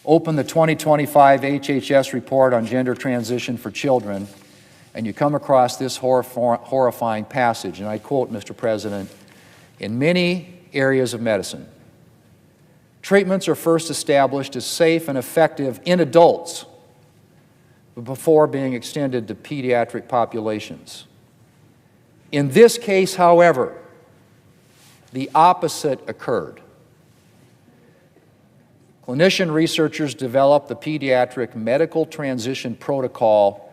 Open the 2025 HHS report on gender transition for children, and you come across this horrifying passage, and I quote, Mr. President, "In many areas of medicine, treatments are first established as safe and effective in adults before being extended to pediatric populations. In this case, however, the opposite occurred. Clinician researchers developed the pediatric medical transition protocol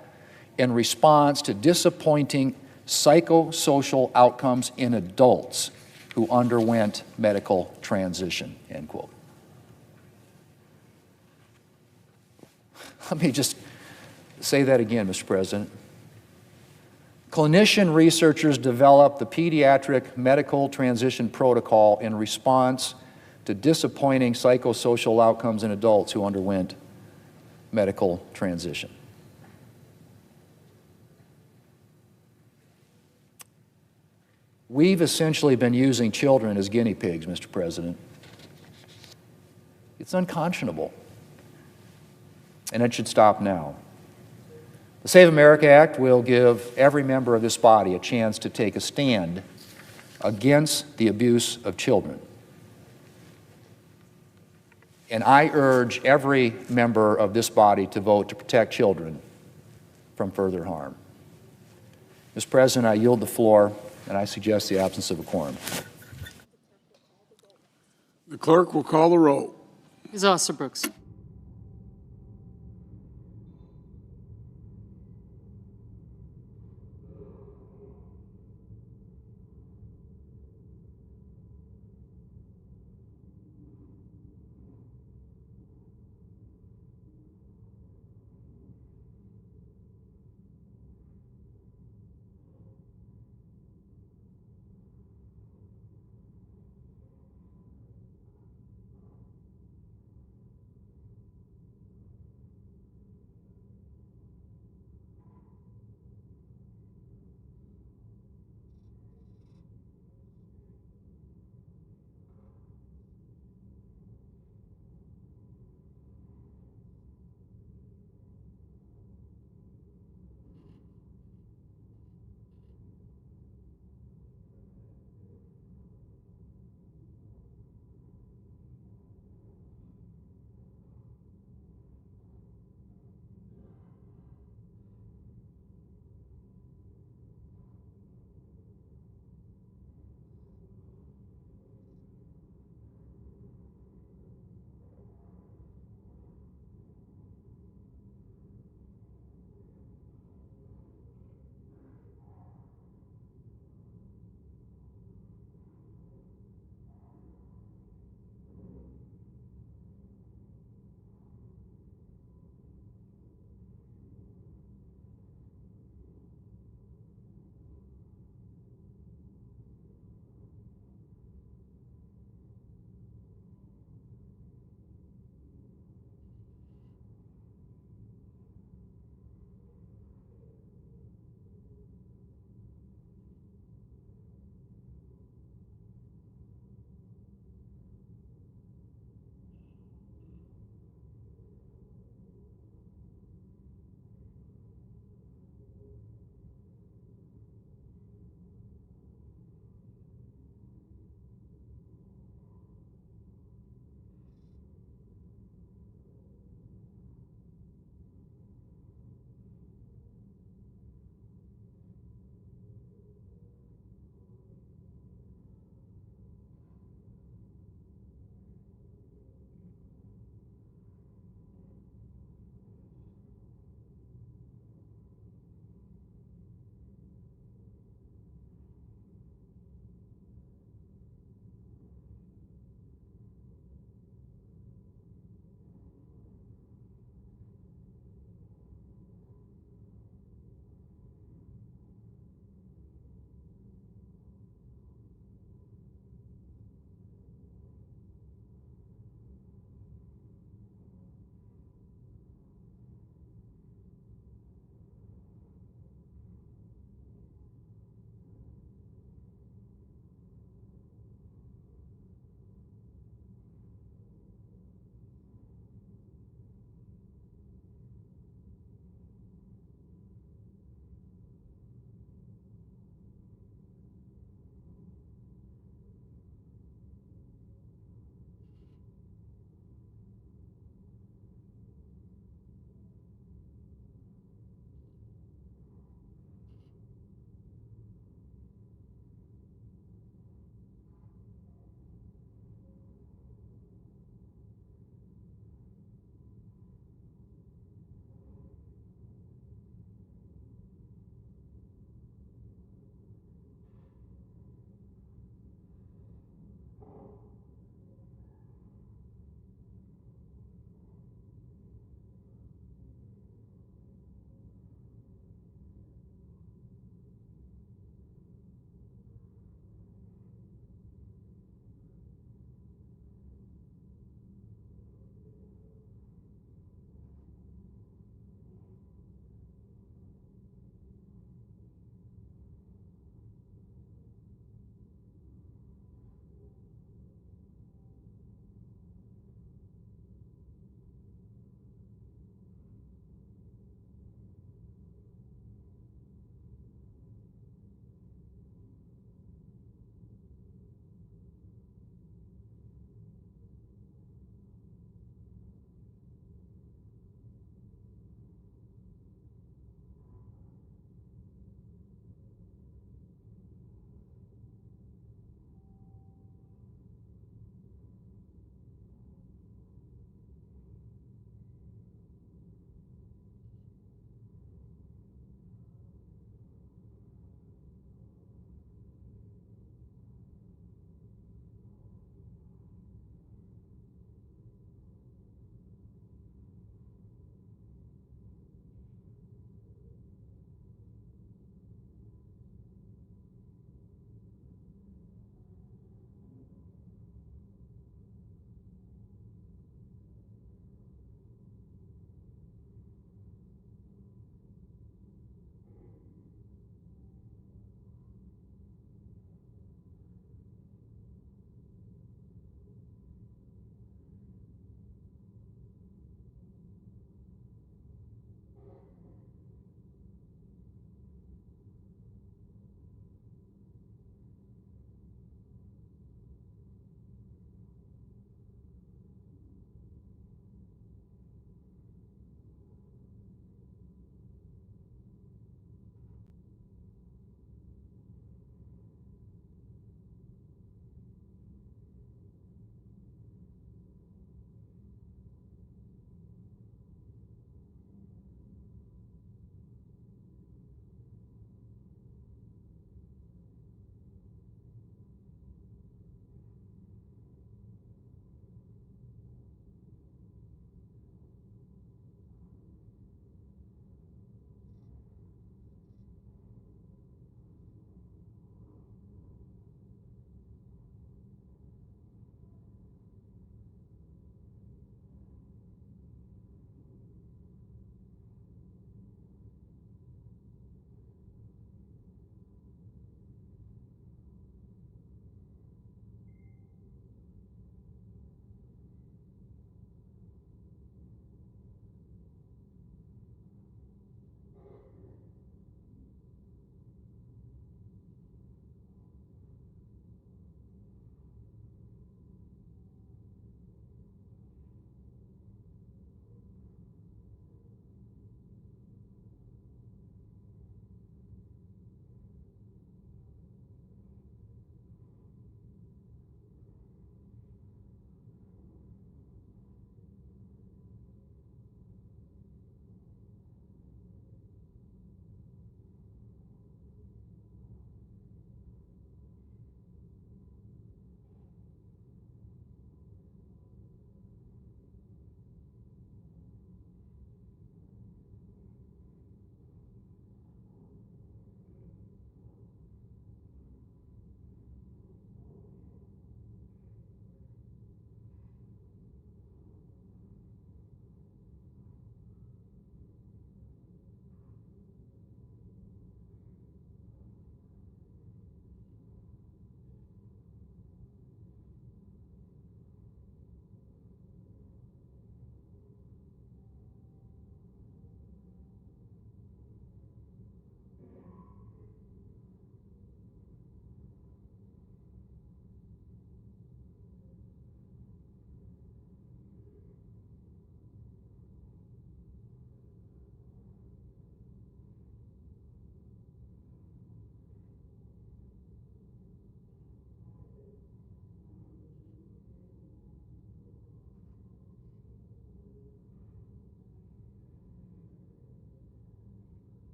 in response to disappointing psychosocial outcomes in adults who underwent medical transition," end quote. Let me just say that again, Mr. President. Clinician researchers developed the pediatric medical transition protocol in response to disappointing psychosocial outcomes in adults who underwent medical transition. We've essentially been using children as guinea pigs, Mr. President. It's unconscionable, and it should stop now. The Save America Act will give every member of this body a chance to take a stand against the abuse of children. And I urge every member of this body to vote to protect children from further harm. Mr. President, I yield the floor, and I suggest the absence of a quorum. The clerk will call the roll. Ms. Osterbrooks.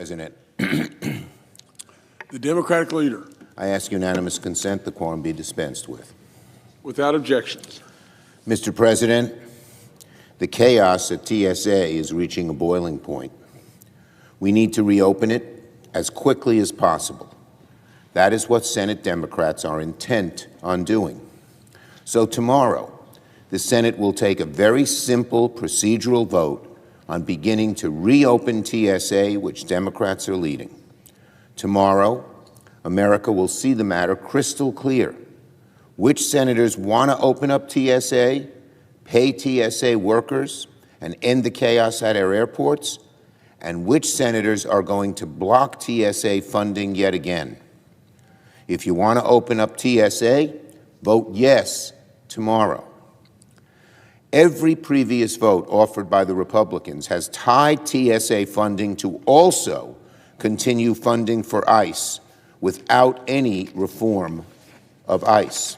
President, The Democratic leader, I ask unanimous consent the quorum be dispensed with. without objections. Mr. President, the chaos at TSA is reaching a boiling point. We need to reopen it as quickly as possible. That is what Senate Democrats are intent on doing. So tomorrow, the Senate will take a very simple procedural vote on beginning to reopen TSA, which Democrats are leading. Tomorrow, America will see the matter crystal clear. Which senators want to open up TSA, pay TSA workers, and end the chaos at our airports, and which senators are going to block TSA funding yet again. If you want to open up TSA, vote yes tomorrow. Every previous vote offered by the Republicans has tied TSA funding to also continue funding for ICE without any reform of ICE.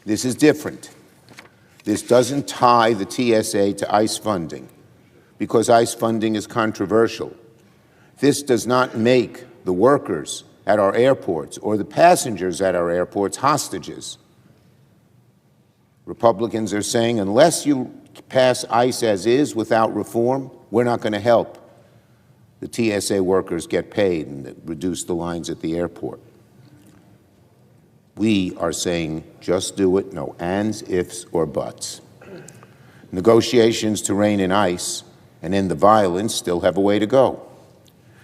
This is different. This doesn't tie the TSA to ICE funding because ICE funding is controversial. This does not make the workers at our airports or the passengers at our airports hostages. Republicans are saying, unless you pass ICE as is without reform, we're not going to help the TSA workers get paid and reduce the lines at the airport. We are saying, just do it, no ands, ifs, or buts. Negotiations to rein in ICE and end the violence still have a way to go.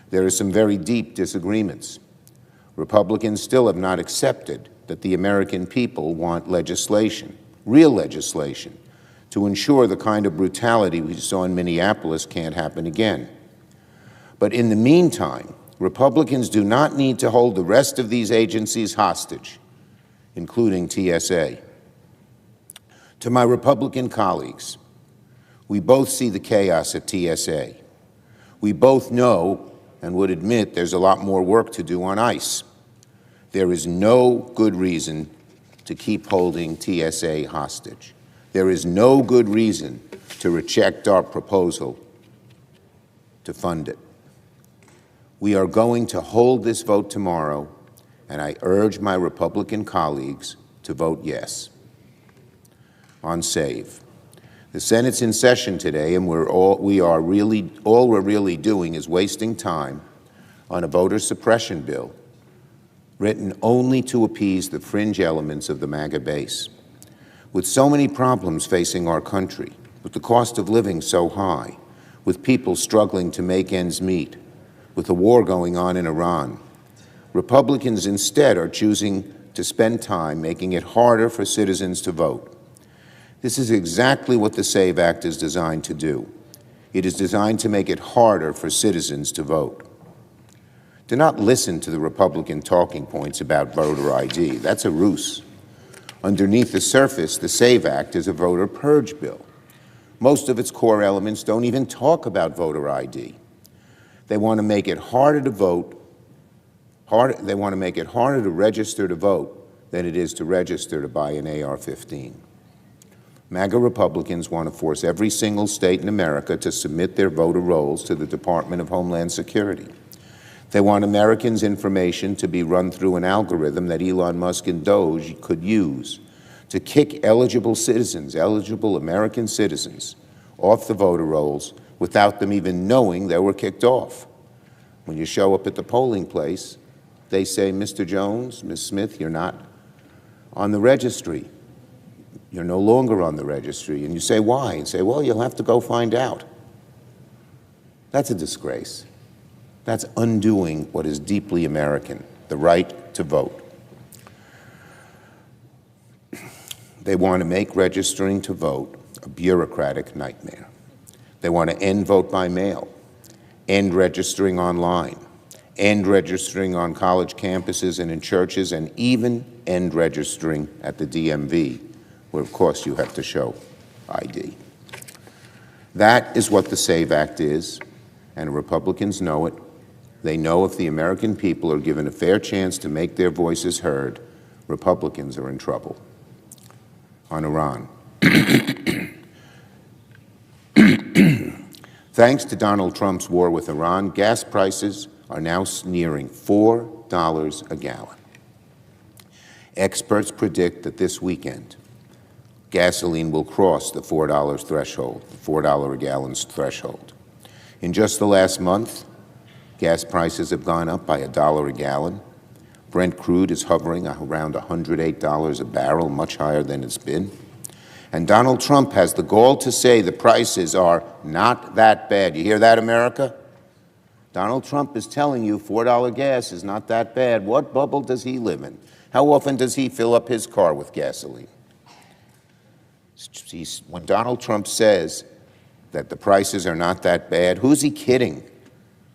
There are some very deep disagreements. Republicans still have not accepted that the American people want legislation, real legislation, to ensure the kind of brutality we saw in Minneapolis can't happen again. But in the meantime, Republicans do not need to hold the rest of these agencies hostage, including TSA. To my Republican colleagues, we both see the chaos at TSA. We both know and would admit there's a lot more work to do on ICE. There is no good reason to keep holding TSA hostage. There is no good reason to reject our proposal to fund it. We are going to hold this vote tomorrow, and I urge my Republican colleagues to vote yes. On SAVE. The Senate's in session today, and all we're really doing is wasting time on a voter suppression bill written only to appease the fringe elements of the MAGA base. With so many problems facing our country, with the cost of living so high, with people struggling to make ends meet, with the war going on in Iran, Republicans instead are choosing to spend time making it harder for citizens to vote. This is exactly what the SAVE Act is designed to do. It is designed to make it harder for citizens to vote. Do not listen to the Republican talking points about voter ID. That's a ruse. Underneath the surface, the SAVE Act is a voter purge bill. Most of its core elements don't even talk about voter ID. They want to make it harder to vote. They want to make it harder to register to vote than it is to register to buy an AR-15. MAGA Republicans want to force every single state in America to submit their voter rolls to the Department of Homeland Security. They want Americans' information to be run through an algorithm that Elon Musk and Doge could use to kick eligible citizens, eligible American citizens, off the voter rolls without them even knowing they were kicked off. When you show up at the polling place, they say, Mr. Jones, Ms. Smith, you're not on the registry. You're no longer on the registry. And you say, why? And say, well, you'll have to go find out. That's a disgrace. That's undoing what is deeply American, the right to vote. They want to make registering to vote a bureaucratic nightmare. They want to end vote by mail, end registering online, end registering on college campuses and in churches, and even end registering at the DMV, where, of course, you have to show ID. That is what the SAVE Act is, and Republicans know it. They know if the American people are given a fair chance to make their voices heard, Republicans are in trouble. On Iran. Thanks to Donald Trump's war with Iran, gas prices are now nearing $4 a gallon. Experts predict that this weekend, gasoline will cross the $4 threshold, the $4 a gallon threshold. In just the last month, gas prices have gone up by $1 a gallon. Brent crude is hovering around $108 a barrel, much higher than it's been. And Donald Trump has the gall to say the prices are not that bad. You hear that, America? Donald Trump is telling you $4 gas is not that bad. What bubble does he live in? How often does he fill up his car with gasoline? When Donald Trump says that the prices are not that bad, who's he kidding?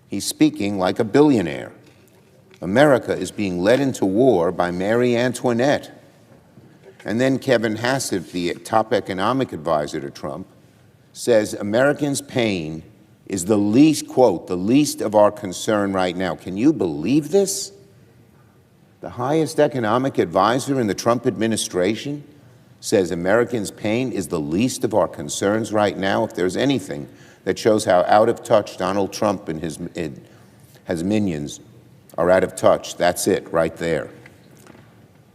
He's speaking like a billionaire. America is being led into war by Marie Antoinette. And then Kevin Hassett, the top economic advisor to Trump, says Americans' pain is the least, quote, the least of our concern right now. Can you believe this? The highest economic advisor in the Trump administration says Americans' pain is the least of our concerns right now. If there's anything that shows how out of touch Donald Trump and his minions are out of touch, that's it right there.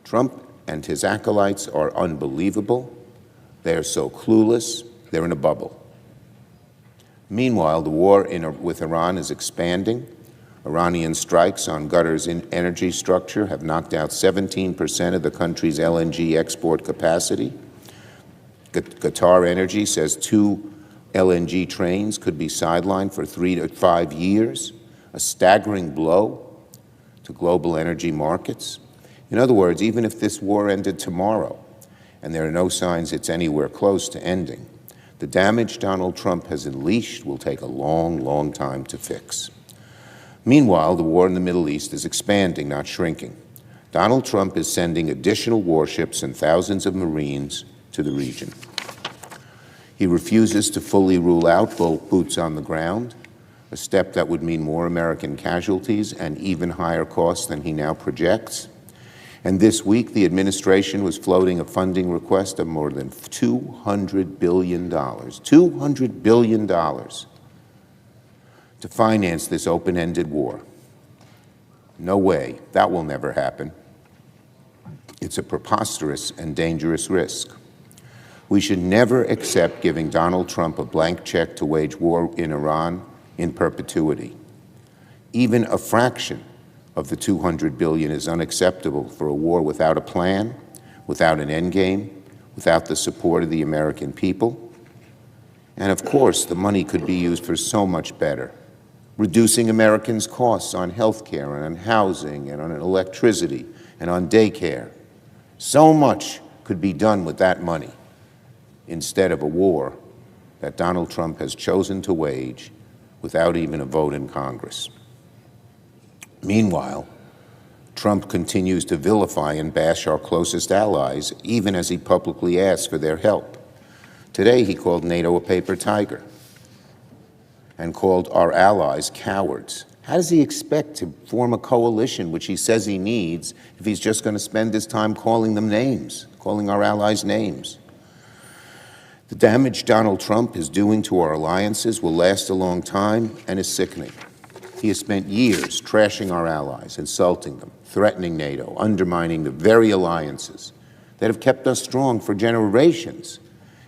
Trump and his acolytes are unbelievable. They're so clueless. They're in a bubble. Meanwhile, the war with Iran is expanding. Iranian strikes on Qatar's energy structure have knocked out 17% of the country's LNG export capacity. Qatar Energy says 2 LNG trains could be sidelined for 3 to 5 years, a staggering blow to global energy markets. In other words, even if this war ended tomorrow, and there are no signs it's anywhere close to ending, the damage Donald Trump has unleashed will take a long, long time to fix. Meanwhile, the war in the Middle East is expanding, not shrinking. Donald Trump is sending additional warships and thousands of Marines to the region. He refuses to fully rule out boots on the ground, a step that would mean more American casualties and even higher costs than he now projects. And this week, the administration was floating a funding request of more than $200 billion, $200 billion to finance this open-ended war. No way, that will never happen. It's a preposterous and dangerous risk. We should never accept giving Donald Trump a blank check to wage war in Iran in perpetuity. Even a fraction of the $200 billion is unacceptable for a war without a plan, without an endgame, without the support of the American people. And of course, the money could be used for so much better. Reducing Americans' costs on health care and on housing and on electricity and on daycare. So much could be done with that money instead of a war that Donald Trump has chosen to wage without even a vote in Congress. Meanwhile, Trump continues to vilify and bash our closest allies, even as he publicly asks for their help. Today, he called NATO a paper tiger and called our allies cowards. How does he expect to form a coalition, which he says he needs, if he's just going to spend his time calling them names, calling our allies names? The damage Donald Trump is doing to our alliances will last a long time and is sickening. He has spent years trashing our allies, insulting them, threatening NATO, undermining the very alliances that have kept us strong for generations.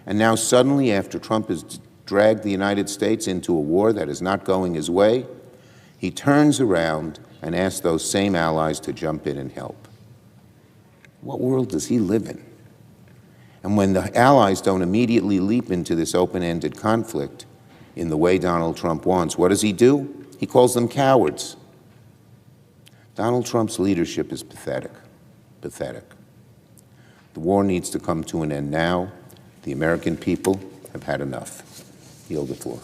And now suddenly, after Trump has dragged the United States into a war that is not going his way, he turns around and asks those same allies to jump in and help. What world does he live in? And when the allies don't immediately leap into this open-ended conflict in the way Donald Trump wants, what does he do? He calls them cowards. Donald Trump's leadership is pathetic, pathetic. The war needs to come to an end now. The American people have had enough. Yield the floor.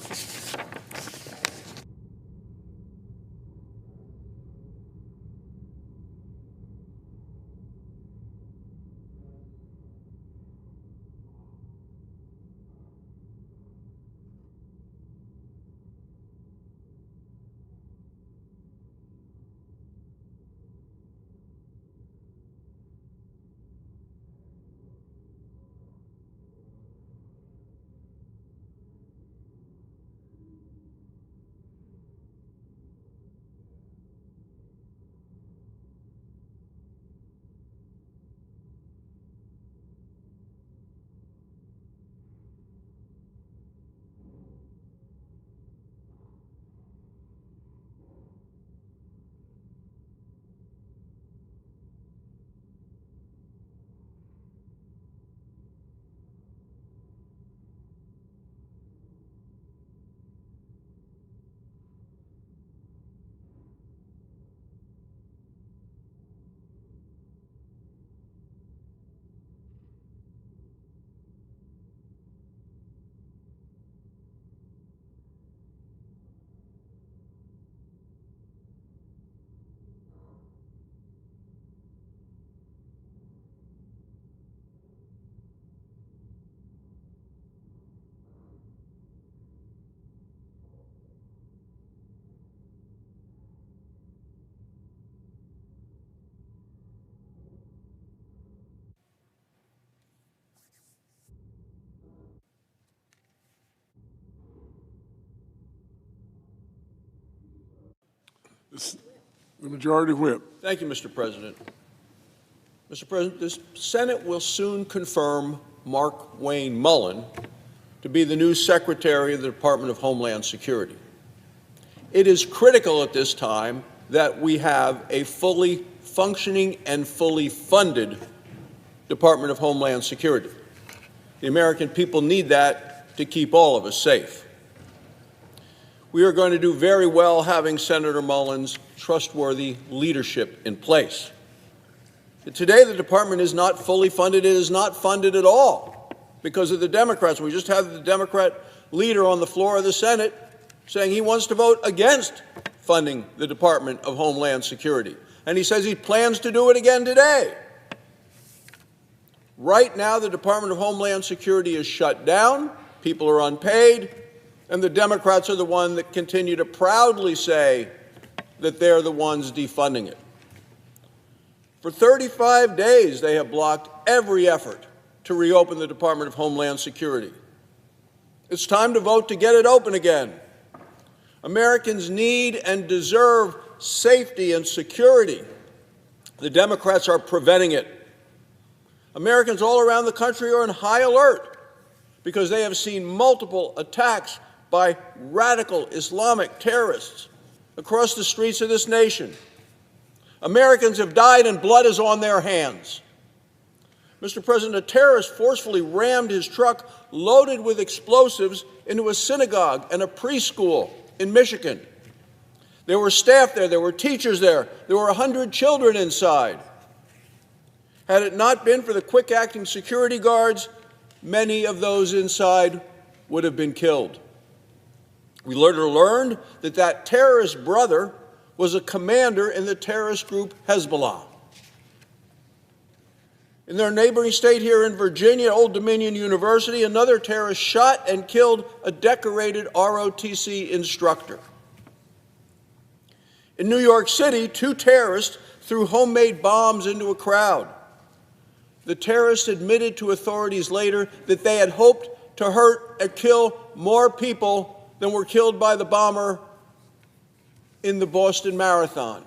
The Majority Whip. Thank you, Mr. President. Mr. President, the Senate will soon confirm Mark Wayne Mullen to be the new Secretary of the Department of Homeland Security. It is critical at this time that we have a fully functioning and fully funded Department of Homeland Security. The American people need that to keep all of us safe. We are going to do very well having Senator Mullen's trustworthy leadership in place. Today, the department is not fully funded. It is not funded at all because of the Democrats. We just have the Democrat leader on the floor of the Senate saying he wants to vote against funding the Department of Homeland Security. And he says he plans to do it again today. Right now, the Department of Homeland Security is shut down. People are unpaid. And the Democrats are the ones that continue to proudly say that they're the ones defunding it. For 35 days, they have blocked every effort to reopen the Department of Homeland Security. It's time to vote to get it open again. Americans need and deserve safety and security. The Democrats are preventing it. Americans all around the country are on high alert because they have seen multiple attacks by radical Islamic terrorists across the streets of this nation. Americans have died and blood is on their hands. Mr. President, a terrorist forcefully rammed his truck loaded with explosives into a synagogue and a preschool in Michigan. There were staff there were teachers there were 100 children inside. Had it not been for the quick-acting security guards, many of those inside would have been killed. We later learned that that terrorist brother was a commander in the terrorist group Hezbollah. In their neighboring state here in Virginia, Old Dominion University, another terrorist shot and killed a decorated ROTC instructor. In New York City, 2 terrorists threw homemade bombs into a crowd. The terrorists admitted to authorities later that they had hoped to hurt and kill more people than were killed by the bomber in the Boston Marathon.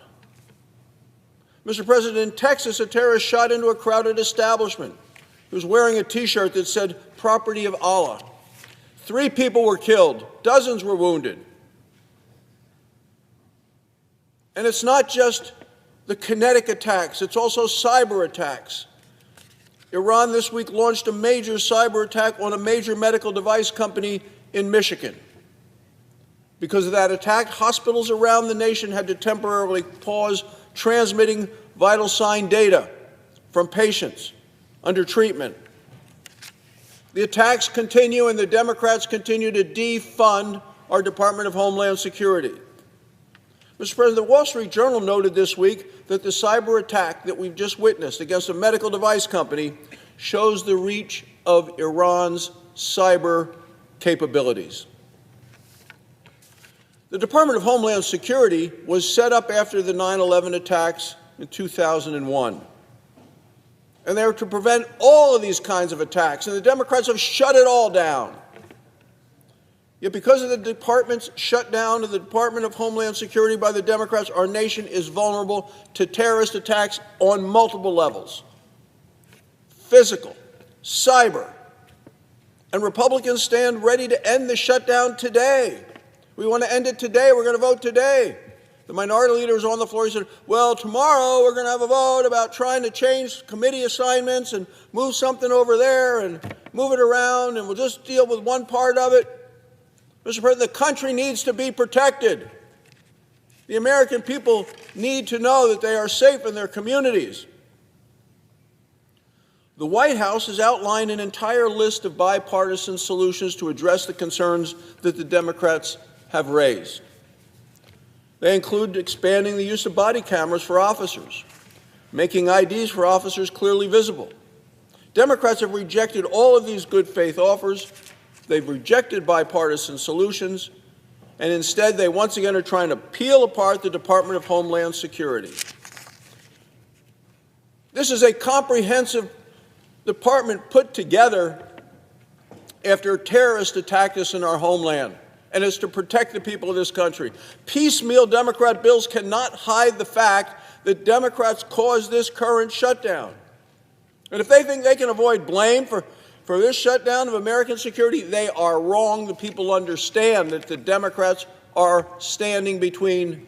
Mr. President, in Texas, a terrorist shot into a crowded establishment. He was wearing a T-shirt that said, "Property of Allah." 3 people were killed. Dozens were wounded. And it's not just the kinetic attacks. It's also cyber attacks. Iran this week launched a major cyber attack on a major medical device company in Michigan. Because of that attack, hospitals around the nation had to temporarily pause transmitting vital sign data from patients under treatment. The attacks continue, and the Democrats continue to defund our Department of Homeland Security. Mr. President, the Wall Street Journal noted this week that the cyber attack that we've just witnessed against a medical device company shows the reach of Iran's cyber capabilities. The Department of Homeland Security was set up after the 9/11 attacks in 2001. And they were to prevent all of these kinds of attacks, and the Democrats have shut it all down. Yet because of the department's shutdown of the Department of Homeland Security by the Democrats, our nation is vulnerable to terrorist attacks on multiple levels: physical, cyber. And Republicans stand ready to end the shutdown today. We want to end it today. We're going to vote today. The minority leader was on the floor. He said, well, tomorrow we're going to have a vote about trying to change committee assignments and move something over there and move it around, and we'll just deal with one part of it. Mr. President, the country needs to be protected. The American people need to know that they are safe in their communities. The White House has outlined an entire list of bipartisan solutions to address the concerns that the Democrats have raised. They include expanding the use of body cameras for officers, making IDs for officers clearly visible. Democrats have rejected all of these good faith offers. They've rejected bipartisan solutions, and instead they once again are trying to peel apart the Department of Homeland Security. This is a comprehensive department put together after terrorists attacked us in our homeland and is to protect the people of this country. Piecemeal Democrat bills cannot hide the fact that Democrats caused this current shutdown. And if they think they can avoid blame for this shutdown of American security, they are wrong. The people understand that the Democrats are standing between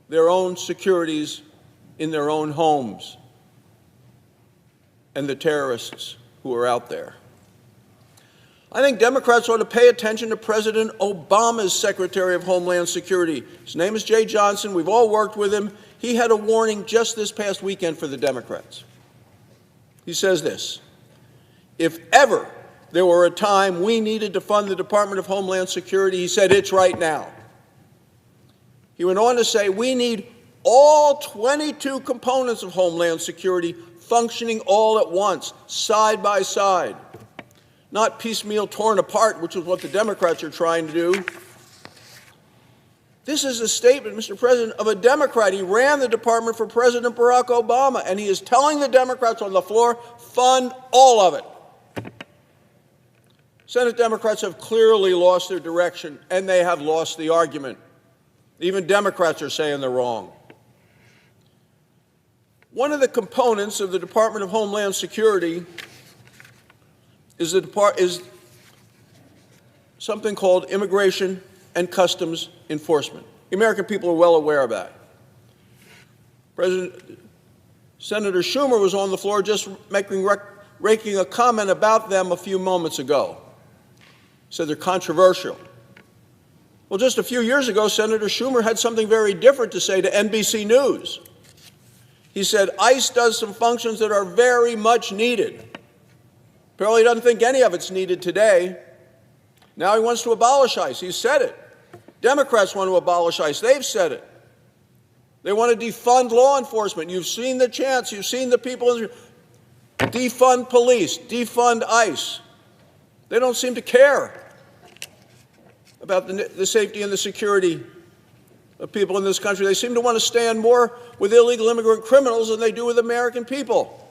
their own securities in their own homes and the terrorists who are out there. I think Democrats ought to pay attention to President Obama's Secretary of Homeland Security. His name is Jay Johnson. We've all worked with him. He had a warning just this past weekend for the Democrats. He says this: if ever there were a time we needed to fund the Department of Homeland Security, he said, it's right now. He went on to say, we need all 22 components of Homeland Security functioning all at once, side by side, not piecemeal torn apart, which is what the Democrats are trying to do. This is a statement, Mr. President, of a Democrat. He ran the department for President Barack Obama, and he is telling the Democrats on the floor, fund all of it. Senate Democrats have clearly lost their direction, and they have lost the argument. Even Democrats are saying they're wrong. One of the components of the Department of Homeland Security is something called Immigration and Customs Enforcement. The American people are well aware of that. Senator Schumer was on the floor just making a comment about them a few moments ago. He said they're controversial. Well, just a few years ago, Senator Schumer had something very different to say to NBC News. He said, ICE does some functions that are very much needed. Apparently he doesn't think any of it's needed today. Now he wants to abolish ICE. He said it. Democrats want to abolish ICE. They've said it. They want to defund law enforcement. You've seen the chants. You've seen the people. Defund police. Defund ICE. They don't seem to care about the safety and the security of people in this country. They seem to want to stand more with illegal immigrant criminals than they do with American people.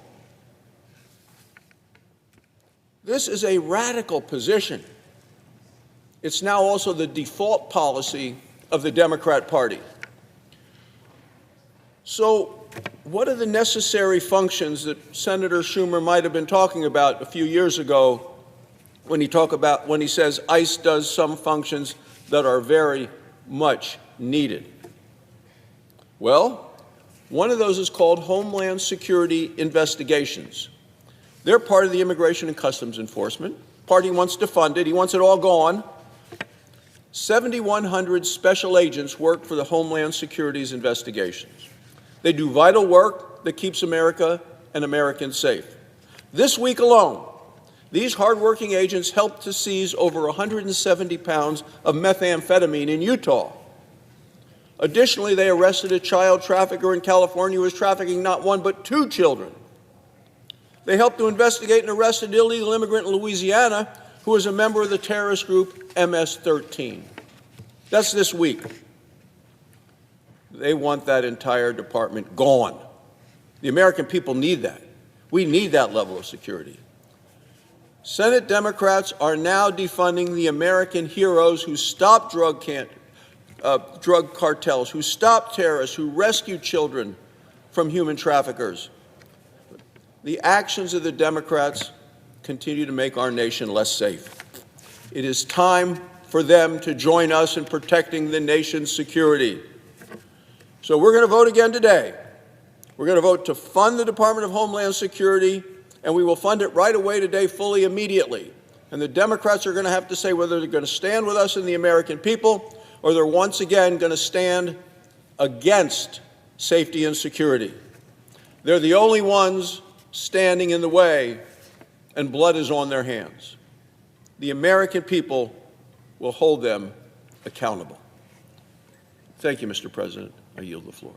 This is a radical position. It's now also the default policy of the Democrat Party. So what are the necessary functions that Senator Schumer might have been talking about a few years ago when he says ICE does some functions that are very much needed? Well, one of those is called Homeland Security investigations. They're part of the Immigration and Customs Enforcement. Party wants to fund it. He wants it all gone. 7,100 special agents work for the Homeland Security's investigations. They do vital work that keeps America and Americans safe. This week alone, these hardworking agents helped to seize over 170 pounds of methamphetamine in Utah. Additionally, they arrested a child trafficker in California who was trafficking not one but two children. They helped to investigate and arrest an illegal immigrant in Louisiana who was a member of the terrorist group MS-13. That's this week. They want that entire department gone. The American people need that. We need that level of security. Senate Democrats are now defunding the American heroes who stopped drug cartels, who stopped terrorists, who rescued children from human traffickers. The actions of the Democrats continue to make our nation less safe. It is time for them to join us in protecting the nation's security. So we're going to vote again today. We're going to vote to fund the Department of Homeland Security, and we will fund it right away today, fully, immediately. And the Democrats are going to have to say whether they're going to stand with us and the American people, or they're once again going to stand against safety and security. They're the only ones standing in the way, and blood is on their hands. The American people will hold them accountable. Thank you, Mr. President. I yield the floor.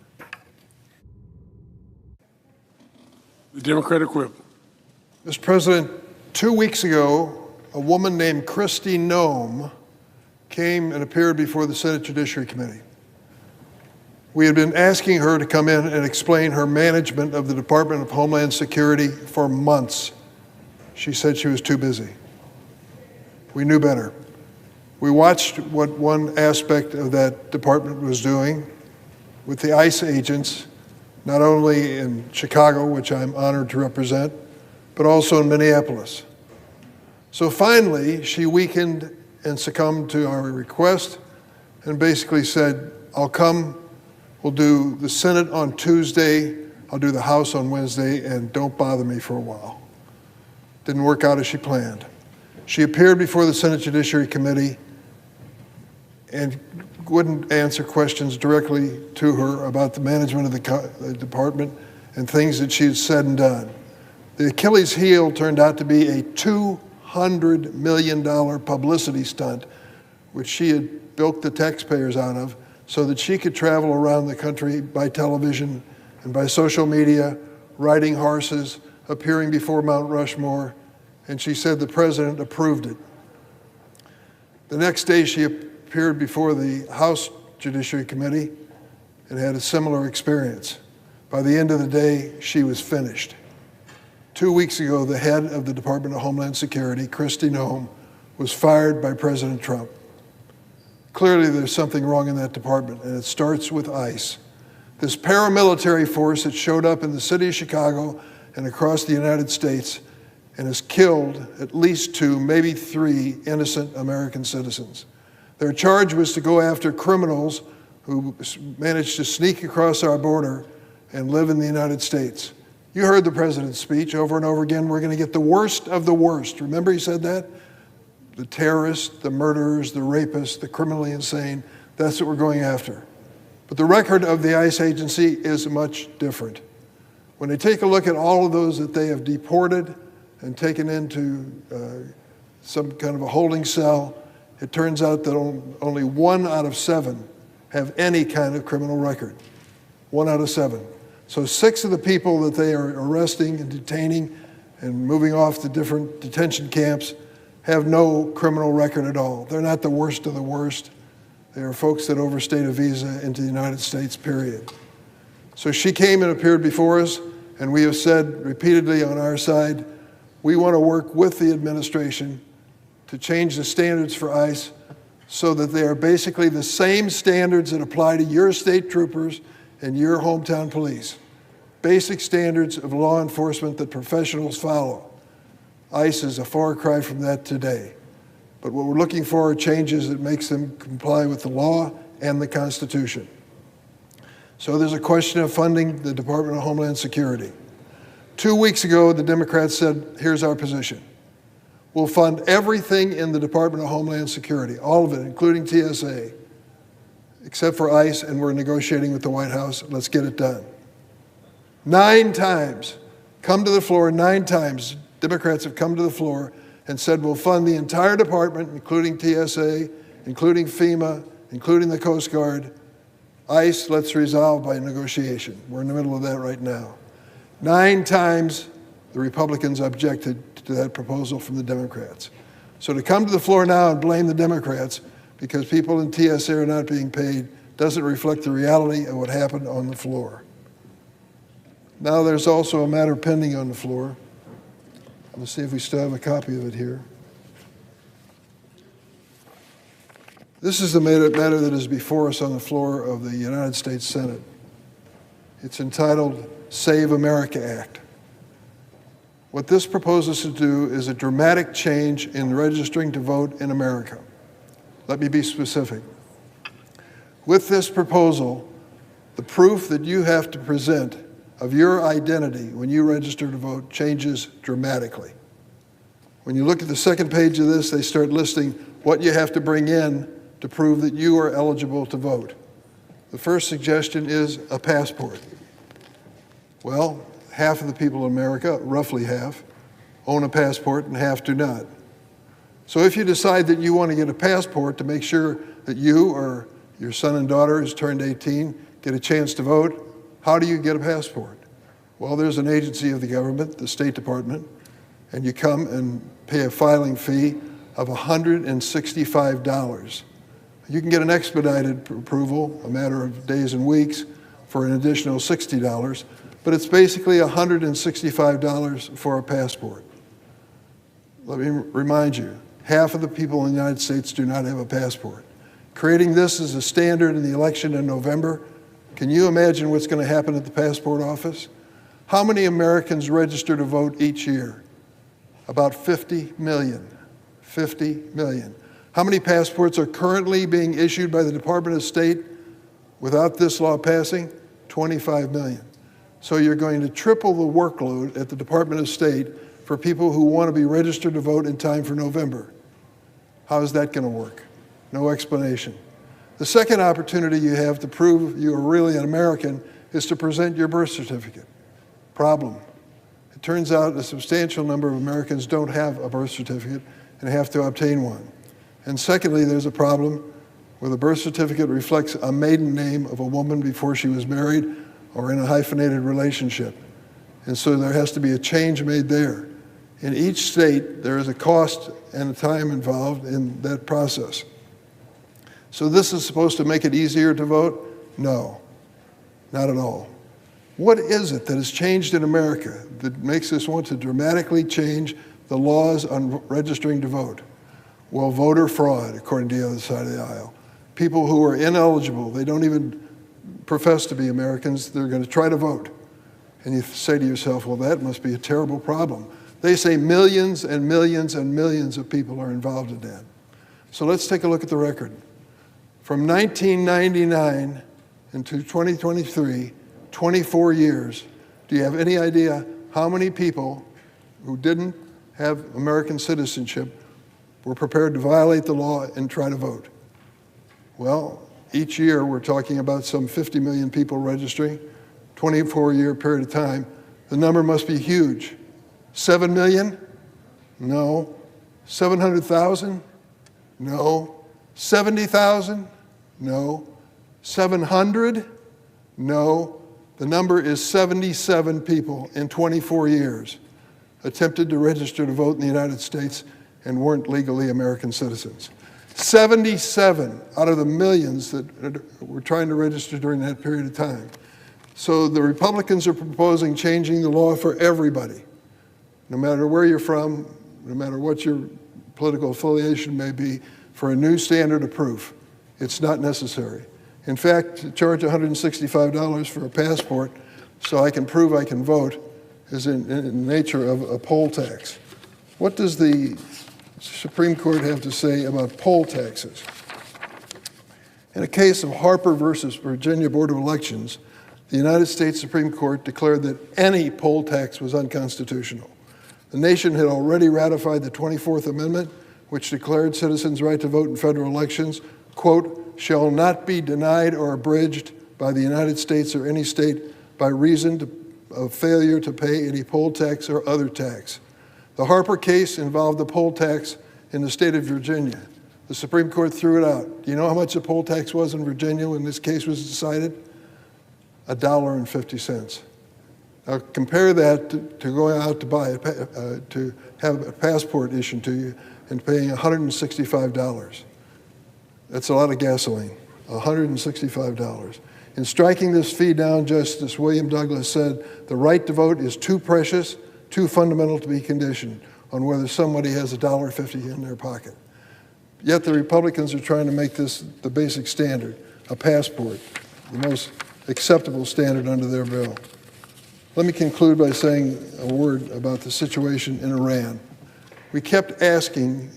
The Democratic Whip. Mr. President, 2 weeks ago, a woman named Kristi Noem came and appeared before the Senate Judiciary Committee. We had been asking her to come in and explain her management of the Department of Homeland Security for months. She said she was too busy. We knew better. We watched what one aspect of that department was doing with the ICE agents, not only in Chicago, which I'm honored to represent, but also in Minneapolis. So finally, she weakened and succumbed to our request and basically said, I'll come, we'll do the Senate on Tuesday, I'll do the House on Wednesday, and don't bother me for a while. Didn't work out as she planned. She appeared before the Senate Judiciary Committee and wouldn't answer questions directly to her about the management of the department and things that she had said and done. The Achilles heel turned out to be a $200 million publicity stunt, which she had bilked the taxpayers out of so that she could travel around the country by television and by social media, riding horses, appearing before Mount Rushmore, and she said the president approved it. The next day she appeared before the House Judiciary Committee and had a similar experience. By the end of the day, she was finished. 2 weeks ago, the head of the Department of Homeland Security, Kristi Noem, was fired by President Trump. Clearly, there's something wrong in that department, and it starts with ICE. This paramilitary force that showed up in the city of Chicago and across the United States and has killed at least 2, maybe 3 innocent American citizens. Their charge was to go after criminals who managed to sneak across our border and live in the United States. You heard the president's speech over and over again. We're going to get the worst of the worst. Remember he said that? The terrorists, the murderers, the rapists, the criminally insane. That's what we're going after. But the record of the ICE agency is much different. When they take a look at all of those that they have deported and taken into some kind of a holding cell, it turns out that only 1 out of 7 have any kind of criminal record. 1 out of 7. So 6 of the people that they are arresting and detaining and moving off to different detention camps have no criminal record at all. They're not the worst of the worst. They are folks that overstayed a visa into the United States, period. So she came and appeared before us, and we have said repeatedly on our side, we want to work with the administration to change the standards for ICE so that they are basically the same standards that apply to your state troopers and your hometown police. Basic standards of law enforcement that professionals follow. ICE is a far cry from that today. But what we're looking for are changes that makes them comply with the law and the Constitution. So there's a question of funding the Department of Homeland Security. 2 weeks ago, the Democrats said, here's our position. We'll fund everything in the Department of Homeland Security, all of it, including TSA, except for ICE, and we're negotiating with the White House. Let's get it done. 9 times, come to the floor 9 times, Democrats have come to the floor and said we'll fund the entire department, including TSA, including FEMA, including the Coast Guard. ICE, let's resolve by negotiation. We're in the middle of that right now. 9 times the Republicans objected to that proposal from the Democrats. So to come to the floor now and blame the Democrats because people in TSA are not being paid doesn't reflect the reality of what happened on the floor. Now there's also a matter pending on the floor. Let's see if we still have a copy of it here. This is the matter that is before us on the floor of the United States Senate. It's entitled Save America Act. What this proposes to do is a dramatic change in registering to vote in America. Let me be specific. With this proposal, the proof that you have to present of your identity when you register to vote changes dramatically. When you look at the second page of this, they start listing what you have to bring in to prove that you are eligible to vote. The first suggestion is a passport. Well, half of the people in America, roughly half, own a passport and half do not. So if you decide that you want to get a passport to make sure that you or your son and daughter who's turned 18 get a chance to vote, how do you get a passport? Well, there's an agency of the government, the State Department, and you come and pay a filing fee of $165. You can get an expedited approval, a matter of days and weeks, for an additional $60, but it's basically $165 for a passport. Let me remind you, half of the people in the United States do not have a passport. Creating this as a standard in the election in November, can you imagine what's going to happen at the passport office? How many Americans register to vote each year? About 50 million. 50 million. How many passports are currently being issued by the Department of State without this law passing? 25 million. So you're going to triple the workload at the Department of State for people who want to be registered to vote in time for November. How is that going to work? No explanation. The second opportunity you have to prove you are really an American is to present your birth certificate. Problem. It turns out a substantial number of Americans don't have a birth certificate and have to obtain one. And secondly, there's a problem where the birth certificate reflects a maiden name of a woman before she was married or in a hyphenated relationship. And so there has to be a change made there. In each state, there is a cost and a time involved in that process. So this is supposed to make it easier to vote? No, not at all. What is it that has changed in America that makes us want to dramatically change the laws on registering to vote? Well, voter fraud, according to the other side of the aisle. People who are ineligible, they don't even profess to be Americans, they're going to try to vote. And you say to yourself, well, that must be a terrible problem. They say millions and millions and millions of people are involved in that. So let's take a look at the record. From 1999 into 2023, 24 years, do you have any idea how many people who didn't have American citizenship were prepared to violate the law and try to vote? Well, each year we're talking about some 50 million people registering, 24-year period of time. The number must be huge. 7 million? No. 700,000? No. 70,000? No. 700? No. The number is 77 people in 24 years attempted to register to vote in the United States and weren't legally American citizens. 77 out of the millions that were trying to register during that period of time. So the Republicans are proposing changing the law for everybody, no matter where you're from, no matter what your political affiliation may be, for a new standard of proof. It's not necessary. In fact, to charge $165 for a passport so I can prove I can vote is in the nature of a poll tax. What does the Supreme Court have to say about poll taxes? In a case of Harper versus Virginia Board of Elections, the United States Supreme Court declared that any poll tax was unconstitutional. The nation had already ratified the 24th Amendment, which declared citizens' right to vote in federal elections, quote, shall not be denied or abridged by the United States or any state by reason of failure to pay any poll tax or other tax. The Harper case involved a poll tax in the state of Virginia. The Supreme Court threw it out. Do you know how much the poll tax was in Virginia when this case was decided? $1.50. Now compare that to going out to buy to have a passport issued to you and paying $165. That's a lot of gasoline, $165. In striking this fee down, Justice William Douglas said, the right to vote is too precious, too fundamental to be conditioned on whether somebody has $1.50 in their pocket. Yet the Republicans are trying to make this the basic standard, a passport, the most acceptable standard under their bill. Let me conclude by saying a word about the situation in Iran. We kept asking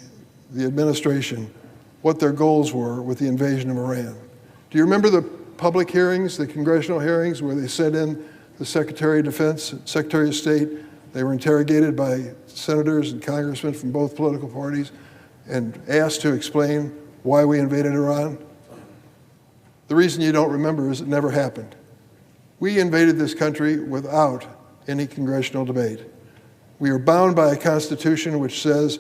the administration what their goals were with the invasion of Iran. Do you remember the public hearings, the congressional hearings, where they sent in the Secretary of Defense, Secretary of State? They were interrogated by senators and congressmen from both political parties and asked to explain why we invaded Iran. The reason you don't remember is it never happened. We invaded this country without any congressional debate. We are bound by a Constitution which says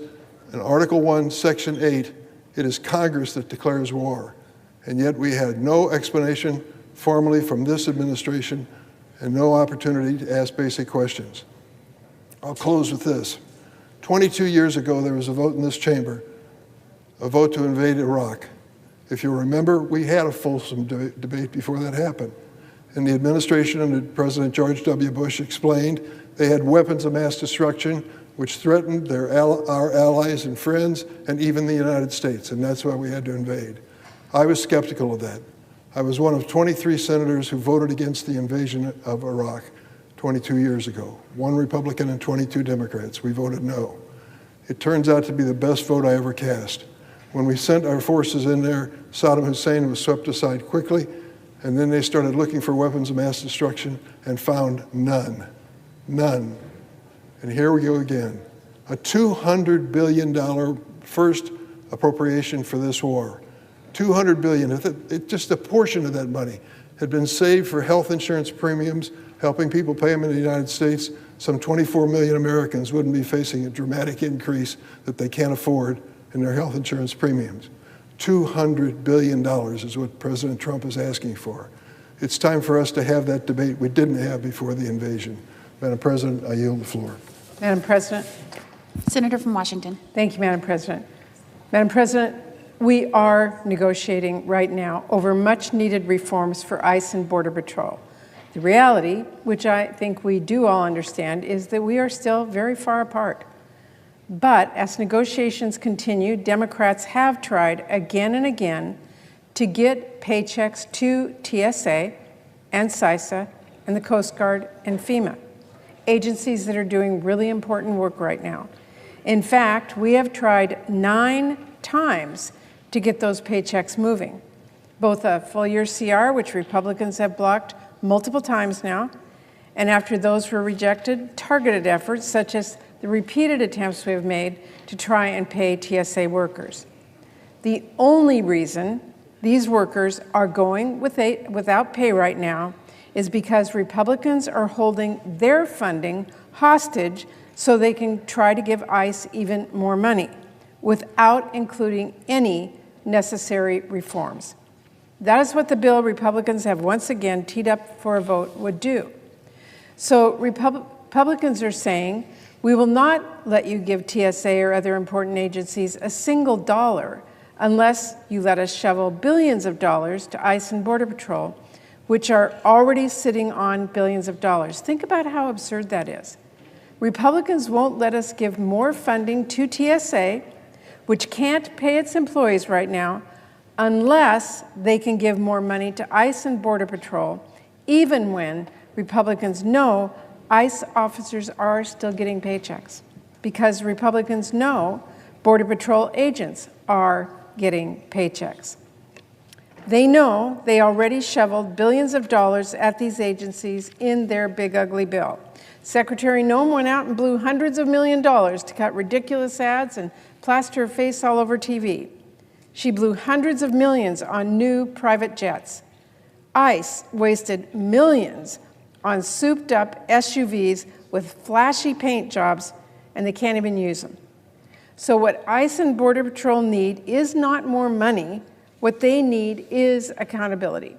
in Article 1, Section 8, it is Congress that declares war. And yet we had no explanation formally from this administration and no opportunity to ask basic questions. I'll close with this. 22 years ago, there was a vote in this chamber, a vote to invade Iraq. If you remember, we had a fulsome debate before that happened. And the administration under President George W. Bush explained they had weapons of mass destruction, which threatened our allies and friends and even the United States, and that's why we had to invade. I was skeptical of that. I was one of 23 senators who voted against the invasion of Iraq 22 years ago. 1 Republican and 22 Democrats. We voted no. It turns out to be the best vote I ever cast. When we sent our forces in there, Saddam Hussein was swept aside quickly, and then they started looking for weapons of mass destruction and found none. None. And here we go again. A $200 billion first appropriation for this war. $200 billion, just a portion of that money had been saved for health insurance premiums, helping people pay them in the United States. Some 24 million Americans wouldn't be facing a dramatic increase that they can't afford in their health insurance premiums. $200 billion is what President Trump is asking for. It's time for us to have that debate we didn't have before the invasion. Madam President, I yield the floor. Madam President. Senator from Washington. Thank you, Madam President. Madam President, we are negotiating right now over much-needed reforms for ICE and Border Patrol. The reality, which I think we do all understand, is that we are still very far apart. But as negotiations continue, Democrats have tried again and again to get paychecks to TSA and CISA and the Coast Guard and FEMA, agencies that are doing really important work right now. In fact, we have tried 9 times to get those paychecks moving, both a full-year CR, which Republicans have blocked multiple times now, and after those were rejected, targeted efforts such as the repeated attempts we have made to try and pay TSA workers. The only reason these workers are going without pay right now is because Republicans are holding their funding hostage so they can try to give ICE even more money without including any necessary reforms. That is what the bill Republicans have once again teed up for a vote would do. So Republicans are saying, we will not let you give TSA or other important agencies a single dollar unless you let us shovel billions of dollars to ICE and Border Patrol, which are already sitting on billions of dollars. Think about how absurd that is. Republicans won't let us give more funding to TSA, which can't pay its employees right now, unless they can give more money to ICE and Border Patrol, even when Republicans know ICE officers are still getting paychecks, because Republicans know Border Patrol agents are getting paychecks. They know they already shoveled billions of dollars at these agencies in their big ugly bill. Secretary Noem went out and blew hundreds of millions of dollars to cut ridiculous ads and plaster her face all over TV. She blew hundreds of millions on new private jets. ICE wasted millions on souped-up SUVs with flashy paint jobs, and they can't even use them. So what ICE and Border Patrol need is not more money. What they need is accountability.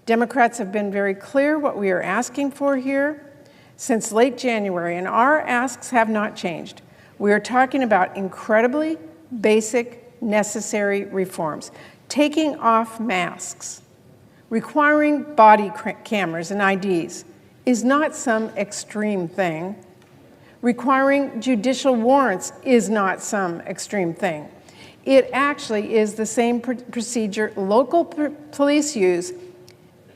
Democrats have been very clear what we are asking for here since late January, and our asks have not changed. We are talking about incredibly basic, necessary reforms. Taking off masks, requiring body cameras and IDs is not some extreme thing. Requiring judicial warrants is not some extreme thing. It actually is the same procedure local police use,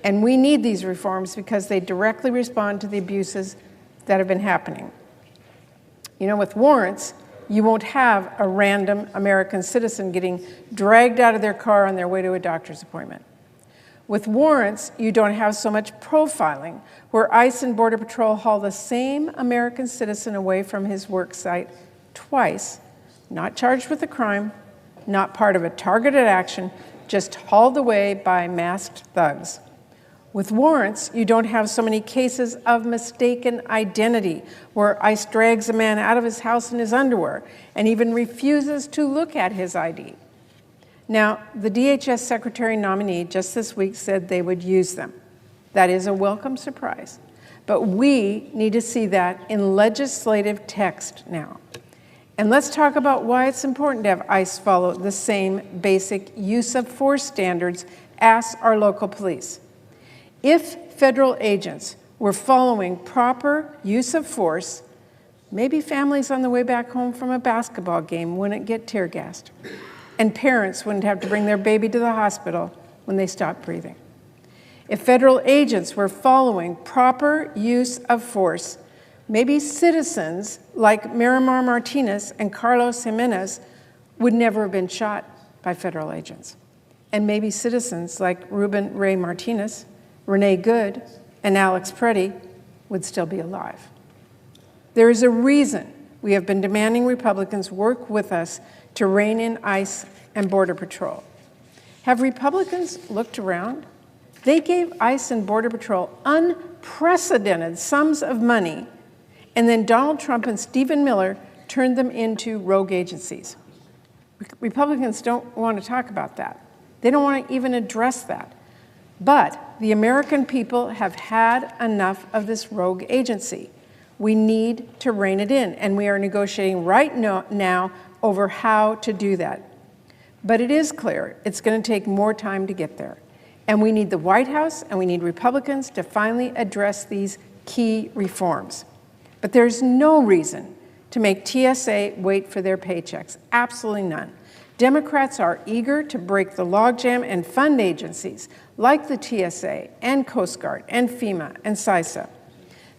and we need these reforms because they directly respond to the abuses that have been happening. You know, with warrants, you won't have a random American citizen getting dragged out of their car on their way to a doctor's appointment. With warrants, you don't have so much profiling, where ICE and Border Patrol haul the same American citizen away from his work site twice, not charged with a crime, not part of a targeted action, just hauled away by masked thugs. With warrants, you don't have so many cases of mistaken identity, where ICE drags a man out of his house in his underwear and even refuses to look at his ID. Now, the DHS Secretary nominee just this week said they would use them. That is a welcome surprise. But we need to see that in legislative text now. And let's talk about why it's important to have ICE follow the same basic use of force standards as our local police. If federal agents were following proper use of force, Maybe families on the way back home from a basketball game wouldn't get tear gassed, and parents wouldn't have to bring their baby to the hospital when they stopped breathing. If federal agents were following proper use of force, maybe citizens like Miramar Martinez and Carlos Jimenez would never have been shot by federal agents. And maybe citizens like Ruben Ray Martinez, Renee Good, and Alex Preddy would still be alive. There is a reason we have been demanding Republicans work with us to rein in ICE and Border Patrol. Have Republicans looked around? They gave ICE and Border Patrol unprecedented sums of money, and then Donald Trump and Stephen Miller turned them into rogue agencies. Republicans don't want to talk about that. They don't want to even address that. But the American people have had enough of this rogue agency. We need to rein it in, and we are negotiating right now over how to do that. But it is clear it's going to take more time to get there. And we need the White House and we need Republicans to finally address these key reforms. But there's no reason to make TSA wait for their paychecks. Absolutely none. Democrats are eager to break the logjam and fund agencies like the TSA and Coast Guard and FEMA and CISA.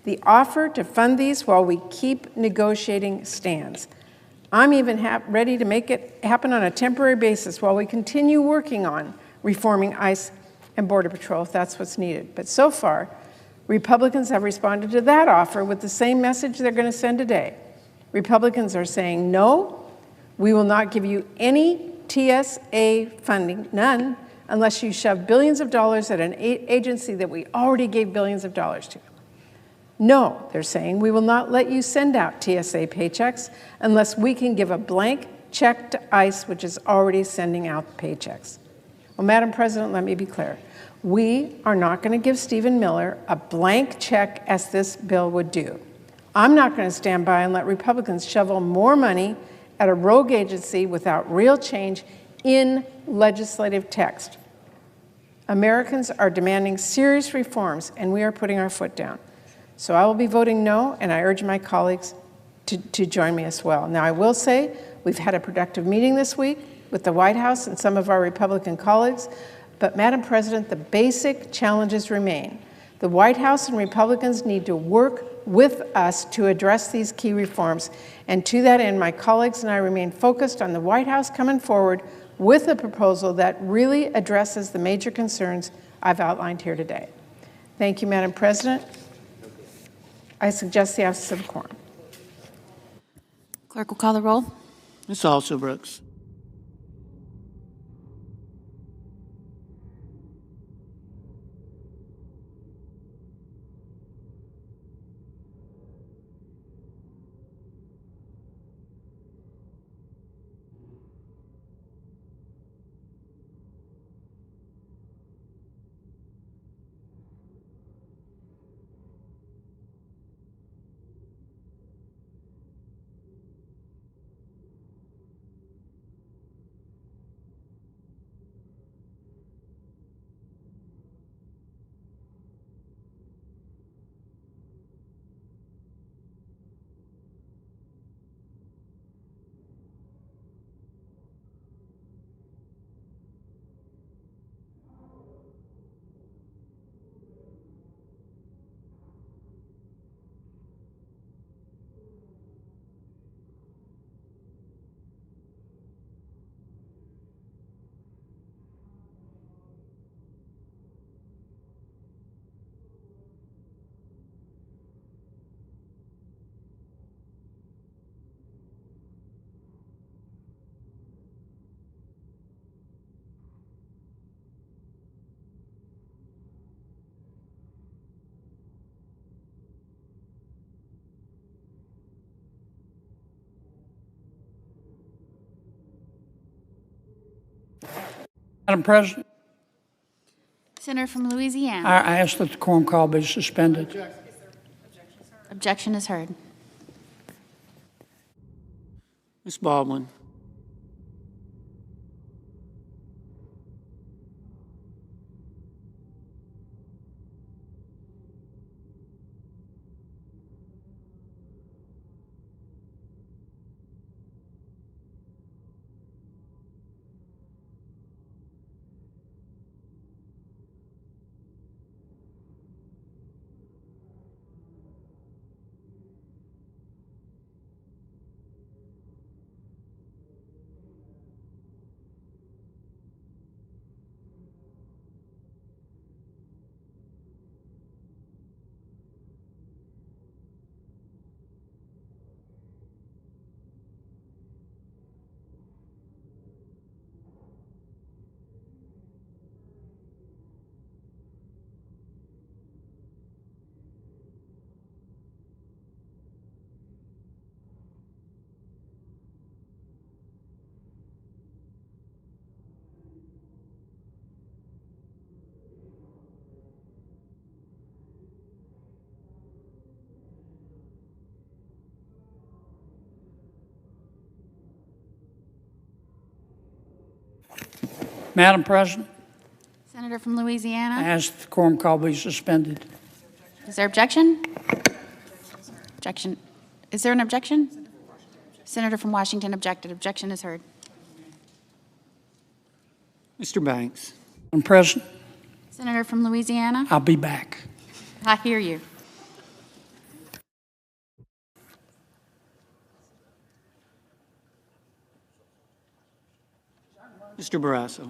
The offer to fund these while we keep negotiating stands. I'm even ready to make it happen on a temporary basis while we continue working on reforming ICE and Border Patrol if that's what's needed. But so far, Republicans have responded to that offer with the same message they're going to send today. Republicans are saying, no, we will not give you any TSA funding, none, unless you shove billions of dollars at an agency that we already gave billions of dollars to. No, they're saying, we will not let you send out TSA paychecks unless we can give a blank check to ICE, which is already sending out paychecks. Well, Madam President, let me be clear. We are not going to give Stephen Miller a blank check as this bill would do. I'm not going to stand by and let Republicans shovel more money at a rogue agency without real change in legislative text. Americans are demanding serious reforms, and we are putting our foot down. So I will be voting no, and I urge my colleagues to join me as well. Now, I will say we've had a productive meeting this week with the White House and some of our Republican colleagues, but Madam President, the basic challenges remain. The White House and Republicans need to work with us to address these key reforms, and to that end, my colleagues and I remain focused on the White House coming forward with a proposal that really addresses the major concerns I've outlined here today. Thank you, Madam President. I suggest the absence of a quorum. Clerk will call the roll. Ms. Alsobrooks. Madam President, Senator from Louisiana. I ask that the quorum call be suspended. Objection is heard. Ms. Baldwin. Madam President, Senator from I Louisiana. ask the quorum call be suspended. Is there objection? Objection. Is there an objection? Senator from Washington objected. Objection is heard. Mr. Banks. Madam President, Senator from Louisiana. I'll be back. I hear you. Mr. Barrasso.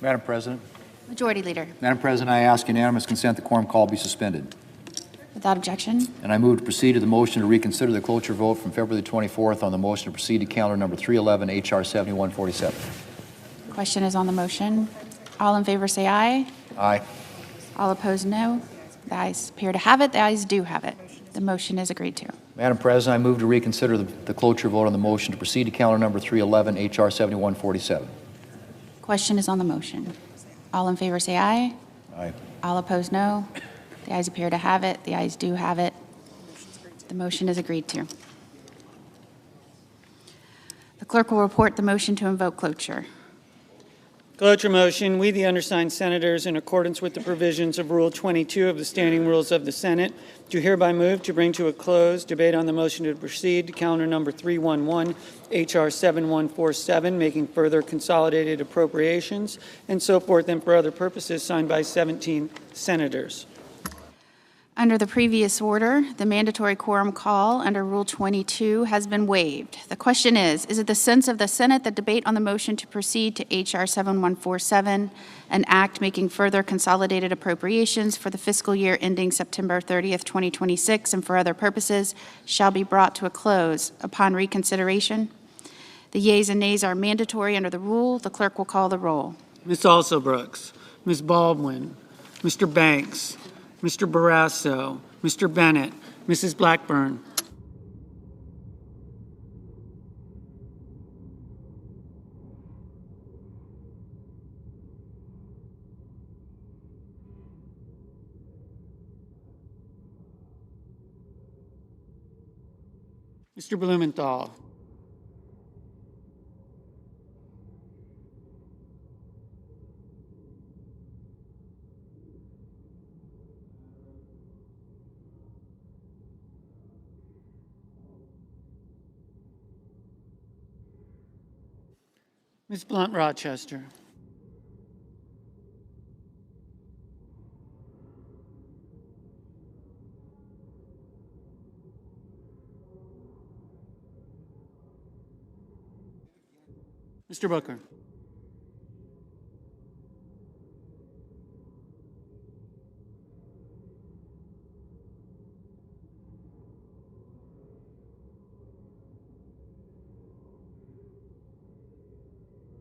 Madam President. Majority Leader. Madam President, I ask unanimous consent the quorum call be suspended. Without objection. And I move to proceed to the motion to reconsider the cloture vote from February the 24th on the motion to proceed to calendar number 311, H.R. 7147. Question is on the motion. All in favor say aye. Aye. All opposed, no. The ayes appear to have it. The ayes do have it. The motion is agreed to. Madam President, I move to reconsider the cloture vote on the motion to proceed to calendar number 311, H.R. 7147. Question is on the motion. All in favor say aye. Aye. All opposed, no. The ayes appear to have it. The ayes do have it. The motion is agreed to. The clerk will report the motion to invoke cloture. Cloture motion. We, the undersigned senators, in accordance with the provisions of Rule 22 of the Standing Rules of the Senate, do hereby move to bring to a close debate on the motion to proceed to calendar number 311, H.R. 7147, making further consolidated appropriations, and so forth, and for other purposes, signed by 17 senators. Under the previous order, the mandatory quorum call under Rule 22 has been waived. The question is it the sense of the Senate that debate on the motion to proceed to H.R. 7147, an act making further consolidated appropriations for the fiscal year ending September 30th, 2026, and for other purposes, shall be brought to a close upon reconsideration? The yeas and nays are mandatory under the rule. The clerk will call the roll. Ms. Alsobrooks, Ms. Baldwin, Mr. Banks, Mr. Barrasso, Mr. Bennett, Mrs. Blackburn. Mr. Blumenthal. Ms. Blunt Rochester. Mr. Booker.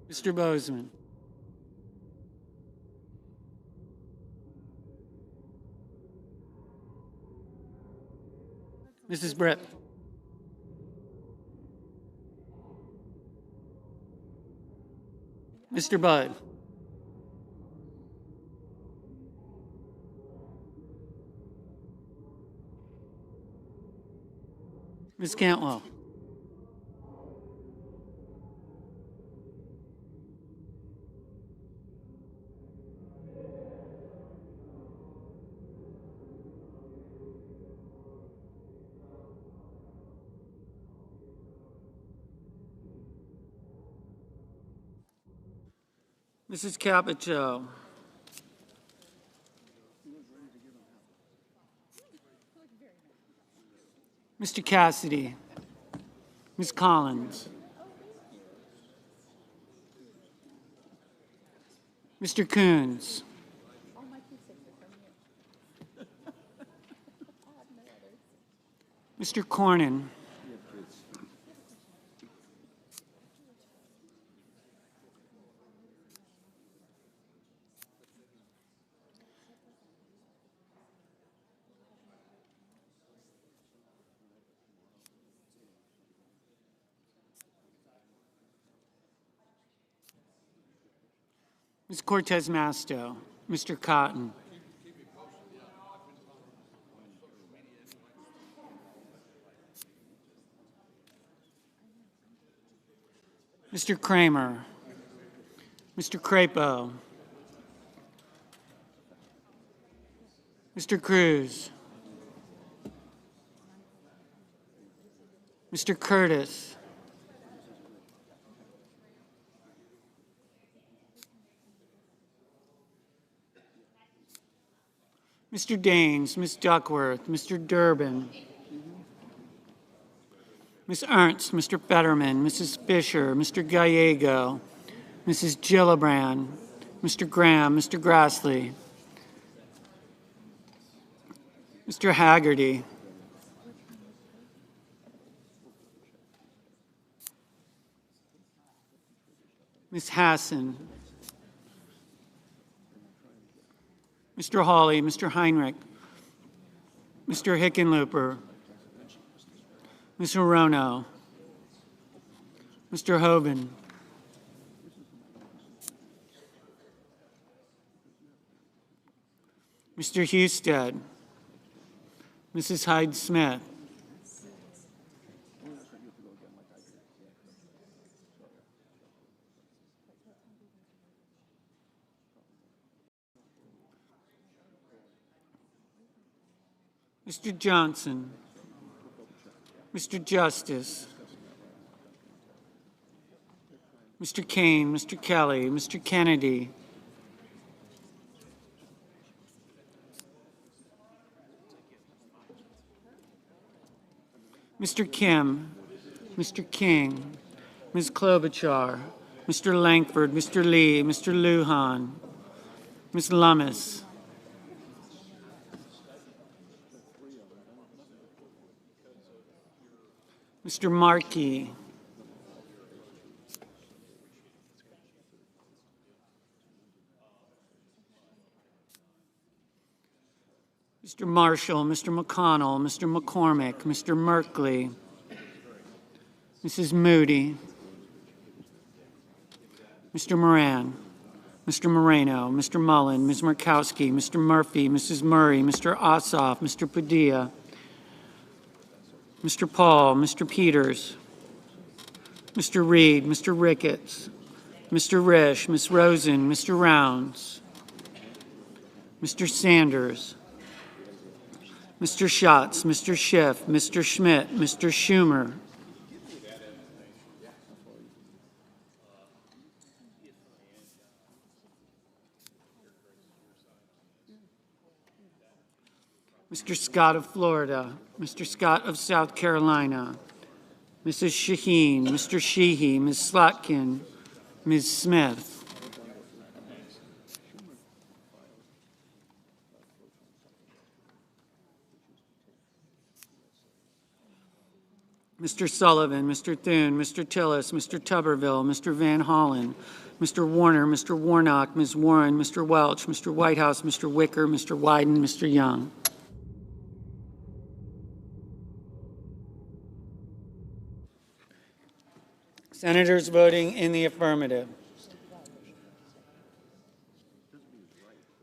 Mr. Bozeman. Mrs. Britt. Mr. Budd. Ms. Cantwell. Mrs. Capito. Mr. Cassidy. Ms. Collins. Mr. Coons. Mr. Cornyn. Ms. Cortez Masto, Mr. Cotton. Mr. Kramer, Mr. Crapo, Mr. Cruz, Mr. Curtis, Mr. Daines, Ms. Duckworth, Mr. Durbin, Ms. Ernst, Mr. Fetterman, Mrs. Fisher, Mr. Gallego, Mrs. Gillibrand, Mr. Graham, Mr. Grassley, Mr. Haggerty, Ms. Hassan, Mr. Hawley, Mr. Heinrich, Mr. Hickenlooper, Ms. Hirono, Mr. Hoban, Mr. Husted, Mrs. Hyde-Smith, Mr. Johnson, Mr. Justice, Mr. Kane, Mr. Kelly, Mr. Kennedy, Mr. Kim, Mr. King, Ms. Klobuchar, Mr. Langford, Mr. Lee, Mr. Lujan, Ms. Lummis, Mr. Markey, Mr. Marshall, Mr. McConnell, Mr. McCormick, Mr. Merkley, Mrs. Moody, Mr. Moran, Mr. Moreno, Mr. Mullen, Ms. Murkowski, Mr. Murphy, Mrs. Murray, Mr. Ossoff, Mr. Padilla, Mr. Paul, Mr. Peters, Mr. Reed, Mr. Ricketts, Mr. Risch, Ms. Rosen, Mr. Rounds, Mr. Sanders, Mr. Schatz, Mr. Schiff, Mr. Schmidt, Mr. Schumer, Mr. Scott of Florida, Mr. Scott of South Carolina, Mrs. Shaheen, Mr. Sheehy, Ms. Slotkin, Ms. Smith, Mr. Sullivan, Mr. Thune, Mr. Tillis, Mr. Tuberville, Mr. Van Hollen, Mr. Warner, Mr. Warnock, Ms. Warren, Mr. Welch, Mr. Whitehouse, Mr. Wicker, Mr. Wyden, Mr. Young. Senators voting in the affirmative: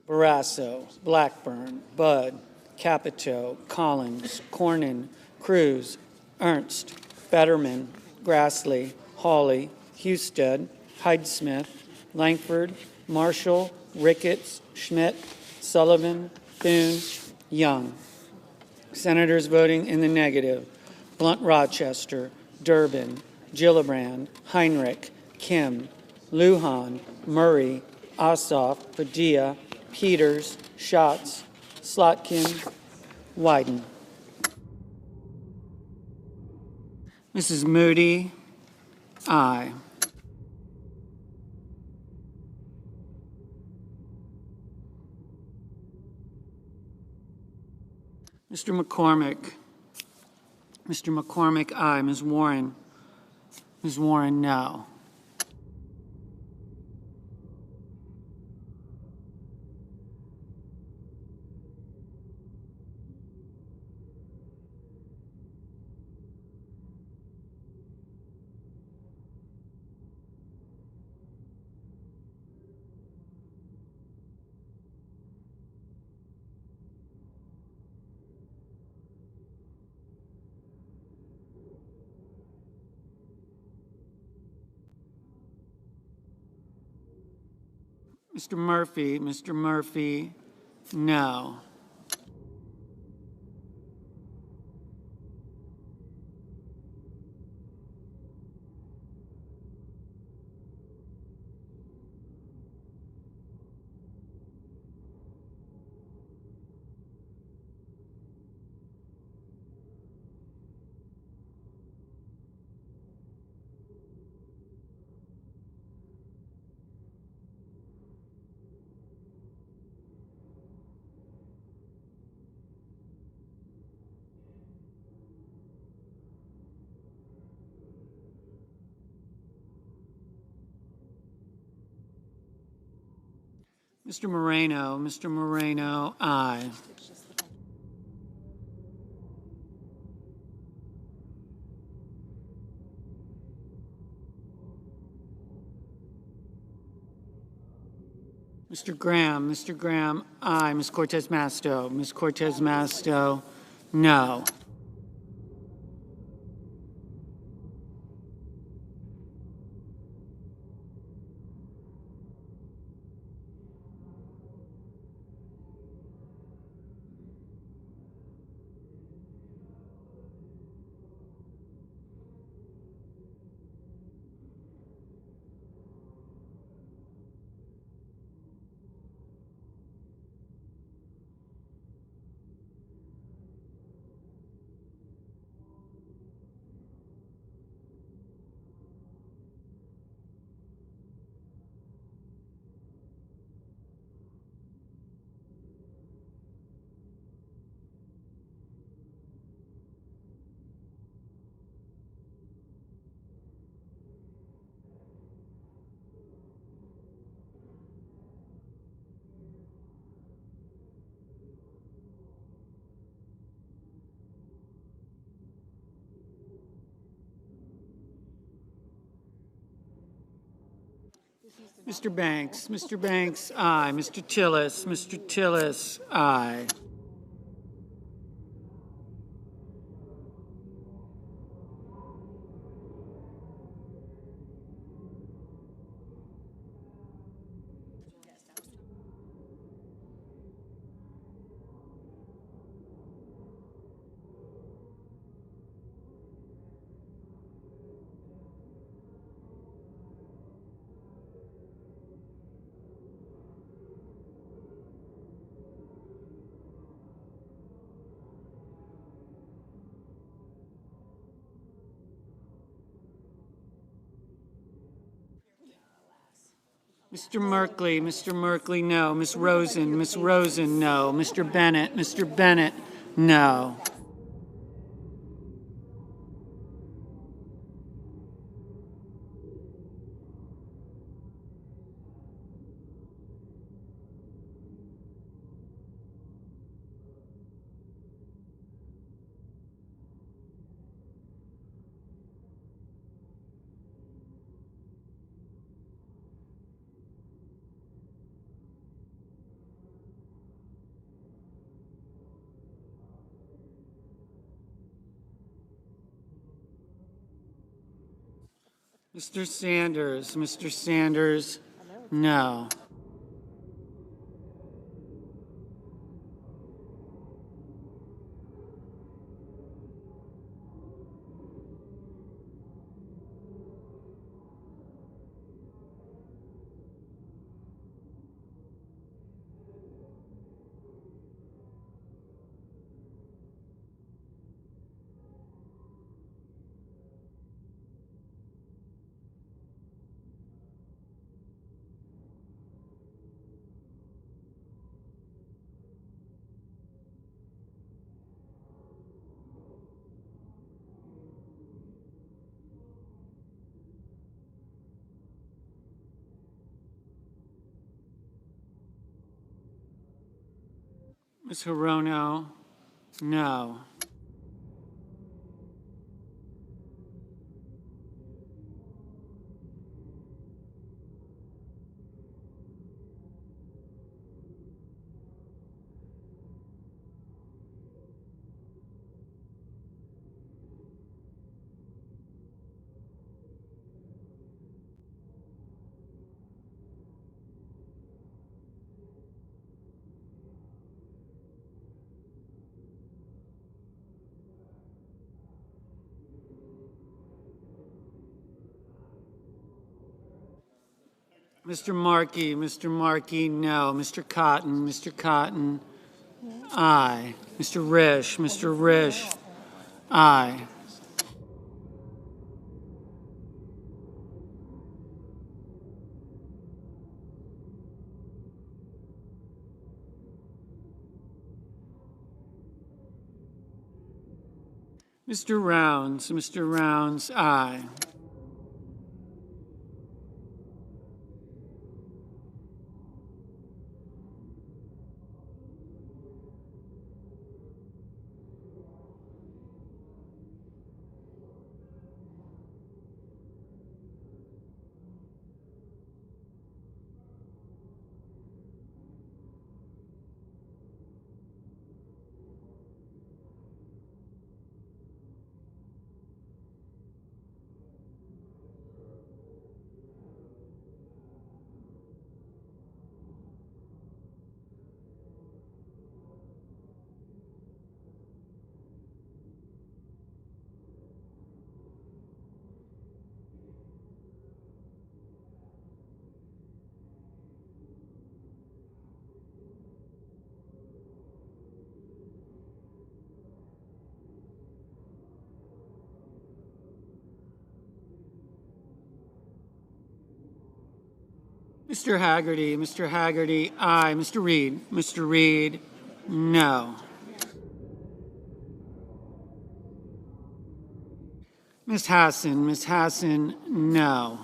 Barrasso, Blackburn, Budd, Capito, Collins, Cornyn, Cruz, Ernst, Fetterman, Grassley, Hawley, Husted, Hyde-Smith, Langford, Marshall, Ricketts, Schmidt, Sullivan, Thune, Young. Senators voting in the negative: Blunt-Rochester, Durbin, Gillibrand, Heinrich, Kim, Lujan, Murray, Ossoff, Padilla, Peters, Schatz, Slotkin, Wyden. Mrs. Moody, aye. Mr. McCormick. Mr. McCormick, aye. Ms. Warren. Ms. Warren, no. Mr. Murphy, no. Mr. Moreno, aye. Mr. Graham, aye. Ms. Cortez Masto, no. Mr. Banks, aye. Mr. Tillis, aye. Mr. Merkley, no. Ms. Rosen, no. Mr. Bennett, no. Mr. Sanders, no. Ms. Hirono, no. Mr. Markey, no. Mr. Cotton, aye. Mr. Risch, aye. Mr. Rounds, aye. Mr. Haggerty, aye. Mr. Reed, no. Ms. Hassan, no.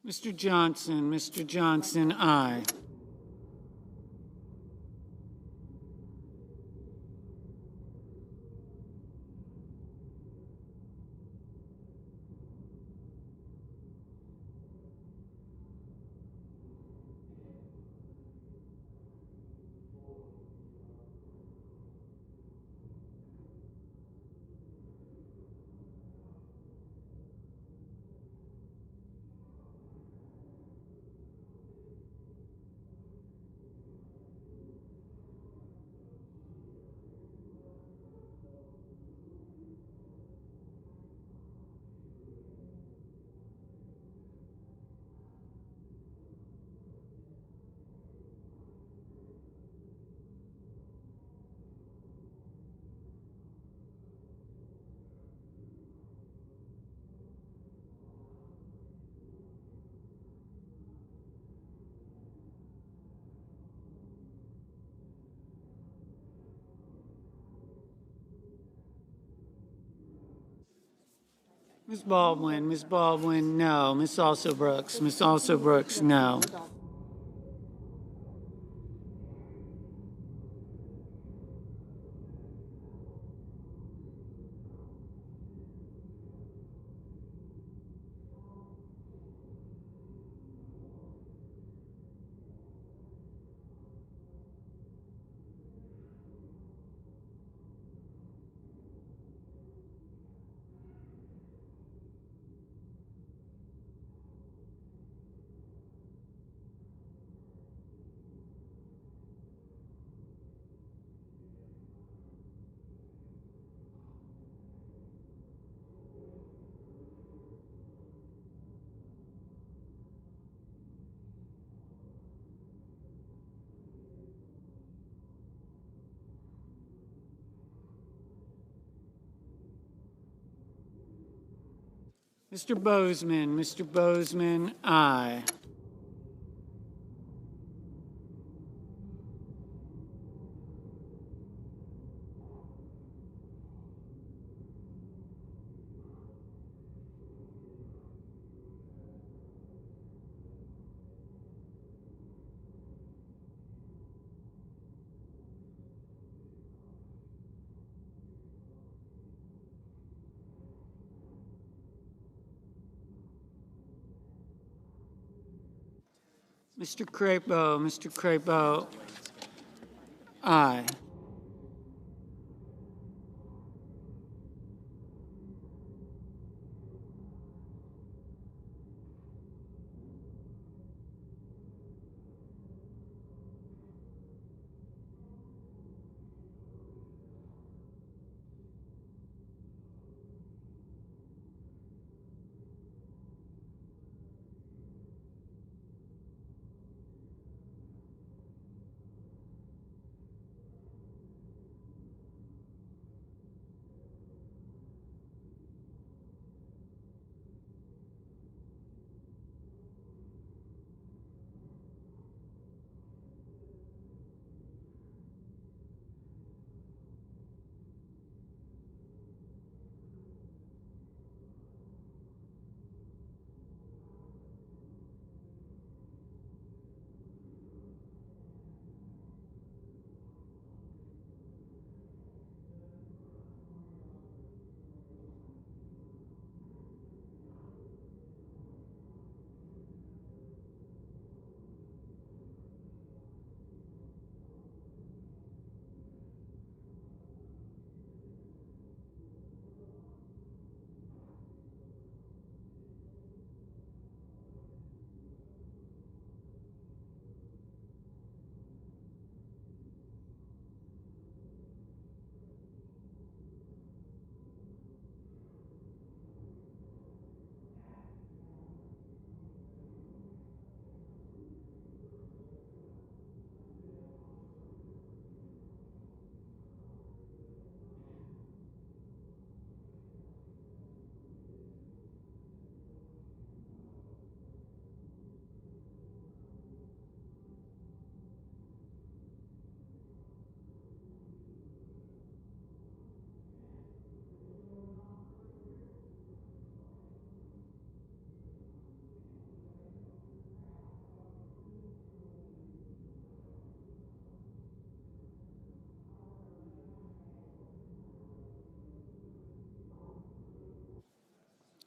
Mr. Johnson, aye. Ms. Baldwin, no. Ms. Brooks, no. Mr. Bozeman, aye. Mr. Crapo, aye.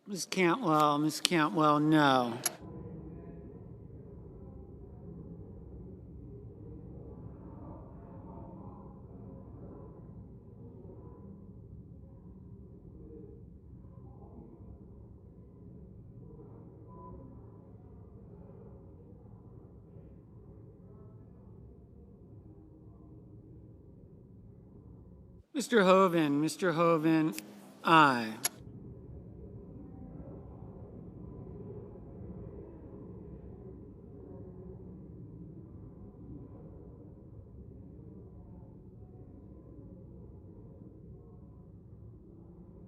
Ms. Cantwell, no. Mr. Hoven, aye.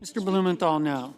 Mr. Blumenthal, no.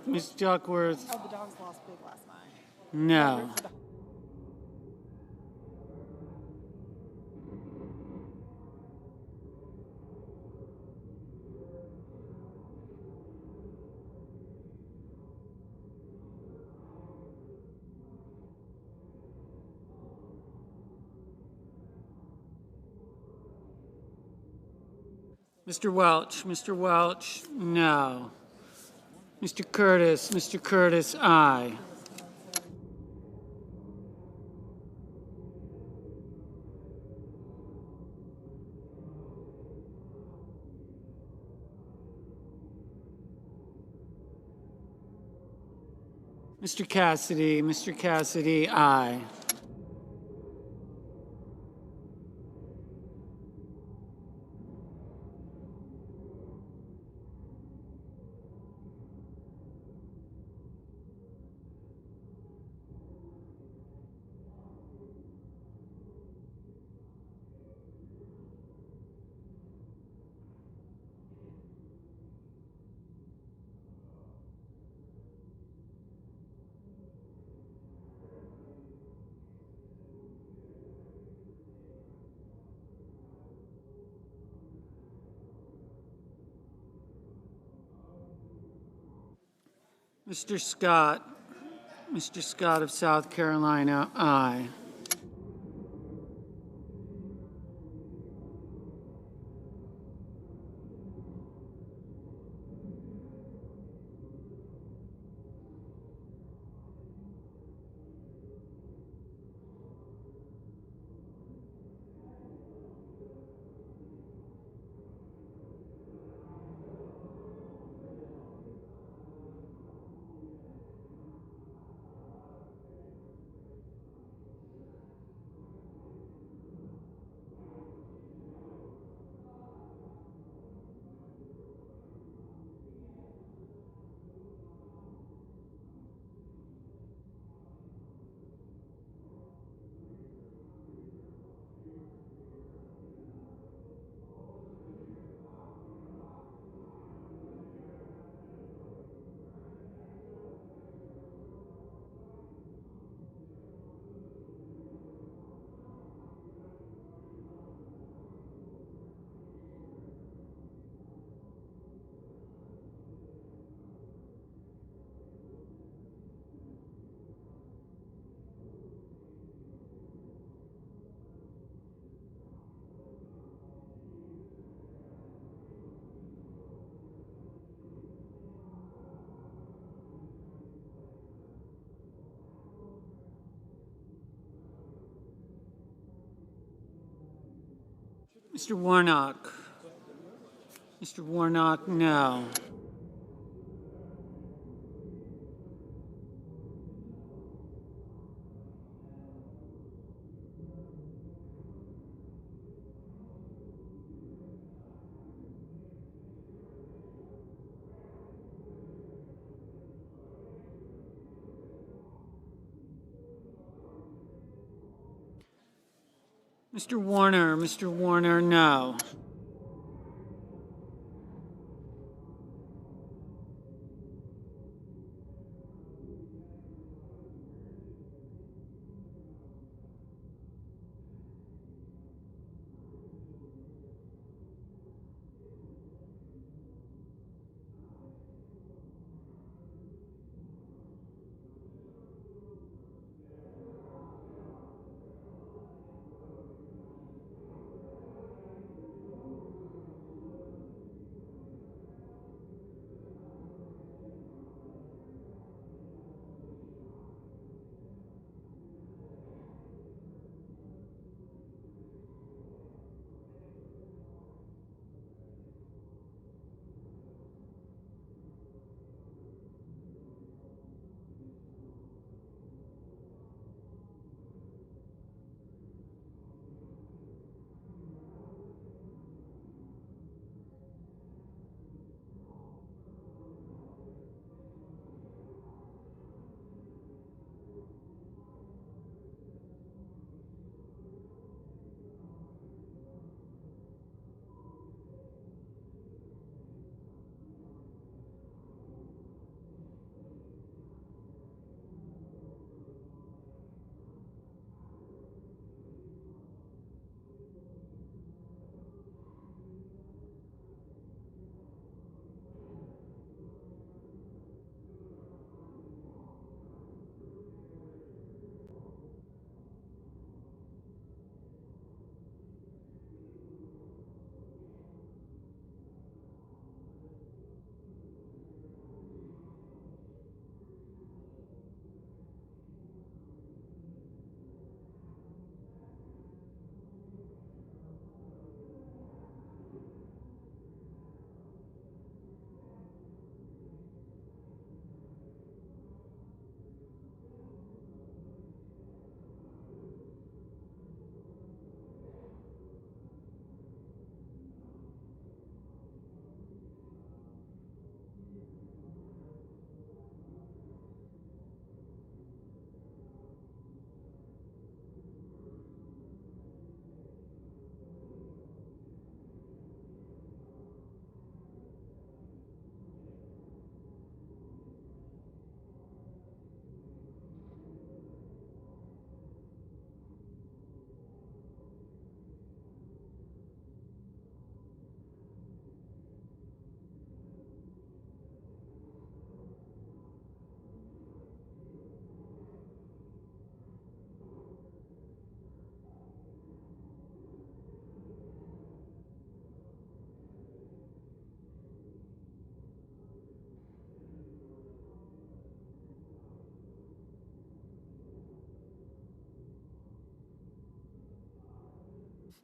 Ms. Duckworth. Oh, the Dogs lost big last night. No. Mr. Welch, no. Mr. Curtis, aye. Mr. Cassidy, aye. Mr. Scott of South Carolina, aye. Mr. Warnock. Mr. Warnock, no. Mr. Warner, no.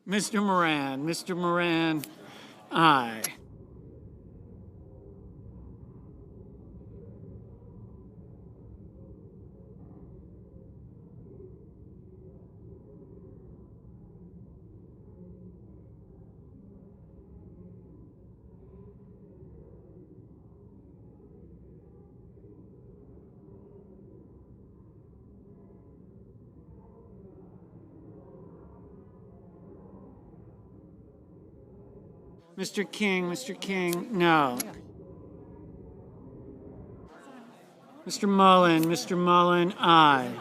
Mr. Moran, aye. Mr. King, no. Mr. Mullen, aye.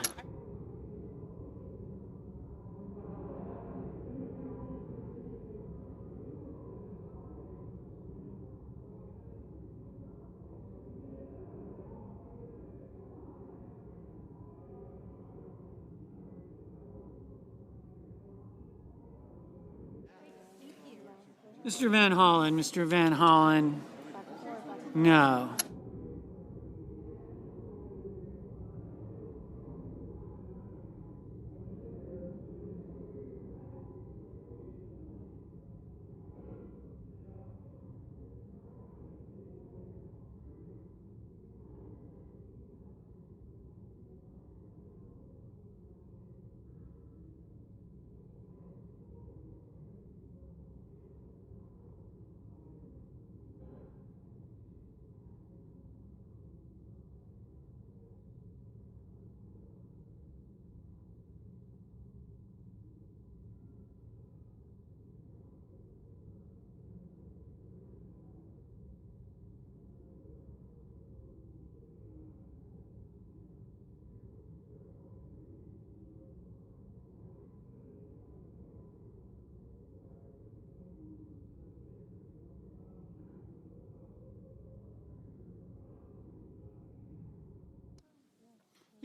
Mr. Van Hollen, no.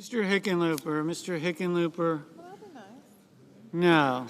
Mr. Hickenlooper. Mr. Hickenlooper. Well, that'd be nice. No.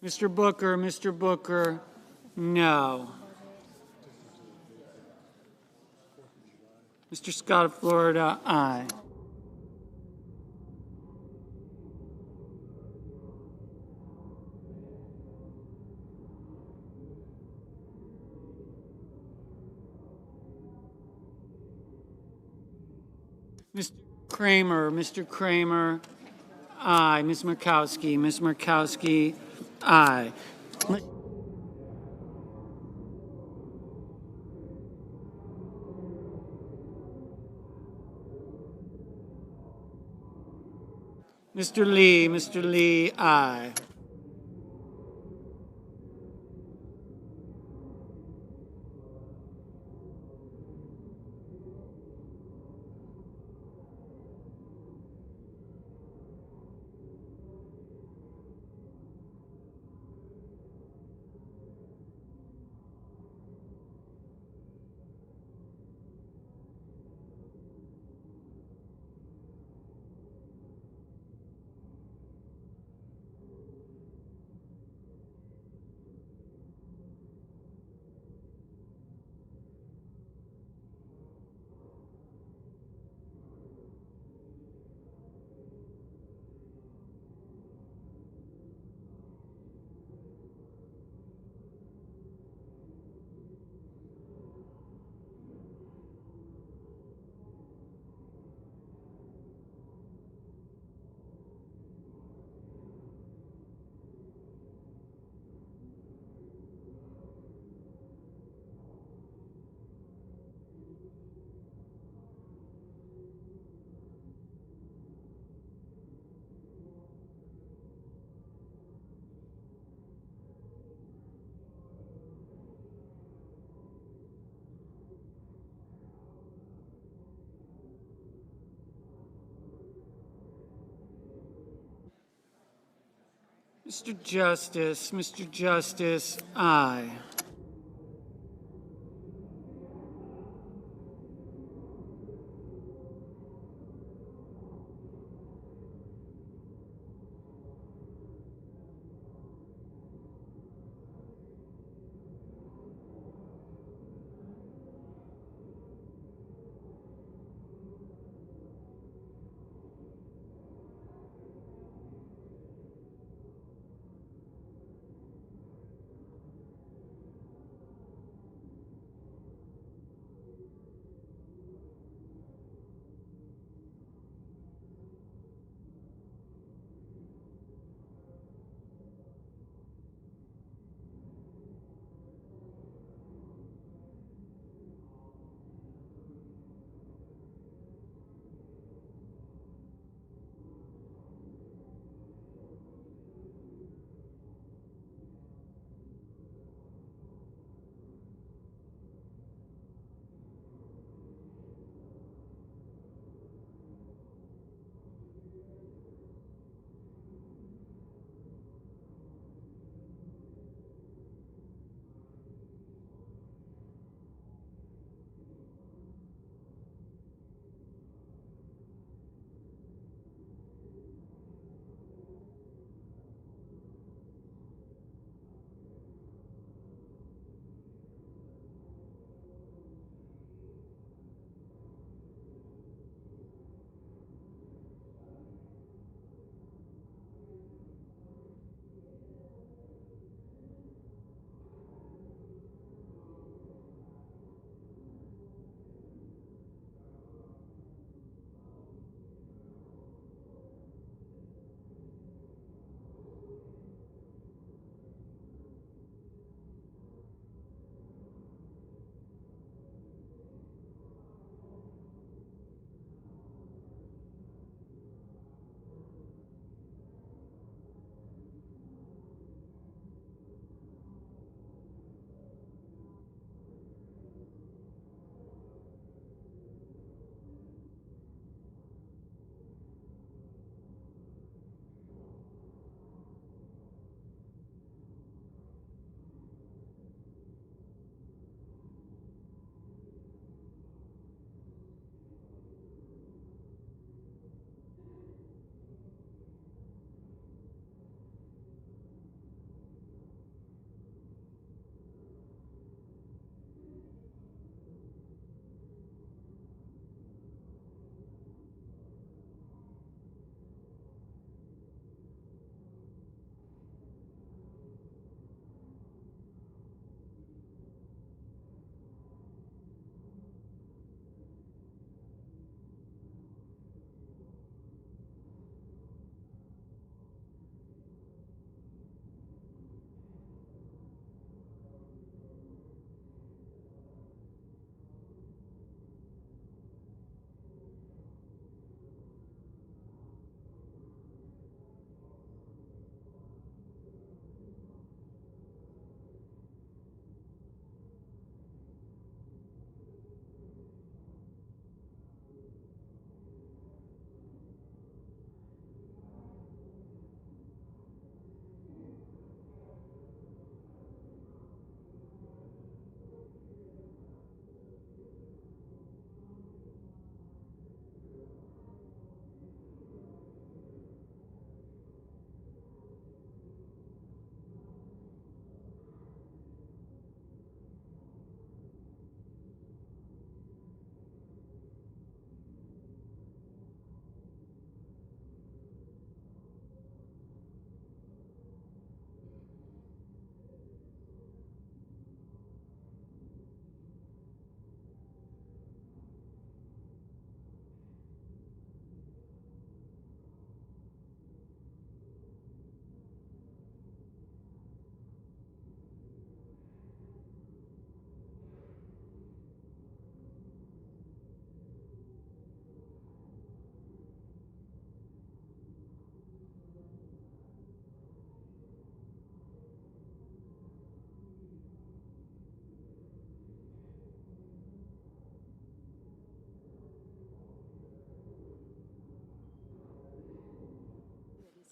Mr. Booker. Mr. Booker. No. Mr. Scott of Florida, aye. Mr. Kramer. Mr. Kramer, aye. Ms. Murkowski. Ms. Murkowski, aye. Mr. Lee. Mr. Lee, aye. Mr. Justice, aye.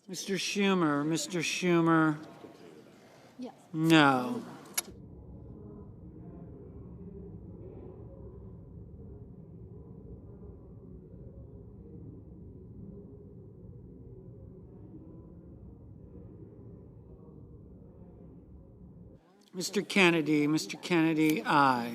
Mr. Schumer, Mr. Schumer. Yes. No. Mr. Kennedy, aye.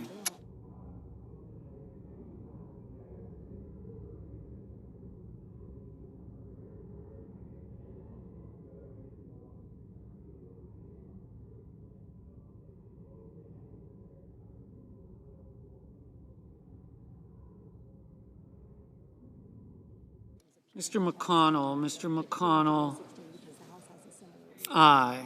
Mr. McConnell, aye.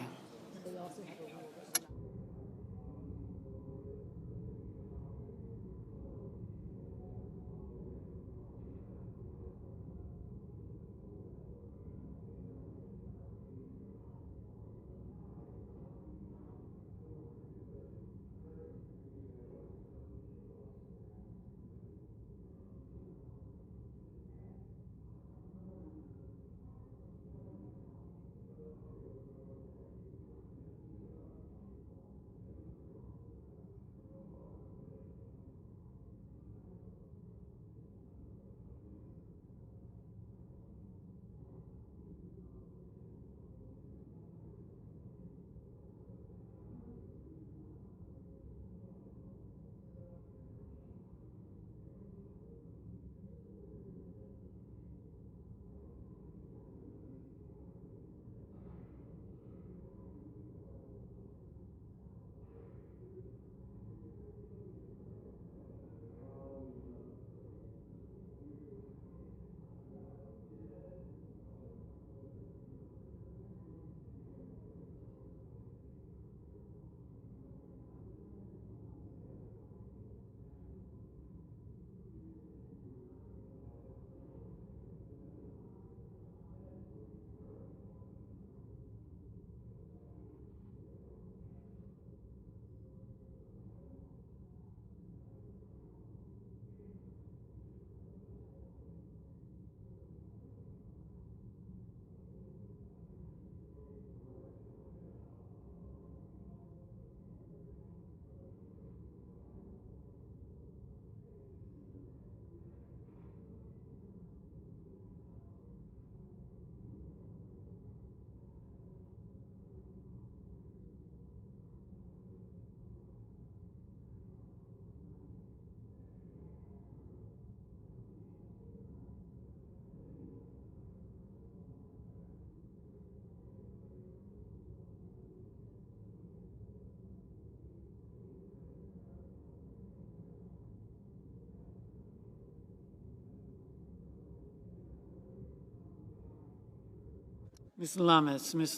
Ms.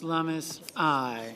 Lummis, aye.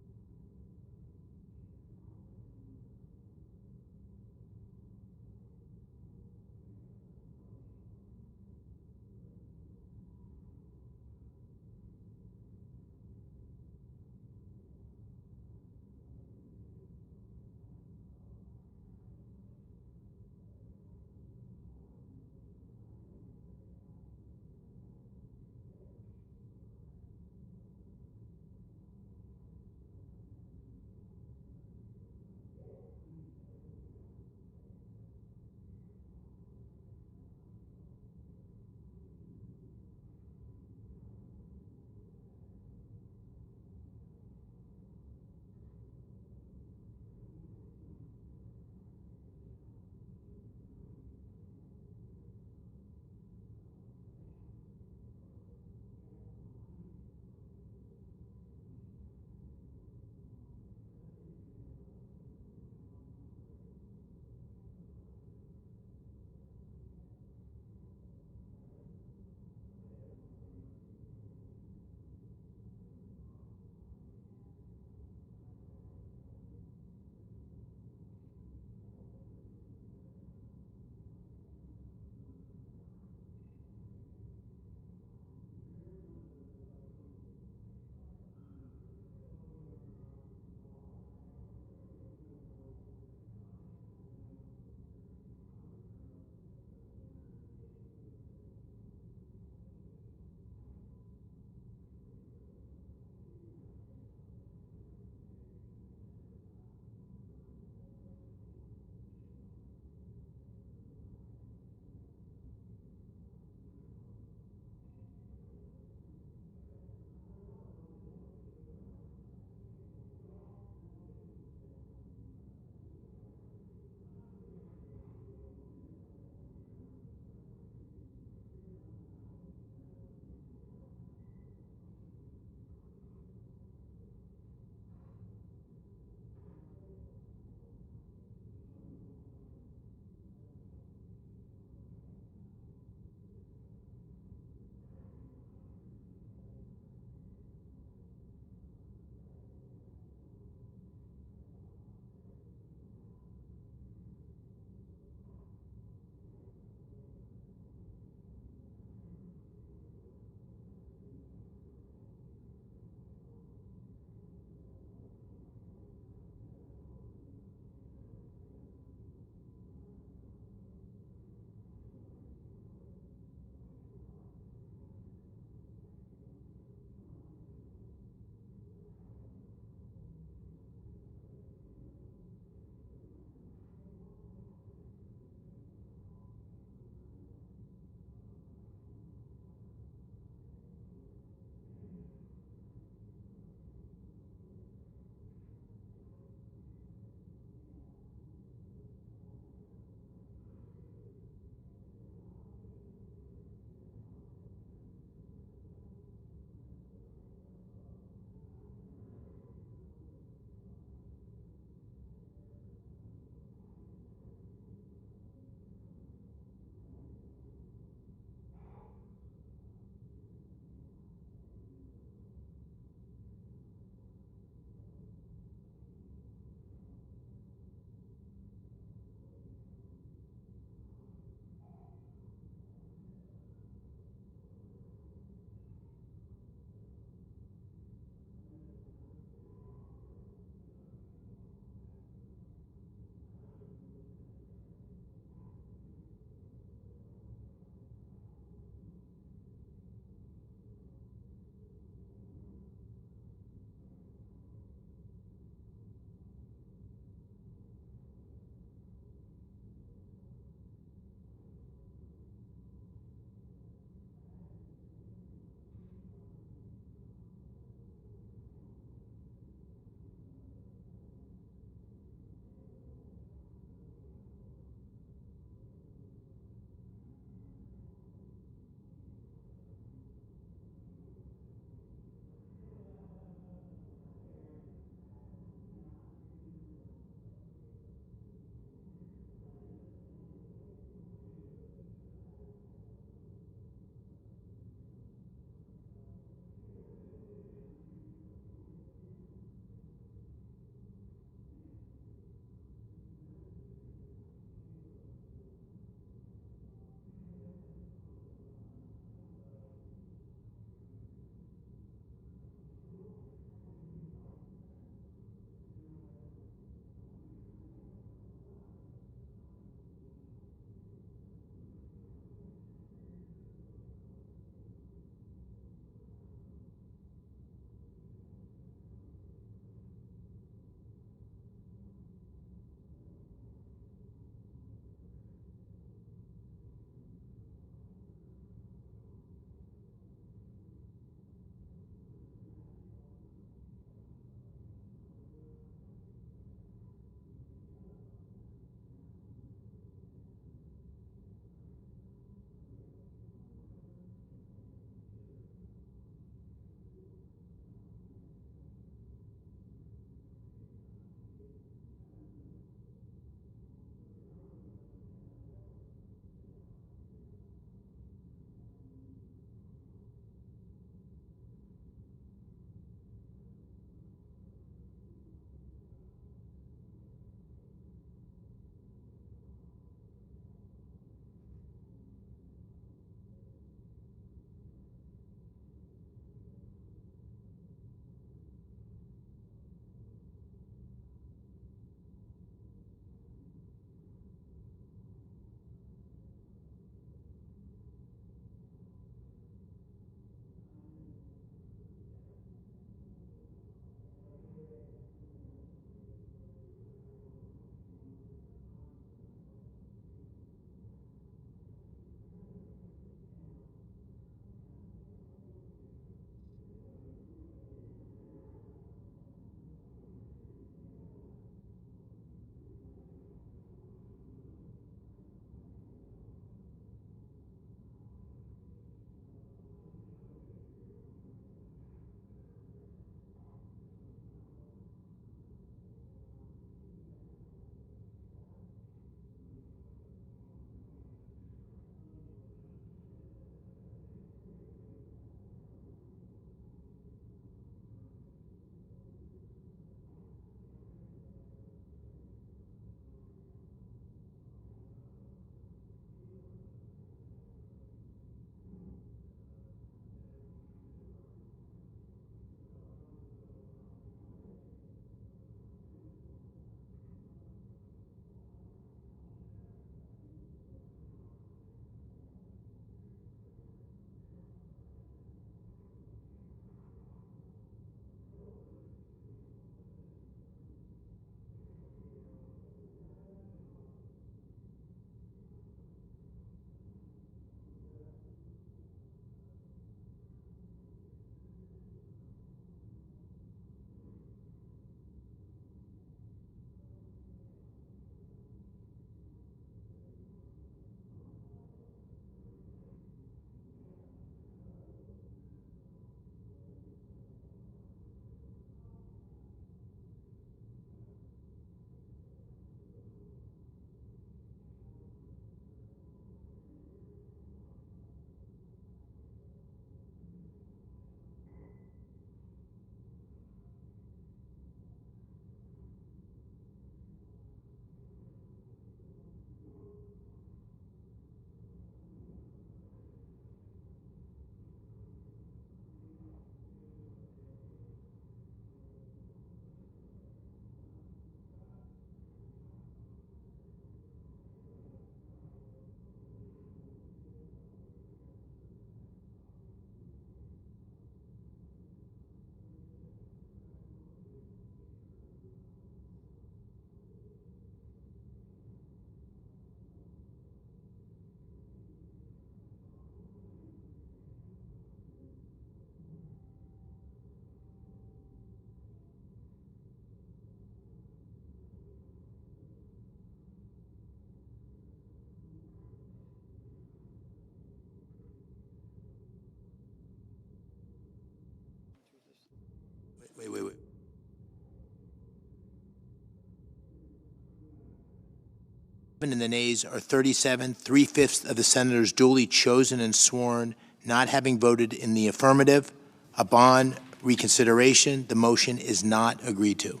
And the nays are 37, 3/5 of the senators duly chosen and sworn, not having voted in the affirmative. Upon reconsideration, the motion is not agreed to.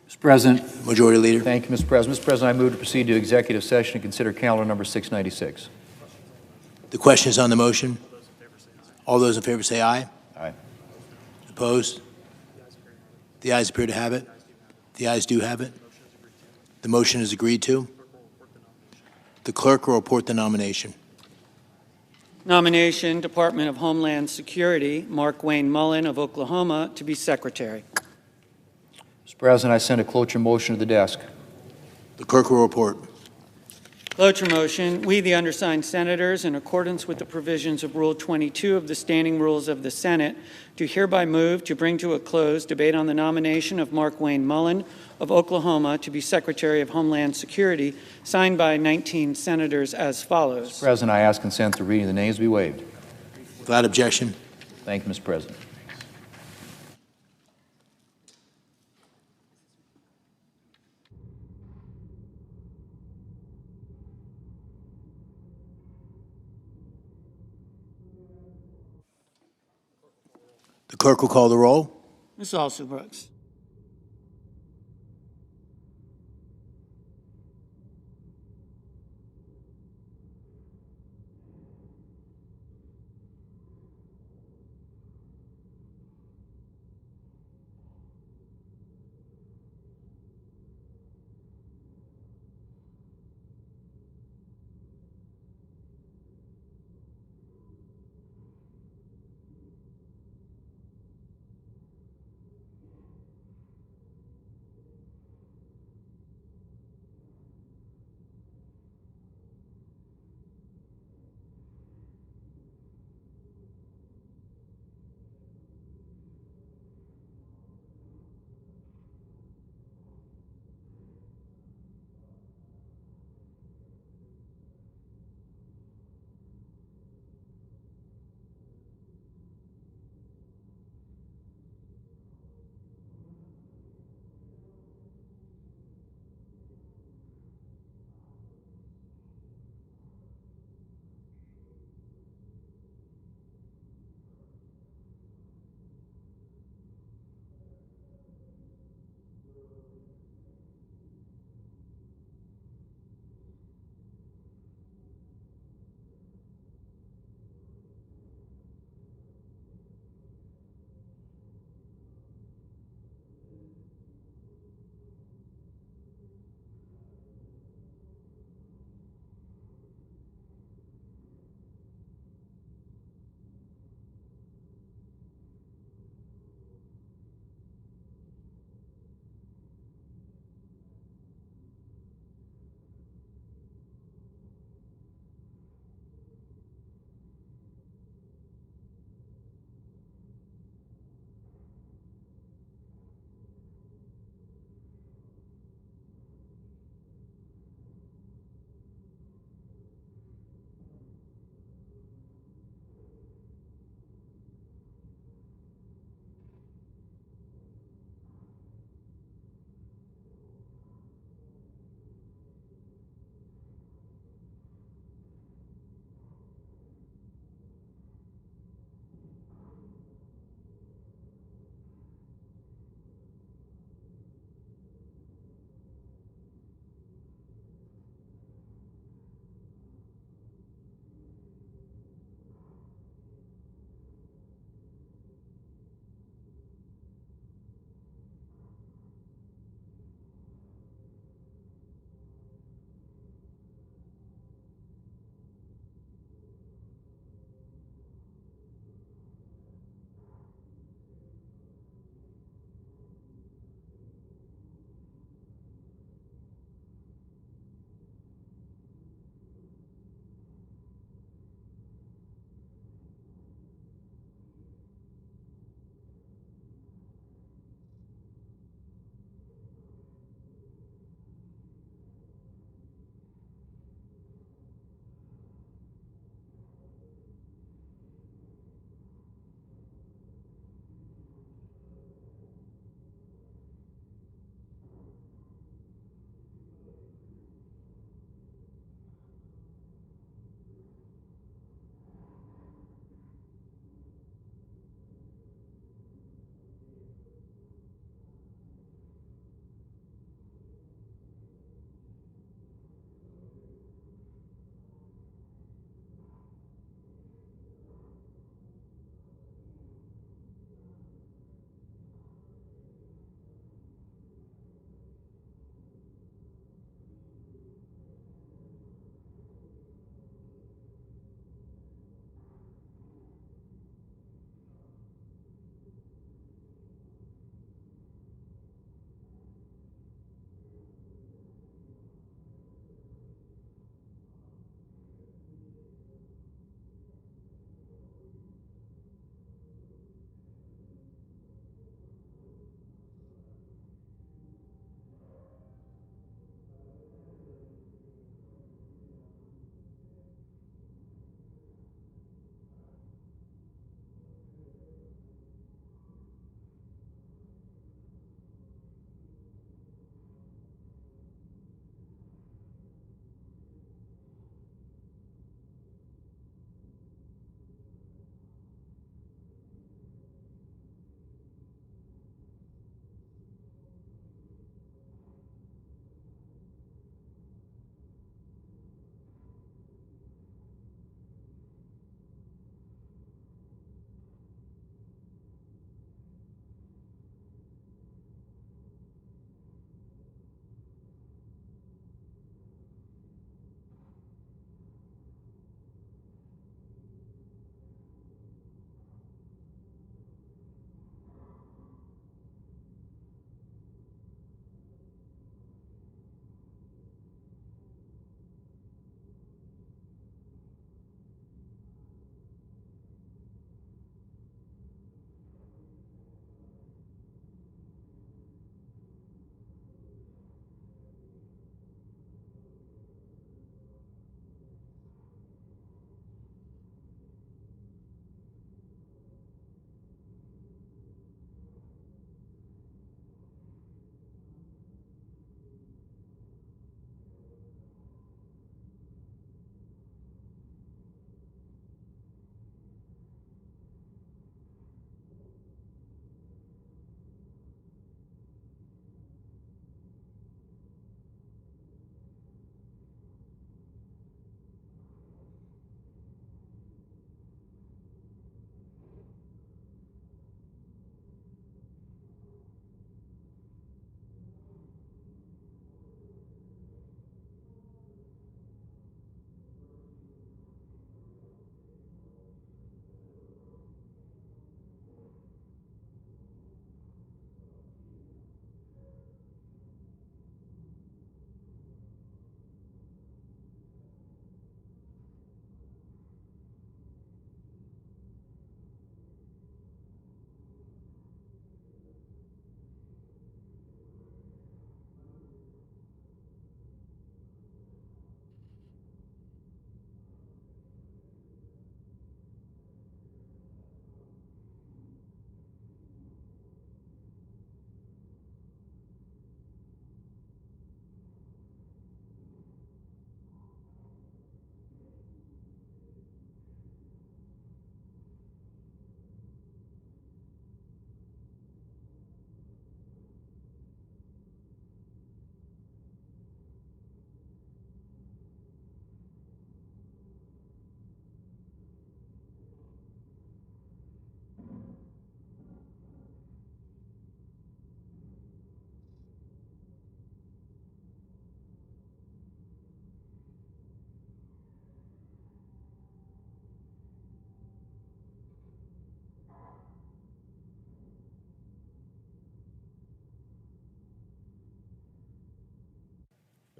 Mr. President. Majority Leader. Thank you, Mr. President. Mr. President, I move to proceed to executive session and consider calendar number 696. The question is on the motion. All those in favor say aye. Aye. Opposed? The ayes appear to have it. The ayes do have it. The motion is agreed to. The clerk will report the nomination. Nomination, Department of Homeland Security, Mark Wayne Mullen of Oklahoma to be Secretary. Mr. President, I send a cloture motion to the desk. The clerk will report. Cloture motion, we, the undersigned senators, in accordance with the provisions of Rule 22 of the Standing Rules of the Senate, do hereby move to bring to a close debate on the nomination of Mark Wayne Mullen of Oklahoma to be Secretary of Homeland Security, signed by 19 senators as follows. Mr. President, I ask consent to reading the names be waived. Without objection. Thank you, Mr. President. The clerk will call the roll. Ms. Alston-Brooks.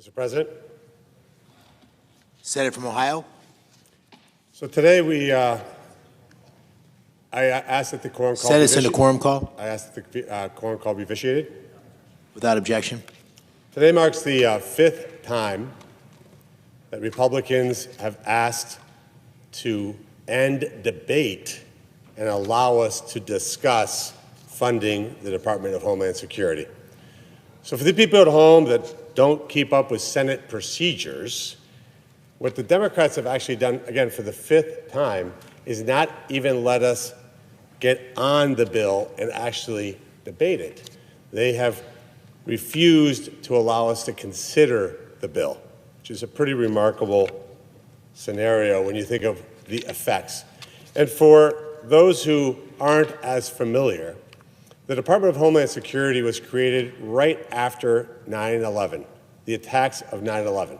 Mr. President. Senator from Ohio. So today I asked that the quorum call. Citizen, the quorum call. I asked that the quorum call be vitiated. Without objection. Today marks the fifth time that Republicans have asked to end debate and allow us to discuss funding the Department of Homeland Security. So for the people at home that don't keep up with Senate procedures, what the Democrats have actually done, again, for the fifth time, is not even let us get on the bill and actually debate it. They have refused to allow us to consider the bill, which is a pretty remarkable scenario when you think of the effects. And for those who aren't as familiar, the Department of Homeland Security was created right after 9/11, the attacks of 9/11.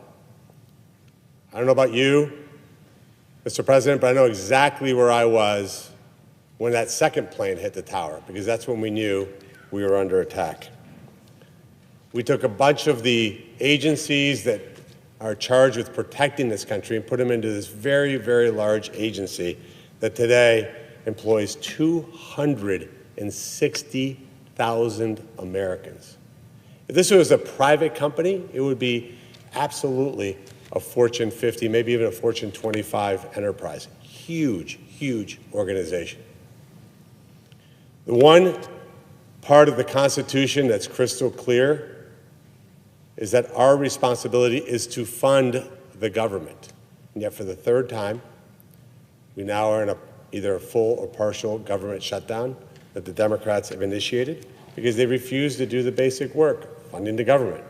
I don't know about you, Mr. President, but I know exactly where I was when that second plane hit the tower, because that's when we knew we were under attack. We took a bunch of the agencies that are charged with protecting this country and put them into this very, very large agency that today employs 260,000 Americans. If this was a private company, it would be absolutely a Fortune 50, maybe even a Fortune 25 enterprise. Huge, huge organization. The one part of the Constitution that's crystal clear is that our responsibility is to fund the government. And yet for the third time, we now are in either a full or partial government shutdown that the Democrats have initiated because they refuse to do the basic work, funding the government.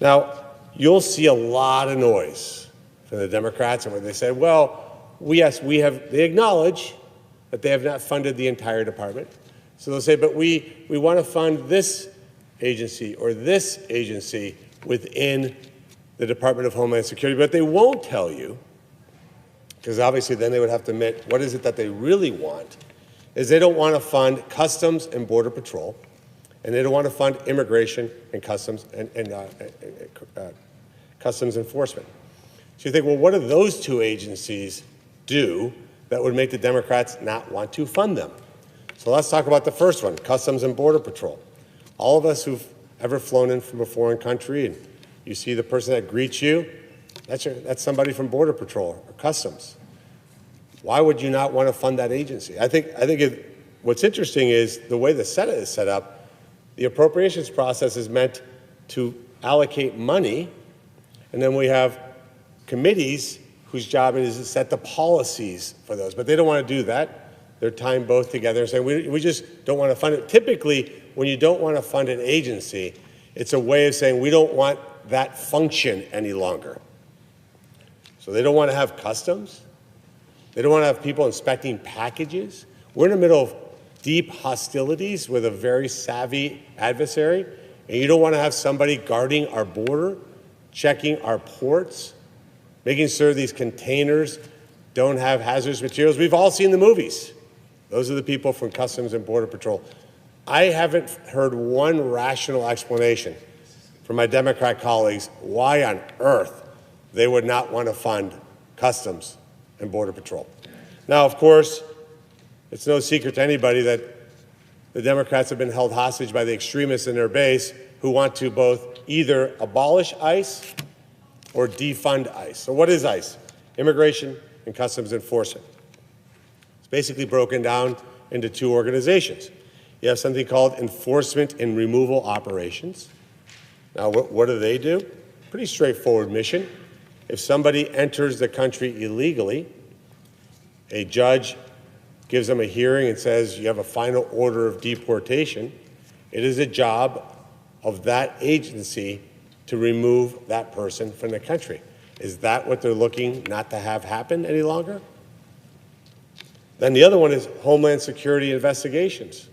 Now, you'll see a lot of noise from the Democrats and when they say, well, they acknowledge that they have not funded the entire department. So they'll say, but we want to fund this agency or this agency within the Department of Homeland Security. But they won't tell you, because obviously then they would have to admit what is it that they really want, is they don't want to fund Customs and Border Patrol, and they don't want to fund immigration and customs customs enforcement. So you think, well, what do those two agencies do that would make the Democrats not want to fund them? So let's talk about the first one, Customs and Border Patrol. All of us who've ever flown in from a foreign country and you see the person that greets you, that's somebody from Border Patrol or Customs. Why would you not want to fund that agency? I think what's interesting is the way the Senate is set up, the appropriations process is meant to allocate money, and then we have committees whose job it is to set the policies for those. But they don't want to do that. They're tying both together and saying, we just don't want to fund it. Typically, when you don't want to fund an agency, it's a way of saying we don't want that function any longer. So they don't want to have customs. They don't want to have people inspecting packages. We're in the middle of deep hostilities with a very savvy adversary, and you don't want to have somebody guarding our border, checking our ports, making sure these containers don't have hazardous materials. We've all seen the movies. Those are the people from Customs and Border Patrol. I haven't heard one rational explanation from my Democrat colleagues why on earth they would not want to fund Customs and Border Patrol. Now, of course, it's no secret to anybody that the Democrats have been held hostage by the extremists in their base who want to both either abolish ICE or defund ICE. So what is ICE? Immigration and Customs Enforcement. It's basically broken down into two organizations. You have something called Enforcement and Removal Operations. Now, what do? Pretty straightforward mission. If somebody enters the country illegally, a judge gives them a hearing and says you have a final order of deportation. It is a job of that agency to remove that person from the country. Is that what they're looking not to have happen any longer? Then the other one is Homeland Security investigations.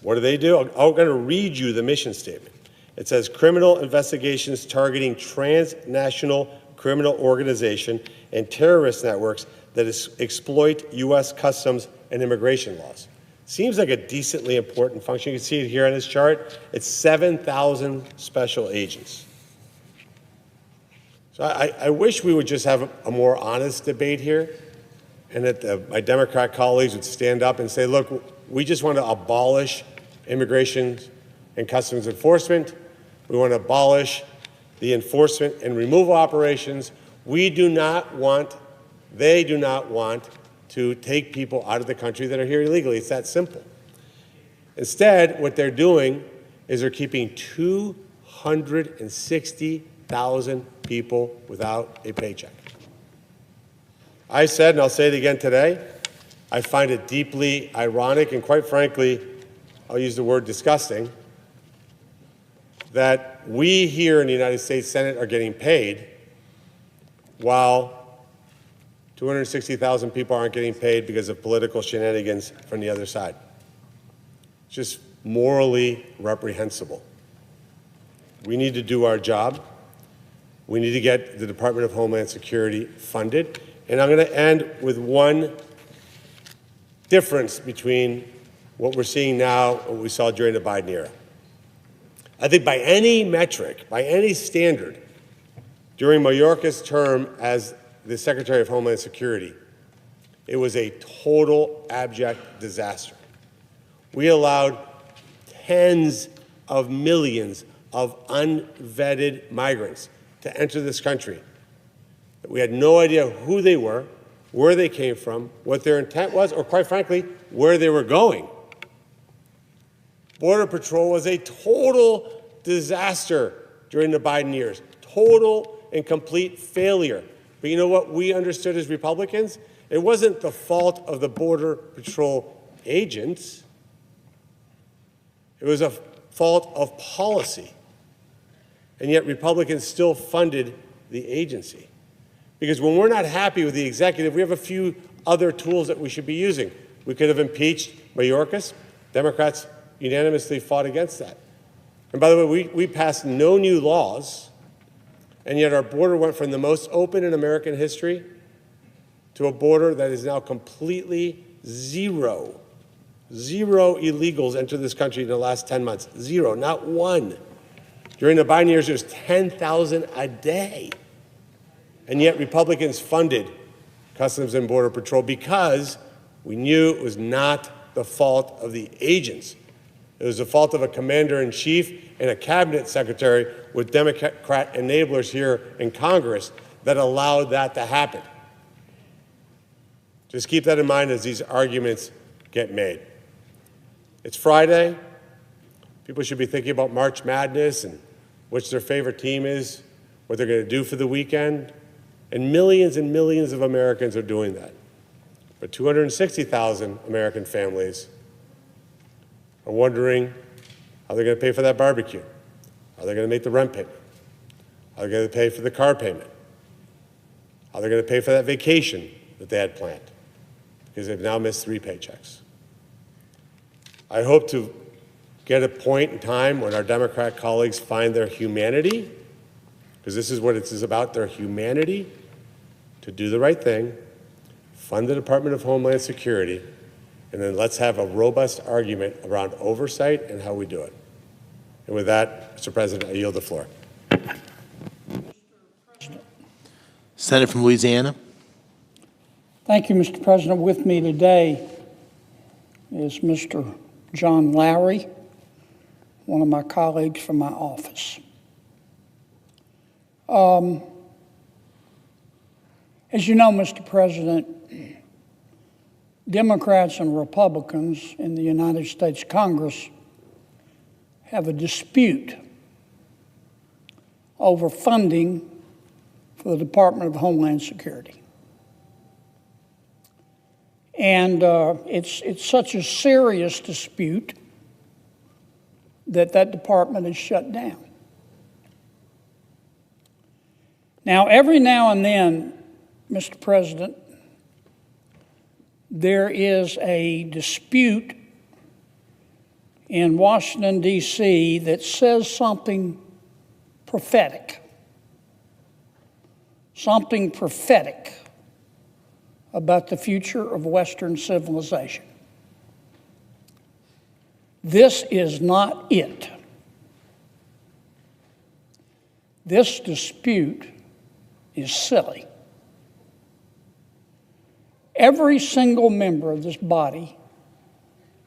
What do? I'm going to read you the mission statement. It says criminal investigations targeting transnational criminal organization and terrorist networks that exploit U.S. customs and immigration laws. Seems like a decently important function. You can see it here on this chart. It's 7,000 special agents. So I wish we would just have a more honest debate here, and that my Democrat colleagues would stand up and say, look, we just want to abolish immigration and customs enforcement. We want to abolish the enforcement and removal operations. They do not want to take people out of the country that are here illegally. It's that simple. Instead, what they're doing is they're keeping 260,000 people without a paycheck. I said, and I'll say it again today, I find it deeply ironic and, quite frankly, I'll use the word disgusting, that we here in the United States Senate are getting paid while 260,000 people aren't getting paid because of political shenanigans from the other side. It's just morally reprehensible. We need to do our job. We need to get the Department of Homeland Security funded. And I'm going to end with one difference between what we're seeing now and what we saw during the Biden era. I think by any metric, by any standard, during Mayorkas' term as the Secretary of Homeland Security, it was a total abject disaster. We allowed tens of millions of unvetted migrants to enter this country. We had no idea who they were, where they came from, what their intent was, or quite frankly, where they were going. Border Patrol was a total disaster during the Biden years, total and complete failure. But you know what we understood as Republicans? It wasn't the fault of the Border Patrol agents. It was a fault of policy. And yet Republicans still funded the agency. Because when we're not happy with the executive, we have a few other tools that we should be using. We could have impeached Mayorkas. Democrats unanimously fought against that. And by the way, we passed no new laws, and yet our border went from the most open in American history to a border that is now completely zero. Zero illegals enter this country in the last 10 months. Zero, not one. During the Biden years, there's 10,000 a day. And yet Republicans funded Customs and Border Patrol because we knew it was not the fault of the agents. It was the fault of a commander-in-chief and a cabinet secretary with Democrat enablers here in Congress that allowed that to happen. Just keep that in mind as these arguments get made. It's Friday. People should be thinking about March Madness and which their favorite team is, what they're going to do for the weekend. And millions of Americans are doing that. But 260,000 American families are wondering how they're going to pay for that barbecue. How they're going to make the rent payment. How they're going to pay for the car payment. How they're going to pay for that vacation that they had planned, because they've now missed 3 paychecks. I hope to get a point in time when our Democrat colleagues find their humanity, because this is what it is about, their humanity, to do the right thing, fund the Department of Homeland Security, and then let's have a robust argument around oversight and how we do it. And with that, Mr. President, I yield the floor. Senator from Louisiana. Thank you, Mr. President. With me today is Mr. John Lowry, one of my colleagues from my office. As you know, Mr. President, Democrats and Republicans in the United States Congress have a dispute over funding for the Department of Homeland Security. And it's such a serious dispute that department is shut down. Now, every now and then, Mr. President, there is a dispute in Washington, D.C. that says something prophetic about the future of Western civilization. This is not it. This dispute is silly. Every single member of this body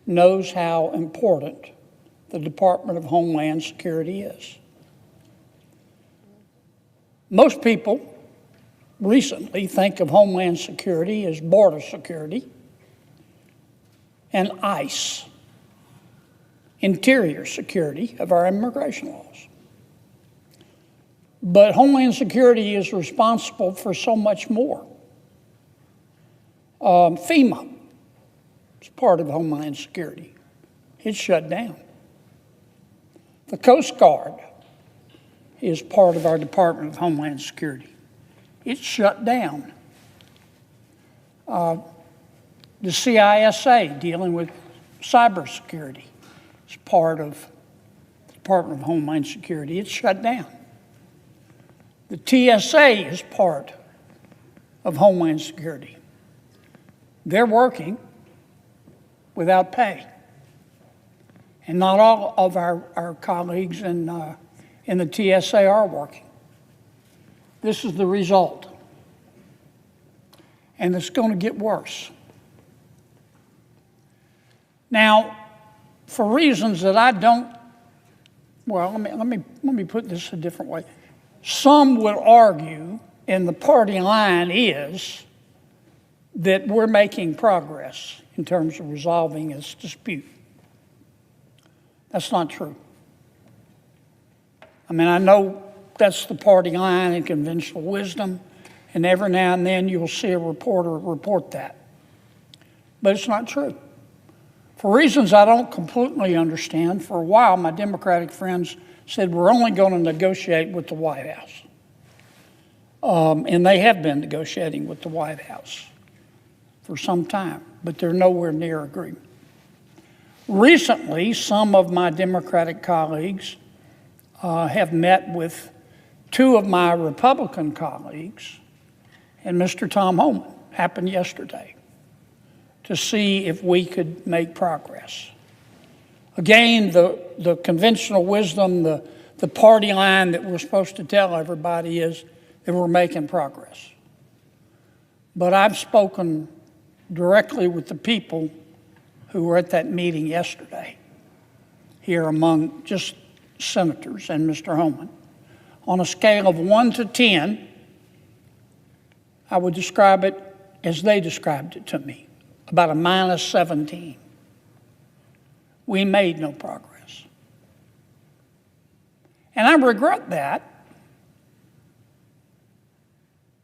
knows how important the Department of Homeland Security is. Most people recently think of Homeland Security as border security and ICE, interior security of our immigration laws. But Homeland Security is responsible for so much more. FEMA is part of Homeland Security. It's shut down. The Coast Guard is part of our Department of Homeland Security. It's shut down. The CISA, dealing with cybersecurity, is part of the Department of Homeland Security. It's shut down. The TSA is part of Homeland Security. They're working without pay. And not all of our colleagues in the TSA are working. This is the result. And it's going to get worse. Now, for reasons that I don't, well, let me put this a different way. Some would argue, and the party line is, that we're making progress in terms of resolving this dispute. That's not true. I mean, I know that's the party line and conventional wisdom, and every now and then you'll see a reporter report that. But it's not true. For reasons I don't completely understand, for a while my Democratic friends said we're only going to negotiate with the White House. And they have been negotiating with the White House for some time, but they're nowhere near agreement. Recently, some of my Democratic colleagues have met with two of my Republican colleagues and Mr. Tom Homan, happened yesterday, to see if we could make progress. Again, the conventional wisdom, the party line that we're supposed to tell everybody is that we're making progress. But I've spoken directly with the people who were at that meeting yesterday, here among just senators and Mr. Homan. On a scale of 1 to 10, I would describe it as they described it to me, about a -17. We made no progress. And I regret that,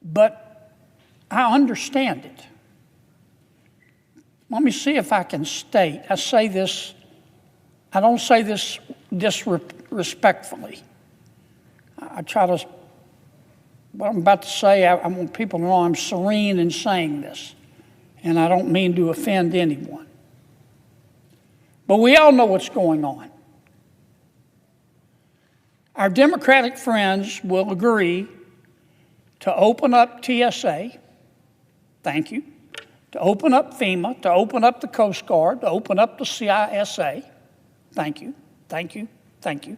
but I understand it. Let me see if I can state. I say this, I don't say this disrespectfully. I try to, what I'm about to say, I want people to know I'm serene in saying this, and I don't mean to offend anyone. But we all know what's going on. Our Democratic friends will agree to open up TSA, thank you, to open up FEMA, to open up the Coast Guard, to open up the CISA, thank you, thank you, thank you.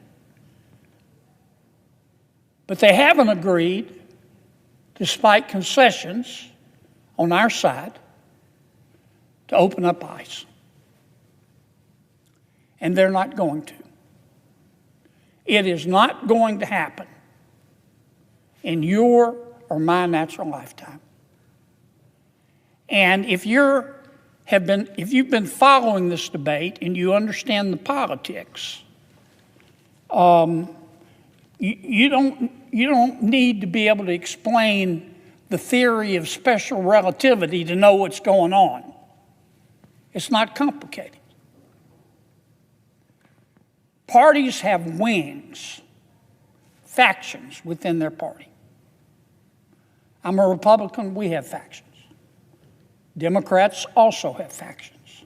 But they haven't agreed, despite concessions on our side, to open up ICE. And they're not going to. It is not going to happen in your or my natural lifetime. And if you've been following this debate and you understand the politics, you don't need to be able to explain the theory of special relativity to know what's going on. It's not complicated. Parties have wings, factions within their party. I'm a Republican, we have factions. Democrats also have factions.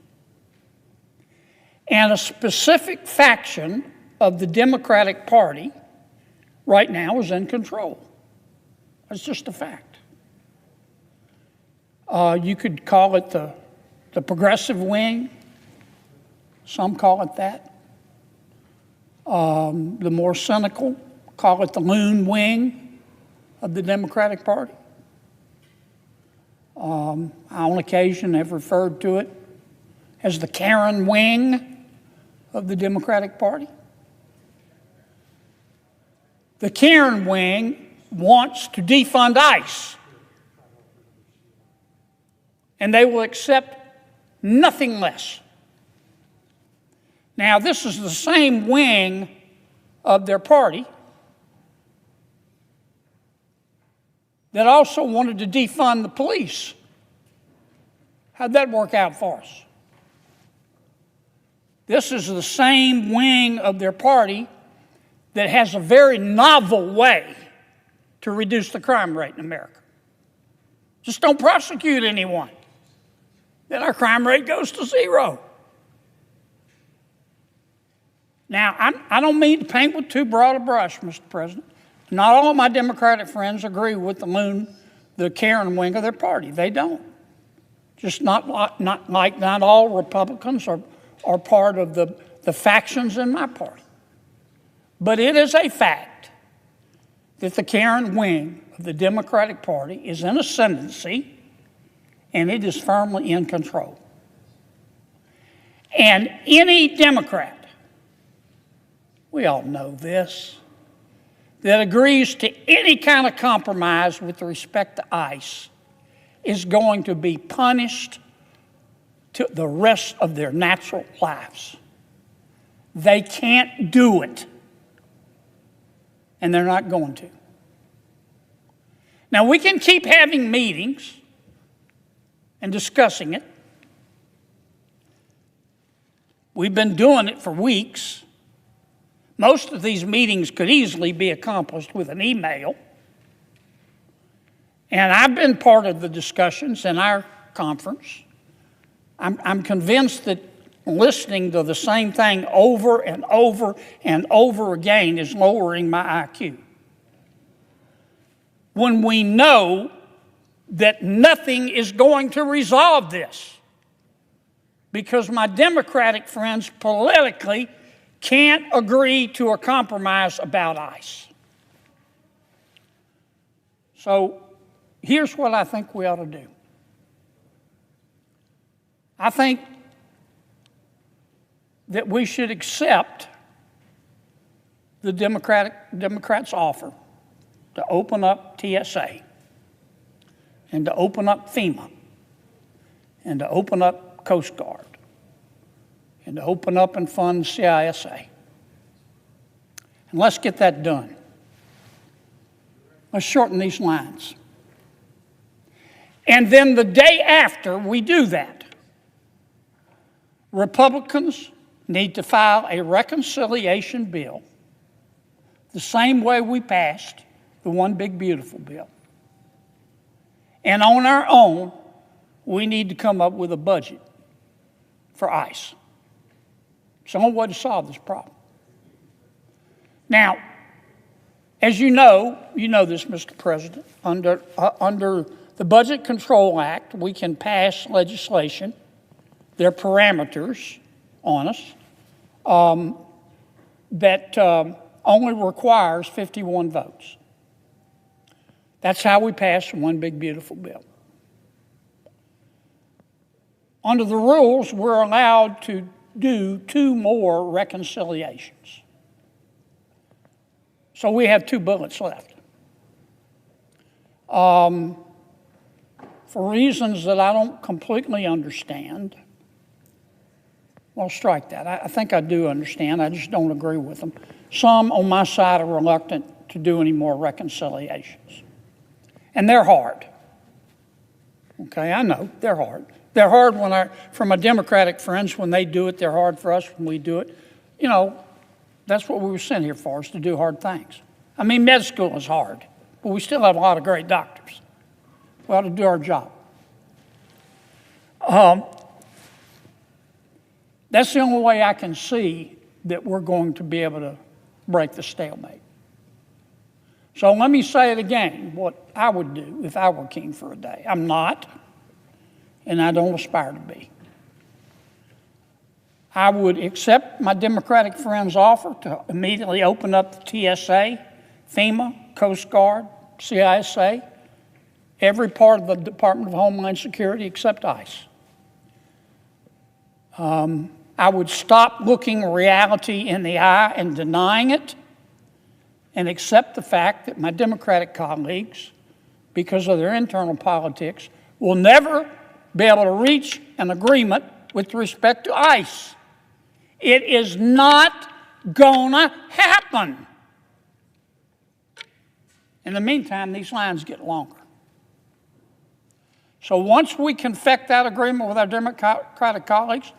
And a specific faction of the Democratic Party right now is in control. That's just a fact. You could call it the progressive wing. Some call it that. The more cynical call it the loon wing. of the Democratic Party. I, on occasion, have referred to it as the Karen wing of the Democratic Party. The Karen wing wants to defund ICE, and they will accept nothing less. Now, this is the same wing of their party that also wanted to defund the police. How'd that work out for us? This is the same wing of their party that has a very novel way to reduce the crime rate in America. Just don't prosecute anyone. Then our crime rate goes to zero. Now, I don't mean to paint with too broad a brush, Mr. President. Not all of my Democratic friends agree with the Karen wing of their party. They don't. Just not all Republicans are part of the factions in my party. But it is a fact that the Karen wing of the Democratic Party is in ascendancy, and it is firmly in control. And any Democrat, we all know this, that agrees to any kind of compromise with respect to ICE is going to be punished to the rest of their natural lives. They can't do it, and they're not going to. Now, we can keep having meetings and discussing it. We've been doing it for weeks. Most of these meetings could easily be accomplished with an email. And I've been part of the discussions in our conference. I'm convinced that listening to the same thing over and over and over again is lowering my IQ. When we know that nothing is going to resolve this, because my Democratic friends politically can't agree to a compromise about ICE. So here's what I think we ought to do. I think that we should accept the Democrats' offer to open up TSA and to open up FEMA and to open up Coast Guard and to open up and fund CISA. And let's get that done. Let's shorten these lines. And then the day after we do that, Republicans need to file a reconciliation bill the same way we passed the One Big Beautiful bill. And on our own, we need to come up with a budget for ICE. It's the only way to solve this problem. Now, as you know this, Mr. President, under the Budget Control Act, we can pass legislation, there are parameters on us, that only requires 51 votes. That's how we passed the One Big Beautiful bill. Under the rules, we're allowed to do 2 more reconciliations. So we have 2 bullets left. For reasons that I don't completely understand, well, strike that. I think I do understand. I just don't agree with them. Some on my side are reluctant to do any more reconciliations. And they're hard. Okay, I know, they're hard. They're hard for my Democratic friends when they do it. They're hard for us when we do it. You know, that's what we were sent here for, is to do hard things. I mean, med school is hard, but we still have a lot of great doctors. We ought to do our job. That's the only way I can see that we're going to be able to break the stalemate. So let me say it again, what I would do if I were king for a day. I'm not, and I don't aspire to be. I would accept my Democratic friends' offer to immediately open up the TSA, FEMA, Coast Guard, CISA, every part of the Department of Homeland Security except ICE. I would stop looking reality in the eye and denying it and accept the fact that my Democratic colleagues, because of their internal politics, will never be able to reach an agreement with respect to ICE. It is not gonna happen. In the meantime, these lines get longer. So once we confect that agreement with our Democratic colleagues,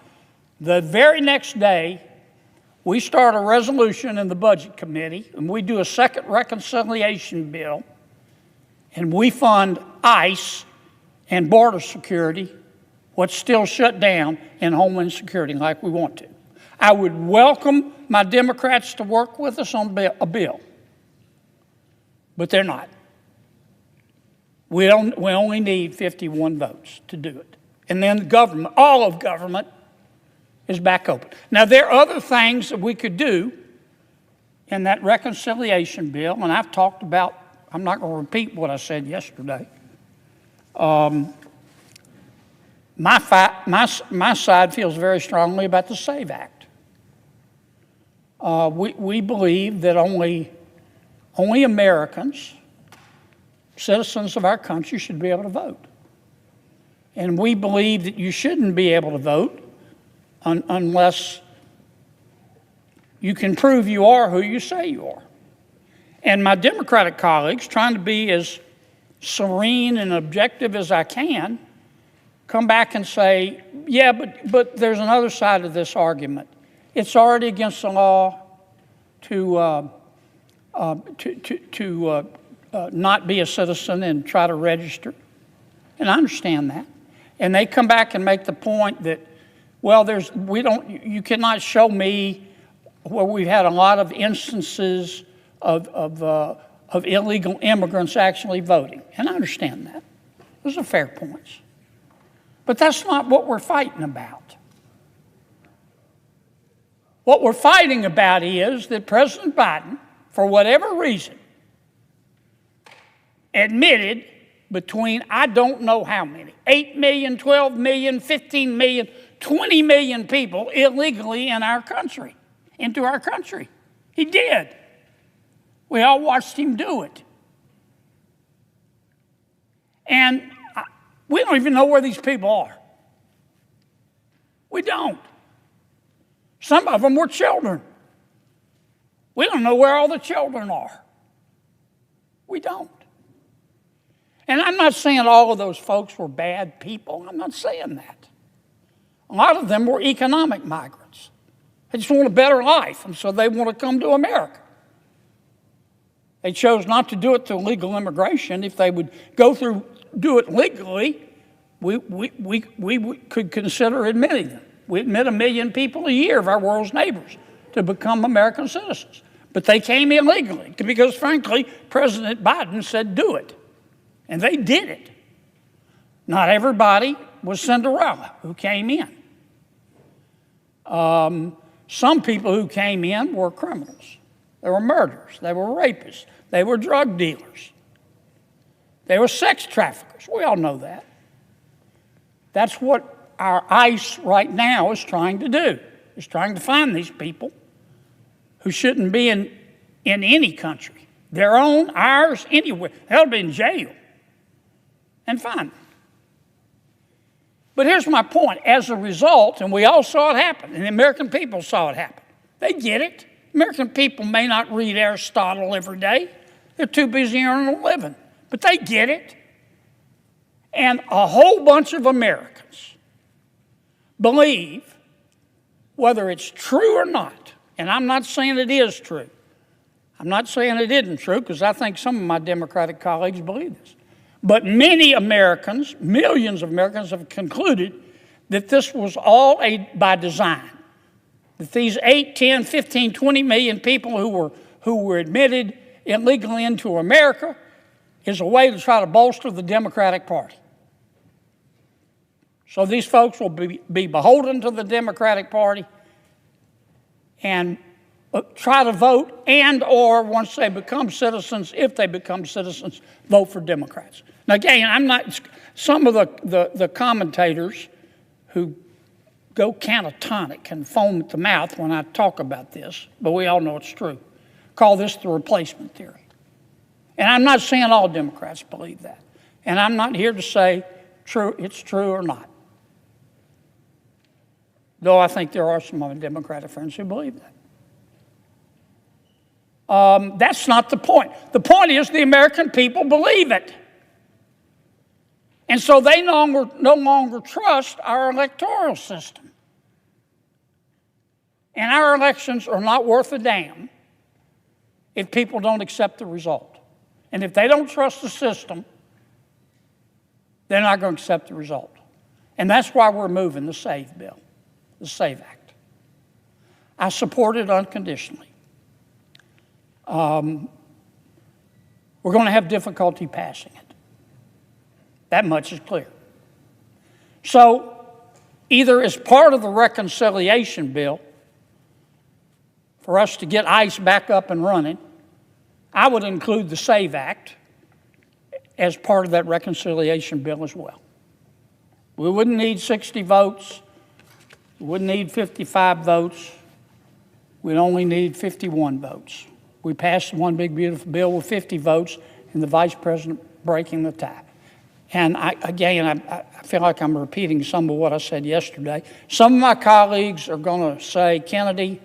the very next day, we start a resolution in the Budget Committee, and we do a second reconciliation bill, and we fund ICE and border security, what's still shut down in Homeland Security like we want to. I would welcome my Democrats to work with us on a bill, but they're not. We only need 51 votes to do it. And then government, all of government, is back open. Now, there are other things that we could do in that reconciliation bill, and I've talked about, I'm not going to repeat what I said yesterday. My side feels very strongly about the SAVE Act. We believe that only Americans, citizens of our country, should be able to vote. And we believe that you shouldn't be able to vote unless you can prove you are who you say you are. And my Democratic colleagues, trying to be as serene and objective as I can, come back and say, yeah, but there's another side of this argument. It's already against the law to not be a citizen and try to register. And I understand that. And they come back and make the point that, well, you cannot show me where we've had a lot of instances of illegal immigrants actually voting. And I understand that. Those are fair points. But that's not what we're fighting about. What we're fighting about is that President Biden, for whatever reason, admitted between I don't know how many, 8 million, 12 million, 15 million, 20 million people illegally in our country, into our country. He did. We all watched him do it. And we don't even know where these people are. We don't. Some of them were children. We don't know where all the children are. We don't. And I'm not saying all of those folks were bad people. I'm not saying that. A lot of them were economic migrants. They just want a better life, and so they want to come to America. They chose not to do it through legal immigration. If they would do it legally, we could consider admitting them. We admit 1 million people a year of our world's neighbors to become American citizens. But they came illegally because, frankly, President Biden said do it. And they did it. Not everybody was Cinderella who came in. Some people who came in were criminals. They were murderers. They were rapists. They were drug dealers. They were sex traffickers. We all know that. That's what our ICE right now is trying to do, is trying to find these people who shouldn't be in any country, their own, ours, anywhere. They'll be in jail and find them. But here's my point. As a result, and we all saw it happen, and the American people saw it happen. They get it. American people may not read Aristotle every day. They're too busy earning a living. But they get it. And a whole bunch of Americans believe, whether it's true or not, and I'm not saying it is true. I'm not saying it isn't true, because I think some of my Democratic colleagues believe this. But many Americans, millions of Americans, have concluded that this was all by design. That these 8, 10, 15, 20 million people who were admitted illegally into America is a way to try to bolster the Democratic Party. So these folks will be beholden to the Democratic Party, and try to vote and or once they become citizens, if they become citizens, vote for Democrats. Now, again, I'm not, some of the commentators who go catatonic and foam at the mouth when I talk about this, but we all know it's true, call this the replacement theory. And I'm not saying all Democrats believe that. And I'm not here to say it's true or not. Though I think there are some of my Democratic friends who believe that. That's not the point. The point is the American people believe it. And so they no longer trust our electoral system. And our elections are not worth a damn if people don't accept the result. And if they don't trust the system, they're not going to accept the result. And that's why we're moving the SAVE bill, the SAVE Act. I support it unconditionally. We're going to have difficulty passing it. That much is clear. So, either as part of the reconciliation bill, for us to get ICE back up and running, I would include the SAVE Act as part of that reconciliation bill as well. We wouldn't need 60 votes. We wouldn't need 55 votes. We'd only need 51 votes. We passed one big, beautiful bill with 50 votes and the vice president breaking the tie. And I feel like I'm repeating some of what I said yesterday. Some of my colleagues are going to say, Kennedy,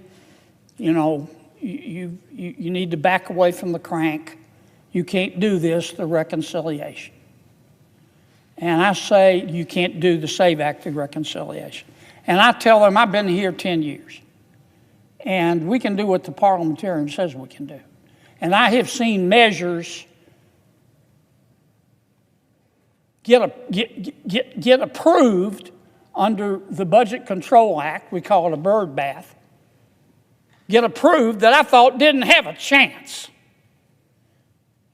you know, you need to back away from the crank. You can't do this, the reconciliation. And I say you can't do the SAVE Act, the reconciliation. And I tell them I've been here 10 years. And we can do what the parliamentarian says we can do. And I have seen measures get approved under the Budget Control Act, we call it a bird bath, get approved that I thought didn't have a chance.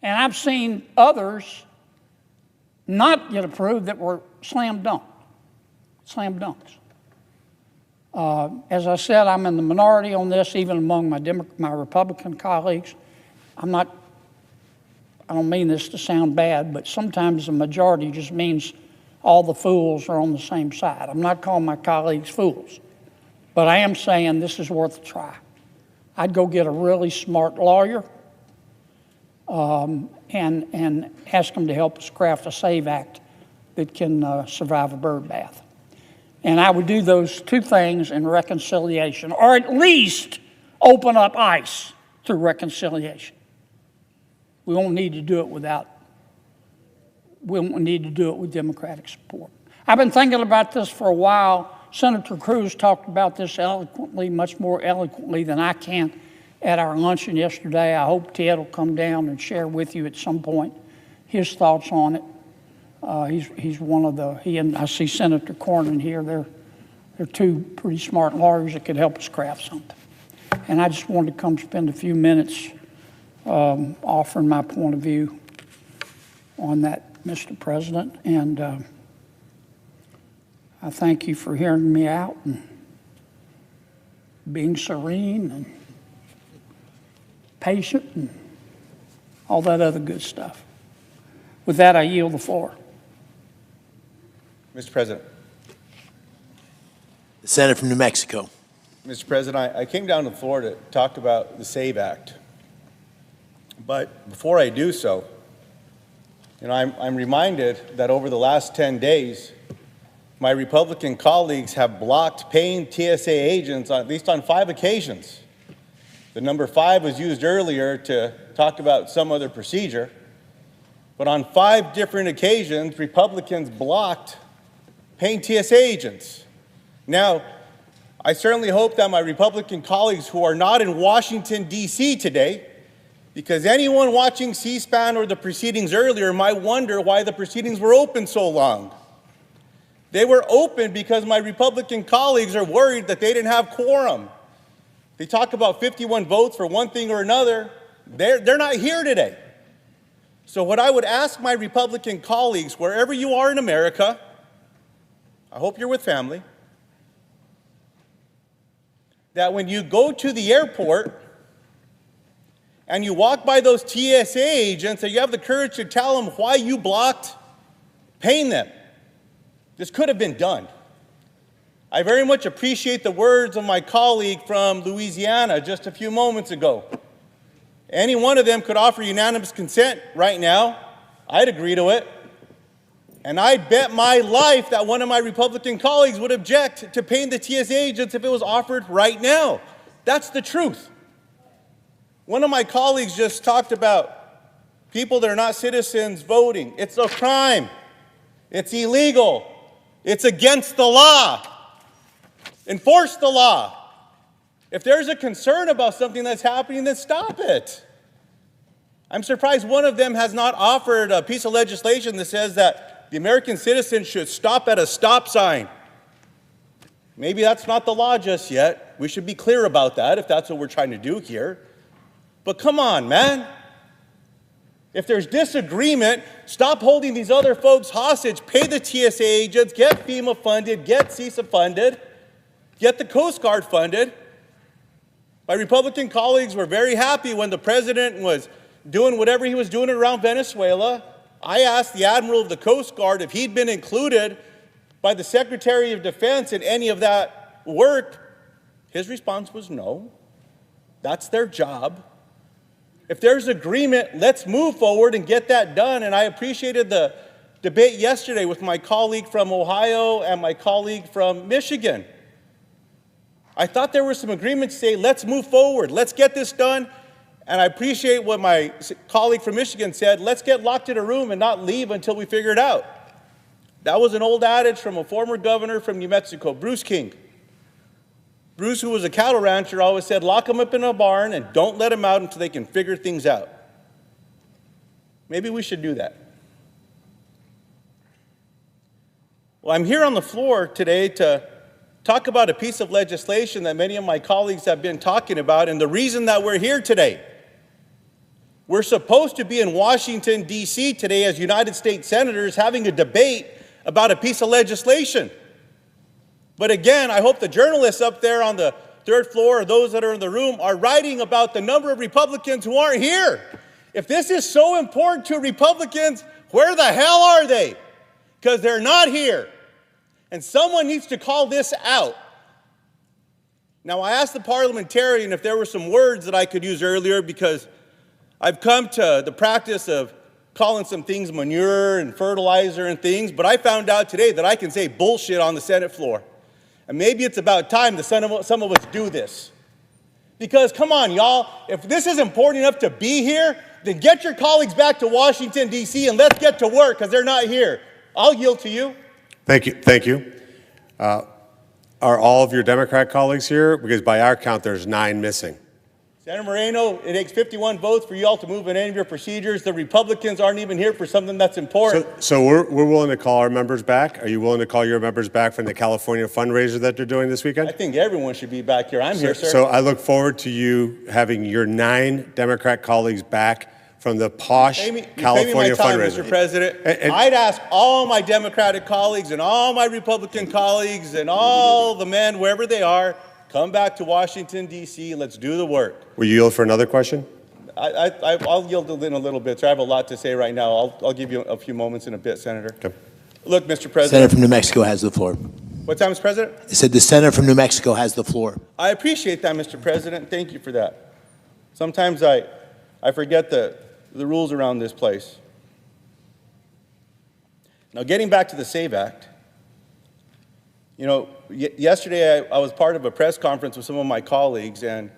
And I've seen others not get approved that were slam dunks. As I said, I'm in the minority on this, even among my Republican colleagues. I don't mean this to sound bad, but sometimes the majority just means all the fools are on the same side. I'm not calling my colleagues fools, but I am saying this is worth a try. I'd go get a really smart lawyer and ask them to help us craft a SAVE Act that can survive a bird bath. And I would do those two things in reconciliation, or at least open up ICE through reconciliation. We won't need to do it with Democratic support. I've been thinking about this for a while. Senator Cruz talked about this eloquently, much more eloquently than I can at our luncheon yesterday. I hope Ted will come down and share with you at some point his thoughts on it. He's one of he and I see Senator Cornyn here. They're two pretty smart lawyers that could help us craft something. And I just wanted to come spend a few minutes offering my point of view on that, Mr. President. And I thank you for hearing me out and being serene and patient and all that other good stuff. With that, I yield the floor. Mr. President. The Senator from New Mexico. Mr. President, I came down to the floor to talk about the SAVE Act. But before I do so, I'm reminded that over the last 10 days, my Republican colleagues have blocked paying TSA agents at least on 5 occasions. The number 5 was used earlier to talk about some other procedure. But on 5 different occasions, Republicans blocked paying TSA agents. Now, I certainly hope that my Republican colleagues who are not in Washington, D.C. today, because anyone watching C-SPAN or the proceedings earlier might wonder why the proceedings were open so long. They were open because my Republican colleagues are worried that they didn't have quorum. They talk about 51 votes for one thing or another. They're not here today. So what I would ask my Republican colleagues, wherever you are in America, I hope you're with family, that when you go to the airport, and you walk by those TSA agents and you have the courage to tell them why you blocked paying them. This could have been done. I very much appreciate the words of my colleague from Louisiana just a few moments ago. Any one of them could offer unanimous consent right now. I'd agree to it. And I'd bet my life that one of my Republican colleagues would object to paying the TSA agents if it was offered right now. That's the truth. One of my colleagues just talked about people that are not citizens voting. It's a crime. It's illegal. It's against the law. Enforce the law. If there's a concern about something that's happening, then stop it. I'm surprised one of them has not offered a piece of legislation that says that the American citizen should stop at a stop sign. Maybe that's not the law just yet. We should be clear about that if that's what we're trying to do here. But come on, man. If there's disagreement, stop holding these other folks hostage. Pay the TSA agents, get FEMA funded, get CISA funded, get the Coast Guard funded. My Republican colleagues were very happy when the president was doing whatever he was doing around Venezuela. I asked the Admiral of the Coast Guard if he'd been included by the Secretary of Defense in any of that work. His response was no. That's their job. If there's agreement, let's move forward and get that done. And I appreciated the debate yesterday with my colleague from Ohio and my colleague from Michigan. I thought there was some agreement to say, let's move forward, let's get this done. And I appreciate what my colleague from Michigan said, let's get locked in a room and not leave until we figure it out. That was an old adage from a former governor from New Mexico, Bruce King. Bruce, who was a cattle rancher, always said, lock them up in a barn and don't let them out until they can figure things out. Maybe we should do that. Well, I'm here on the floor today to talk about a piece of legislation that many of my colleagues have been talking about, and the reason that we're here today. We're supposed to be in Washington, D.C. today as United States senators having a debate about a piece of legislation. But again, I hope the journalists up there on the third floor or those that are in the room are writing about the number of Republicans who aren't here. If this is so important to Republicans, where the hell are they? Because they're not here. And someone needs to call this out. Now, I asked the parliamentarian if there were some words that I could use earlier because I've come to the practice of calling some things manure and fertilizer and things, but I found out today that I can say bullshit on the Senate floor. And maybe it's about time that some of us do this. Because, come on, y'all, if this is important enough to be here, then get your colleagues back to Washington, D.C., and let's get to work, because they're not here. I'll yield to you. Thank you. Thank you. Are all of your Democrat colleagues here? Because by our count, there's 9 missing. Senator Moreno, it takes 51 votes for you all to move in any of your procedures. The Republicans aren't even here for something that's important. So we're willing to call our members back. Are you willing to call your members back from the California fundraiser that they're doing this weekend? I think everyone should be back here. I'm here, sir. So I look forward to you having your 9 Democrat colleagues back from the posh California fundraiser. Mr. President. I'd ask all my Democratic colleagues and all my Republican colleagues and all the men, wherever they are, come back to Washington, D.C. Let's do the work. Will you yield for another question? I'll yield in a little bit, sir. I have a lot to say right now. I'll give you a few moments in a bit, Senator. Okay. Look, Mr. President. Senator from New Mexico has the floor. What time is President? I said the senator from New Mexico has the floor. I appreciate that, Mr. President. Thank you for that. Sometimes I forget the rules around this place. Now, getting back to the SAVE Act, you know, yesterday I was part of a press conference with some of my colleagues, and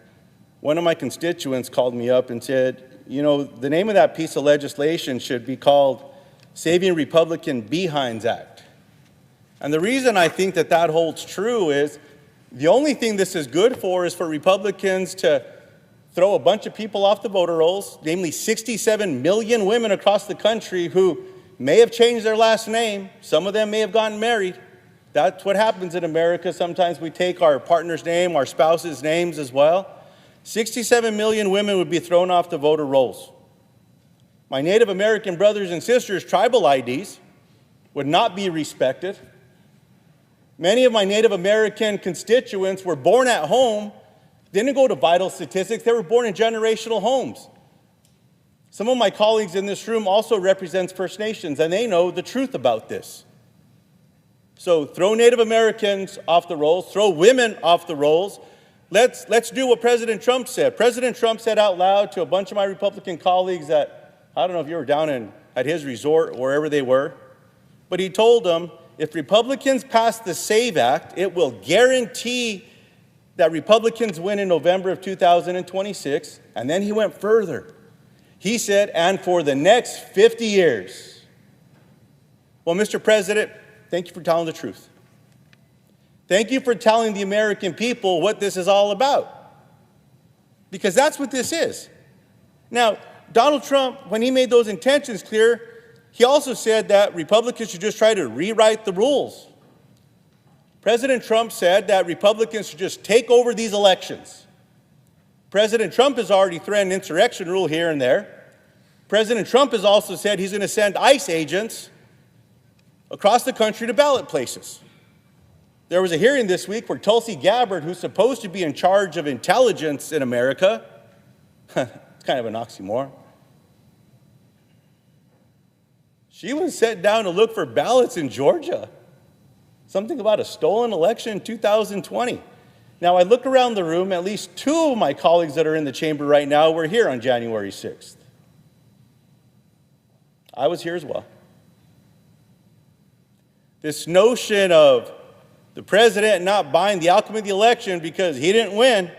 one of my constituents called me up and said, you know, the name of that piece of legislation should be called Saving Republican Behinds Act. And the reason I think that that holds true is the only thing this is good for is for Republicans to throw a bunch of people off the voter rolls, namely 67 million women across the country who may have changed their last name. Some of them may have gotten married. That's what happens in America. Sometimes we take our partner's name, our spouse's names as well. 67 million women would be thrown off the voter rolls. My Native American brothers and sisters' tribal IDs would not be respected. Many of my Native American constituents were born at home, didn't go to vital statistics, they were born in generational homes. Some of my colleagues in this room also represent First Nations, and they know the truth about this. So throw Native Americans off the rolls, throw women off the rolls. Let's do what President Trump said. President Trump said out loud to a bunch of my Republican colleagues that, I don't know if you were down at his resort, wherever they were, but he told them, if Republicans pass the SAVE Act, it will guarantee that Republicans win in November of 2026. And then he went further. He said, and for the next 50 years. Well, Mr. President, thank you for telling the truth. Thank you for telling the American people what this is all about. Because that's what this is. Now, Donald Trump, when he made those intentions clear, he also said that Republicans should just try to rewrite the rules. President Trump said that Republicans should just take over these elections. President Trump has already threatened insurrection rule here and there. President Trump has also said he's going to send ICE agents across the country to ballot places. There was a hearing this week where Tulsi Gabbard, who's supposed to be in charge of intelligence in America, it's kind of an oxymoron, she was sent down to look for ballots in Georgia. Something about a stolen election in 2020. Now, I look around the room, at least two of my colleagues that are in the chamber right now were here on January 6th. I was here as well. This notion of the president not buying the outcome of the election because he didn't win,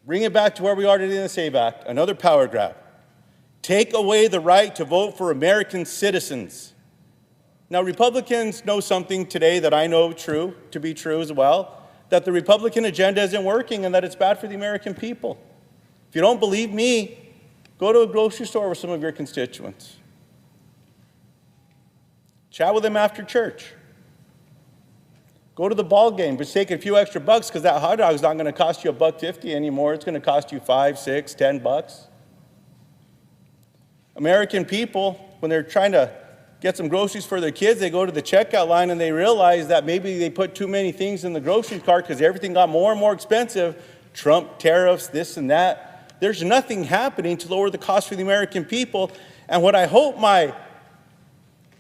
bring it back to where we are today in the SAVE Act, another power grab. Take away the right to vote for American citizens. Now, Republicans know something today that I know to be true as well, that the Republican agenda isn't working and that it's bad for the American people. If you don't believe me, go to a grocery store with some of your constituents. Chat with them after church. Go to the ball game, but take a few extra bucks because that hot dog is not going to cost you $1.50 anymore. It's going to cost you $5, $6, $10. American people, when they're trying to get some groceries for their kids, they go to the checkout line and they realize that maybe they put too many things in the grocery cart because everything got more and more expensive. Trump tariffs, this and that. There's nothing happening to lower the cost for the American people. And what I hope my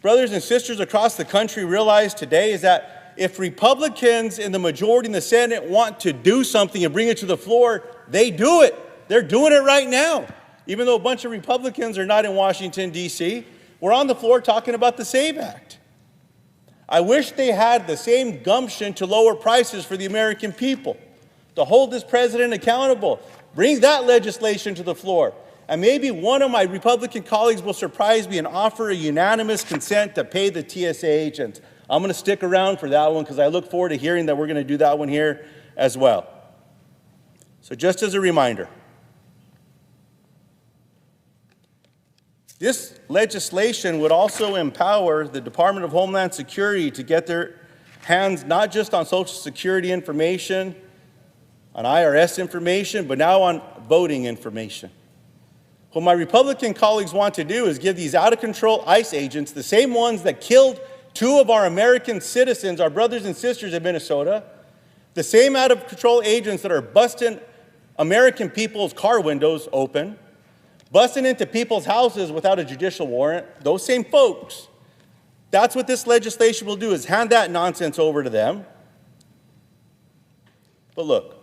brothers and sisters across the country realize today is that if Republicans in the majority in the Senate want to do something and bring it to the floor, they do it. They're doing it right now. Even though a bunch of Republicans are not in Washington, D.C., we're on the floor talking about the SAVE Act. I wish they had the same gumption to lower prices for the American people, to hold this president accountable. Bring that legislation to the floor. And maybe one of my Republican colleagues will surprise me and offer a unanimous consent to pay the TSA agents. I'm going to stick around for that one because I look forward to hearing that we're going to do that one here as well. So just as a reminder, this legislation would also empower the Department of Homeland Security to get their hands not just on Social Security information, on IRS information, but now on voting information. What my Republican colleagues want to do is give these out-of-control ICE agents, the same ones that killed two of our American citizens, our brothers and sisters in Minnesota, the same out-of-control agents that are busting American people's car windows open, busting into people's houses without a judicial warrant, those same folks. That's what this legislation will do, is hand that nonsense over to them. But look,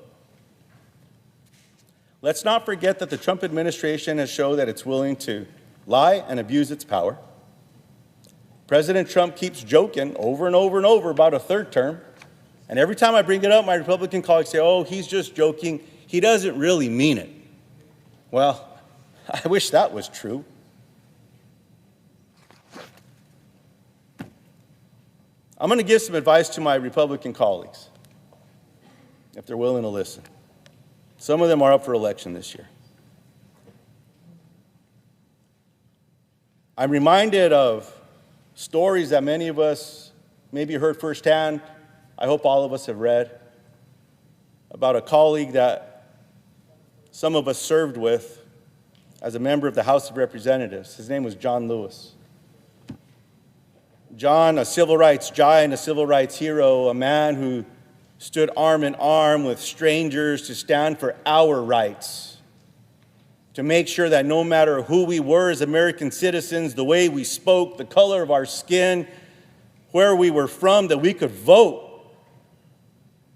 let's not forget that the Trump administration has shown that it's willing to lie and abuse its power. President Trump keeps joking over and over and over about a third term. And every time I bring it up, my Republican colleagues say, oh, he's just joking. He doesn't really mean it. Well, I wish that was true. I'm going to give some advice to my Republican colleagues, if they're willing to listen. Some of them are up for election this year. I'm reminded of stories that many of us maybe heard firsthand. I hope all of us have read about a colleague that some of us served with as a member of the House of Representatives. His name was John Lewis. John, a civil rights giant, a civil rights hero, a man who stood arm in arm with strangers to stand for our rights. to make sure that no matter who we were as American citizens, the way we spoke, the color of our skin, where we were from, that we could vote.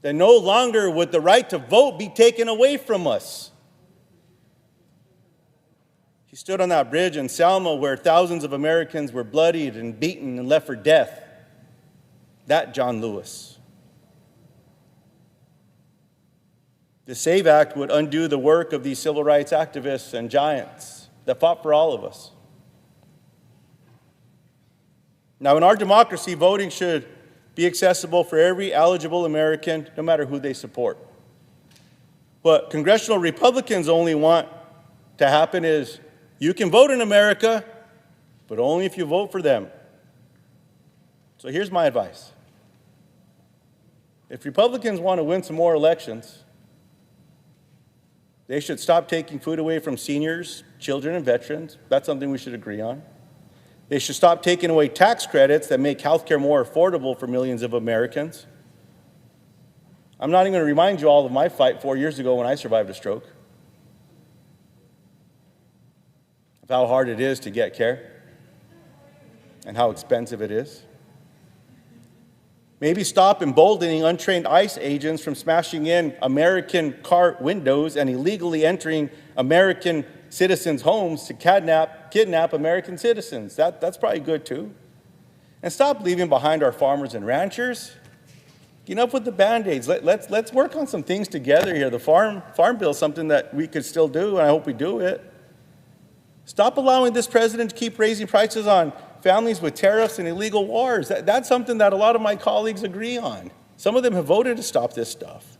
That no longer would the right to vote be taken away from us. He stood on that bridge in Selma where thousands of Americans were bloodied and beaten and left for death. That John Lewis. The SAVE Act would undo the work of these civil rights activists and giants that fought for all of us. Now, in our democracy, voting should be accessible for every eligible American, no matter who they support. What congressional Republicans only want to happen is you can vote in America, but only if you vote for them. So here's my advice. If Republicans want to win some more elections, they should stop taking food away from seniors, children, and veterans. That's something we should agree on. They should stop taking away tax credits that make health care more affordable for millions of Americans. I'm not even going to remind you all of my fight 4 years ago when I survived a stroke, of how hard it is to get care and how expensive it is. Maybe stop emboldening untrained ICE agents from smashing in American car windows and illegally entering American citizens' homes to kidnap American citizens. That's probably good too. And stop leaving behind our farmers and ranchers. Get up with the Band-Aids. Let's work on some things together here. The farm bill is something that we could still do, and I hope we do it. Stop allowing this president to keep raising prices on families with tariffs and illegal wars. That's something that a lot of my colleagues agree on. Some of them have voted to stop this stuff.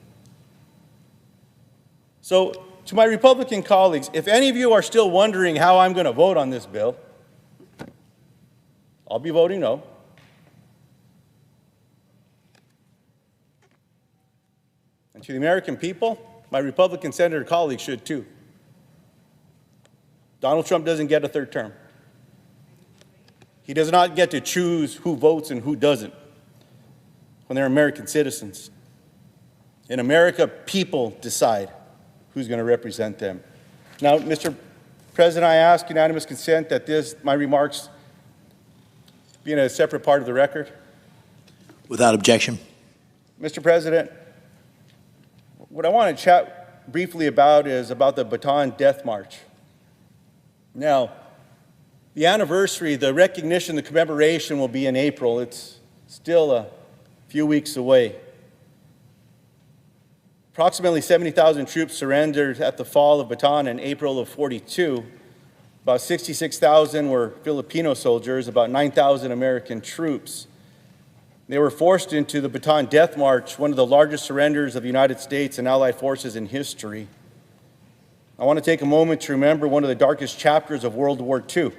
So, to my Republican colleagues, if any of you are still wondering how I'm going to vote on this bill, I'll be voting no. And to the American people, my Republican senator colleagues should too. Donald Trump doesn't get a third term. He does not get to choose who votes and who doesn't when they're American citizens. In America, people decide who's going to represent them. Now, Mr. President, I ask unanimous consent that my remarks be in a separate part of the record. Without objection. Mr. President, what I want to chat briefly about is about the Bataan Death March. Now, the anniversary, the recognition, the commemoration will be in April. It's still a few weeks away. Approximately 70,000 troops surrendered at the fall of Bataan in April of '42. About 66,000 were Filipino soldiers, about 9,000 American troops. They were forced into the Bataan Death March, one of the largest surrenders of the United States and Allied forces in history. I want to take a moment to remember one of the darkest chapters of World War II.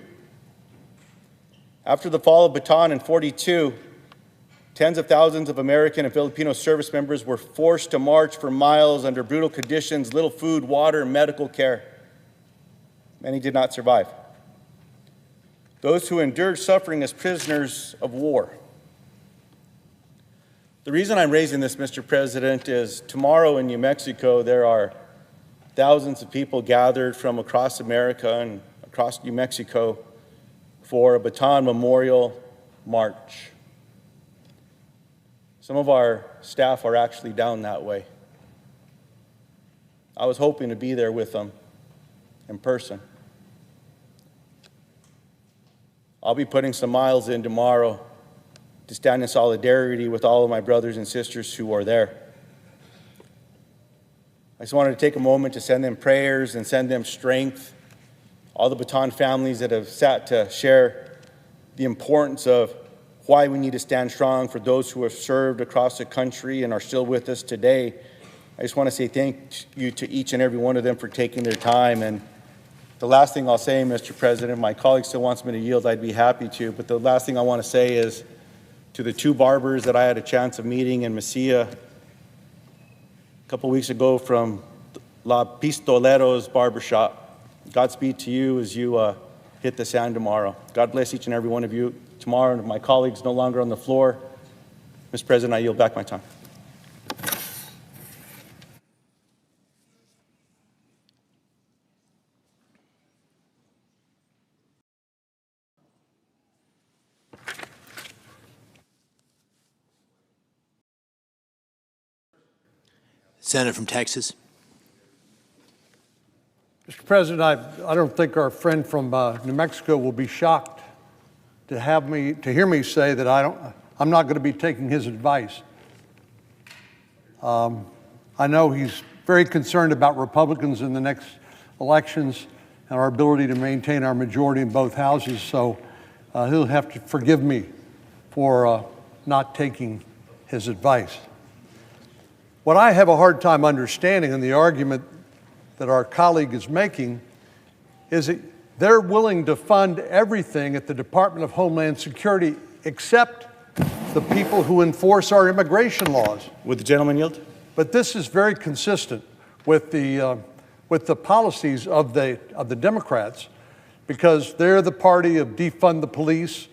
After the fall of Bataan in '42, tens of thousands of American and Filipino service members were forced to march for miles under brutal conditions, little food, water, and medical care. Many did not survive. Those who endured suffering as prisoners of war. The reason I'm raising this, Mr. President, is tomorrow in New Mexico there are thousands of people gathered from across America and across New Mexico for a Bataan Memorial March. Some of our staff are actually down that way. I was hoping to be there with them in person. I'll be putting some miles in tomorrow to stand in solidarity with all of my brothers and sisters who are there. I just wanted to take a moment to send them prayers and send them strength. All the Bataan families that have sat to share the importance of why we need to stand strong for those who have served across the country and are still with us today. I just want to say thank you to each and every one of them for taking their time. And the last thing I'll say, Mr. President, my colleague still wants me to yield, I'd be happy to, but the last thing I want to say is to the two barbers that I had a chance of meeting in Mesilla a couple weeks ago from La Pistoleros Barbershop. Godspeed to you as you hit the sand tomorrow. God bless each and every one of you tomorrow, and my colleagues no longer on the floor. Mr. President, I yield back my time. Senator from Texas. Mr. President, I don't think our friend from New Mexico will be shocked to hear me say that I'm not going to be taking his advice. I know he's very concerned about Republicans in the next elections and our ability to maintain our majority in both houses, so he'll have to forgive me for not taking his advice. What I have a hard time understanding in the argument that our colleague is making is that they're willing to fund everything at the Department of Homeland Security except the people who enforce our immigration laws. Would the gentleman yield? But this is very consistent with the policies of the Democrats, because they're the party of defund the police,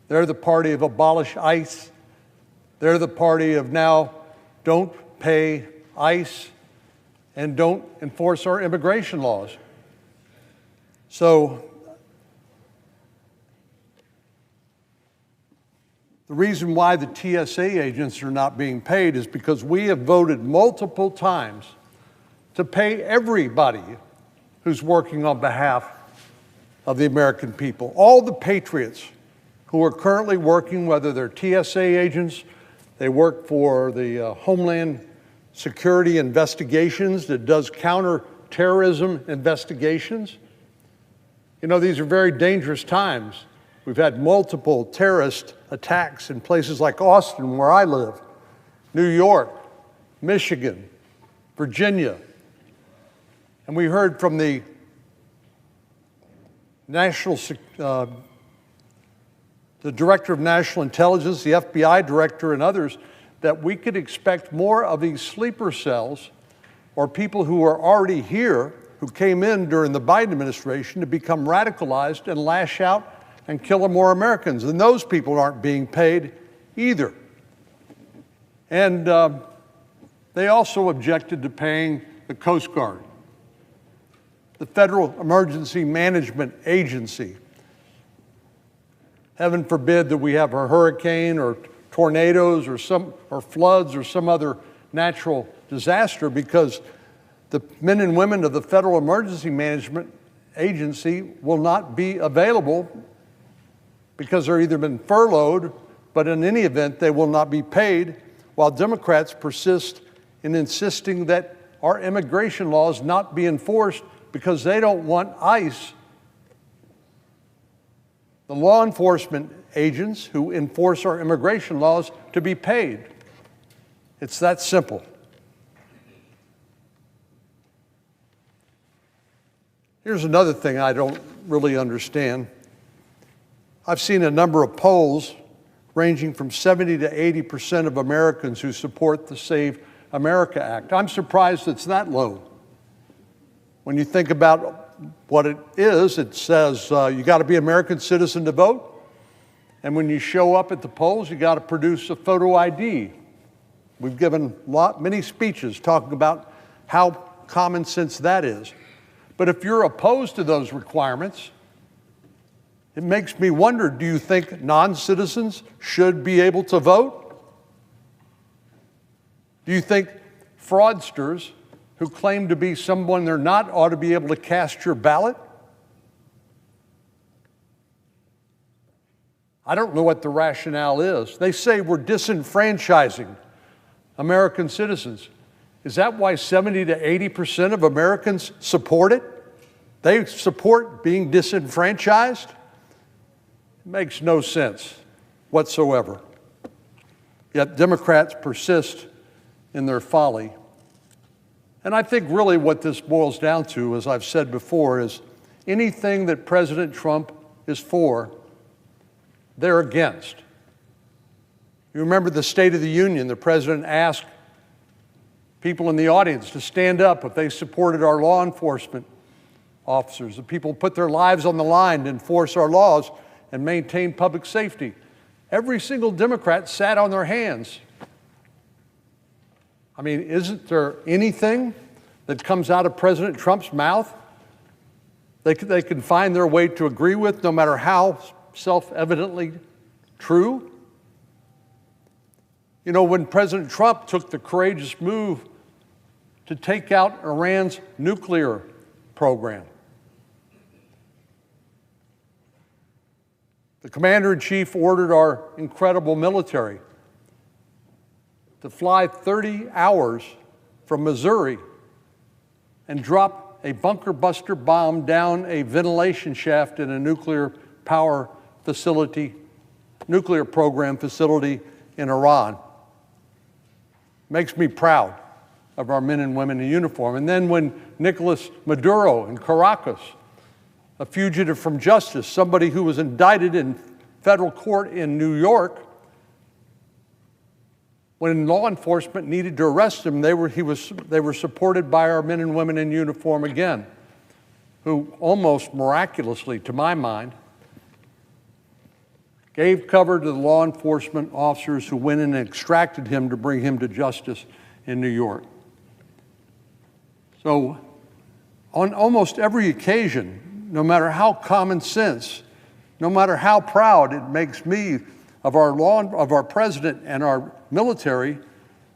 they're the party of abolish ICE, they're the party of now don't pay ICE and don't enforce our immigration laws. So the reason why the TSA agents are not being paid is because we have voted multiple times to pay everybody who's working on behalf of the American people. All the patriots who are currently working, whether they're TSA agents, they work for the Homeland Security Investigations that does counterterrorism investigations. You know, these are very dangerous times. We've had multiple terrorist attacks in places like Austin, where I live, New York, Michigan, Virginia. And we heard from the Director of National Intelligence, the FBI Director, and others, that we could expect more of these sleeper cells or people who are already here, who came in during the Biden administration, to become radicalized and lash out and kill more Americans. And those people aren't being paid either. And they also objected to paying the Coast Guard, the Federal Emergency Management Agency. Heaven forbid that we have a hurricane or tornadoes or floods or some other natural disaster, because the men and women of the Federal Emergency Management Agency will not be available because they're either been furloughed, but in any event, they will not be paid, while Democrats persist in insisting that our immigration laws not be enforced because they don't want ICE, the law enforcement agents who enforce our immigration laws, to be paid. It's that simple. Here's another thing I don't really understand. I've seen a number of polls ranging from 70 to 80% of Americans who support the Save America Act. I'm surprised it's that low. When you think about what it is, it says you got to be an American citizen to vote. And when you show up at the polls, you got to produce a photo ID. We've given many speeches talking about how common sense that is. But if you're opposed to those requirements, it makes me wonder, do you think non-citizens should be able to vote? Do you think fraudsters who claim to be someone they're not ought to be able to cast your ballot? I don't know what the rationale is. They say we're disenfranchising American citizens. Is that why 70 to 80% of Americans support it? They support being disenfranchised? It makes no sense whatsoever. Yet Democrats persist in their folly. And I think really what this boils down to, as I've said before, is anything that President Trump is for, they're against. You remember the State of the Union, the president asked people in the audience to stand up if they supported our law enforcement officers. The people put their lives on the line to enforce our laws and maintain public safety. Every single Democrat sat on their hands. I mean, isn't there anything that comes out of President Trump's mouth they can find their way to agree with, no matter how self-evidently true? You know, when President Trump took the courageous move to take out Iran's nuclear program. The Commander-in-Chief ordered our incredible military to fly 30 hours from Missouri and drop a bunker buster bomb down a ventilation shaft in a nuclear power facility, nuclear program facility in Iran. Makes me proud of our men and women in uniform. And then when Nicolas Maduro in Caracas, a fugitive from justice, somebody who was indicted in federal court in New York, when law enforcement needed to arrest him, they were supported by our men and women in uniform again, who almost miraculously, to my mind, gave cover to the law enforcement officers who went in and extracted him to bring him to justice in New York. So on almost every occasion, no matter how common sense, no matter how proud it makes me of our president and our military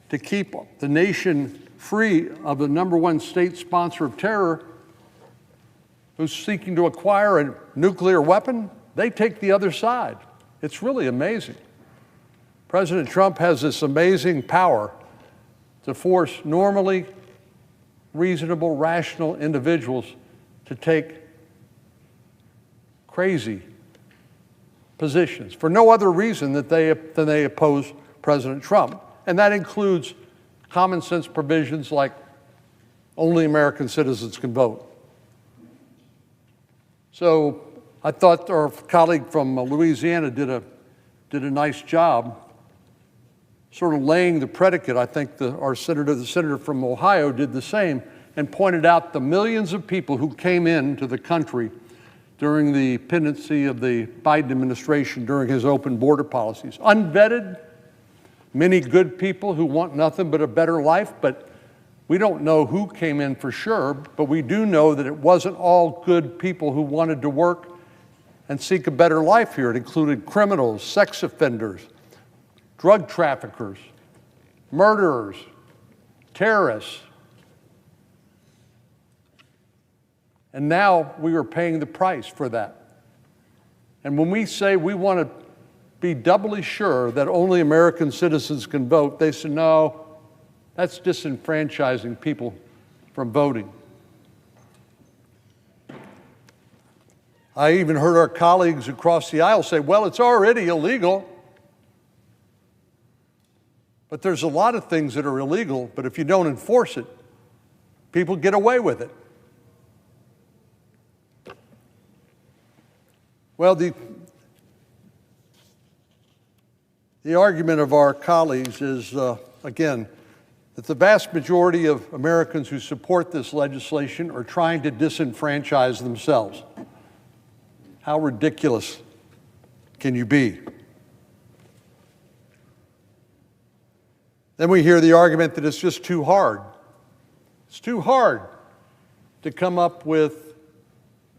to keep the nation free of the #1 state sponsor of terror who's seeking to acquire a nuclear weapon, they take the other side. It's really amazing. President Trump has this amazing power to force normally reasonable, rational individuals to take crazy positions for no other reason than they oppose President Trump. And that includes common sense provisions like only American citizens can vote. So I thought our colleague from Louisiana did a nice job sort of laying the predicate. I think the senator from Ohio did the same and pointed out the millions of people who came into the country during the pendency of the Biden administration, during his open border policies. Unvetted, many good people who want nothing but a better life, but we don't know who came in for sure, but we do know that it wasn't all good people who wanted to work and seek a better life here. It included criminals, sex offenders, drug traffickers, murderers, terrorists. And now we are paying the price for that. And when we say we want to be doubly sure that only American citizens can vote, they say, no, that's disenfranchising people from voting. I even heard our colleagues across the aisle say, well, it's already illegal. But there's a lot of things that are illegal, but if you don't enforce it, people get away with it. Well, the argument of our colleagues is, again, that the vast majority of Americans who support this legislation are trying to disenfranchise themselves. How ridiculous can you be? Then we hear the argument that it's just too hard. It's too hard to come up with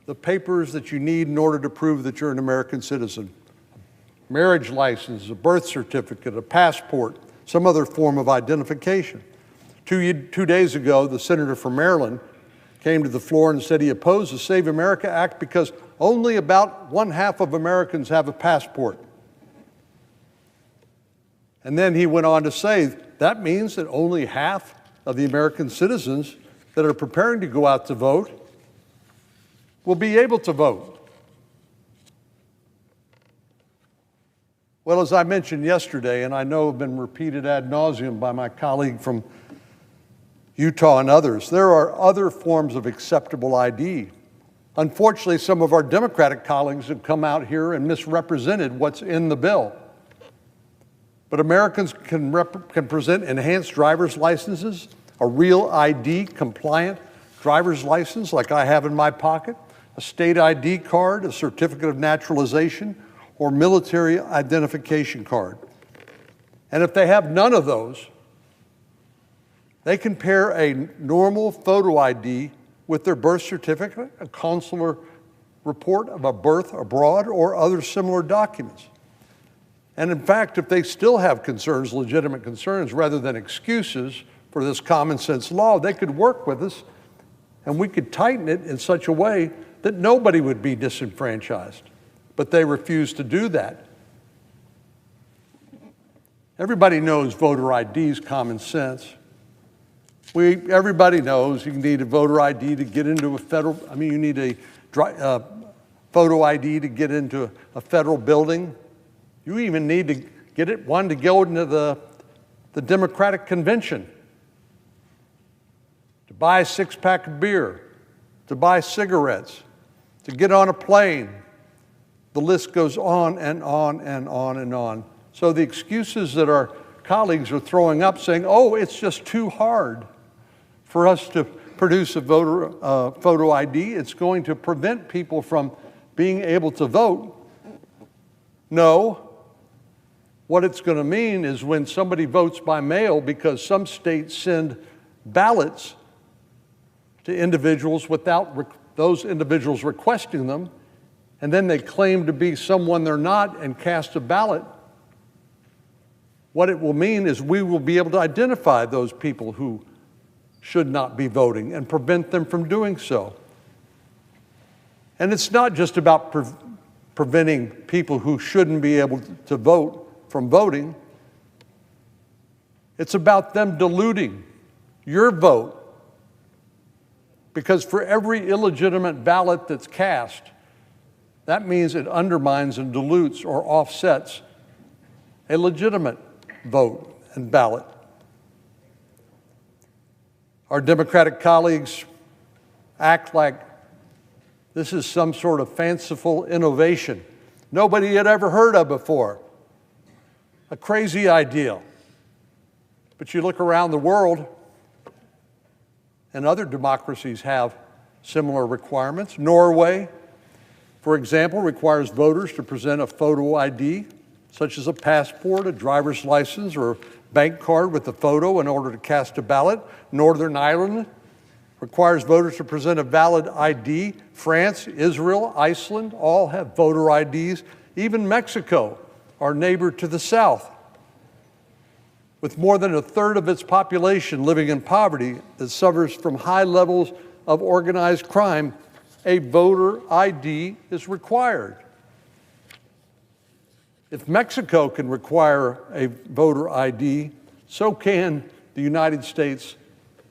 the papers that you need in order to prove that you're an American citizen. A marriage license, a birth certificate, a passport, some other form of identification. Two days ago, the senator from Maryland came to the floor and said he opposed the Save America Act because only about 1/2 of Americans have a passport. And then he went on to say, that means that only half of the American citizens that are preparing to go out to vote will be able to vote. Well, as I mentioned yesterday, and I know have been repeated ad nauseum by my colleague from Utah and others, there are other forms of acceptable ID. Unfortunately, some of our Democratic colleagues have come out here and misrepresented what's in the bill. But Americans can present enhanced driver's licenses, a real ID compliant driver's license like I have in my pocket, a state ID card, a certificate of naturalization, or military identification card. And if they have none of those, they can pair a normal photo ID with their birth certificate, a consular report of a birth abroad, or other similar documents. And in fact, if they still have concerns, legitimate concerns, rather than excuses for this common sense law. They could work with us, and we could tighten it in such a way that nobody would be disenfranchised. But they refuse to do that. Everybody knows voter ID is common sense. Everybody knows you need a voter ID to get into a you need a photo ID to get into a federal building. You even need to get one to go into the Democratic Convention, to buy a six-pack of beer, to buy cigarettes, to get on a plane. The list goes on and on and on and on. So the excuses that our colleagues are throwing up, saying, oh, it's just too hard for us to produce a voter photo ID, it's going to prevent people from being able to vote. No. What it's going to mean is when somebody votes by mail, because some states send ballots to individuals without those individuals requesting them, and then they claim to be someone they're not and cast a ballot, what it will mean is we will be able to identify those people who should not be voting and prevent them from doing so. And it's not just about preventing people who shouldn't be able to vote from voting. It's about them diluting your vote. Because for every illegitimate ballot that's cast, that means it undermines and dilutes or offsets a legitimate vote and ballot. Our Democratic colleagues act like this is some sort of fanciful innovation nobody had ever heard of before. A crazy idea. But you look around the world, and other democracies have similar requirements. Norway, for example, requires voters to present a photo ID, such as a passport, a driver's license, or a bank card with a photo in order to cast a ballot. Northern Ireland requires voters to present a valid ID. France, Israel, Iceland all have voter IDs. Even Mexico, our neighbor to the south, with more than a third of its population living in poverty that suffers from high levels of organized crime, a voter ID is required. If Mexico can require a voter ID, so can the United States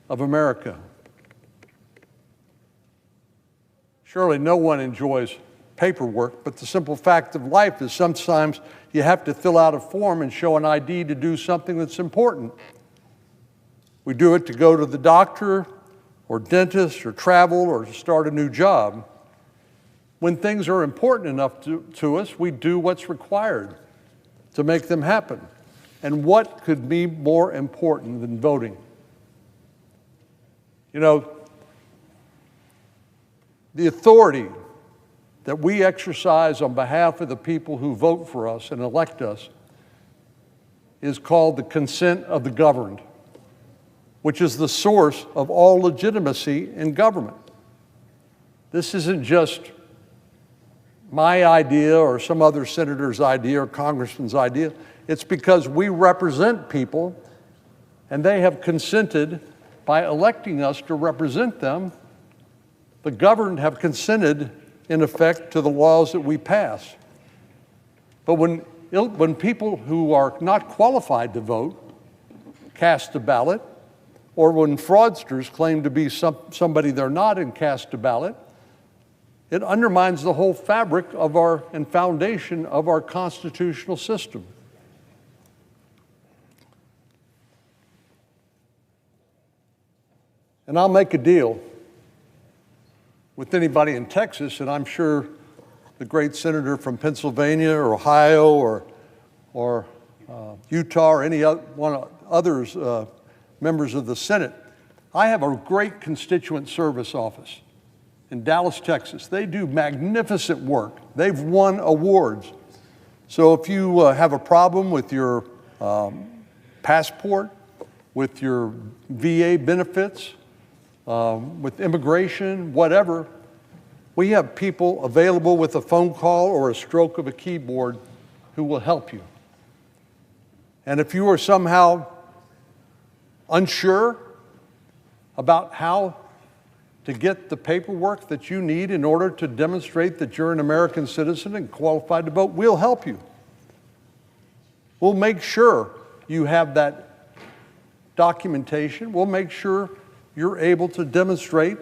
of America. Surely no one enjoys paperwork, but the simple fact of life is sometimes you have to fill out a form and show an ID to do something that's important. We do it to go to the doctor or dentist or travel or to start a new job. When things are important enough to us, we do what's required to make them happen. And what could be more important than voting? You know, the authority that we exercise on behalf of the people who vote for us and elect us is called the consent of the governed, which is the source of all legitimacy in government. This isn't just my idea or some other senator's idea or congressman's idea. It's because we represent people and they have consented by electing us to represent them. The governed have consented, in effect, to the laws that we pass. But when people who are not qualified to vote cast a ballot, or when fraudsters claim to be somebody they're not and cast a ballot, it undermines the whole fabric of and foundation of our constitutional system. And I'll make a deal with anybody in Texas, and I'm sure the great senator from Pennsylvania or Ohio or Utah or any others, members of the Senate. I have a great constituent service office in Dallas, Texas. They do magnificent work. They've won awards. So if you have a problem with your passport, with your VA benefits, with immigration, whatever, we have people available with a phone call or a stroke of a keyboard who will help you. And if you are somehow unsure about how to get the paperwork that you need in order to demonstrate that you're an American citizen and qualified to vote, we'll help you. We'll make sure you have that documentation. We'll make sure you're able to demonstrate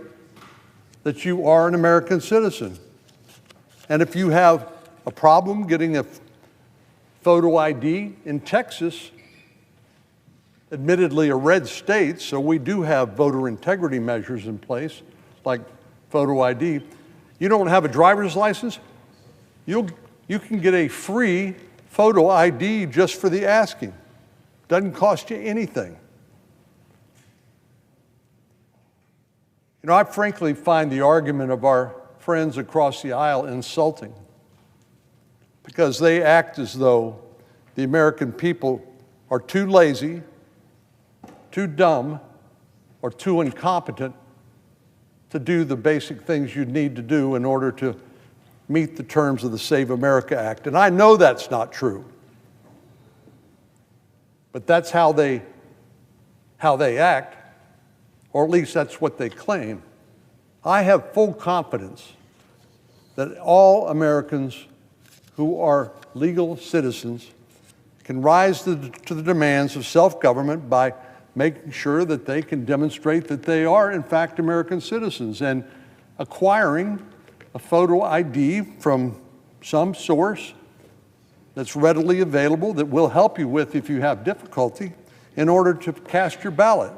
that you are an American citizen. And if you have a problem getting a photo ID in Texas, admittedly a red state, so we do have voter integrity measures in place, like photo ID. You don't have a driver's license? You can get a free photo ID just for the asking. Doesn't cost you anything. You know, I frankly find the argument of our friends across the aisle insulting, because they act as though the American people are too lazy, too dumb, or too incompetent to do the basic things you need to do in order to meet the terms of the Save America Act. And I know that's not true, but that's how they act, or at least that's what they claim. I have full confidence that all Americans who are legal citizens can rise to the demands of self-government by making sure that they can demonstrate that they are, in fact, American citizens, and acquiring a photo ID from some source that's readily available that will help you with if you have difficulty in order to cast your ballot.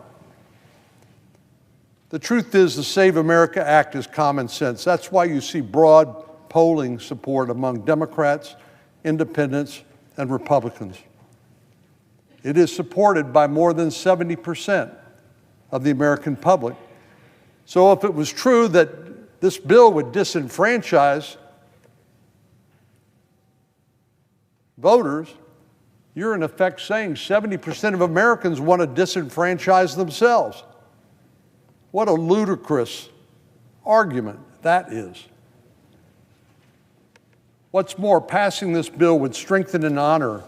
The truth is, the Save America Act is common sense. That's why you see broad polling support among Democrats, independents, and Republicans. It is supported by more than 70% of the American public. So if it was true that this bill would disenfranchise voters, you're in effect saying 70% of Americans want to disenfranchise themselves. What a ludicrous argument that is. What's more, passing this bill would strengthen and honor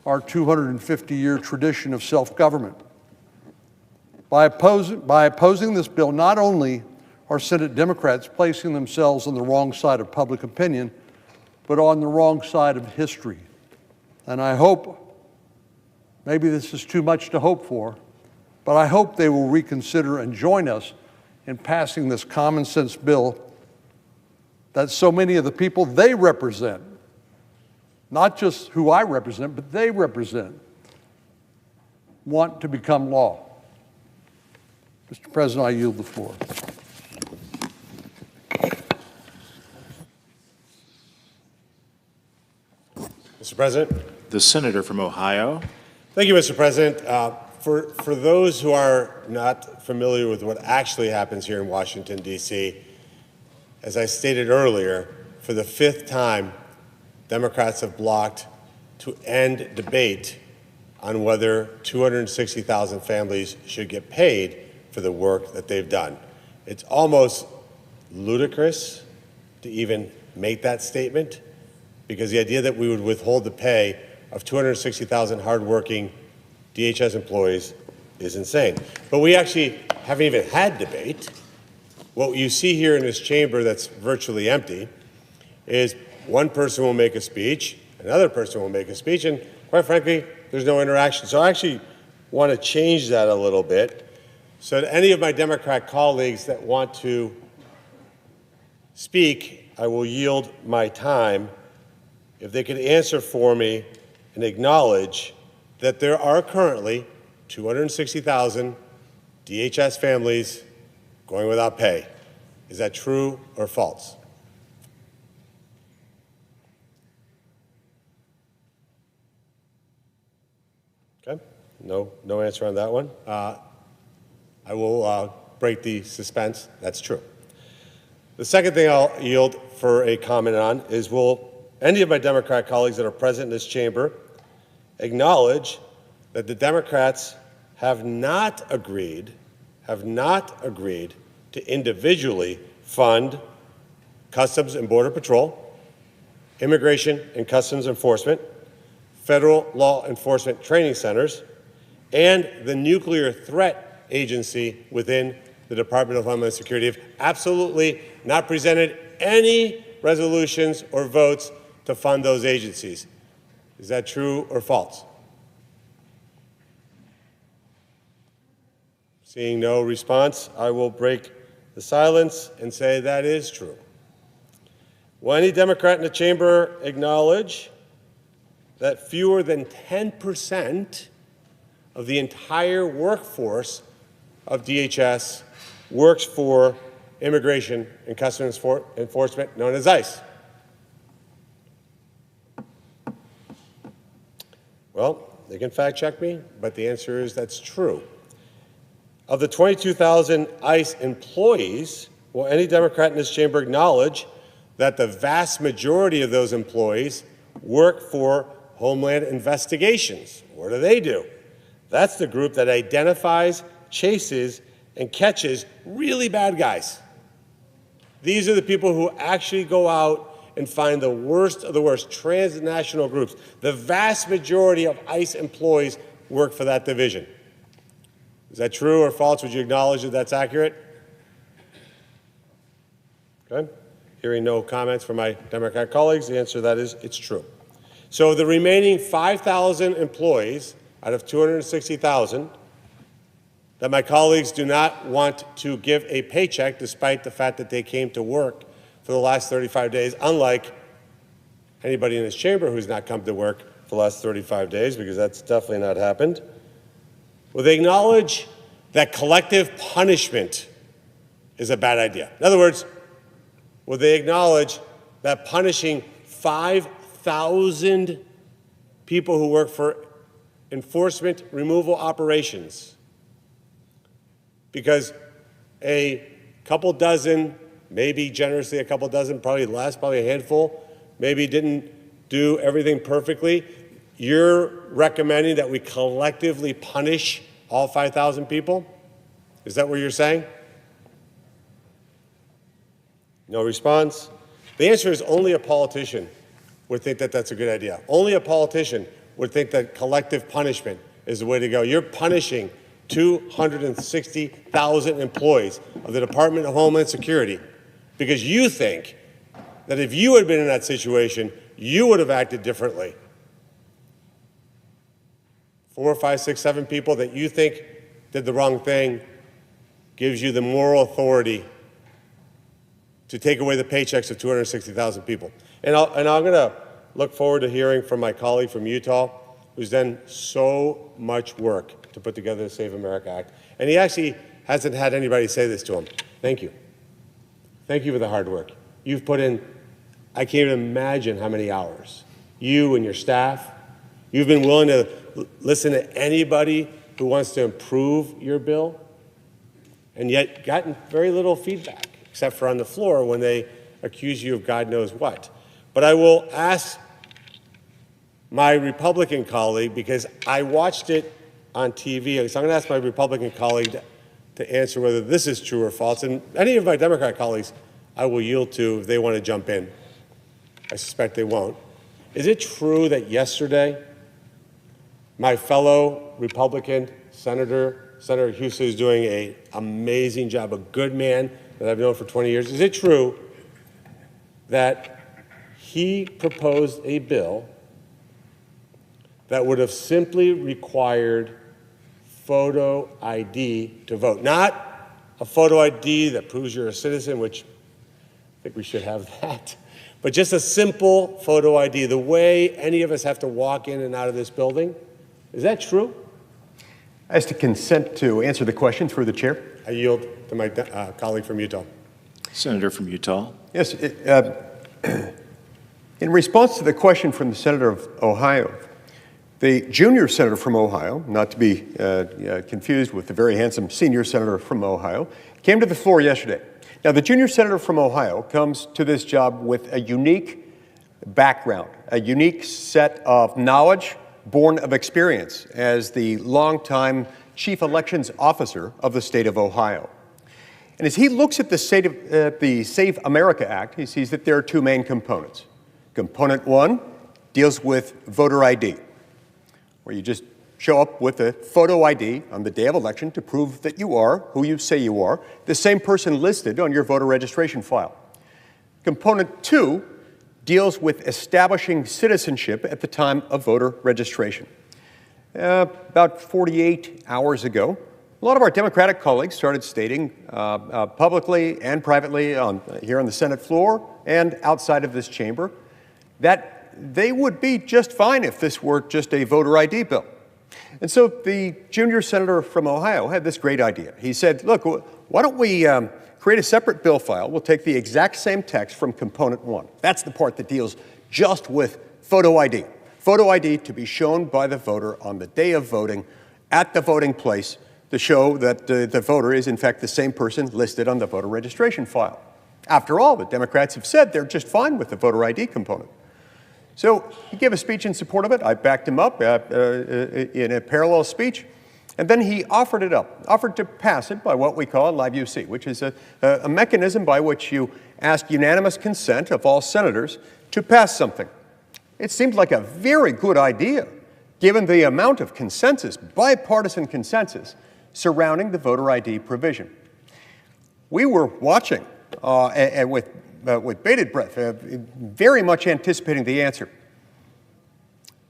our 250-year tradition of self-government. By opposing this bill, not only are Senate Democrats placing themselves on the wrong side of public opinion, but on the wrong side of history. And I hope, maybe this is too much to hope for, but I hope they will reconsider and join us in passing this common sense bill that so many of the people they represent, not just who I represent, but they represent, want to become law. Mr. President, I yield the floor. Mr. President. The senator from Ohio. Thank you, Mr. President. For those who are not familiar with what actually happens here in Washington, D.C., as I stated earlier, for the 5th time, Democrats have blocked to end debate on whether 260,000 families should get paid for the work that they've done. It's almost ludicrous to even make that statement, because the idea that we would withhold the pay of 260,000 hardworking DHS employees is insane. But we actually haven't even had debate. What you see here in this chamber that's virtually empty is one person will make a speech, another person will make a speech, and quite frankly, there's no interaction. So I actually want to change that a little bit so that any of my Democrat colleagues that want to speak, I will yield my time if they could answer for me and acknowledge that there are currently 260,000 DHS families going without pay. Is that true or false? Okay, no answer on that one. I will break the suspense. That's true. The second thing I'll yield for a comment on is, will any of my Democrat colleagues that are present in this chamber acknowledge that the Democrats have not agreed to individually fund Customs and Border Patrol, Immigration and Customs Enforcement, federal law enforcement training centers, and the Nuclear Threat Agency within the Department of Homeland Security have absolutely not presented any resolutions or votes to fund those agencies. Is that true or false? Seeing no response, I will break the silence and say that is true. Will any Democrat in the chamber acknowledge that fewer than 10% of the entire workforce of DHS works for Immigration and Customs Enforcement, known as ICE? Well, they can fact check me, but the answer is that's true. Of the 22,000 ICE employees, will any Democrat in this chamber acknowledge that the vast majority of those employees work for Homeland Investigations? What do? That's the group that identifies, chases, and catches really bad guys. These are the people who actually go out and find the worst of the worst, transnational groups. The vast majority of ICE employees work for that division. Is that true or false? Would you acknowledge that that's accurate? Okay. Hearing no comments from my Democrat colleagues, the answer to that is it's true. So the remaining 5,000 employees out of 260,000 that my colleagues do not want to give a paycheck despite the fact that they came to work for the last 35 days, unlike anybody in this chamber who's not come to work for the last 35 days, because that's definitely not happened. Will they acknowledge that collective punishment is a bad idea? In other words, will they acknowledge that punishing 5,000 people who work for enforcement removal operations because a couple dozen, maybe generously a couple dozen, probably less, probably a handful, maybe didn't do everything perfectly, you're recommending that we collectively punish all 5,000 people? Is that what you're saying? No response. The answer is only a politician would think that that's a good idea. Only a politician would think that collective punishment is the way to go. You're punishing 260,000 employees of the Department of Homeland Security because you think that if you had been in that situation, you would have acted differently. 4, 5, 6, 7 people that you think did the wrong thing gives you the moral authority to take away the paychecks of 260,000 people. And I'm going to look forward to hearing from my colleague from Utah, who's done so much work to put together the Save America Act. And he actually hasn't had anybody say this to him. Thank you. Thank you for the hard work. You've put in, I can't even imagine how many hours. You and your staff, you've been willing to listen to anybody who wants to improve your bill, and yet gotten very little feedback, except for on the floor when they accuse you of God knows what. But I will ask my Republican colleague, because I watched it on TV, so I'm going to ask my Republican colleague to answer whether this is true or false. And any of my Democrat colleagues I will yield to if they want to jump in. I suspect they won't. Is it true that yesterday my fellow Republican Senator Houston, is doing an amazing job, a good man that I've known for 20 years. Is it true that he proposed a bill that would have simply required photo ID to vote? Not a photo ID that proves you're a citizen, which I think we should have that, but just a simple photo ID, the way any of us have to walk in and out of this building. Is that true? As to consent to answer the question through the chair. I yield to my colleague from Utah. Senator from Utah. Yes. In response to the question from the Senator of Ohio, the junior senator from Ohio, not to be confused with the very handsome senior senator from Ohio, came to the floor yesterday. Now, the junior senator from Ohio comes to this job with a unique background, a unique set of knowledge born of experience as the longtime chief elections officer of the state of Ohio. And as he looks at the Save America Act, he sees that there are two main components. Component one deals with voter ID, where you just show up with a photo ID on the day of election to prove that you are who you say you are, the same person listed on your voter registration file. Component 2 deals with establishing citizenship at the time of voter registration. About 48 hours ago, a lot of our Democratic colleagues started stating publicly and privately here on the Senate floor and outside of this chamber that they would be just fine if this were just a voter ID bill. And so the junior senator from Ohio had this great idea. He said, look, why don't we create a separate bill file? We'll take the exact same text from component 1. That's the part that deals just with photo ID. Photo ID to be shown by the voter on the day of voting at the voting place to show that the voter is, in fact, the same person listed on the voter registration file. After all, the Democrats have said they're just fine with the voter ID component. So he gave a speech in support of it. I backed him up in a parallel speech. And then he offered to pass it by what we call a live UC, which is a mechanism by which you ask unanimous consent of all senators to pass something. It seemed like a very good idea, given the amount of consensus, bipartisan consensus, surrounding the voter ID provision. We were watching and with bated breath, very much anticipating the answer.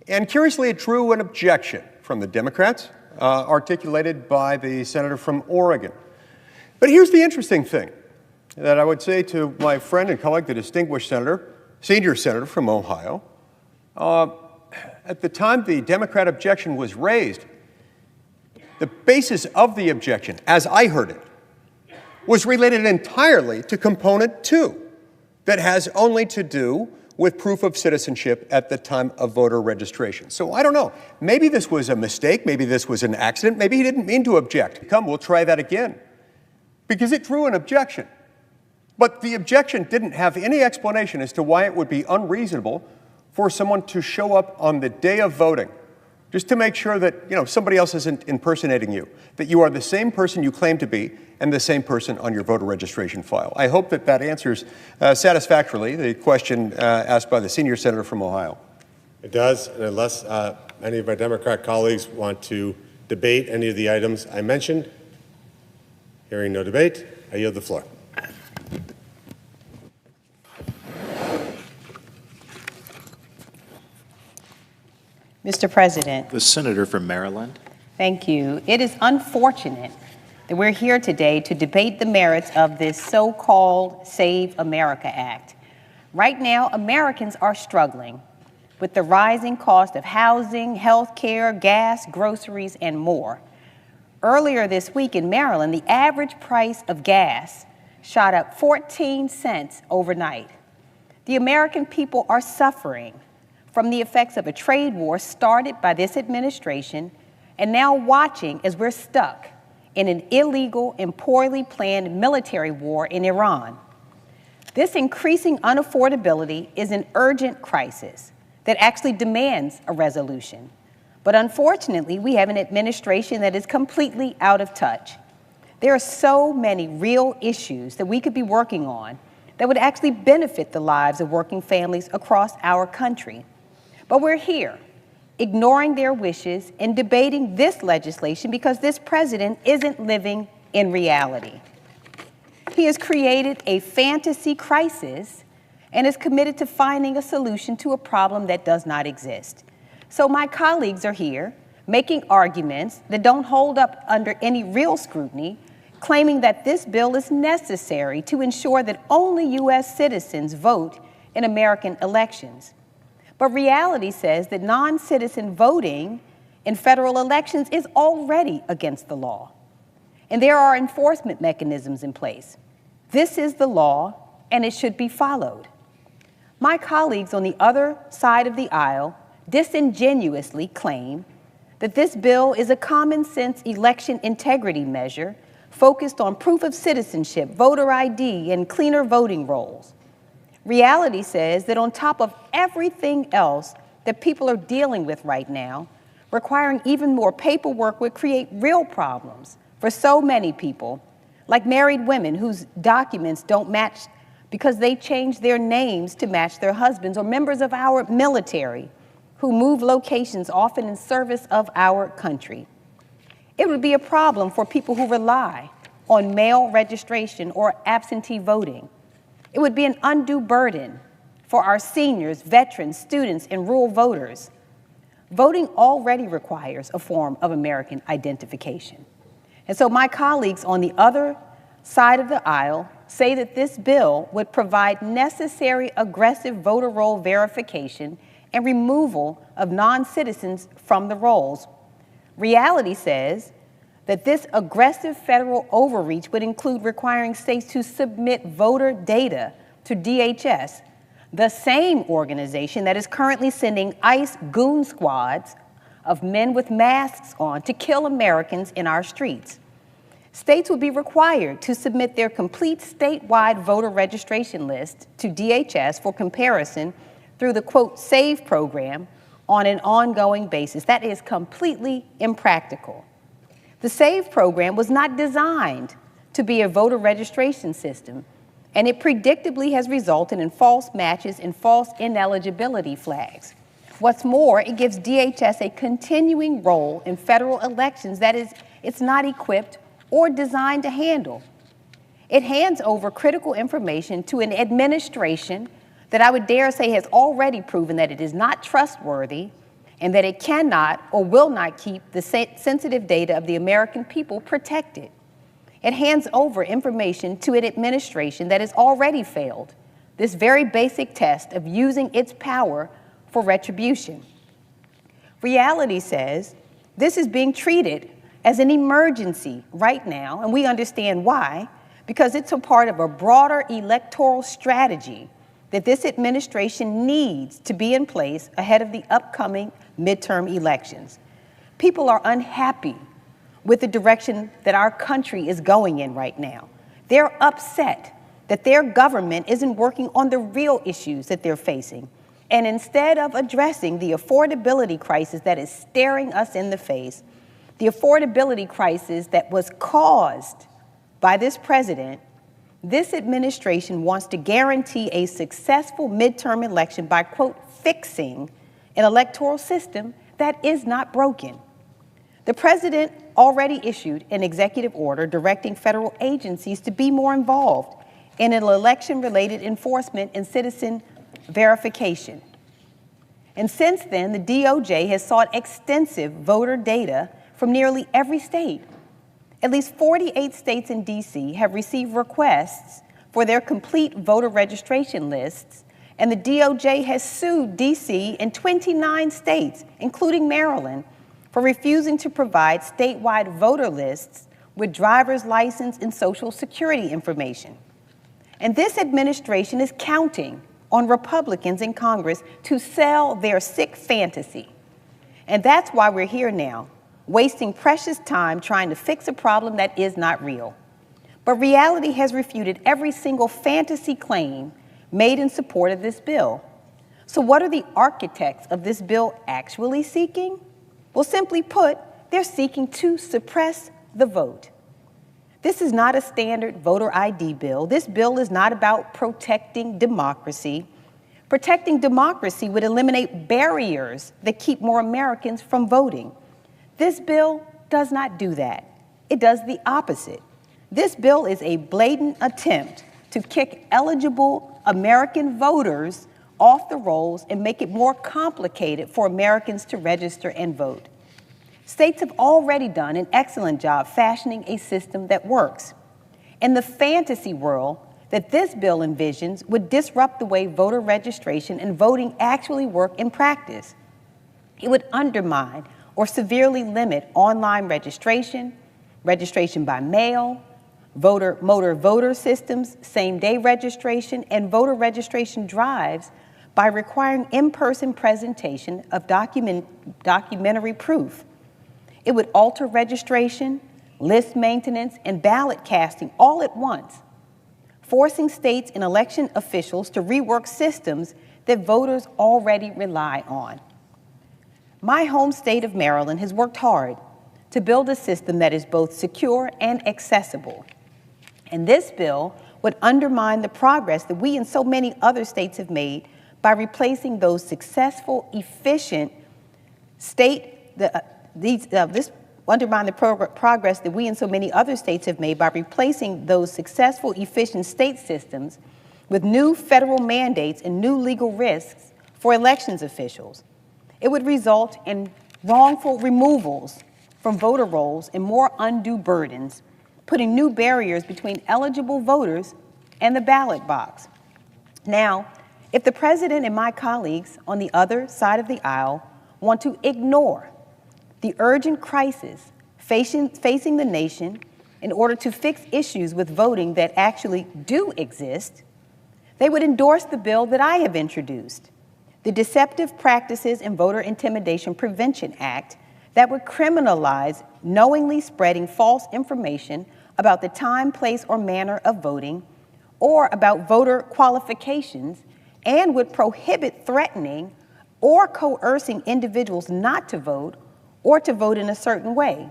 And curiously, it drew an objection from the Democrats, articulated by the senator from Oregon. But here's the interesting thing that I would say to my friend and colleague, the distinguished senator, senior senator from Ohio. At the time the Democrat objection was raised, the basis of the objection, as I heard it, was related entirely to component 2, that has only to do with proof of citizenship at the time of voter registration. So I don't know. Maybe this was a mistake. Maybe this was an accident. Maybe he didn't mean to object. Come, we'll try that again. Because it drew an objection. But the objection didn't have any explanation as to why it would be unreasonable for someone to show up on the day of voting just to make sure that somebody else isn't impersonating you, that you are the same person you claim to be and the same person on your voter registration file. I hope that answers satisfactorily the question asked by the senior senator from Ohio. It does, and unless any of my Democrat colleagues want to debate any of the items I mentioned, hearing no debate, I yield the floor. Mr. President. The senator from Maryland. Thank you. It is unfortunate that we're here today to debate the merits of this so-called Save America Act. Right now, Americans are struggling with the rising cost of housing, health care, gas, groceries, and more. Earlier this week in Maryland, the average price of gas shot up 14 cents overnight. The American people are suffering from the effects of a trade war started by this administration and now watching as we're stuck in an illegal and poorly planned military war in Iran. This increasing unaffordability is an urgent crisis that actually demands a resolution. But unfortunately, we have an administration that is completely out of touch. There are so many real issues that we could be working on that would actually benefit the lives of working families across our country. But we're here, ignoring their wishes and debating this legislation because this president isn't living in reality. He has created a fantasy crisis and is committed to finding a solution to a problem that does not exist. So my colleagues are here making arguments that don't hold up under any real scrutiny, claiming that this bill is necessary to ensure that only U.S. citizens vote in American elections. But reality says that non-citizen voting in federal elections is already against the law. And there are enforcement mechanisms in place. This is the law, and it should be followed. My colleagues on the other side of the aisle disingenuously claim that this bill is a common-sense election integrity measure focused on proof of citizenship, voter ID, and cleaner voting rolls. Reality says that on top of everything else that people are dealing with right now, requiring even more paperwork would create real problems for so many people, like married women whose documents don't match because they changed their names to match their husbands, or members of our military who move locations often in service of our country. It would be a problem for people who rely on mail registration or absentee voting. It would be an undue burden for our seniors, veterans, students, and rural voters. Voting already requires a form of American identification. And so my colleagues on the other side of the aisle say that this bill would provide necessary aggressive voter roll verification and removal of non-citizens from the rolls. Reality says that this aggressive federal overreach would include requiring states to submit voter data to DHS, the same organization that is currently sending ICE goon squads of men with masks on to kill Americans in our streets. States would be required to submit their complete statewide voter registration list to DHS for comparison through the, quote, SAVE program on an ongoing basis. That is completely impractical. The SAVE program was not designed to be a voter registration system, and it predictably has resulted in false matches and false ineligibility flags. What's more, it gives DHS a continuing role in federal elections that it's not equipped or designed to handle. It hands over critical information to an administration that I would dare say has already proven that it is not trustworthy and that it cannot or will not keep the sensitive data of the American people protected. It hands over information to an administration that has already failed this very basic test of using its power for retribution. Reality says this is being treated as an emergency right now, and we understand why, because it's a part of a broader electoral strategy that this administration needs to be in place ahead of the upcoming midterm elections. People are unhappy with the direction that our country is going in right now. They're upset that their government isn't working on the real issues that they're facing. And instead of addressing the affordability crisis that is staring us in the face, the affordability crisis that was caused by this president, this administration wants to guarantee a successful midterm election by, quote, fixing an electoral system that is not broken. The president already issued an executive order directing federal agencies to be more involved in an election-related enforcement and citizen verification. And since then, the DOJ has sought extensive voter data from nearly every state. At least 48 states and D.C. have received requests for their complete voter registration lists, and the DOJ has sued D.C. and 29 states, including Maryland, for refusing to provide statewide voter lists with driver's license and Social Security information. And this administration is counting on Republicans in Congress to sell their sick fantasy. And that's why we're here now, wasting precious time trying to fix a problem that is not real. But reality has refuted every single fantasy claim made in support of this bill. So what are the architects of this bill actually seeking? Well, simply put, they're seeking to suppress the vote. This is not a standard voter ID bill. This bill is not about protecting democracy. Protecting democracy would eliminate barriers that keep more Americans from voting. This bill does not do that. It does the opposite. This bill is a blatant attempt to kick eligible American voters off the rolls and make it more complicated for Americans to register and vote. States have already done an excellent job fashioning a system that works. And the fantasy world that this bill envisions would disrupt the way voter registration and voting actually work in practice. It would undermine or severely limit online registration, registration by mail, motor voter systems, same-day registration, and voter registration drives by requiring in-person presentation of documentary proof. It would alter registration, list maintenance, and ballot casting all at once, forcing states and election officials to rework systems that voters already rely on. My home state of Maryland has worked hard to build a system that is both secure and accessible. And this bill would undermine the progress that we and so many other states have made by replacing those successful, efficient this undermine the progress that we and so many other states have made by replacing those successful, efficient state systems with new federal mandates and new legal risks for elections officials. It would result in wrongful removals from voter rolls and more undue burdens, putting new barriers between eligible voters and the ballot box. Now, if the president and my colleagues on the other side of the aisle want to ignore the urgent crisis facing the nation in order to fix issues with voting that actually do exist, they would endorse the bill that I have introduced, the Deceptive Practices and Voter Intimidation Prevention Act, that would criminalize knowingly spreading false information about the time, place, or manner of voting, or about voter qualifications, and would prohibit threatening or coercing individuals not to vote or to vote in a certain way.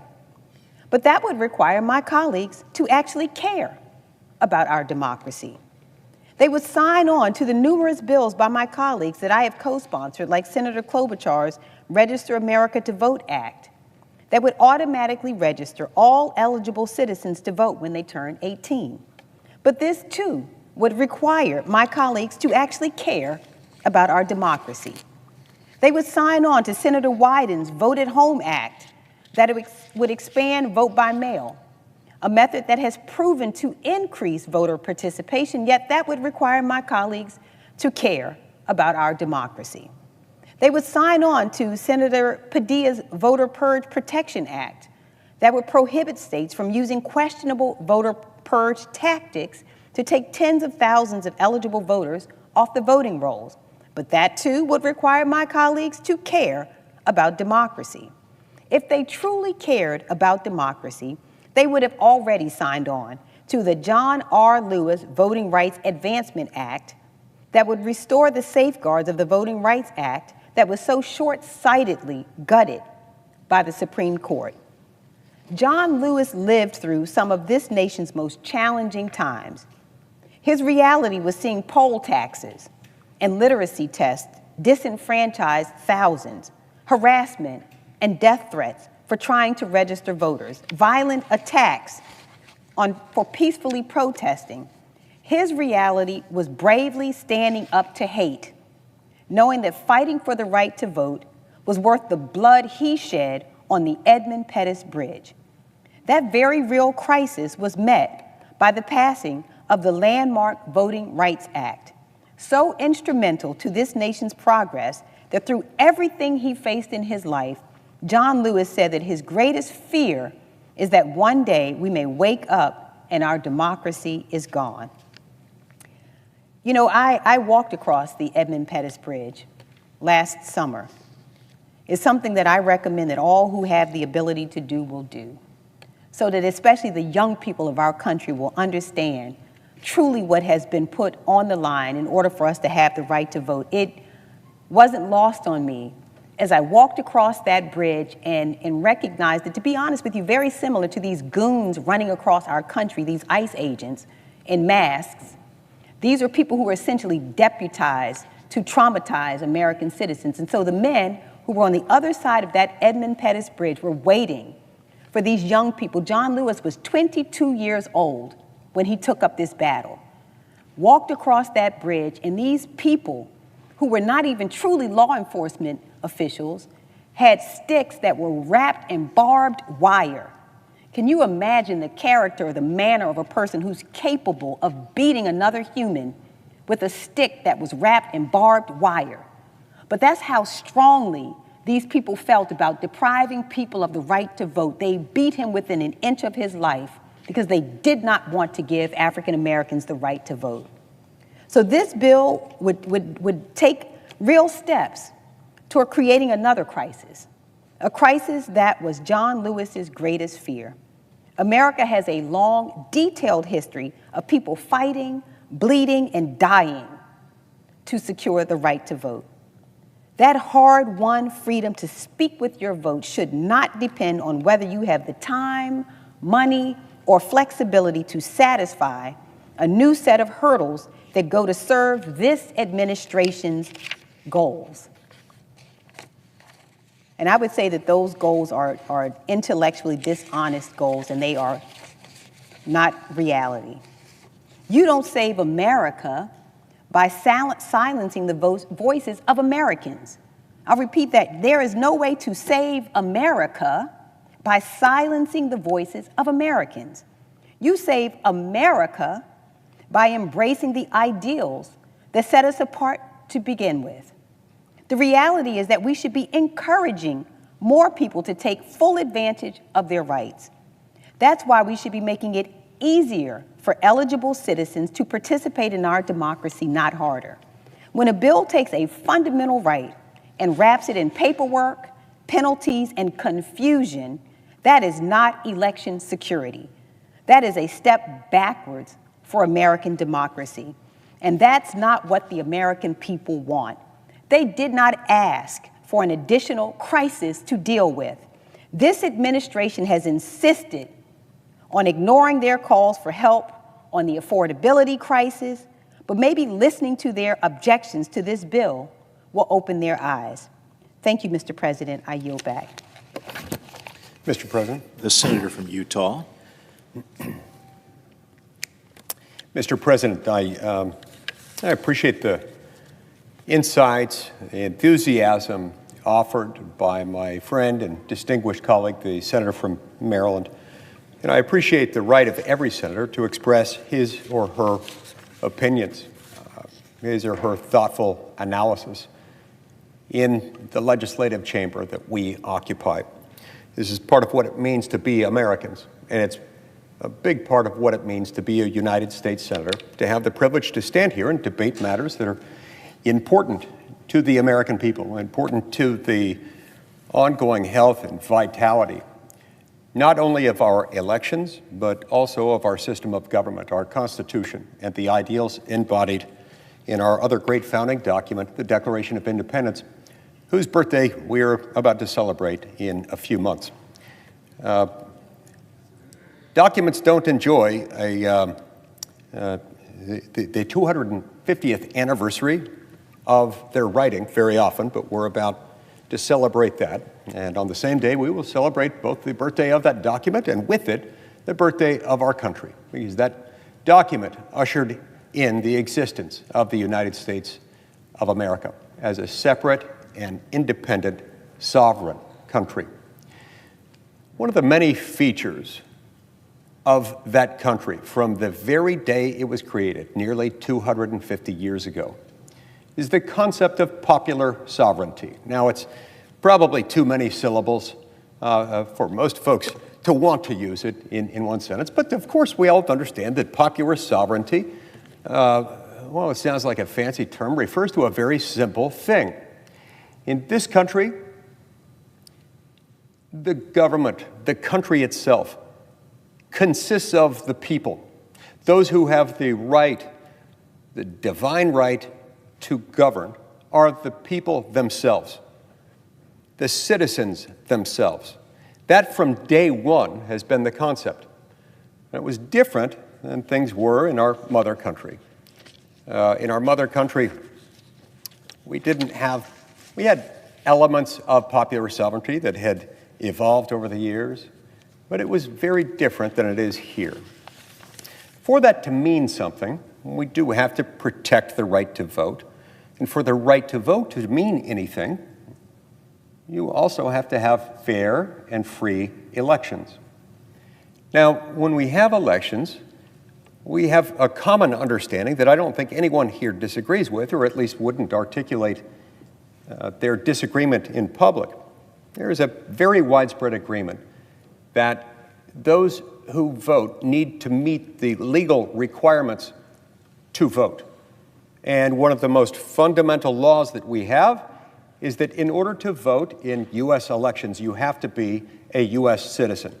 But that would require my colleagues to actually care about our democracy. They would sign on to the numerous bills by my colleagues that I have co-sponsored, like Senator Klobuchar's Register America to Vote Act, that would automatically register all eligible citizens to vote when they turn 18. But this, too, would require my colleagues to actually care about our democracy. They would sign on to Senator Wyden's Vote at Home Act that would expand vote by mail, a method that has proven to increase voter participation, yet that would require my colleagues to care about our democracy. They would sign on to Senator Padilla's Voter Purge Protection Act that would prohibit states from using questionable voter purge tactics to take tens of thousands of eligible voters off the voting rolls. But that, too, would require my colleagues to care about democracy. If they truly cared about democracy, they would have already signed on to the John R. Lewis Voting Rights Advancement Act that would restore the safeguards of the Voting Rights Act that was so short-sightedly gutted by the Supreme Court. John Lewis lived through some of this nation's most challenging times. His reality was seeing poll taxes and literacy tests disenfranchise thousands, harassment and death threats for trying to register voters, violent attacks for peacefully protesting. His reality was bravely standing up to hate, knowing that fighting for the right to vote was worth the blood he shed on the Edmund Pettus Bridge. That very real crisis was met by the passing of the landmark Voting Rights Act, so instrumental to this nation's progress that through everything he faced in his life, John Lewis said that his greatest fear is that one day we may wake up and our democracy is gone. You know, I walked across the Edmund Pettus Bridge last summer. It's something that I recommend that all who have the ability to do will do, so that especially the young people of our country will understand truly what has been put on the line in order for us to have the right to vote. It wasn't lost on me as I walked across that bridge and recognized that, to be honest with you, very similar to these goons running across our country, these ICE agents in masks. These are people who are essentially deputized to traumatize American citizens. And so the men who were on the other side of that Edmund Pettus Bridge were waiting for these young people. John Lewis was 22 years old when he took up this battle, walked across that bridge, and these people who were not even truly law enforcement officials had sticks that were wrapped in barbed wire. Can you imagine the character or the manner of a person who's capable of beating another human with a stick that was wrapped in barbed wire? But that's how strongly these people felt about depriving people of the right to vote. They beat him within an inch of his life because they did not want to give African Americans the right to vote. So this bill would take real steps toward creating another crisis, a crisis that was John Lewis's greatest fear. America has a long, detailed history of people fighting, bleeding, and dying to secure the right to vote. That hard-won freedom to speak with your vote should not depend on whether you have the time, money, or flexibility to satisfy a new set of hurdles that go to serve this administration's goals. And I would say that those goals are intellectually dishonest goals, and they are not reality. You don't save America by silencing the voices of Americans. I'll repeat that. There is no way to save America by silencing the voices of Americans. You save America by embracing the ideals that set us apart to begin with. The reality is that we should be encouraging more people to take full advantage of their rights. That's why we should be making it easier for eligible citizens to participate in our democracy, not harder. When a bill takes a fundamental right and wraps it in paperwork, penalties, and confusion, that is not election security. That is a step backwards for American democracy. And that's not what the American people want. They did not ask for an additional crisis to deal with. This administration has insisted on ignoring their calls for help on the affordability crisis, but maybe listening to their objections to this bill will open their eyes. Thank you, Mr. President. I yield back. Mr. President. The senator from Utah. Mr. President, I appreciate the insights, the enthusiasm offered by my friend and distinguished colleague, the senator from Maryland. And I appreciate the right of every senator to express his or her opinions, his or her thoughtful analysis in the legislative chamber that we occupy. This is part of what it means to be Americans, and it's a big part of what it means to be a United States senator, to have the privilege to stand here and debate matters that are important to the American people, important to the ongoing health and vitality, not only of our elections, but also of our system of government, our Constitution, and the ideals embodied in our other great founding document, the Declaration of Independence, whose birthday we're about to celebrate in a few months. Documents don't enjoy the 250th anniversary of their writing very often, but we're about to celebrate that. And on the same day, we will celebrate both the birthday of that document and with it, the birthday of our country, because that document ushered in the existence of the United States of America as a separate and independent sovereign country. One of the many features of that country from the very day it was created, nearly 250 years ago, is the concept of popular sovereignty. Now, it's probably too many syllables for most folks to want to use it in one sentence, but of course we all understand that popular sovereignty, well, it sounds like a fancy term, refers to a very simple thing. In this country, the government, the country itself, consists of the people, those who have the right, the divine right to govern are the people themselves, the citizens themselves. That from day one has been the concept. And it was different than things were in our mother country. In our mother country, we had elements of popular sovereignty that had evolved over the years, but it was very different than it is here. For that to mean something, we do have to protect the right to vote. And for the right to vote to mean anything, you also have to have fair and free elections. Now, when we have elections, we have a common understanding that I don't think anyone here disagrees with, or at least wouldn't articulate their disagreement in public. There is a very widespread agreement that those who vote need to meet the legal requirements to vote. And one of the most fundamental laws that we have is that in order to vote in U.S. elections, you have to be a U.S. citizen.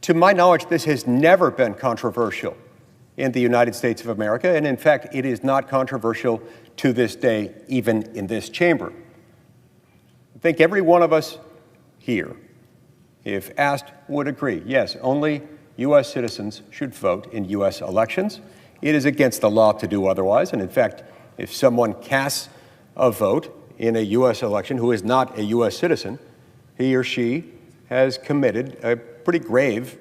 To my knowledge, this has never been controversial in the United States of America, and in fact, it is not controversial to this day, even in this chamber. I think every one of us here, if asked, would agree, yes, only U.S. citizens should vote in U.S. elections, It is against the law to do otherwise. And in fact, if someone casts a vote in a U.S. election who is not a U.S. citizen, he or she has committed a pretty grave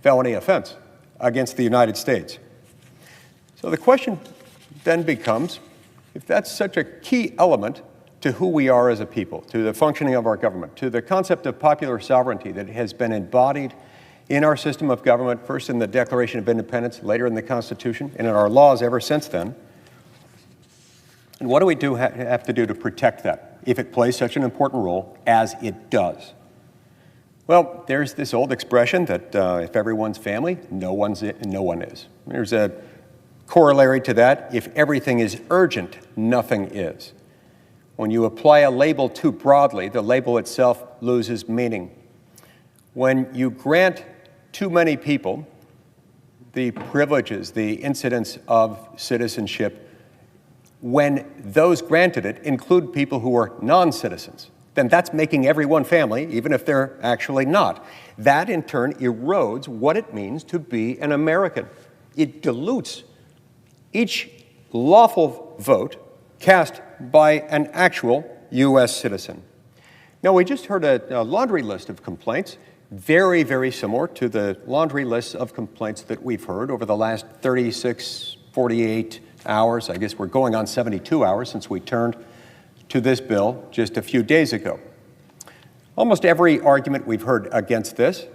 felony offense against the United States. So the question then becomes, if that's such a key element to who we are as a people, to the functioning of our government, to the concept of popular sovereignty that has been embodied in our system of government, first in the Declaration of Independence, later in the Constitution, and in our laws ever since then, and what do we have to do to protect that, if it plays such an important role as it does? Well, there's this old expression that if everyone's family, no one is. There's a corollary to that: if everything is urgent, nothing is. When you apply a label too broadly, the label itself loses meaning. When you grant too many people the privileges, the incidents of citizenship, when those granted it include people who are non-citizens, then that's making everyone family, even if they're actually not. That, in turn, erodes what it means to be an American. It dilutes each lawful vote cast by an actual U.S. citizen. Now, we just heard a laundry list of complaints, very, very similar to the laundry lists of complaints that we've heard over the last 36, 48 hours. I guess we're going on 72 hours since we turned to this bill just a few days ago. Almost every argument we've heard against this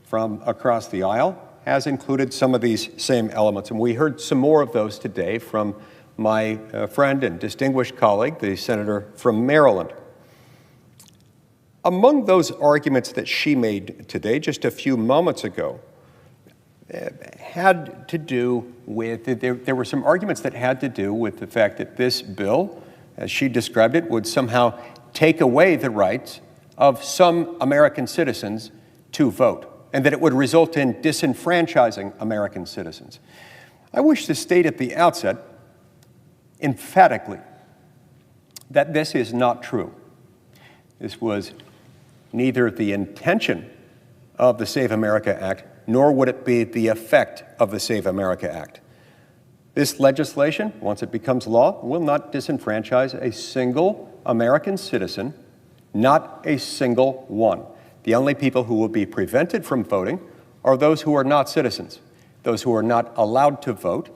from across the aisle has included some of these same elements, and we heard some more of those today from my friend and distinguished colleague, the senator from Maryland. Among those arguments that she made today, just a few moments ago, had to do with, there were some arguments that had to do with the fact that this bill, as she described it, would somehow take away the rights of some American citizens to vote, and that it would result in disenfranchising American citizens. I wish to state at the outset, emphatically, that this is not true. This was neither the intention of the Save America Act, nor would it be the effect of the Save America Act. This legislation, once it becomes law, will not disenfranchise a single American citizen, not a single one. The only people who will be prevented from voting are those who are not citizens, those who are not allowed to vote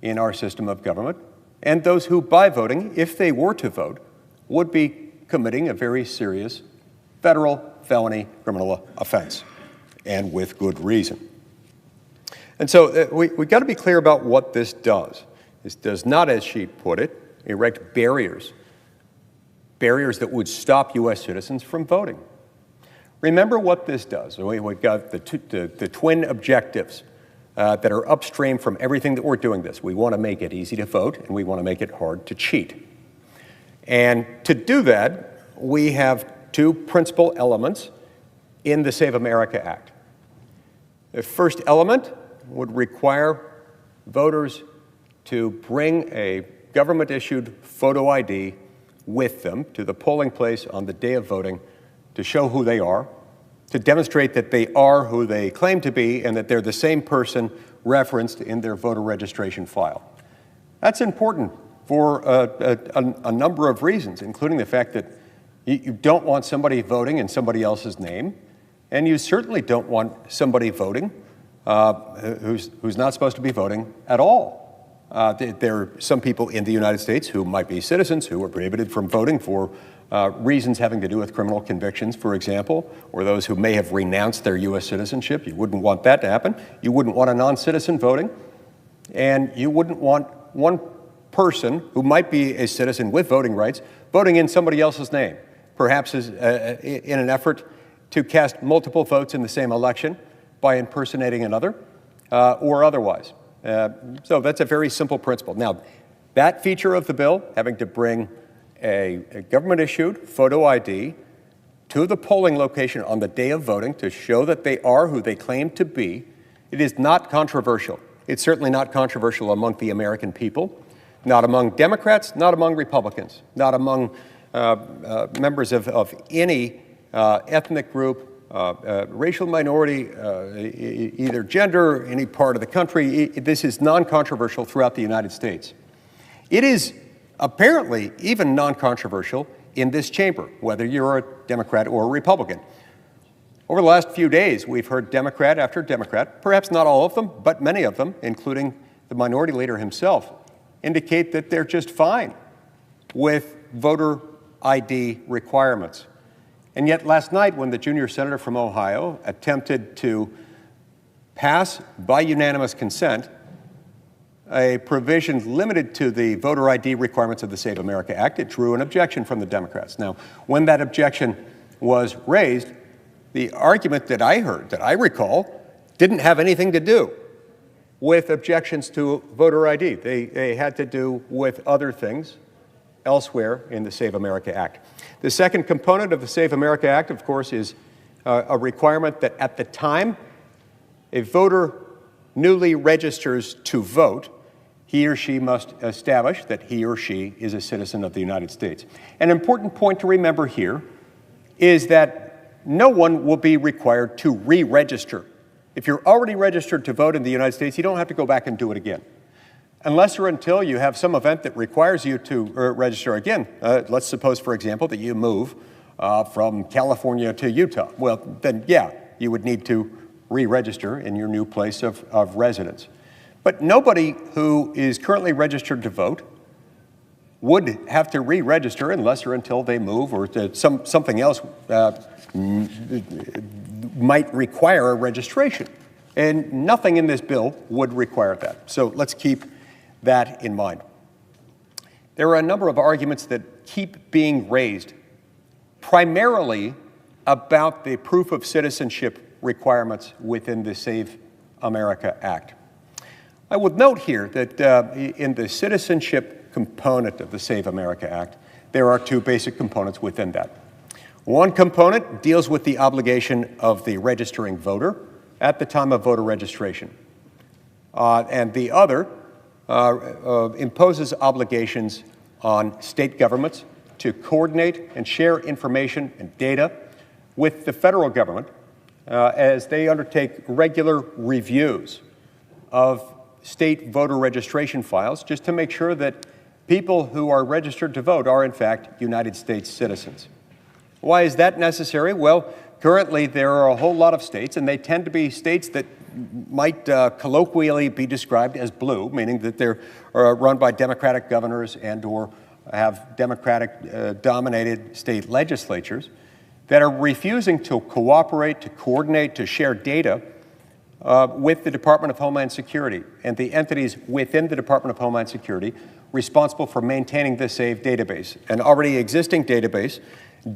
in our system of government, and those who, by voting, if they were to vote, would be committing a very serious federal felony criminal offense, and with good reason. And so we got to be clear about what this does. This does not, as she put it, erect barriers that would stop U.S. citizens from voting. Remember what this does. We've got the twin objectives that are upstream from everything that we're doing this. We want to make it easy to vote, and we want to make it hard to cheat. And to do that, we have two principal elements in the Save America Act. The first element would require voters to bring a government-issued photo ID with them to the polling place on the day of voting to show who they are, to demonstrate that they are who they claim to be and that they're the same person referenced in their voter registration file. That's important for a number of reasons, including the fact that you don't want somebody voting in somebody else's name, and you certainly don't want somebody voting who's not supposed to be voting at all. There are some people in the United States who might be citizens who are prohibited from voting for reasons having to do with criminal convictions, for example, or those who may have renounced their U.S. citizenship. You wouldn't want that to happen. You wouldn't want a non-citizen voting, and you wouldn't want one person who might be a citizen with voting rights voting in somebody else's name, perhaps in an effort to cast multiple votes in the same election by impersonating another or otherwise. So that's a very simple principle. Now, that feature of the bill, having to bring a government-issued photo ID to the polling location on the day of voting to show that they are who they claim to be, it is not controversial. It's certainly not controversial among the American people, not among Democrats, not among Republicans, not among members of any ethnic group, racial minority, either gender, any part of the country. This is non-controversial throughout the United States. It is apparently even non-controversial in this chamber, whether you're a Democrat or a Republican. Over the last few days, we've heard Democrat after Democrat, perhaps not all of them, but many of them, including the minority leader himself, indicate that they're just fine with voter ID requirements. And yet last night, when the junior senator from Ohio attempted to pass by unanimous consent a provision limited to the voter ID requirements of the Save America Act, it drew an objection from the Democrats. Now, when that objection was raised, the argument that I heard, that I recall, didn't have anything to do with objections to voter ID. They had to do with other things elsewhere in the Save America Act. The second component of the Save America Act, of course, is a requirement that at the time a voter newly registers to vote, he or she must establish that he or she is a citizen of the United States. An important point to remember here is that no one will be required to re-register. If you're already registered to vote in the United States, you don't have to go back and do it again. Unless or until you have some event that requires you to register again. Let's suppose, for example, that you move from California to Utah. Well, then, yeah, you would need to re-register in your new place of residence. But nobody who is currently registered to vote would have to re-register unless or until they move or something else might require a registration. And nothing in this bill would require that. So let's keep that in mind. There are a number of arguments that keep being raised, primarily about the proof of citizenship requirements within the Save America Act. I would note here that in the citizenship component of the Save America Act, there are two basic components within that. One component deals with the obligation of the registering voter at the time of voter registration. And the other imposes obligations on state governments to coordinate and share information and data with the federal government as they undertake regular reviews of state voter registration files, just to make sure that people who are registered to vote are in fact United States citizens. Why is that necessary? Well, currently there are a whole lot of states, and they tend to be states that might colloquially be described as blue, meaning that they're run by Democratic governors and or have Democratic dominated state legislatures that are refusing to cooperate, to coordinate, to share data with the Department of Homeland Security and the entities within the Department of Homeland Security responsible for maintaining the SAVE database, an already existing database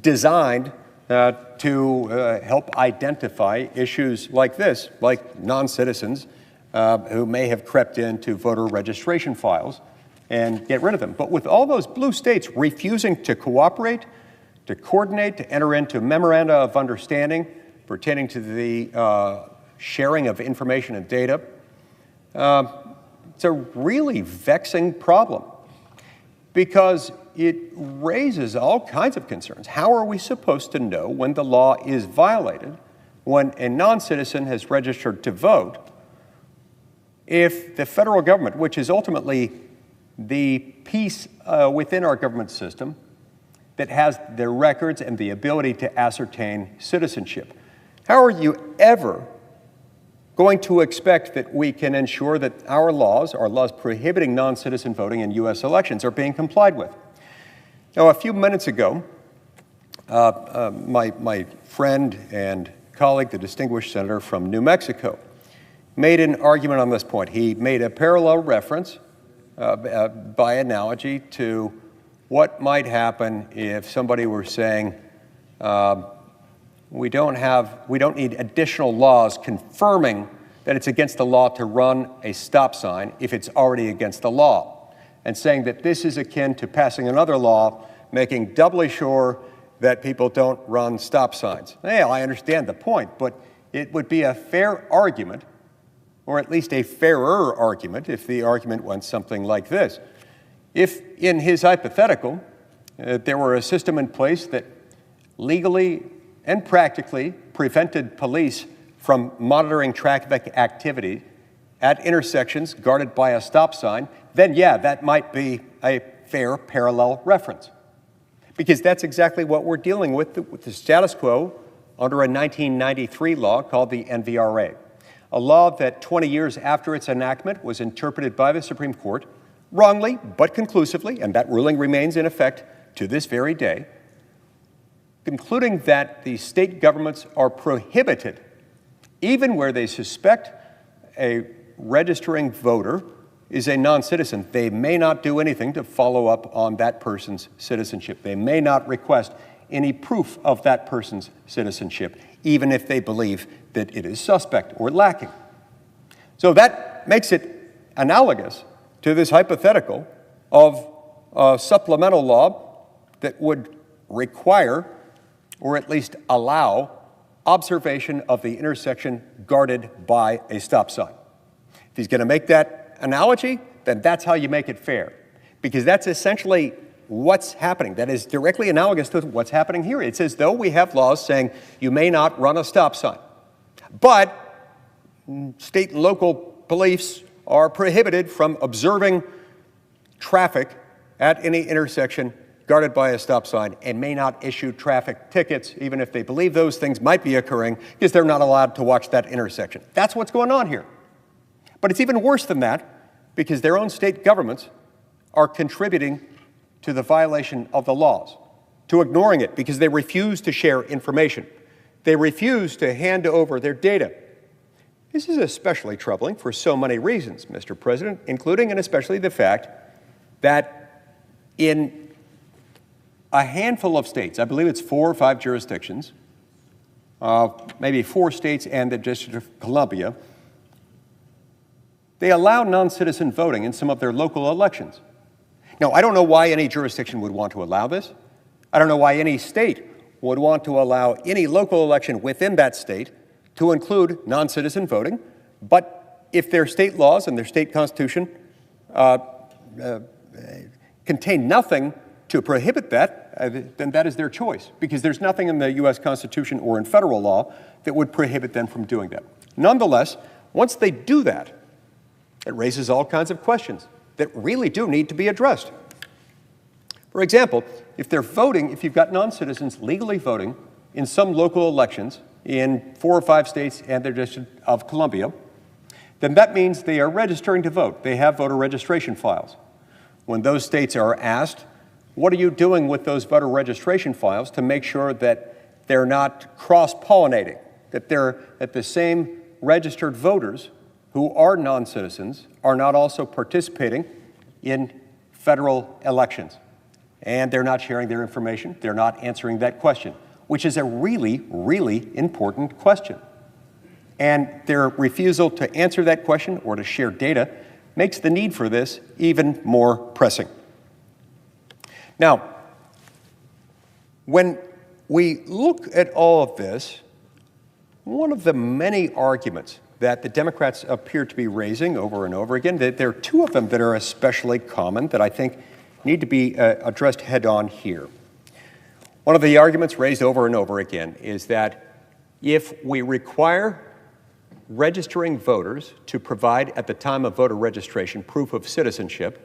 designed to help identify issues like this, like non-citizens who may have crept into voter registration files and get rid of them. But with all those blue states refusing to cooperate, to coordinate, to enter into memoranda of understanding pertaining to the sharing of information and data, it's a really vexing problem because it raises all kinds of concerns. How are we supposed to know when the law is violated, when a non-citizen has registered to vote, if the federal government, which is ultimately the piece within our government system that has the records and the ability to ascertain citizenship? How are you ever going to expect that we can ensure that our laws prohibiting non-citizen voting in U.S. elections, are being complied with? Now, a few minutes ago, my friend and colleague, the distinguished senator from New Mexico, made an argument on this point. He made a parallel reference by analogy to what might happen if somebody were saying, we don't need additional laws confirming that it's against the law to run a stop sign if it's already against the law, and saying that this is akin to passing another law making doubly sure that people don't run stop signs. Hey, I understand the point, but it would be a fair argument, or at least a fairer argument, if the argument went something like this. If, in his hypothetical, there were a system in place that legally and practically prevented police from monitoring traffic activity at intersections guarded by a stop sign, then yeah, that might be a fair parallel reference. Because that's exactly what we're dealing with the status quo under a 1993 law called the NVRA, a law that 20 years after its enactment was interpreted by the Supreme Court, wrongly but conclusively, and that ruling remains in effect to this very day, concluding that the state governments are prohibited, even where they suspect a registering voter is a non-citizen. They may not do anything to follow up on that person's citizenship. They may not request any proof of that person's citizenship, even if they believe that it is suspect or lacking. So that makes it analogous to this hypothetical of a supplemental law that would require, or at least allow, observation of the intersection guarded by a stop sign. If he's going to make that analogy, then that's how you make it fair, because that's essentially what's happening. That is directly analogous to what's happening here. It's as though we have laws saying you may not run a stop sign, but state and local police are prohibited from observing traffic at any intersection guarded by a stop sign and may not issue traffic tickets, even if they believe those things might be occurring, because they're not allowed to watch that intersection. That's what's going on here. But it's even worse than that, because their own state governments are contributing to the violation of the laws, to ignoring it, because they refuse to share information. They refuse to hand over their data. This is especially troubling for so many reasons, Mr. President, including and especially the fact that in a handful of states, I believe it's 4 or 5 jurisdictions, maybe 4 states and the District of Columbia, they allow non-citizen voting in some of their local elections. Now, I don't know why any jurisdiction would want to allow this. I don't know why any state would want to allow any local election within that state to include non-citizen voting. But if their state laws and their state constitution contain nothing to prohibit that, then that is their choice, because there's nothing in the U.S. Constitution or in federal law that would prohibit them from doing that. Nonetheless, once they do that, it raises all kinds of questions that really do need to be addressed. For example, if they're voting, if you've got non-citizens legally voting in some local elections in 4 or 5 states and the District of Columbia, then that means they are registering to vote. They have voter registration files. When those states are asked, what are you doing with those voter registration files to make sure that they're not cross-pollinating, that the same registered voters who are non-citizens are not also participating in federal elections? And they're not sharing their information. They're not answering that question, which is a really, really important question. And their refusal to answer that question or to share data makes the need for this even more pressing. Now, when we look at all of this, one of the many arguments that the Democrats appear to be raising over and over again, there are 2 of them that are especially common that I think need to be addressed head-on here. One of the arguments raised over and over again is that if we require registering voters to provide at the time of voter registration proof of citizenship,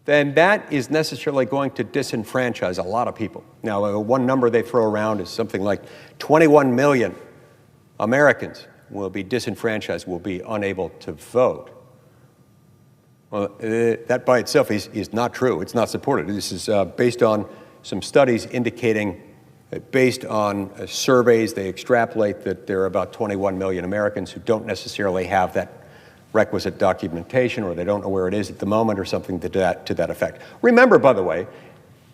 then that is necessarily going to disenfranchise a lot of people. Now, one number they throw around is something like 21 million Americans will be disenfranchised, will be unable to vote. Well, that by itself is not true. It's not supported. This is based on some studies indicating that based on surveys, they extrapolate that there are about 21 million Americans who don't necessarily have that requisite documentation, or they don't know where it is at the moment, or something to that effect. Remember, by the way,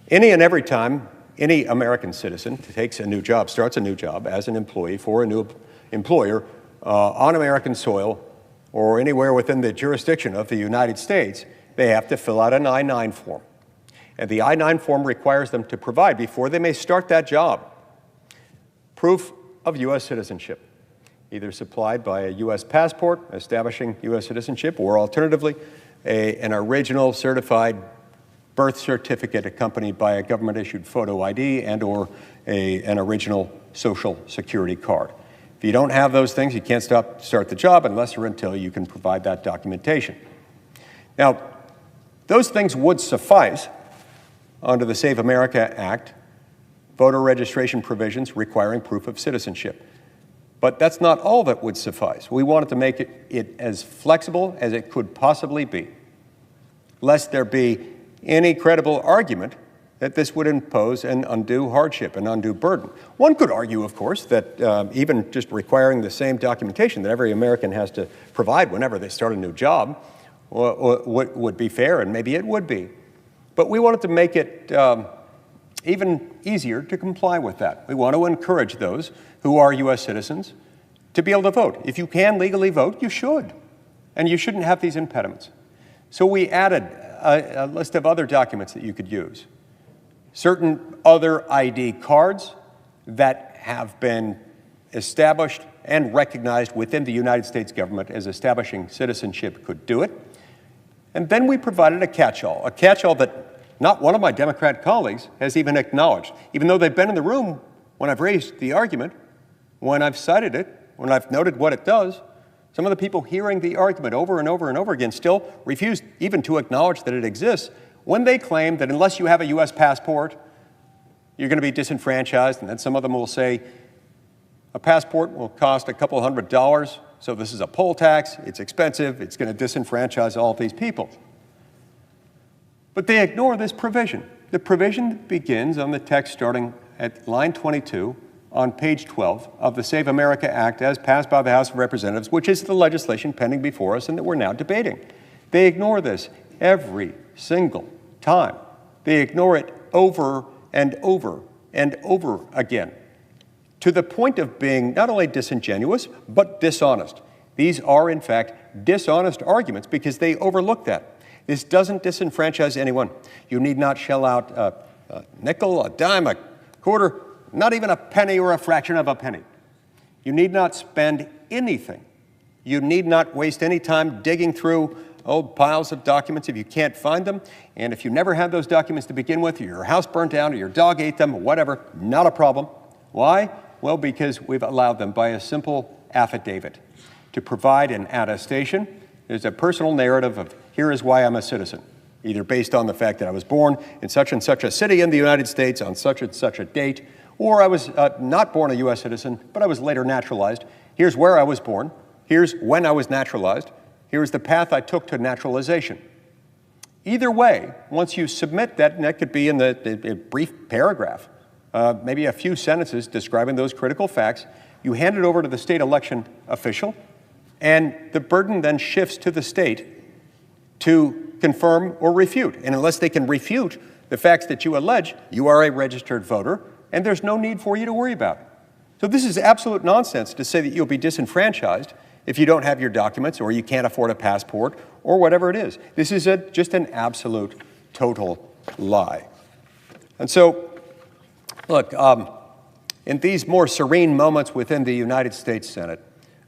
any and every time any American citizen takes a new job, starts a new job as an employee for a new employer on American soil or anywhere within the jurisdiction of the United States, they have to fill out an I-9 form. And the I-9 form requires them to provide, before they may start that job, proof of U.S. citizenship, either supplied by a U.S. passport establishing U.S. citizenship, or alternatively, an original certified birth certificate accompanied by a government-issued photo ID and or an original Social Security card. If you don't have those things, you can't start the job unless or until you can provide that documentation. Now, those things would suffice under the Save America Act, voter registration provisions requiring proof of citizenship. But that's not all that would suffice. We wanted to make it as flexible as it could possibly be, lest there be any credible argument that this would impose an undue hardship, an undue burden. One could argue, of course, that even just requiring the same documentation that every American has to provide whenever they start a new job would be fair, and maybe it would be. But we wanted to make it even easier to comply with that. We want to encourage those who are U.S. citizens to be able to vote. If you can legally vote, you should, and you shouldn't have these impediments. So we added a list of other documents that you could use. Certain other ID cards that have been established and recognized within the United States government as establishing citizenship could do it. And then we provided a catch-all that not one of my Democrat colleagues has even acknowledged, even though they've been in the room when I've raised the argument, when I've cited it, when I've noted what it does. Some of the people hearing the argument over and over and over again still refuse even to acknowledge that it exists when they claim that unless you have a U.S. passport, you're going to be disenfranchised. And then some of them will say a passport will cost a couple $100, so this is a poll tax, it's expensive, it's going to disenfranchise all of these people. But they ignore this provision. The provision begins on the text starting at line 22 on page 12 of the Save America Act as passed by the House of Representatives, which is the legislation pending before us and that we're now debating. They ignore this every single time. They ignore it over and over and over again, to the point of being not only disingenuous, but dishonest. These are, in fact, dishonest arguments because they overlook that. This doesn't disenfranchise anyone. You need not shell out a nickel, a dime, a quarter, not even a penny or a fraction of a penny. You need not spend anything. You need not waste any time digging through old piles of documents if you can't find them. And if you never had those documents to begin with, or your house burnt down, or your dog ate them, or whatever, not a problem. Why? Well, because we've allowed them by a simple affidavit to provide an attestation. There's a personal narrative of here is why I'm a citizen, either based on the fact that I was born in such and such a city in the United States on such and such a date, or I was not born a U.S. citizen, but I was later naturalized. Here's where I was born. Here's when I was naturalized. Here's the path I took to naturalization. Either way, once you submit that, and that could be in the brief paragraph, maybe a few sentences describing those critical facts, you hand it over to the state election official, and the burden then shifts to the state to confirm or refute. And unless they can refute the facts that you allege, you are a registered voter, and there's no need for you to worry about it. So this is absolute nonsense to say that you'll be disenfranchised if you don't have your documents or you can't afford a passport or whatever it is. This is just an absolute, total lie. And so, look, in these more serene moments within the United States Senate,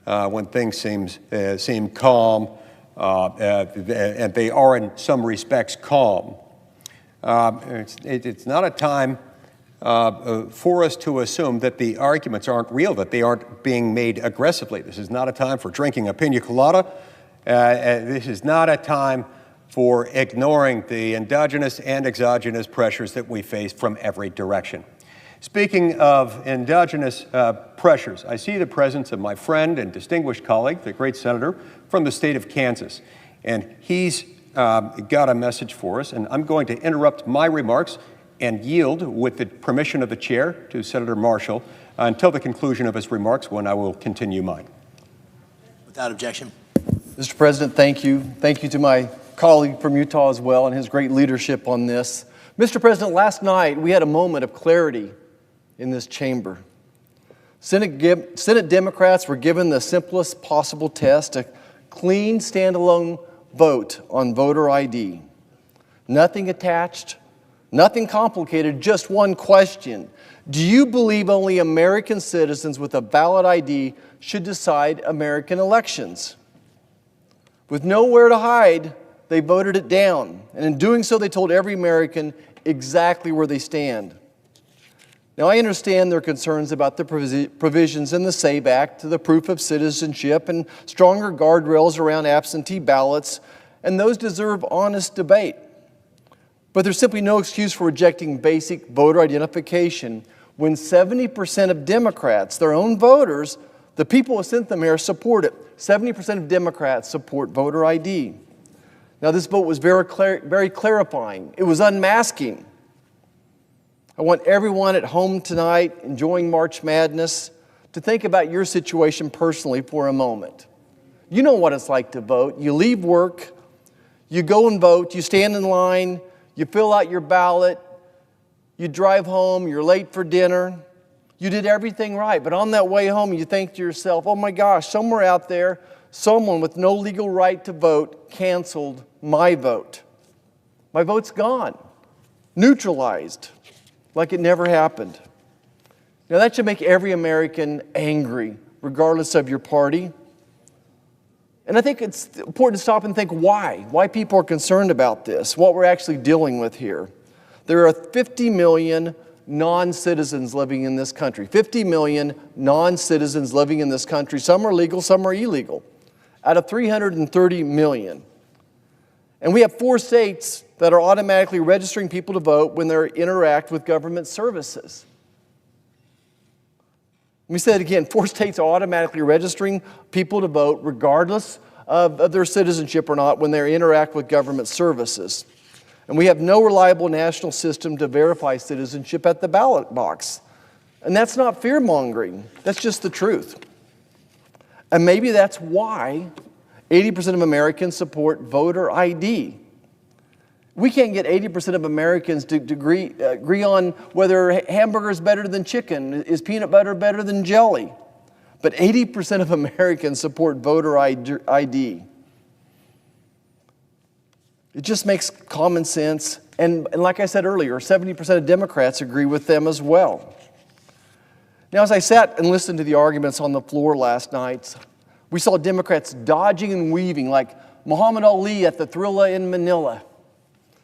when things seem calm, and they are in some respects calm, it's not a time for us to assume that the arguments aren't real, that they aren't being made aggressively. This is not a time for drinking a pina colada. This is not a time for ignoring the endogenous and exogenous pressures that we face from every direction. Speaking of endogenous pressures, I see the presence of my friend and distinguished colleague, the great senator from the state of Kansas, and he's got a message for us, and I'm going to interrupt my remarks and yield, with the permission of the chair, to Senator Marshall until the conclusion of his remarks, when I will continue mine. Without objection. Mr. President, thank you. Thank you to my colleague from Utah as well and his great leadership on this. Mr. President, last night we had a moment of clarity in this chamber. Senate Democrats were given the simplest possible test, a clean, standalone vote on voter ID. Nothing attached, nothing complicated, just one question. Do you believe only American citizens with a valid ID should decide American elections? With nowhere to hide, they voted it down. And in doing so, they told every American exactly where they stand. Now, I understand their concerns about the provisions in the SAVE Act, the proof of citizenship, and stronger guardrails around absentee ballots, and those deserve honest debate. But there's simply no excuse for rejecting basic voter identification when 70% of Democrats, their own voters, the people who sent them here, support it. 70% of Democrats support voter ID. Now, this vote was very clarifying. It was unmasking. I want everyone at home tonight enjoying March Madness to think about your situation personally for a moment. You know what it's like to vote. You leave work, you go and vote, you stand in line, you fill out your ballot, you drive home, you're late for dinner. You did everything right, but on that way home you think to yourself, oh my gosh, somewhere out there, someone with no legal right to vote canceled my vote. My vote's gone, neutralized, like it never happened. Now that should make every American angry, regardless of your party. And I think it's important to stop and think why people are concerned about this, what we're actually dealing with here. There are 50 million non-citizens living in this country. 50 million non-citizens living in this country. Some are legal, some are illegal, out of 330 million. And we have 4 states that are automatically registering people to vote when they interact with government services. Let me say it again. 4 states are automatically registering people to vote regardless of their citizenship or not when they interact with government services. And we have no reliable national system to verify citizenship at the ballot box. And that's not fear-mongering. That's just the truth. And maybe that's why 80% of Americans support voter ID. We can't get 80% of Americans to agree on whether hamburger is better than chicken, is peanut butter better than jelly. But 80% of Americans support voter ID. It just makes common sense. And like I said earlier, 70% of Democrats agree with them as well. Now, as I sat and listened to the arguments on the floor last night, we saw Democrats dodging and weaving like Muhammad Ali at the Thrilla in Manila,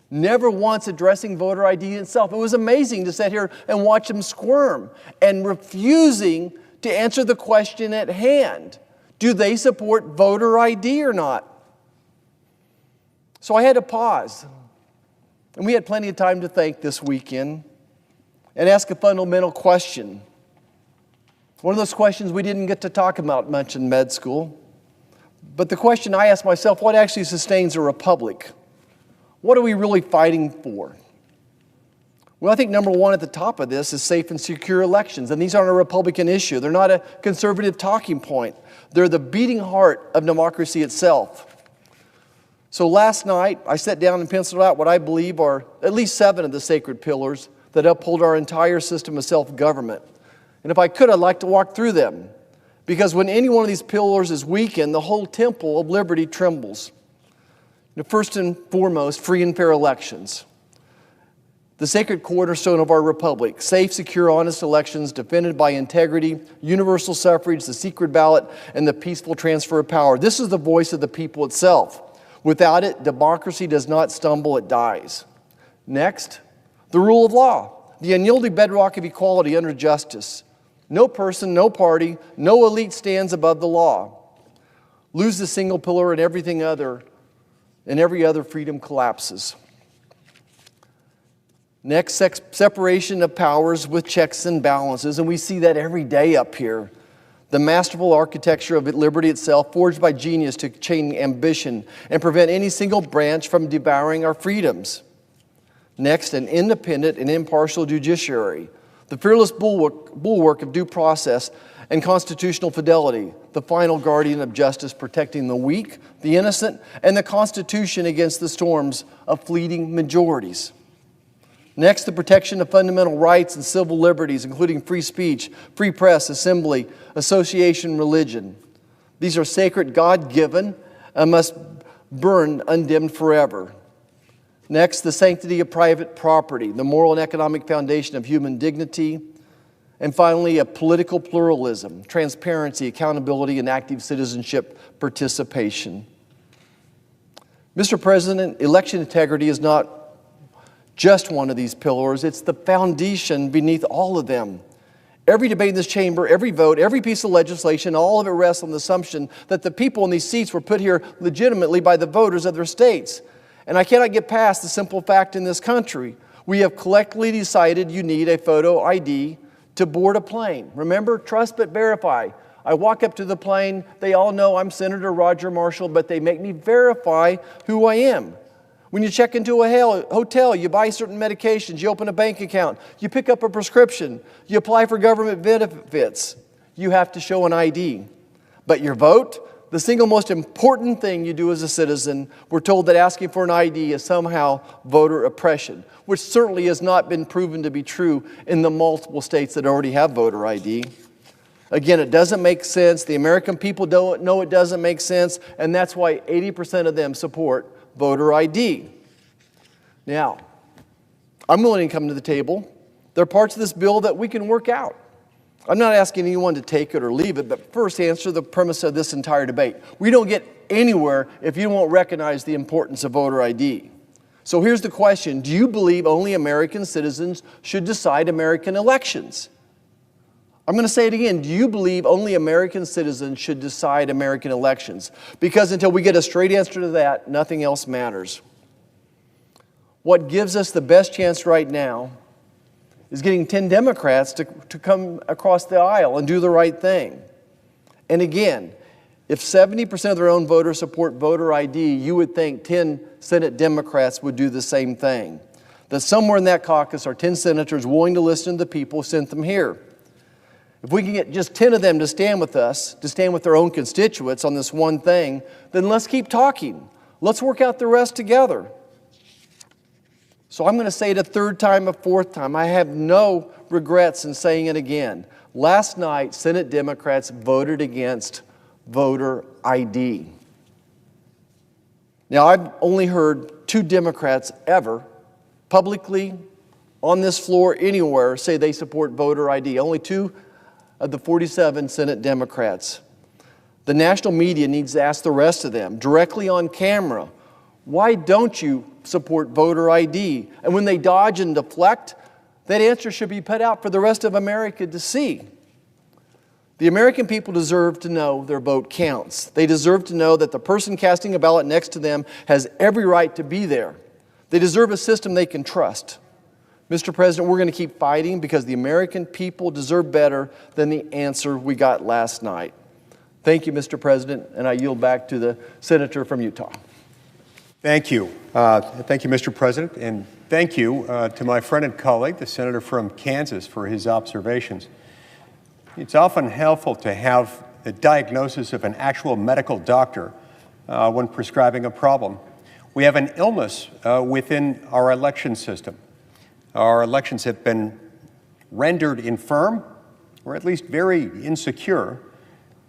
never once addressing voter ID itself. It was amazing to sit here and watch them squirm and refusing to answer the question at hand. Do they support voter ID or not? So I had to pause. And we had plenty of time to think this weekend and ask a fundamental question. One of those questions we didn't get to talk about much in med school. But the question I asked myself, what actually sustains a republic? What are we really fighting for? Well, I think number one at the top of this is safe and secure elections. And these aren't a Republican issue. They're not a conservative talking point. They're the beating heart of democracy itself. So last night, I sat down and penciled out what I believe are at least 7 of the sacred pillars that uphold our entire system of self-government. And if I could, I'd like to walk through them. Because when any one of these pillars is weakened, the whole temple of liberty trembles. First and foremost, free and fair elections. The sacred cornerstone of our republic, safe, secure, honest elections defended by integrity, universal suffrage, the secret ballot, and the peaceful transfer of power. This is the voice of the people itself. Without it, democracy does not stumble, it dies. Next, the rule of law, the unyielding bedrock of equality under justice. No person, no party, no elite stands above the law. Lose the single pillar and every other freedom collapses. Next, separation of powers with checks and balances, and we see that every day up here. The masterful architecture of liberty itself, forged by genius to chain ambition and prevent any single branch from devouring our freedoms. Next, an independent and impartial judiciary, the fearless bulwark of due process and constitutional fidelity, the final guardian of justice, protecting the weak, the innocent, and the Constitution against the storms of fleeting majorities. Next, the protection of fundamental rights and civil liberties, including free speech, free press, assembly, association, religion. These are sacred, God-given, and must burn undimmed forever. Next, the sanctity of private property, the moral and economic foundation of human dignity. And finally, a political pluralism, transparency, accountability, and active citizenship participation. Mr. President, election integrity is not just one of these pillars. It's the foundation beneath all of them. Every debate in this chamber, every vote, every piece of legislation, all of it rests on the assumption that the people in these seats were put here legitimately by the voters of their states. And I cannot get past the simple fact in this country. We have collectively decided you need a photo ID to board a plane. Remember, trust but verify. I walk up to the plane, they all know I'm Senator Roger Marshall, but they make me verify who I am. When you check into a hotel, you buy certain medications, you open a bank account, you pick up a prescription, you apply for government benefits. You have to show an ID. But your vote, the single most important thing you do as a citizen, we're told that asking for an ID is somehow voter oppression, which certainly has not been proven to be true in the multiple states that already have voter ID. Again, it doesn't make sense. The American people don't know it doesn't make sense, and that's why 80% of them support voter ID. Now, I'm willing to come to the table. There are parts of this bill that we can work out. I'm not asking anyone to take it or leave it, but first answer the premise of this entire debate. We don't get anywhere if you won't recognize the importance of voter ID. So here's the question. Do you believe only American citizens should decide American elections? I'm going to say it again. Do you believe only American citizens should decide American elections? Because until we get a straight answer to that, nothing else matters. What gives us the best chance right now is getting 10 Democrats to come across the aisle and do the right thing. And again, if 70% of their own voters support voter ID, you would think 10 Senate Democrats would do the same thing. That somewhere in that caucus are 10 senators willing to listen to the people who sent them here. If we can get just 10 of them to stand with us, to stand with their own constituents on this one thing, then let's keep talking. Let's work out the rest together. So I'm going to say it a third time, a fourth time. I have no regrets in saying it again. Last night, Senate Democrats voted against voter ID. Now, I've only heard 2 Democrats ever publicly on this floor anywhere say they support voter ID. Only 2 of the 47 Senate Democrats. The national media needs to ask the rest of them directly on camera, why don't you support voter ID? And when they dodge and deflect, that answer should be put out for the rest of America to see. The American people deserve to know their vote counts. They deserve to know that the person casting a ballot next to them has every right to be there. They deserve a system they can trust. Mr. President, we're going to keep fighting because the American people deserve better than the answer we got last night. Thank you, Mr. President, and I yield back to the senator from Utah. Thank you. Thank you, Mr. President, and thank you to my friend and colleague, the senator from Kansas, for his observations. It's often helpful to have a diagnosis of an actual medical doctor when prescribing a problem. We have an illness within our election system. Our elections have been rendered infirm, or at least very insecure,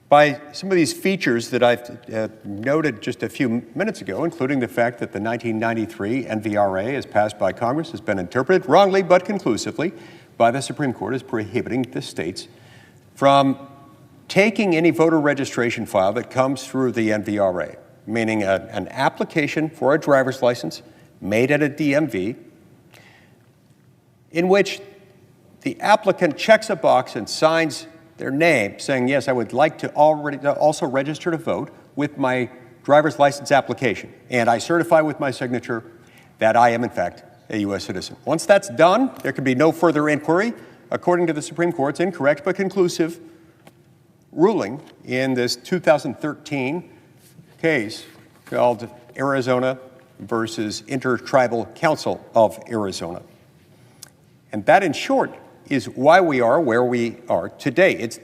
by some of these features that I've noted just a few minutes ago, including the fact that the 1993 NVRA, as passed by Congress, has been interpreted wrongly but conclusively by the Supreme Court as prohibiting the states from taking any voter registration file that comes through the NVRA, meaning an application for a driver's license made at a DMV, in which the applicant checks a box and signs their name saying, yes, I would like to also register to vote with my driver's license application. And I certify with my signature that I am, in fact, a U.S. citizen. Once that's done, there can be no further inquiry, according to the Supreme Court's incorrect but conclusive ruling in this 2013 case called Arizona versus Intertribal Council of Arizona. And that, in short, is why we are where we are today. It's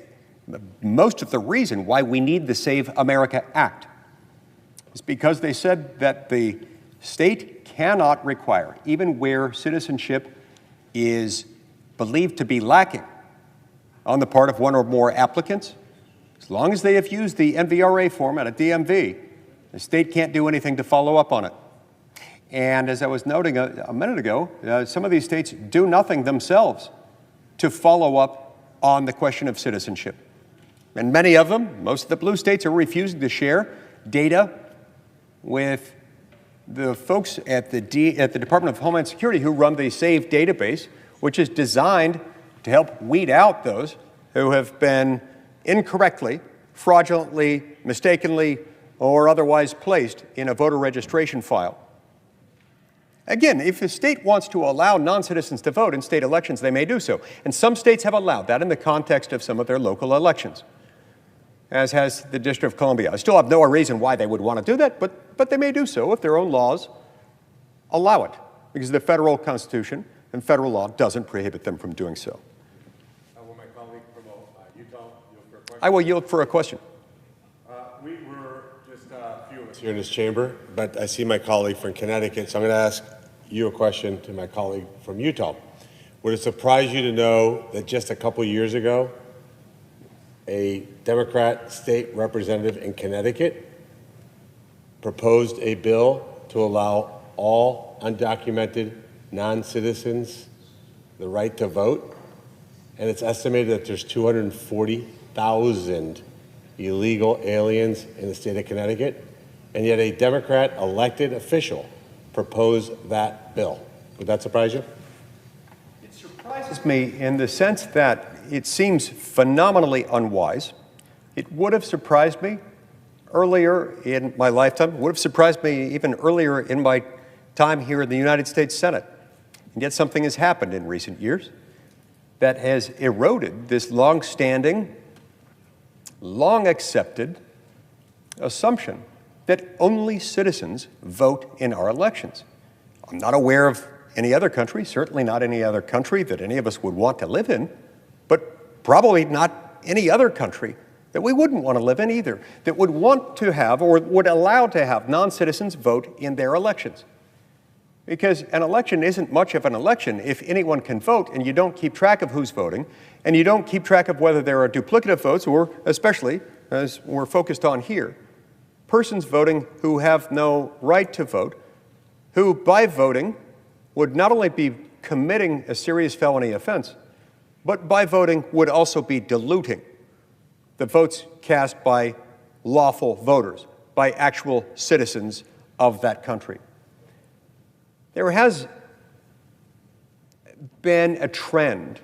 most of the reason why we need the Save America Act. It's because they said that the state cannot require, even where citizenship is believed to be lacking on the part of one or more applicants, as long as they have used the NVRA form at a DMV, the state can't do anything to follow up on it. And as I was noting a minute ago, some of these states do nothing themselves to follow up on the question of citizenship. And many of them, most of the blue states, are refusing to share data with the folks at the Department of Homeland Security who run the SAVE database, which is designed to help weed out those who have been incorrectly, fraudulently, mistakenly, or otherwise placed in a voter registration file. Again, if a state wants to allow non-citizens to vote in state elections, they may do so. And some states have allowed that in the context of some of their local elections, as has the District of Columbia. I still have no reason why they would want to do that, but they may do so if their own laws allow it, because the federal Constitution and federal law doesn't prohibit them from doing so. Will my colleague from Utah yield for a question? I will yield for a question. We were just a few of us here in this chamber, but I see my colleague from Connecticut, so I'm going to ask you a question to my colleague from Utah. Would it surprise you to know that just a couple years ago, a Democrat state representative in Connecticut proposed a bill to allow all undocumented non-citizens the right to vote? And it's estimated that there's 240,000 illegal aliens in the state of Connecticut, and yet a Democrat elected official proposed that bill. Would that surprise you? It surprises me in the sense that it seems phenomenally unwise. It would have surprised me earlier in my lifetime, would have surprised me even earlier in my time here in the United States Senate. And yet something has happened in recent years that has eroded this long-standing, long-accepted assumption that only citizens vote in our elections. I'm not aware of any other country, certainly not any other country that any of us would want to live in, but probably not any other country that we wouldn't want to live in either, that would want to have or would allow to have non-citizens vote in their elections. Because an election isn't much of an election if anyone can vote and you don't keep track of who's voting, and you don't keep track of whether there are duplicative votes or, especially, as we're focused on here, persons voting who have no right to vote, who by voting would not only be committing a serious felony offense, but by voting would also be diluting the votes cast by lawful voters, by actual citizens of that country. There has been a trend,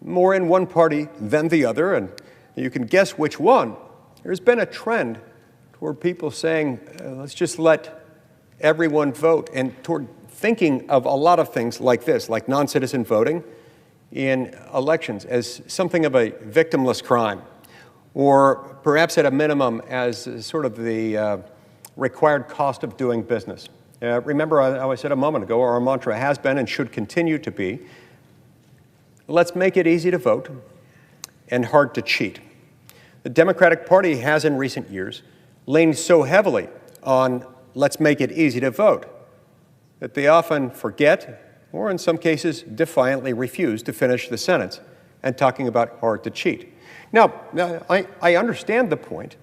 more in one party than the other, and you can guess which one. There's been a trend toward people saying, let's just let everyone vote, and toward thinking of a lot of things like this, like non-citizen voting in elections as something of a victimless crime, or perhaps at a minimum as sort of the required cost of doing business. Remember, I said a moment ago, our mantra has been and should continue to be, let's make it easy to vote and hard to cheat. The Democratic Party has in recent years leaned so heavily on let's make it easy to vote that they often forget, or in some cases defiantly refuse to finish the sentence and talking about hard to cheat. Now, I understand the point.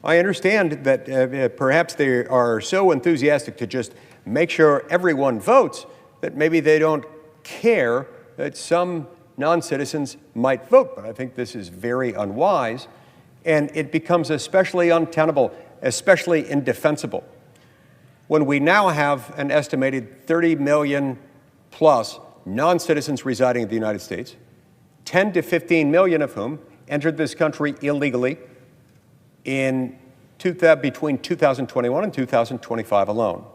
I understand that perhaps they are so enthusiastic to just make sure everyone votes that maybe they don't care that some non-citizens might vote. But I think this is very unwise, and it becomes especially untenable, especially indefensible, when we now have an estimated 30 million plus non-citizens residing in the United States, 10 to 15 million of whom entered this country illegally in between 2021 and 2025 alone.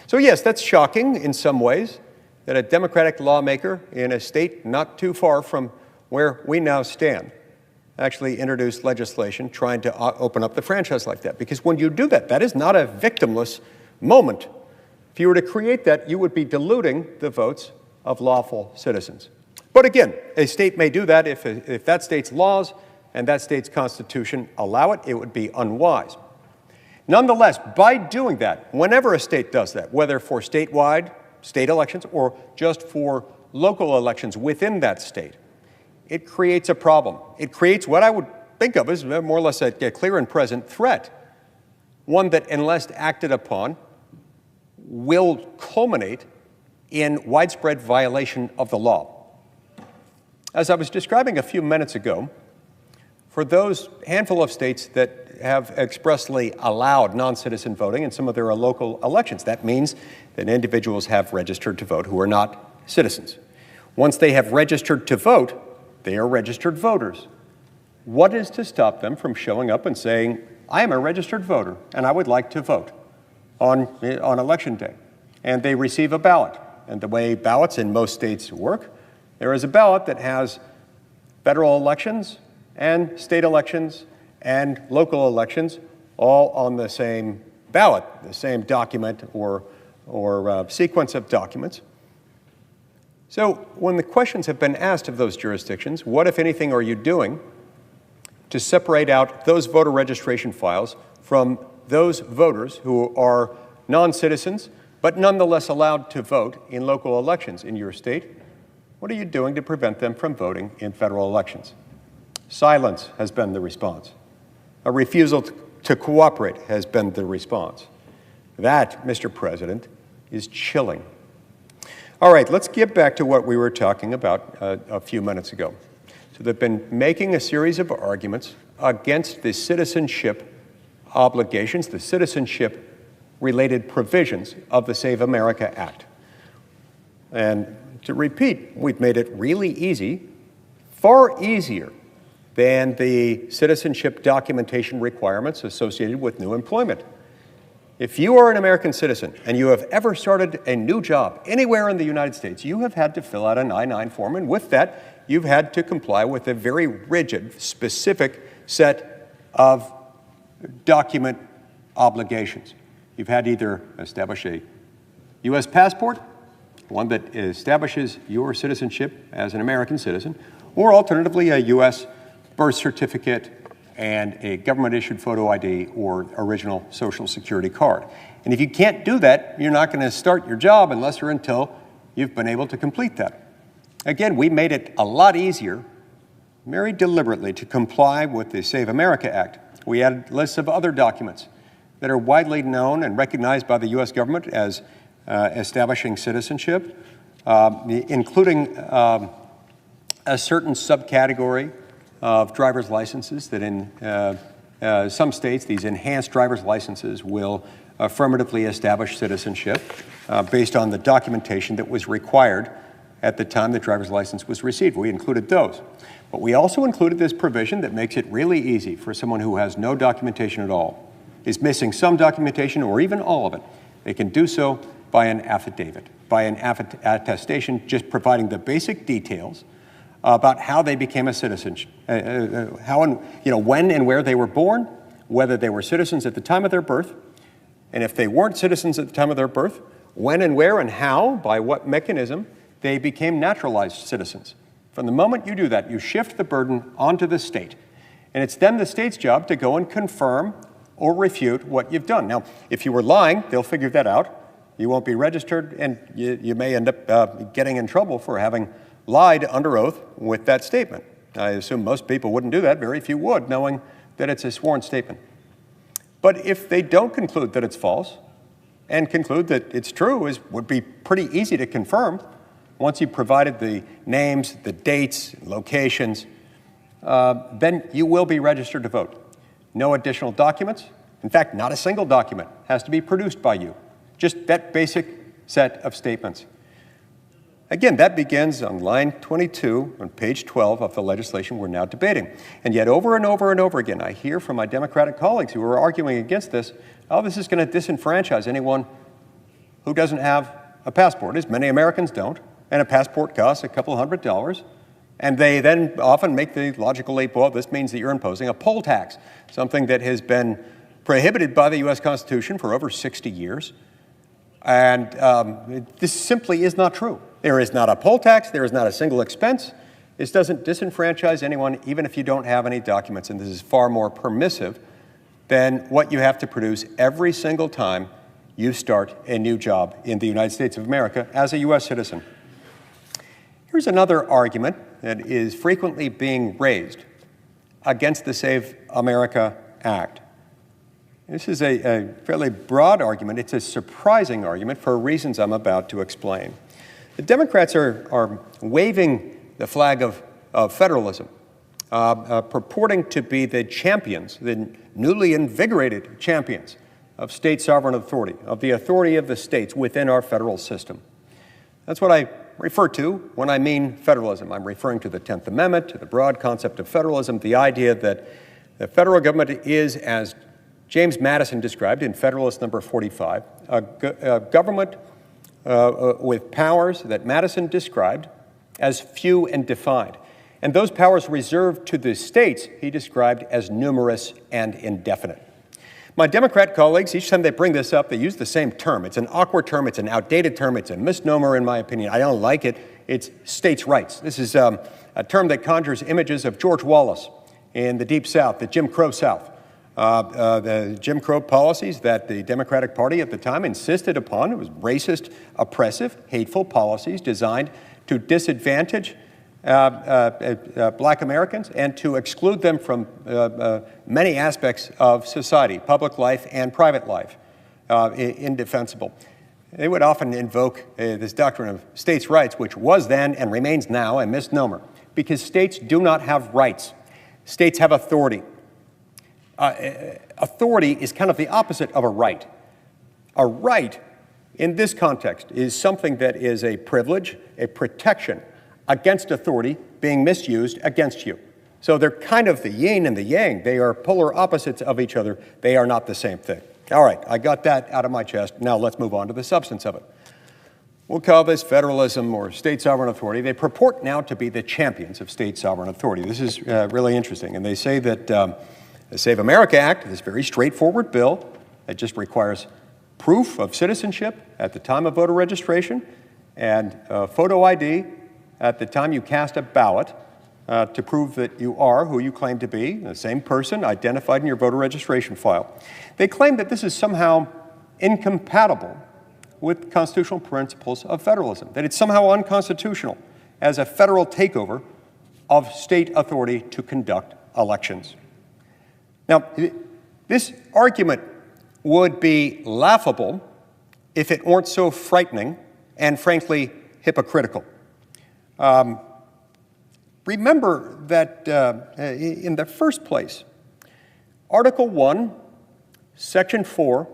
So yes, that's shocking in some ways that a Democratic lawmaker in a state not too far from where we now stand actually introduced legislation trying to open up the franchise like that. Because when you do that, that is not a victimless moment. If you were to create that, you would be diluting the votes of lawful citizens. But again, a state may do that if that state's laws and that state's constitution allow it. It would be unwise. Nonetheless, by doing that, whenever a state does that, whether for statewide state elections or just for local elections within that state, it creates a problem. It creates what I would think of as more or less a clear and present threat, one that, unless acted upon, will culminate in widespread violation of the law. As I was describing a few minutes ago, for those handful of states that have expressly allowed non-citizen voting in some of their local elections. That means that individuals have registered to vote who are not citizens. Once they have registered to vote, they are registered voters. What is to stop them from showing up and saying, I am a registered voter and I would like to vote on election day? And they receive a ballot. And the way ballots in most states work, there is a ballot that has federal elections and state elections and local elections all on the same ballot, the same document or sequence of documents. So when the questions have been asked of those jurisdictions, what, if anything, are you doing to separate out those voter registration files from those voters who are non-citizens but nonetheless allowed to vote in local elections in your state? What are you doing to prevent them from voting in federal elections? Silence has been the response. A refusal to cooperate has been the response. That, Mr. President, is chilling. All right, let's get back to what we were talking about a few minutes ago. So they've been making a series of arguments against the citizenship obligations, the citizenship-related provisions of the Save America Act. And to repeat, we've made it really easy, far easier than the citizenship documentation requirements associated with new employment. If you are an American citizen and you have ever started a new job anywhere in the United States, you have had to fill out an I-9 form, and with that, you've had to comply with a very rigid, specific set of document obligations. You've had to either establish a U.S. passport, one that establishes your citizenship as an American citizen, or alternatively a U.S. birth certificate and a government-issued photo ID or original Social Security card. And if you can't do that, you're not going to start your job unless or until you've been able to complete that. Again, we made it a lot easier, very deliberately, to comply with the Save America Act. We added lists of other documents that are widely known and recognized by the U.S. government as establishing citizenship, including a certain subcategory of driver's licenses that in some states, these enhanced driver's licenses will affirmatively establish citizenship based on the documentation that was required at the time the driver's license was received. We included those. But we also included this provision that makes it really easy for someone who has no documentation at all, is missing some documentation or even all of it. They can do so by an affidavit, by an attestation, just providing the basic details about how they became a citizen, how and, when and where they were born, whether they were citizens at the time of their birth, and if they weren't citizens at the time of their birth, when and where and how, by what mechanism, they became naturalized citizens. From the moment you do that, you shift the burden onto the state, and it's then the state's job to go and confirm or refute what you've done. Now, if you were lying, they'll figure that out. You won't be registered, and you may end up getting in trouble for having lied under oath with that statement. I assume most people wouldn't do that. Very few would, knowing that it's a sworn statement. But if they don't conclude that it's false and conclude that it's true, would be pretty easy to confirm once you provided the names, the dates, locations, then you will be registered to vote. No additional documents. In fact, not a single document has to be produced by you. Just that basic set of statements. Again, that begins on line 22 on page 12 of the legislation we're now debating. And yet over and over and over again, I hear from my Democratic colleagues who are arguing against this, oh, this is going to disenfranchise anyone who doesn't have a passport, as many Americans don't, and a passport costs a couple $100. And they then often make the logical leap, well, this means that you're imposing a poll tax, something that has been prohibited by the U.S. Constitution for over 60 years. And this simply is not true. There is not a poll tax. There is not a single expense. This doesn't disenfranchise anyone, even if you don't have any documents. And this is far more permissive than what you have to produce every single time you start a new job in the United States of America as a U.S. citizen. Here's another argument that is frequently being raised against the Save America Act. This is a fairly broad argument. It's a surprising argument for reasons I'm about to explain. The Democrats are waving the flag of federalism purporting to be the champions, the newly invigorated champions of state sovereign authority, of the authority of the states within our federal system. That's what I refer to when I mean federalism. I'm referring to the 10th Amendment, to the broad concept of federalism, the idea that the federal government is, as James Madison described in Federalist Number 45, a government with powers that Madison described as few and defined. And those powers reserved to the states he described as numerous and indefinite. My Democrat colleagues, each time they bring this up, they use the same term. It's an awkward term, it's an outdated term, it's a misnomer in my opinion. I don't like it. It's states' rights. This is a term that conjures images of George Wallace in the Deep South, the Jim Crow South. The Jim Crow policies that the Democratic Party at the time insisted upon. It was racist, oppressive, hateful policies designed to disadvantage black Americans and to exclude them from many aspects of society, public life and private life, indefensible. They would often invoke this doctrine of states' rights, which was then and remains now a misnomer, because states do not have rights. States have authority. Authority is kind of the opposite of a right. A right, in this context, is something that is a privilege, a protection against authority being misused against you. So they're kind of the yin and the yang. They are polar opposites of each other. They are not the same thing. All right, I got that out of my chest. Now let's move on to the substance of it. We'll call this federalism or state sovereign authority. They purport now to be the champions of state sovereign authority. This is really interesting. And they say that the Save America Act, this very straightforward bill that just requires proof of citizenship at the time of voter registration and photo ID at the time you cast a ballot to prove that you are who you claim to be, the same person identified in your voter registration file. They claim that this is somehow incompatible with constitutional principles of federalism, that it's somehow unconstitutional as a federal takeover of state authority to conduct elections. Now, this argument would be laughable if it weren't so frightening and, frankly, hypocritical. Remember that in the first place, Article 1, Section 4,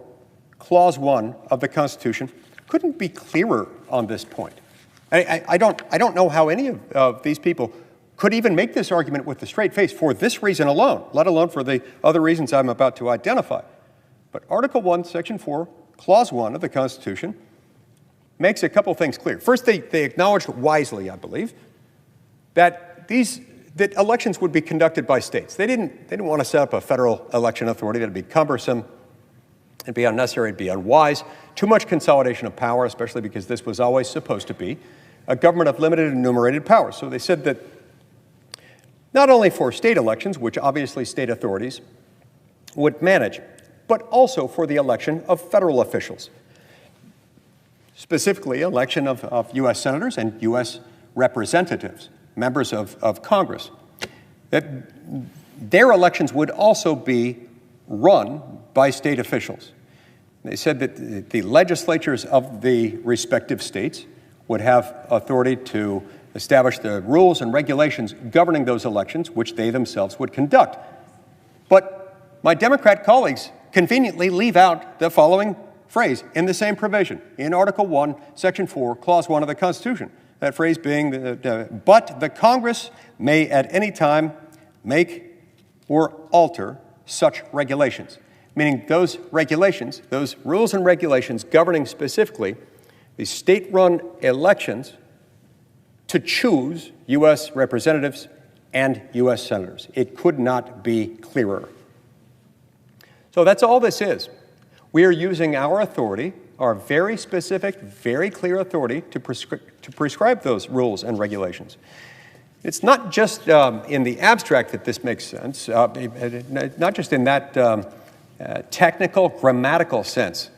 Clause 1 of the Constitution couldn't be clearer on this point. I don't know how any of these people could even make this argument with a straight face for this reason alone, let alone for the other reasons I'm about to identify. But Article 1, Section 4, Clause 1 of the Constitution makes a couple things clear. First, they acknowledged wisely, I believe, that elections would be conducted by states. They didn't want to set up a federal election authority. That would be cumbersome. It'd be unnecessary. It'd be unwise. Too much consolidation of power, especially because this was always supposed to be a government of limited and enumerated powers. So they said that not only for state elections, which obviously state authorities would manage, but also for the election of federal officials, specifically election of U.S. senators and U.S. representatives, members of Congress, that their elections would also be run by state officials. They said that the legislatures of the respective states would have authority to establish the rules and regulations governing those elections, which they themselves would conduct. But my Democrat colleagues conveniently leave out the following phrase in the same provision, in Article 1, Section 4, Clause 1 of the Constitution. That phrase being, but the Congress may at any time make or alter such regulations. Meaning those regulations, those rules and regulations governing specifically the state-run elections to choose U.S. representatives and U.S. senators. It could not be clearer. So that's all this is. We are using our authority, our very specific, very clear authority to prescribe those rules and regulations. It's not just in the abstract that this makes sense, not just in that technical, grammatical sense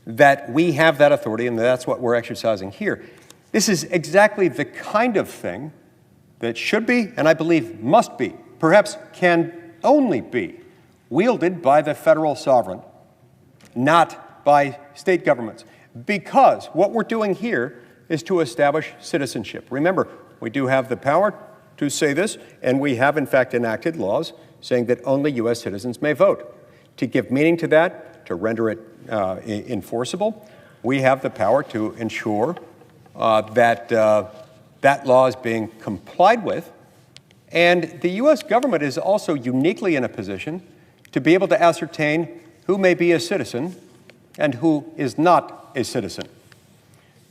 that we have that authority and that's what we're exercising here. This is exactly the kind of thing that should be, and I believe must be, perhaps can only be, wielded by the federal sovereign, not by state governments. Because what we're doing here is to establish citizenship. Remember, we do have the power to say this, and we have in fact enacted laws saying that only U.S. citizens may vote. To give meaning to that, to render it enforceable, we have the power to ensure that that law is being complied with. And the U.S. government is also uniquely in a position to be able to ascertain who may be a citizen and who is not a citizen.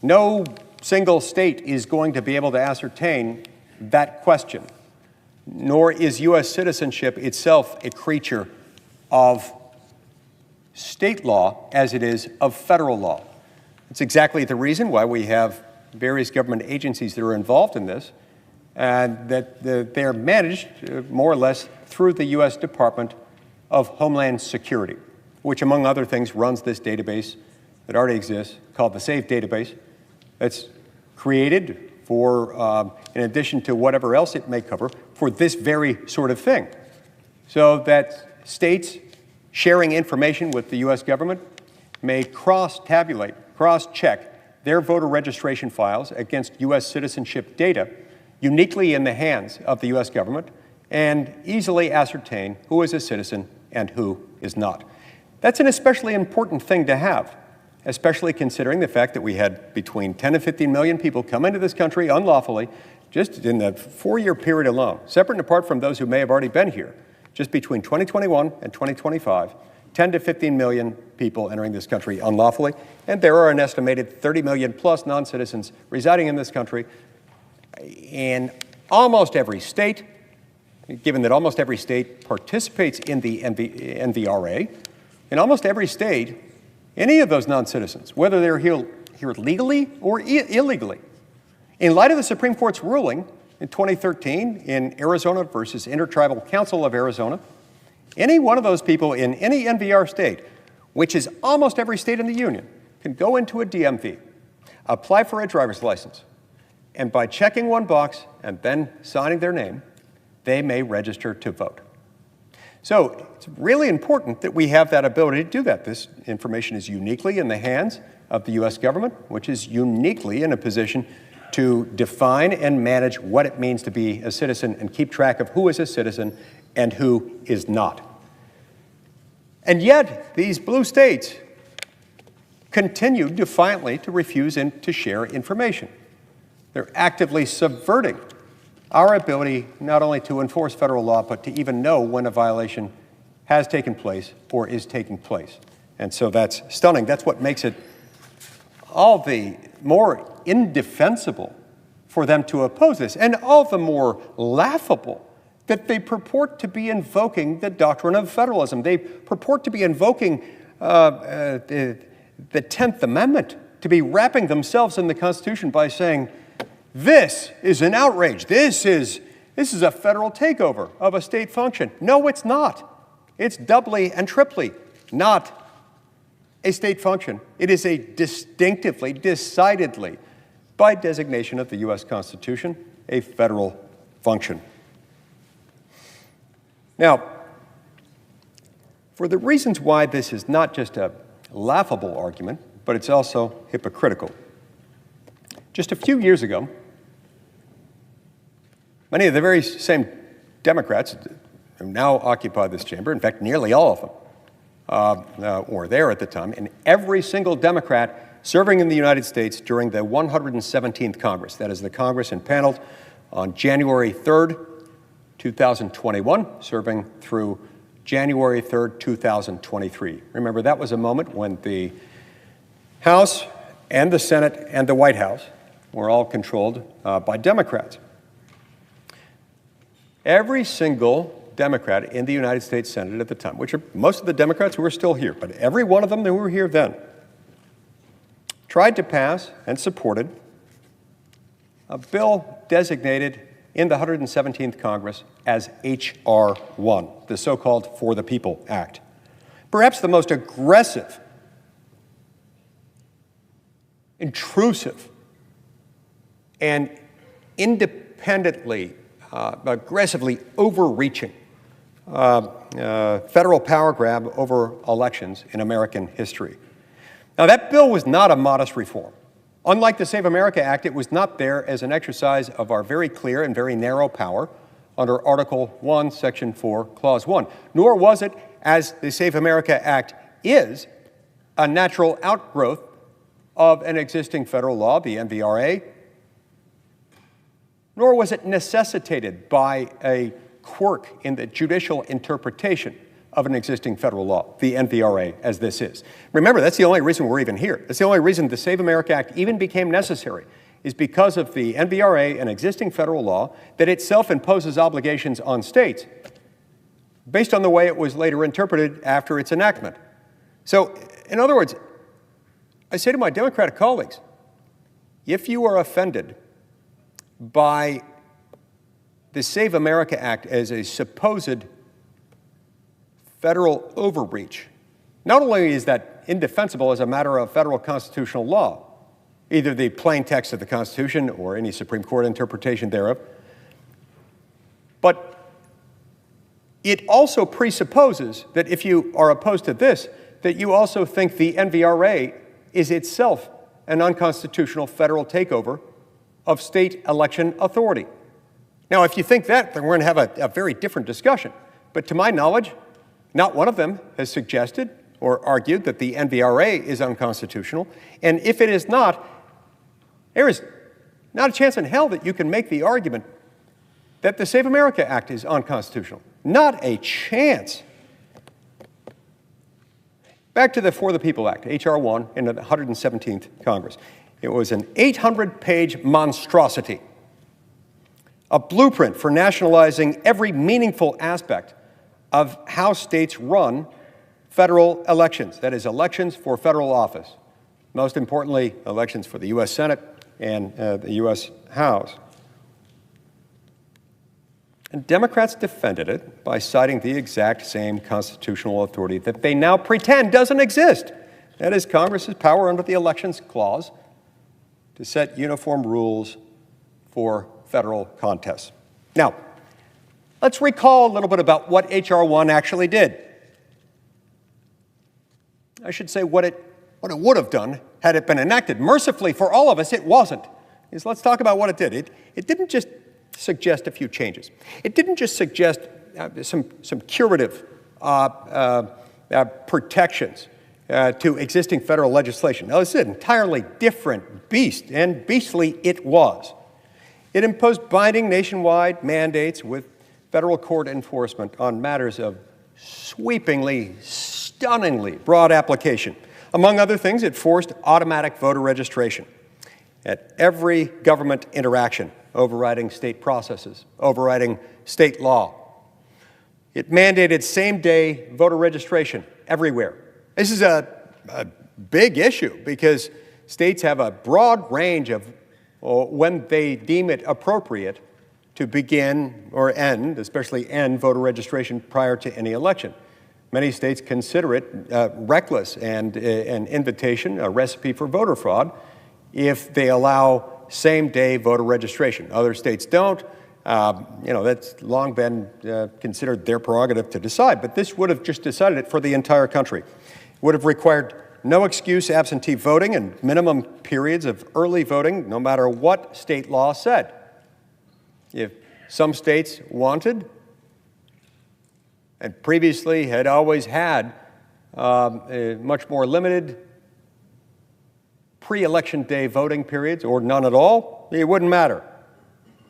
No single state is going to be able to ascertain that question, nor is U.S. citizenship itself a creature of state law as it is of federal law. It's exactly the reason why we have various government agencies that are involved in this, and that they're managed more or less through the U.S. Department of Homeland Security, which, among other things, runs this database that already exists called the SAVE database. That's created for, in addition to whatever else it may cover, for this very sort of thing, so that states sharing information with the U.S. government may cross-tabulate, cross-check their voter registration files against U.S. citizenship data uniquely in the hands of the U.S. government and easily ascertain who is a citizen and who is not. That's an especially important thing to have, especially considering the fact that we had between 10 and 15 million people come into this country unlawfully just in the 4-year period alone, separate and apart from those who may have already been here, just between 2021 and 2025, 10 to 15 million people entering this country unlawfully, and there are an estimated 30 million plus non-citizens residing in this country in almost every state, given that almost every state participates in the NVRA. In almost every state, any of those non-citizens, whether they're here legally or illegally, in light of the Supreme Court's ruling in 2013 in Arizona versus Intertribal Council of Arizona, any one of those people in any NVR state, which is almost every state in the union, can go into a DMV, apply for a driver's license, and by checking one box and then signing their name, they may register to vote. So it's really important that we have that ability to do that. This information is uniquely in the hands of the U.S. government, which is uniquely in a position to define and manage what it means to be a citizen and keep track of who is a citizen and who is not. And yet, these blue states continue defiantly to refuse to share information. They're actively subverting our ability not only to enforce federal law, but to even know when a violation has taken place or is taking place. And so that's stunning. That's what makes it all the more indefensible for them to oppose this, and all the more laughable that they purport to be invoking the doctrine of federalism. They purport to be invoking the 10th Amendment, to be wrapping themselves in the Constitution by saying, this is an outrage. This is a federal takeover of a state function. No, it's not. It's doubly and triply not a state function. It is a distinctively, decidedly, by designation of the U.S. Constitution, a federal function. Now, for the reasons why this is not just a laughable argument, but it's also hypocritical. Just a few years ago, many of the very same Democrats who now occupy this chamber, in fact, nearly all of them, were there at the time, and every single Democrat serving in the United States during the 117th Congress, that is the Congress impaneled on January 3rd, 2021, serving through January 3rd, 2023. Remember, that was a moment when the House and the Senate and the White House were all controlled by Democrats. Every single Democrat in the United States Senate at the time, which are most of the Democrats who are still here, but every one of them who were here then, tried to pass and supported a bill designated in the 117th Congress as H.R. 1, the so-called For the People Act. Perhaps the most aggressive, intrusive, and independently, aggressively overreaching federal power grab over elections in American history. Now, that bill was not a modest reform. Unlike the Save America Act, it was not there as an exercise of our very clear and very narrow power under Article 1, Section 4, Clause 1, nor was it, as the Save America Act is, a natural outgrowth of an existing federal law, the NVRA, nor was it necessitated by a quirk in the judicial interpretation of an existing federal law, the NVRA, as this is. Remember, that's the only reason we're even here. That's the only reason the Save America Act even became necessary, is because of the NVRA, an existing federal law, that itself imposes obligations on states based on the way it was later interpreted after its enactment. So, in other words, I say to my Democratic colleagues, if you are offended by the Save America Act as a supposed federal overreach, not only is that indefensible as a matter of federal constitutional law, either the plain text of the Constitution or any Supreme Court interpretation thereof, but it also presupposes that if you are opposed to this, that you also think the NVRA is itself an unconstitutional federal takeover of state election authority. Now, if you think that, then we're going to have a very different discussion. But to my knowledge, not one of them has suggested or argued that the NVRA is unconstitutional. And if it is not, there is not a chance in hell that you can make the argument that the Save America Act is unconstitutional. Not a chance. Back to the For the People Act, H.R. 1 in the 117th Congress. It was an 800-page monstrosity, a blueprint for nationalizing every meaningful aspect of how states run federal elections, that is, elections for federal office. Most importantly, elections for the U.S. Senate and the U.S. House. And Democrats defended it by citing the exact same constitutional authority that they now pretend doesn't exist. That is Congress's power under the Elections Clause to set uniform rules for federal contests. Now, let's recall a little bit about what H.R. 1 actually did. I should say what it would have done had it been enacted. Mercifully for all of us, it wasn't. Let's talk about what it did. It didn't just suggest a few changes. It didn't just suggest some curative protections to existing federal legislation. Now, this is an entirely different beast, and beastly it was. It imposed binding nationwide mandates with federal court enforcement on matters of sweepingly, stunningly broad application. Among other things, it forced automatic voter registration at every government interaction, overriding state processes, overriding state law. It mandated same-day voter registration everywhere. This is a big issue because states have a broad range of when they deem it appropriate to begin or end, especially end voter registration prior to any election. Many states consider it reckless and an invitation, a recipe for voter fraud, if they allow same-day voter registration. Other states don't. That's long been considered their prerogative to decide, but this would have just decided it for the entire country. It would have required no excuse absentee voting and minimum periods of early voting, no matter what state law said. If some states wanted, and previously had always had much more limited pre-election day voting periods, or none at all, it wouldn't matter.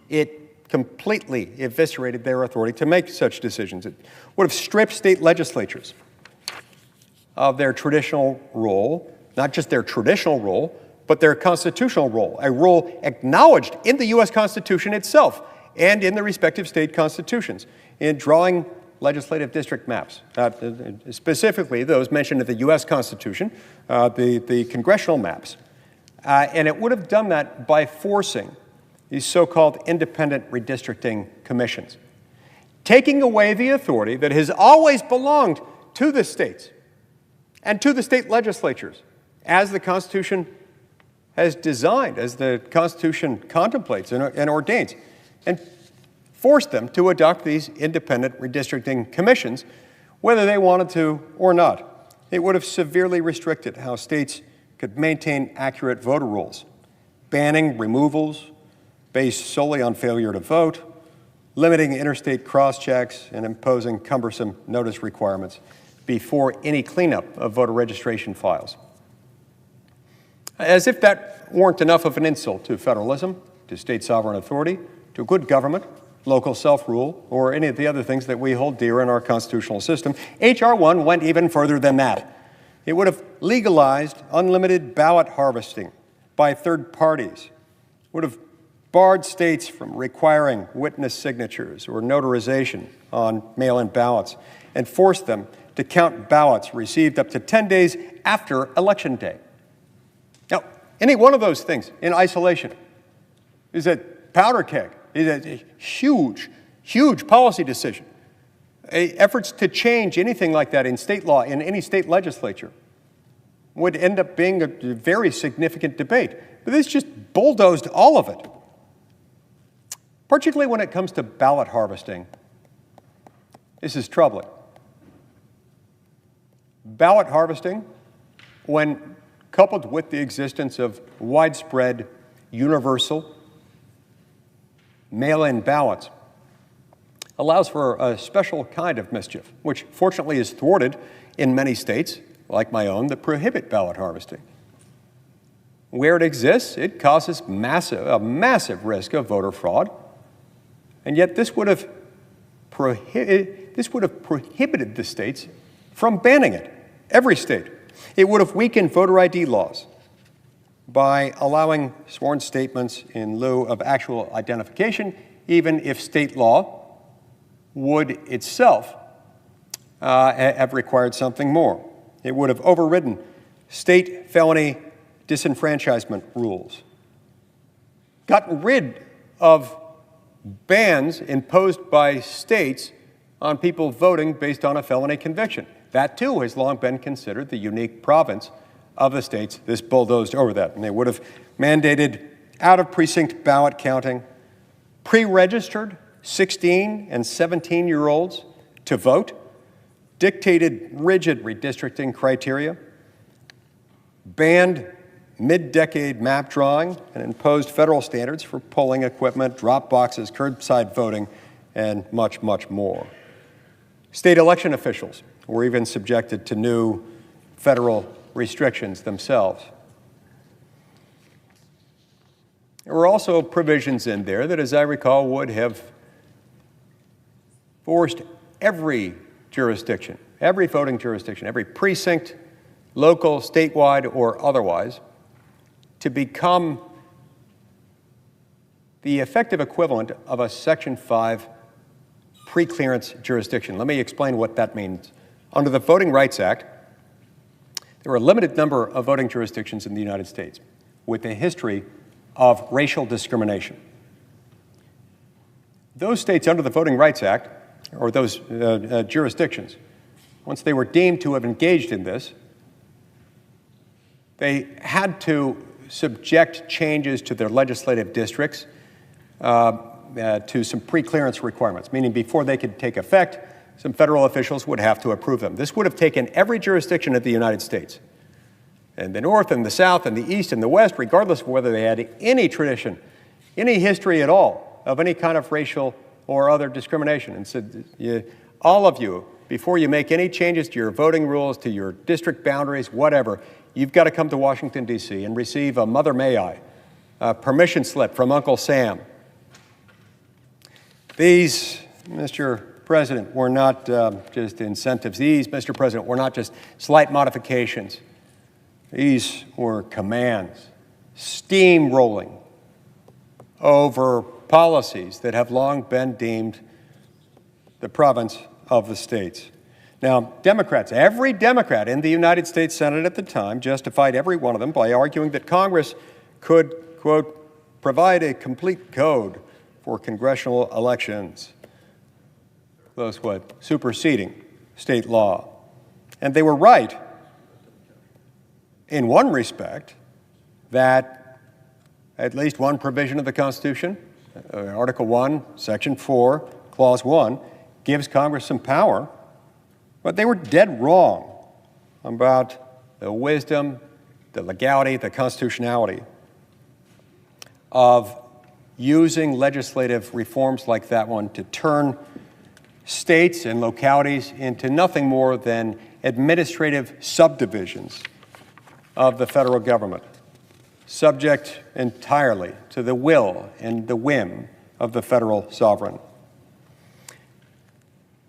It completely eviscerated their authority to make such decisions. It would have stripped state legislatures of their traditional role, not just their traditional role, but their constitutional role, a role acknowledged in the U.S. Constitution itself and in the respective state constitutions in drawing legislative district maps, specifically those mentioned in the U.S. Constitution, the congressional maps. And it would have done that by forcing these so-called independent redistricting commissions, taking away the authority that has always belonged to the states and to the state legislatures, as the Constitution has designed, as the Constitution contemplates and ordains, and force them to adopt these independent redistricting commissions, whether they wanted to or not. It would have severely restricted how states could maintain accurate voter rolls. banning removals based solely on failure to vote, limiting interstate cross-checks, and imposing cumbersome notice requirements before any cleanup of voter registration files. As if that weren't enough of an insult to federalism, to state sovereign authority, to good government, local self-rule, or any of the other things that we hold dear in our constitutional system, H.R. 1 went even further than that. It would have legalized unlimited ballot harvesting by third parties, would have barred states from requiring witness signatures or notarization on mail-in ballots, and forced them to count ballots received up to 10 days after Election Day. Now, any one of those things in isolation is a powder keg, is a huge, huge policy decision. Efforts to change anything like that in state law, in any state legislature, would end up being a very significant debate. But this just bulldozed all of it. Particularly when it comes to ballot harvesting, this is troubling. Ballot harvesting, when coupled with the existence of widespread, universal, mail-in ballots, allows for a special kind of mischief, which fortunately is thwarted in many states, like my own, that prohibit ballot harvesting. Where it exists, it causes a massive risk of voter fraud, and yet this would have prohibited the states from banning it, every state. It would have weakened voter ID laws by allowing sworn statements in lieu of actual identification, even if state law would itself have required something more. It would have overridden state felony disenfranchisement rules, gotten rid of bans imposed by states on people voting based on a felony conviction. That, too, has long been considered the unique province of the states. This bulldozed over that. And they would have mandated out-of-precinct ballot counting, pre-registered 16 and 17-year-olds to vote, dictated rigid redistricting criteria, banned mid-decade map drawing, and imposed federal standards for polling equipment, drop boxes, curbside voting, and much, much more. State election officials were even subjected to new federal restrictions themselves. There were also provisions in there that, as I recall, would have forced every jurisdiction, every voting jurisdiction, every precinct, local, statewide, or otherwise, to become the effective equivalent of a Section 5 pre-clearance jurisdiction. Let me explain what that means. Under the Voting Rights Act, there are a limited number of voting jurisdictions in the United States with a history of racial discrimination. Those states under the Voting Rights Act, or those jurisdictions, once they were deemed to have engaged in this, they had to subject changes to their legislative districts to some pre-clearance requirements, meaning before they could take effect, some federal officials would have to approve them. This would have taken every jurisdiction of the United States, and the North and the South and the East and the West, regardless of whether they had any tradition, any history at all of any kind of racial or other discrimination, and said, all of you, before you make any changes to your voting rules, to your district boundaries, whatever, you've got to come to Washington, D.C. and receive a Mother May I permission slip from Uncle Sam. These, Mr. President, were not just incentives. These, Mr. President, were not just slight modifications. These were commands, steamrolling over policies that have long been deemed the province of the states. Now, Democrats, every Democrat in the United States Senate at the time justified every one of them by arguing that Congress could, quote, provide a complete code for congressional elections, close quote, superseding state law. And they were right in one respect, that at least one provision of the Constitution, Article 1, Section 4, Clause 1, gives Congress some power, but they were dead wrong about the wisdom, the legality, the constitutionality of using legislative reforms like that one to turn states and localities into nothing more than administrative subdivisions of the federal government, subject entirely to the will and the whim of the federal sovereign.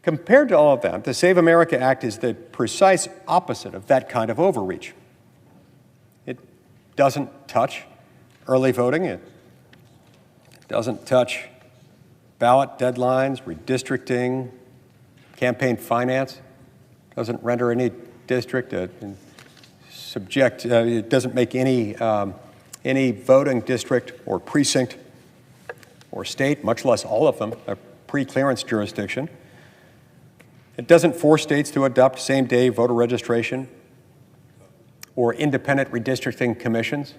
Compared to all of that, the Save America Act is the precise opposite of that kind of overreach. It doesn't touch early voting. It doesn't touch ballot deadlines, redistricting, campaign finance. Doesn't render any district subject. It doesn't make any voting district or precinct or state, much less all of them, a pre-clearance jurisdiction. It doesn't force states to adopt same-day voter registration or independent redistricting commissions,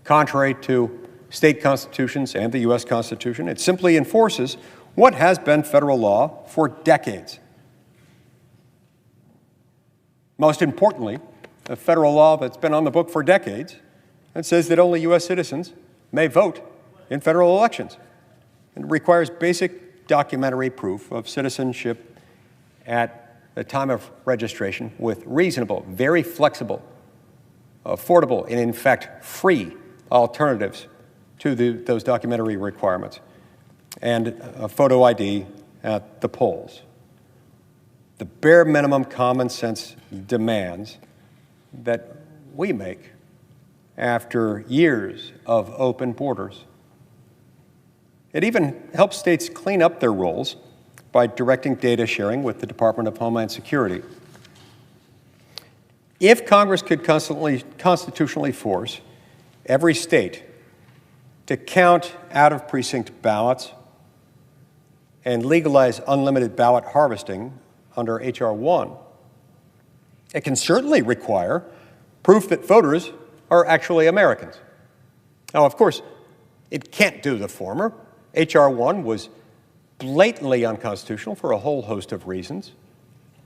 contrary to state constitutions and the U.S. Constitution. It simply enforces what has been federal law for decades. Most importantly, a federal law that's been on the book for decades and says that only U.S. citizens may vote in federal elections. And requires basic documentary proof of citizenship at the time of registration with reasonable, very flexible, affordable, and in fact free alternatives to those documentary requirements, and a photo ID at the polls. The bare minimum common sense demands that we make after years of open borders. It even helps states clean up their roles by directing data sharing with the Department of Homeland Security. If Congress could constitutionally force every state to count out-of-precinct ballots and legalize unlimited ballot harvesting under H.R. 1, it can certainly require proof that voters are actually Americans. Now, of course, it can't do the former. H.R. 1 was blatantly unconstitutional for a whole host of reasons,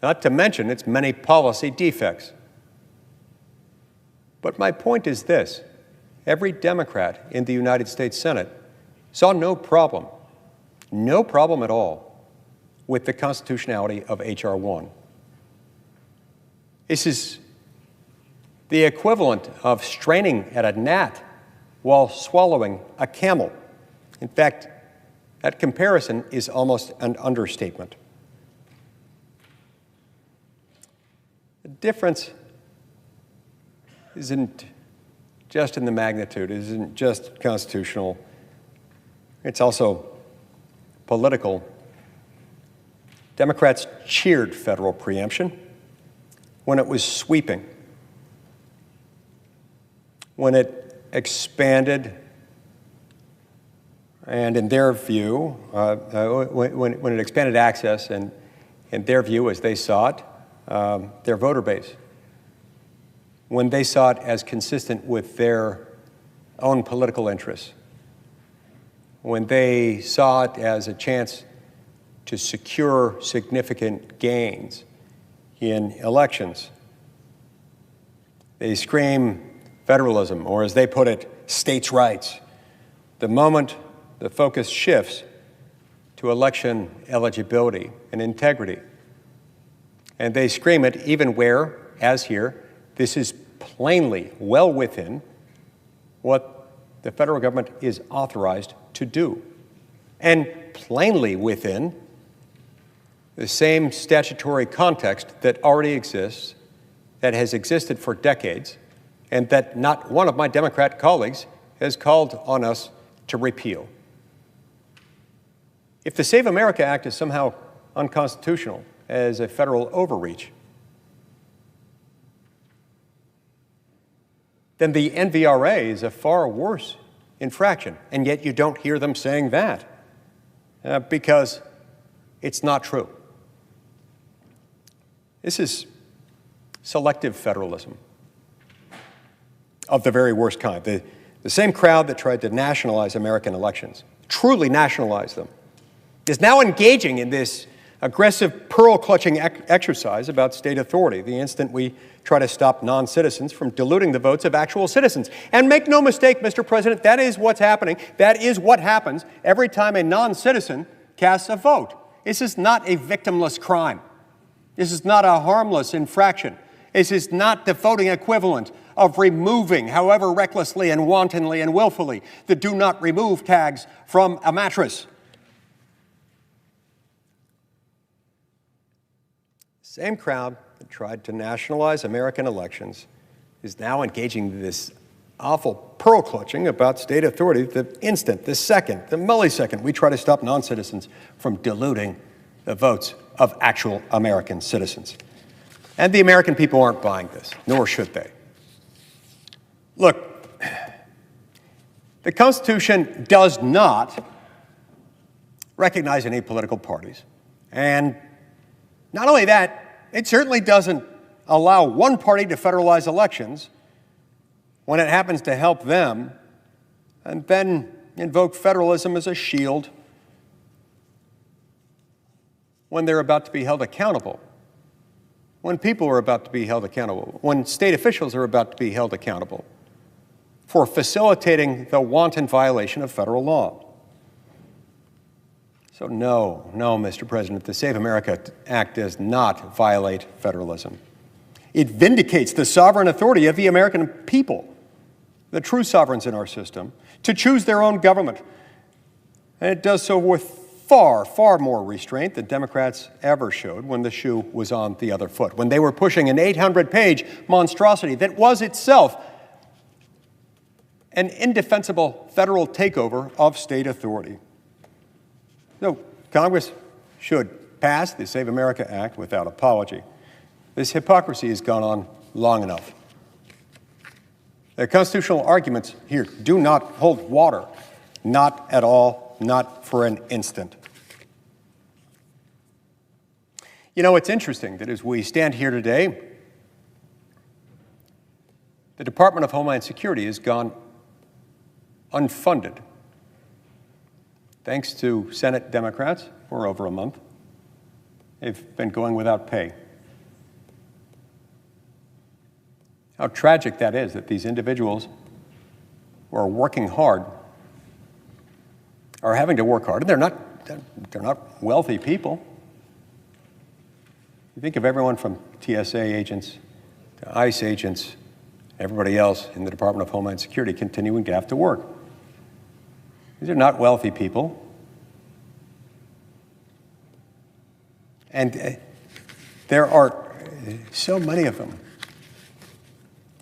not to mention its many policy defects. But my point is this: every Democrat in the United States Senate saw no problem at all with the constitutionality of H.R. 1. This is the equivalent of straining at a gnat while swallowing a camel. In fact, that comparison is almost an understatement. The difference isn't just in the magnitude, it isn't just constitutional, it's also political. Democrats cheered federal preemption when it was sweeping, when it expanded, and in their view, when it expanded access, and in their view, as they saw it, their voter base, when they saw it as consistent with their own political interests, when they saw it as a chance to secure significant gains in elections. They scream federalism, or as they put it, states' rights. The moment the focus shifts to election eligibility and integrity, and they scream it even where, as here, this is plainly well within what the federal government is authorized to do, and plainly within the same statutory context that already exists, that has existed for decades, and that not one of my Democrat colleagues has called on us to repeal. If the Save America Act is somehow unconstitutional as a federal overreach, then the NVRA is a far worse infraction, and yet you don't hear them saying that because it's not true. This is selective federalism of the very worst kind. The same crowd that tried to nationalize American elections, truly nationalize them, is now engaging in this aggressive pearl-clutching exercise about state authority the instant we try to stop non-citizens from diluting the votes of actual citizens. And make no mistake, Mr. President, that is what's happening. That is what happens every time a non-citizen casts a vote. This is not a victimless crime. This is not a harmless infraction. This is not the voting equivalent of removing, however recklessly and wantonly and willfully, the do not remove tags from a mattress. Same crowd that tried to nationalize American elections is now engaging in this awful pearl clutching about state authority the instant, the second, the millisecond we try to stop non-citizens from diluting the votes of actual American citizens. And the American people aren't buying this, nor should they. Look, the Constitution does not recognize any political parties. And not only that, it certainly doesn't allow one party to federalize elections when it happens to help them, and then invoke federalism as a shield when they're about to be held accountable, when people are about to be held accountable, when state officials are about to be held accountable for facilitating the wanton violation of federal law. So no, Mr. President, the Save America Act does not violate federalism. It vindicates the sovereign authority of the American people, the true sovereigns in our system, to choose their own government. And it does so with far, far more restraint than Democrats ever showed when the shoe was on the other foot, when they were pushing an 800-page monstrosity that was itself an indefensible federal takeover of state authority. So Congress should pass the Save America Act without apology. This hypocrisy has gone on long enough. The constitutional arguments here do not hold water, not at all, not for an instant. You know, it's interesting that as we stand here today, the Department of Homeland Security has gone unfunded. Thanks to Senate Democrats for over a month, they've been going without pay. How tragic that is, that these individuals who are working hard are having to work hard, and they're not wealthy people. You think of everyone from TSA agents to ICE agents, everybody else in the Department of Homeland Security continuing to have to work. These are not wealthy people. And there are so many of them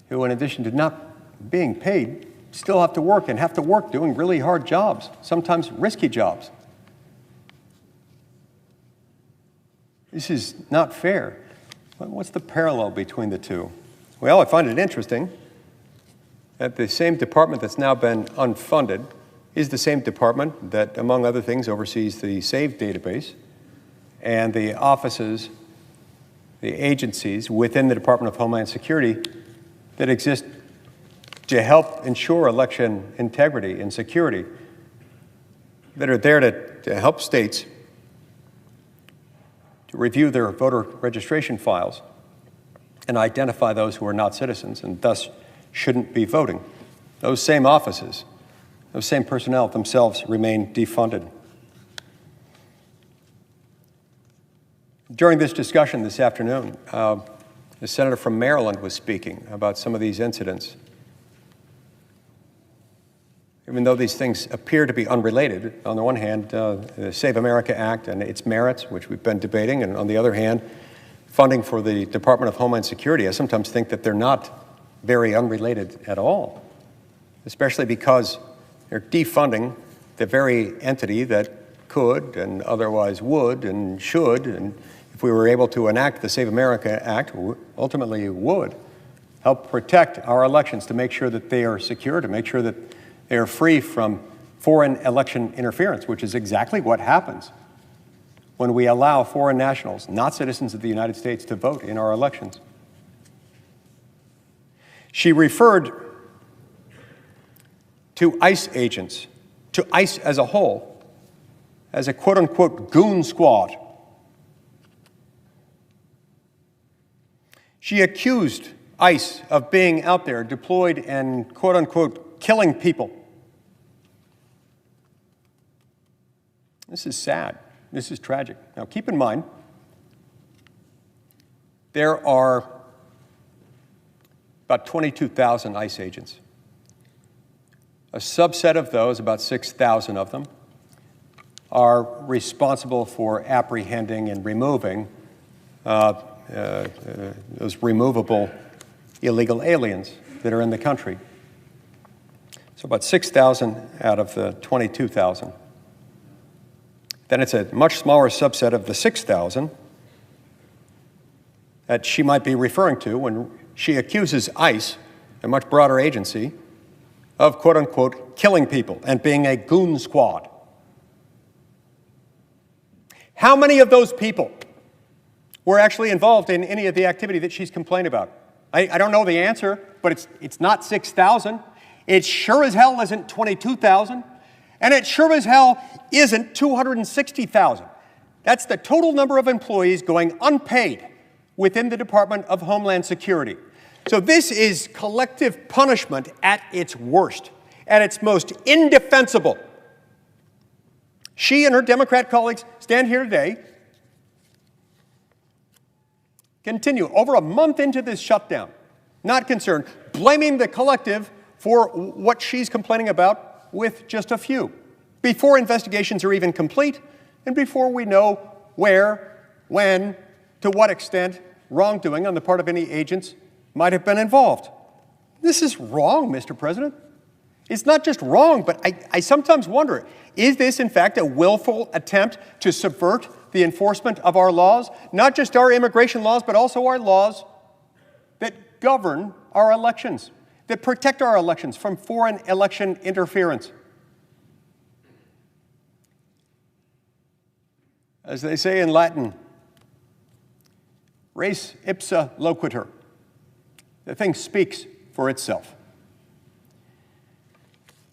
who, in addition to not being paid, still have to work, and have to work doing really hard jobs, sometimes risky jobs. This is not fair. What's the parallel between the two? Well, I find it interesting that the same department that's now been unfunded is the same department that, among other things, oversees the SAVE database and the offices, the agencies within the Department of Homeland Security that exist to help ensure election integrity and security, that are there to help states to review their voter registration files and identify those who are not citizens and thus shouldn't be voting. Those same offices, those same personnel themselves remain defunded. During this discussion this afternoon, the senator from Maryland was speaking about some of these incidents. Even though these things appear to be unrelated, on the one hand, the Save America Act and its merits, which we've been debating, and on the other hand, funding for the Department of Homeland Security, I sometimes think that they're not very unrelated at all, especially because they're defunding the very entity that could and otherwise would and should, and if we were able to enact the Save America Act, ultimately would help protect our elections, to make sure that they are secure, to make sure that they are free from foreign election interference, which is exactly what happens when we allow foreign nationals, not citizens of the United States, to vote in our elections. She referred to ICE agents, to ICE as a whole, as a quote-unquote goon squad. She accused ICE of being out there deployed and, quote unquote, killing people. This is sad. This is tragic. Now, keep in mind, there are about 22,000 ICE agents. A subset of those, about 6,000 of them, are responsible for apprehending and removing those removable illegal aliens that are in the country. So about 6,000 out of the 22,000. Then it's a much smaller subset of the 6,000 that she might be referring to when she accuses ICE, a much broader agency, of quote-unquote killing people and being a goon squad. How many of those people were actually involved in any of the activity that she's complained about? I don't know the answer, but it's not 6,000. It sure as hell isn't 22,000. And it sure as hell isn't 260,000. That's the total number of employees going unpaid within the Department of Homeland Security. So this is collective punishment at its worst, at its most indefensible. She and her Democrat colleagues stand here today, continue over a month into this shutdown, not concerned, blaming the collective for what she's complaining about with just a few, before investigations are even complete and before we know where, when, to what extent wrongdoing on the part of any agents might have been involved. This is wrong, Mr. President. It's not just wrong, but I sometimes wonder, is this in fact a willful attempt to subvert the enforcement of our laws, not just our immigration laws, but also our laws that govern our elections, that protect our elections from foreign election interference? As they say in Latin, res ipsa loquitur. The thing speaks for itself.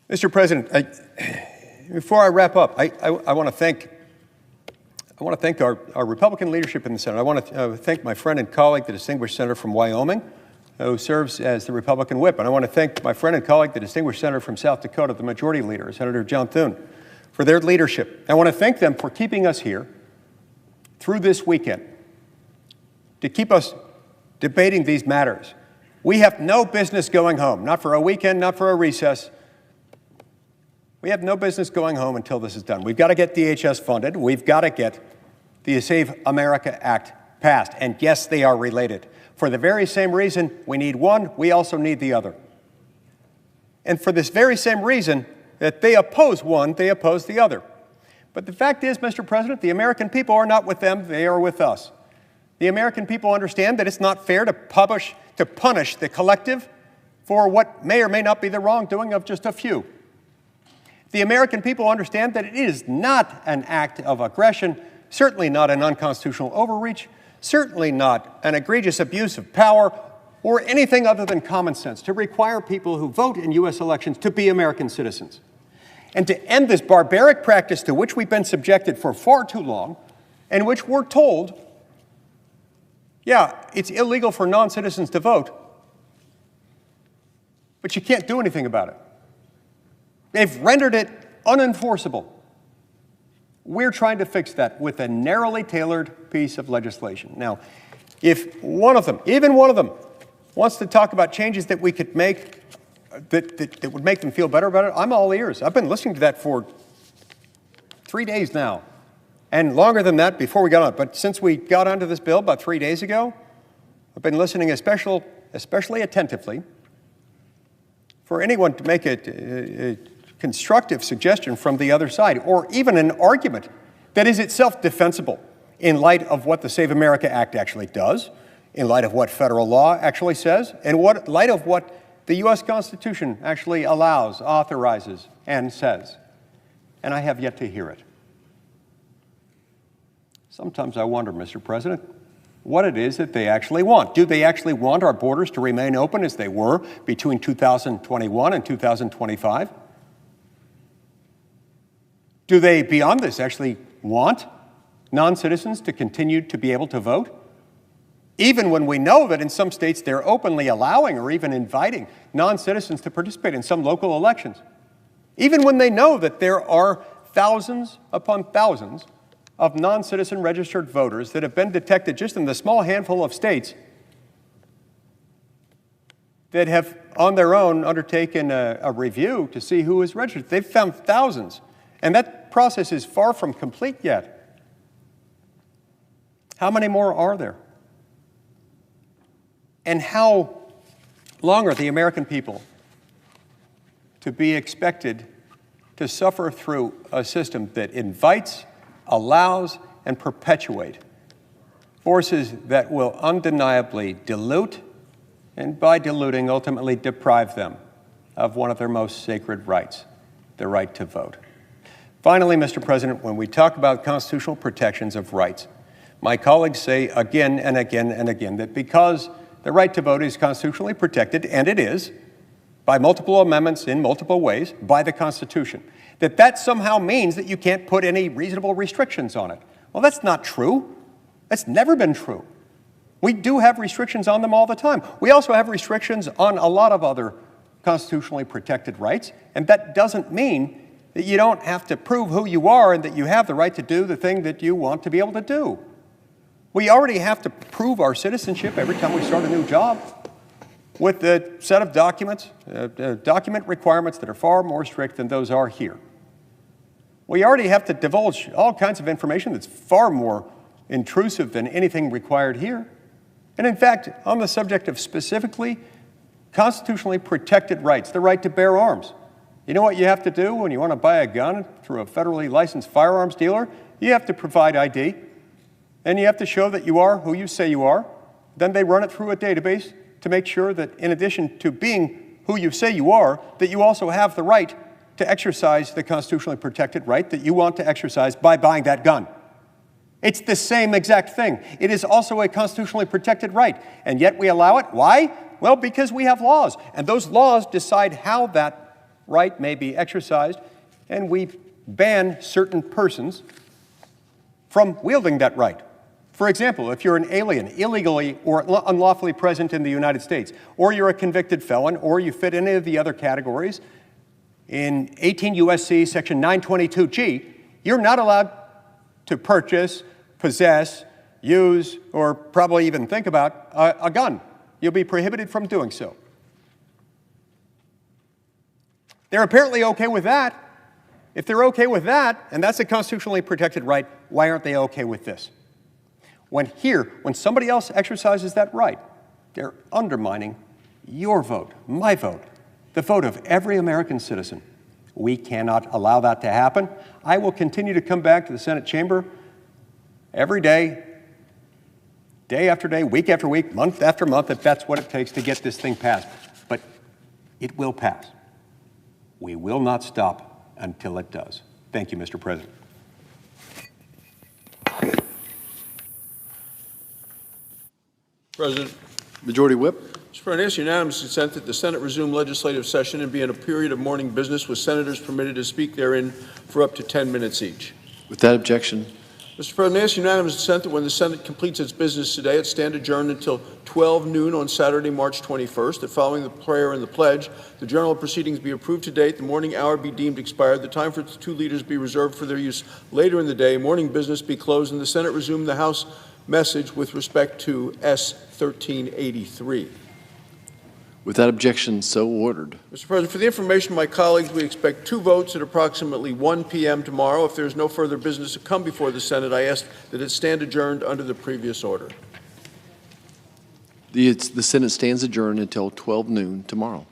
Mr. President, before I wrap up, I want to thank our Republican leadership in the Senate. I want to thank my friend and colleague, the distinguished senator from Wyoming, who serves as the Republican whip. And I want to thank my friend and colleague, the distinguished senator from South Dakota, the majority leader, Senator John Thune, for their leadership. I want to thank them for keeping us here through this weekend, to keep us debating these matters. We have no business going home, not for a weekend, not for a recess. We have no business going home until this is done. We've got to get DHS funded. We've got to get the Save America Act passed. And yes, they are related. For the very same reason we need one, we also need the other. And for this very same reason that they oppose one, they oppose the other. But the fact is, Mr. President, the American people are not with them, they are with us. The American people understand that it's not fair to punish the collective for what may or may not be the wrongdoing of just a few. The American people understand that it is not an act of aggression, certainly not an unconstitutional overreach, certainly not an egregious abuse of power, or anything other than common sense to require people who vote in U.S. elections to be American citizens. And to end this barbaric practice to which we've been subjected for far too long, and which we're told, yeah, it's illegal for non-citizens to vote, but you can't do anything about it. They've rendered it unenforceable. We're trying to fix that with a narrowly tailored piece of legislation. Now, if one of them, even one of them, wants to talk about changes that we could make that would make them feel better about it, I'm all ears. I've been listening to that for 3 days now, and longer than that before we got on. But since we got onto this bill about 3 days ago, I've been listening especially attentively for anyone to make a constructive suggestion from the other side, or even an argument that is itself defensible in light of what the Save America Act actually does, in light of what federal law actually says, and in light of what the U.S. Constitution actually allows, authorizes, and says. And I have yet to hear it. Sometimes I wonder, Mr. President, what it is that they actually want. Do they actually want our borders to remain open as they were between 2021 and 2025? Do they, beyond this, actually want non-citizens to continue to be able to vote? even when we know that in some states they're openly allowing or even inviting non-citizens to participate in some local elections, even when they know that there are thousands upon thousands of non-citizen registered voters that have been detected just in the small handful of states that have on their own undertaken a review to see who is registered. They've found thousands, and that process is far from complete yet. How many more are there? And how long are the American people to be expected to suffer through a system that invites, allows, and perpetuate forces that will undeniably dilute, and by diluting, ultimately deprive them of one of their most sacred rights, the right to vote? Finally, Mr. President, when we talk about constitutional protections of rights, my colleagues say again and again and again that because the right to vote is constitutionally protected, and it is, by multiple amendments in multiple ways by the Constitution, that somehow means that you can't put any reasonable restrictions on it. Well, that's not true. That's never been true. We do have restrictions on them all the time. We also have restrictions on a lot of other constitutionally protected rights, and that doesn't mean that you don't have to prove who you are and that you have the right to do the thing that you want to be able to do. We already have to prove our citizenship every time we start a new job with a set of documents, document requirements that are far more strict than those are here. We already have to divulge all kinds of information that's far more intrusive than anything required here. And in fact, on the subject of specifically constitutionally protected rights, the right to bear arms, you know what you have to do when you want to buy a gun through a federally licensed firearms dealer? You have to provide ID, and you have to show that you are who you say you are. Then they run it through a database to make sure that in addition to being who you say you are, that you also have the right to exercise the constitutionally protected right that you want to exercise by buying that gun. It's the same exact thing. It is also a constitutionally protected right, and yet we allow it. Why? Well, because we have laws, and those laws decide how that right may be exercised, and we ban certain persons from wielding that right. For example, if you're an alien, illegally or unlawfully present in the United States, or you're a convicted felon, or you fit any of the other categories, in 18 U.S.C. section 922G, you're not allowed to purchase, possess, use, or probably even think about a gun. You'll be prohibited from doing so. They're apparently okay with that. If they're okay with that, and that's a constitutionally protected right, why aren't they okay with this? When somebody else exercises that right, they're undermining your vote, my vote, the vote of every American citizen. We cannot allow that to happen. I will continue to come back to the Senate chamber every day, day after day, week after week, month after month, if that's what it takes to get this thing passed. But it will pass. We will not stop until it does. Thank you, Mr. President. President. Majority Whip. Mr. President, I ask unanimous consent that the Senate resume legislative session and be in a period of morning business with senators permitted to speak therein for up to 10 minutes each. With that objection. Mr. President, I ask unanimous consent that when the Senate completes its business today, it stand adjourned until 12 noon on Saturday, March 21st, that following the prayer and the pledge, the general proceedings be approved to date, the morning hour be deemed expired, the time for the two leaders be reserved for their use later in the day, morning business be closed, and the Senate resume the House message with respect to S. 1383. With that objection, so ordered. Mr. President, for the information of my colleagues, we expect 2 votes at approximately 1 p.m. tomorrow. If there is no further business to come before the Senate, I ask that it stand adjourned under the previous order. The Senate stands adjourned until 12 noon tomorrow.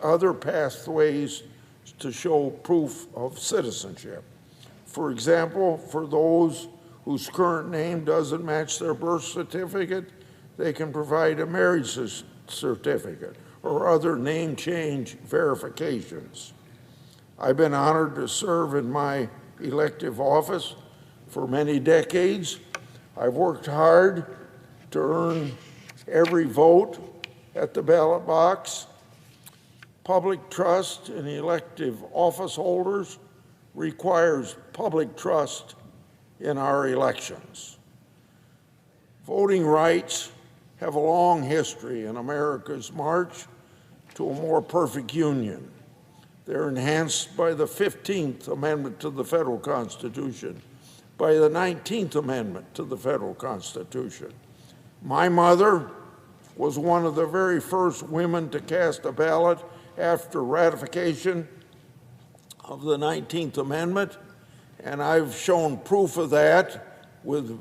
other pathways to show proof of citizenship. For example, for those whose current name doesn't match their birth certificate, they can provide a marriage certificate or other name change verifications. I've been honored to serve in my elective office for many decades. I've worked hard to earn every vote at the ballot box. Public trust in elective office holders requires public trust in our elections. Voting rights have a long history in America's march to a more perfect union. They're enhanced by the 15th Amendment to the Federal Constitution, by the 19th Amendment to the Federal Constitution. My mother was one of the very first women to cast a ballot after ratification of the 19th Amendment, and I've shown proof of that with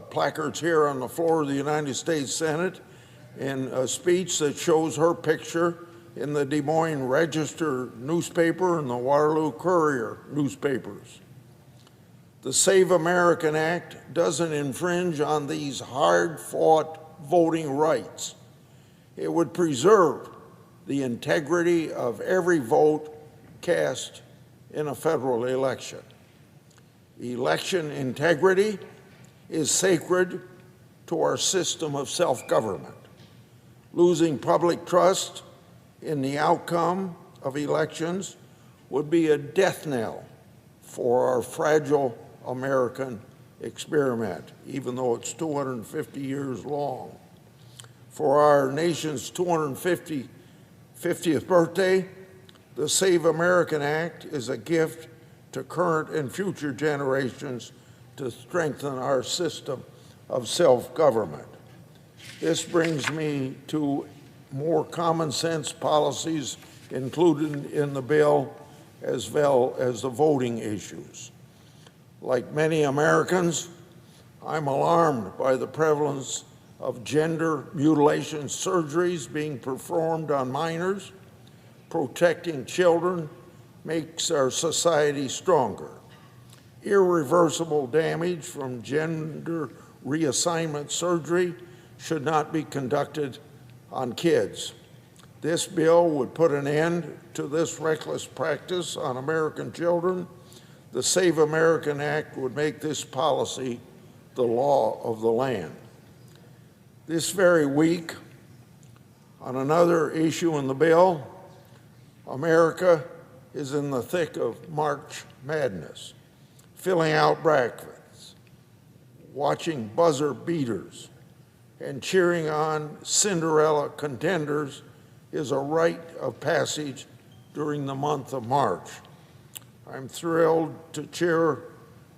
placards here on the floor of the United States Senate in a speech that shows her picture in the Des Moines Register newspaper and the Waterloo Courier newspapers. The Save American Act doesn't infringe on these hard-fought voting rights. It would preserve the integrity of every vote cast in a federal election. Election integrity is sacred to our system of self-government. Losing public trust in the outcome of elections would be a death knell for our fragile American experiment, even though it's 250 years long. For our nation's 250th birthday, the Save American Act is a gift to current and future generations to strengthen our system of self-government. This brings me to more common sense policies included in the bill, as well as the voting issues. Like many Americans, I'm alarmed by the prevalence of gender mutilation surgeries being performed on minors. Protecting children makes our society stronger. Irreversible damage from gender reassignment surgery should not be conducted on kids. This bill would put an end to this reckless practice on American children. The Save American Act would make this policy the law of the land. This very week, on another issue in the bill, America is in the thick of March Madness, filling out brackets, watching buzzer beaters, and cheering on Cinderella contenders is a rite of passage during the month of March. I'm thrilled to cheer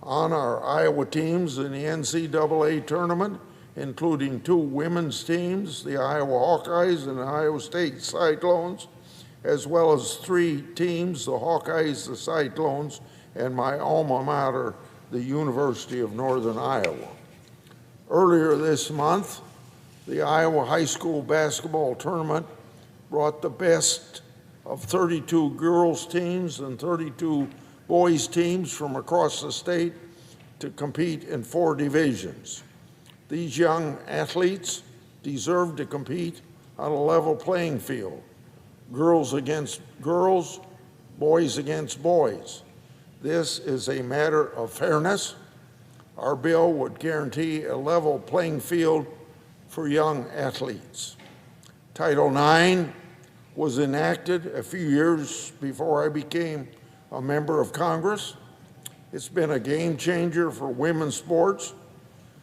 on our Iowa teams in the NCAA tournament, including 2 women's teams, the Iowa Hawkeyes and the Iowa State Cyclones, as well as 3 teams, the Hawkeyes, the Cyclones, and my alma mater, the University of Northern Iowa. Earlier this month, the Iowa High School basketball tournament brought the best of 32 girls teams and 32 boys teams from across the state to compete in 4 divisions. These young athletes deserve to compete on a level playing field. Girls against girls, boys against boys. This is a matter of fairness. Our bill would guarantee a level playing field for young athletes. Title IX was enacted a few years before I became a member of Congress. It's been a game changer for women's sports.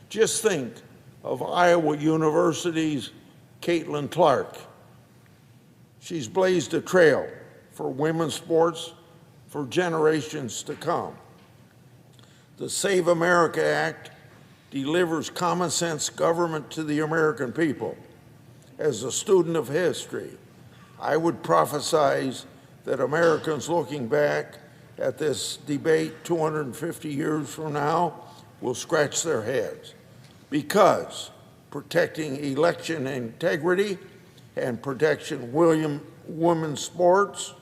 Just think of Iowa University's Caitlin Clark. She's blazed a trail for women's sports for generations to come. The Save America Act delivers common sense government to the American people. As a student of history, I would prophesize that Americans looking back at this debate 250 years from now will scratch their heads, because protecting election integrity and protection women's sports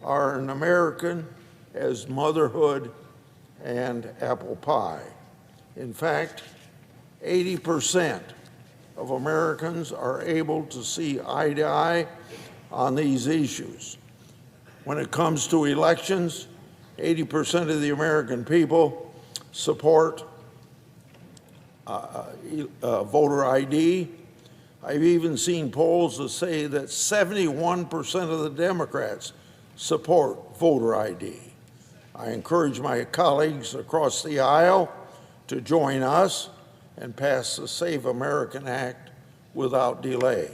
are an American as motherhood and apple pie. In fact, 80% of Americans are able to see eye to eye on these issues. When it comes to elections, 80% of the American people support voter ID. I've even seen polls that say that 71% of the Democrats support voter ID. I encourage my colleagues across the aisle to join us and pass the Save American Act without delay.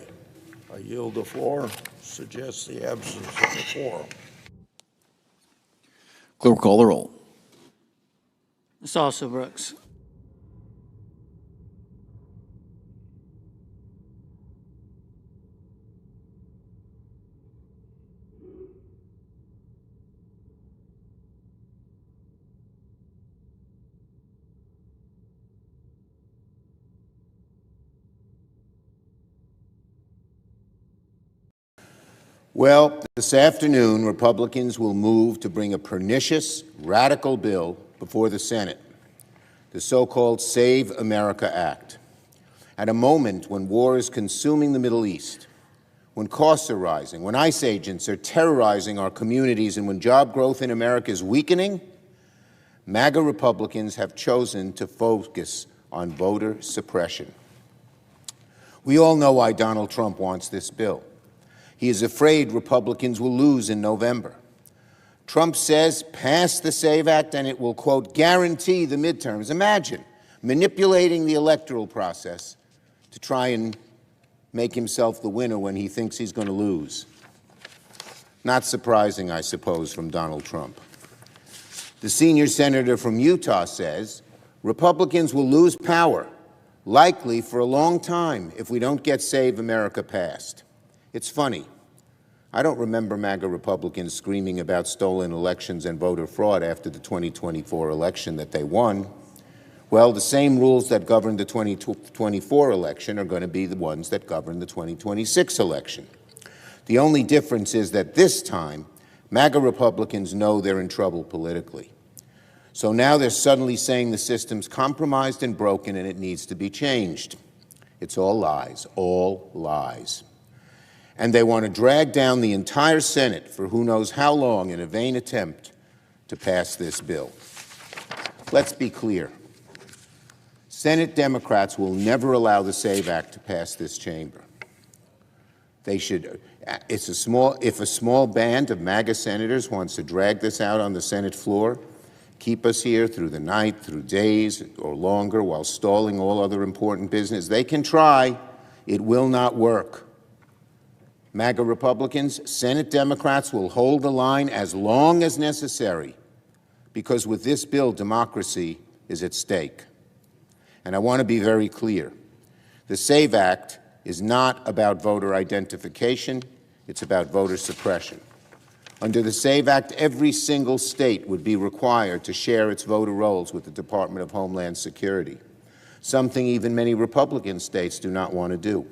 I yield the floor, suggest the absence of the quorum. Clerk will call the roll. Ms. Alsobrooks. Well, this afternoon, Republicans will move to bring a pernicious, radical bill before the Senate, the so-called Save America Act. At a moment when war is consuming the Middle East, when costs are rising, when ICE agents are terrorizing our communities, and when job growth in America is weakening, MAGA Republicans have chosen to focus on voter suppression. We all know why Donald Trump wants this bill. He is afraid Republicans will lose in November. Trump says, pass the SAVE Act and it will, quote, guarantee the midterms. Imagine manipulating the electoral process to try and make himself the winner when he thinks he's going to lose. Not surprising, I suppose, from Donald Trump. The senior senator from Utah says Republicans will lose power, likely for a long time, if we don't get Save America passed. It's funny. I don't remember MAGA Republicans screaming about stolen elections and voter fraud after the 2024 election that they won. Well, the same rules that govern the 2024 election are going to be the ones that govern the 2026 election. The only difference is that this time, MAGA Republicans know they're in trouble politically. So now they're suddenly saying the system's compromised and broken and it needs to be changed. It's all lies, all lies. And they want to drag down the entire Senate for who knows how long in a vain attempt to pass this bill. Let's be clear. Senate Democrats will never allow the SAVE Act to pass this chamber. They should, if a small band of MAGA senators wants to drag this out on the Senate floor, keep us here through the night, through days or longer while stalling all other important business, they can try. It will not work. MAGA Republicans, Senate Democrats will hold the line as long as necessary because with this bill, democracy is at stake. And I want to be very clear. The SAVE Act is not about voter identification. It's about voter suppression. Under the SAVE Act, every single state would be required to share its voter rolls with the Department of Homeland Security, something even many Republican states do not want to do.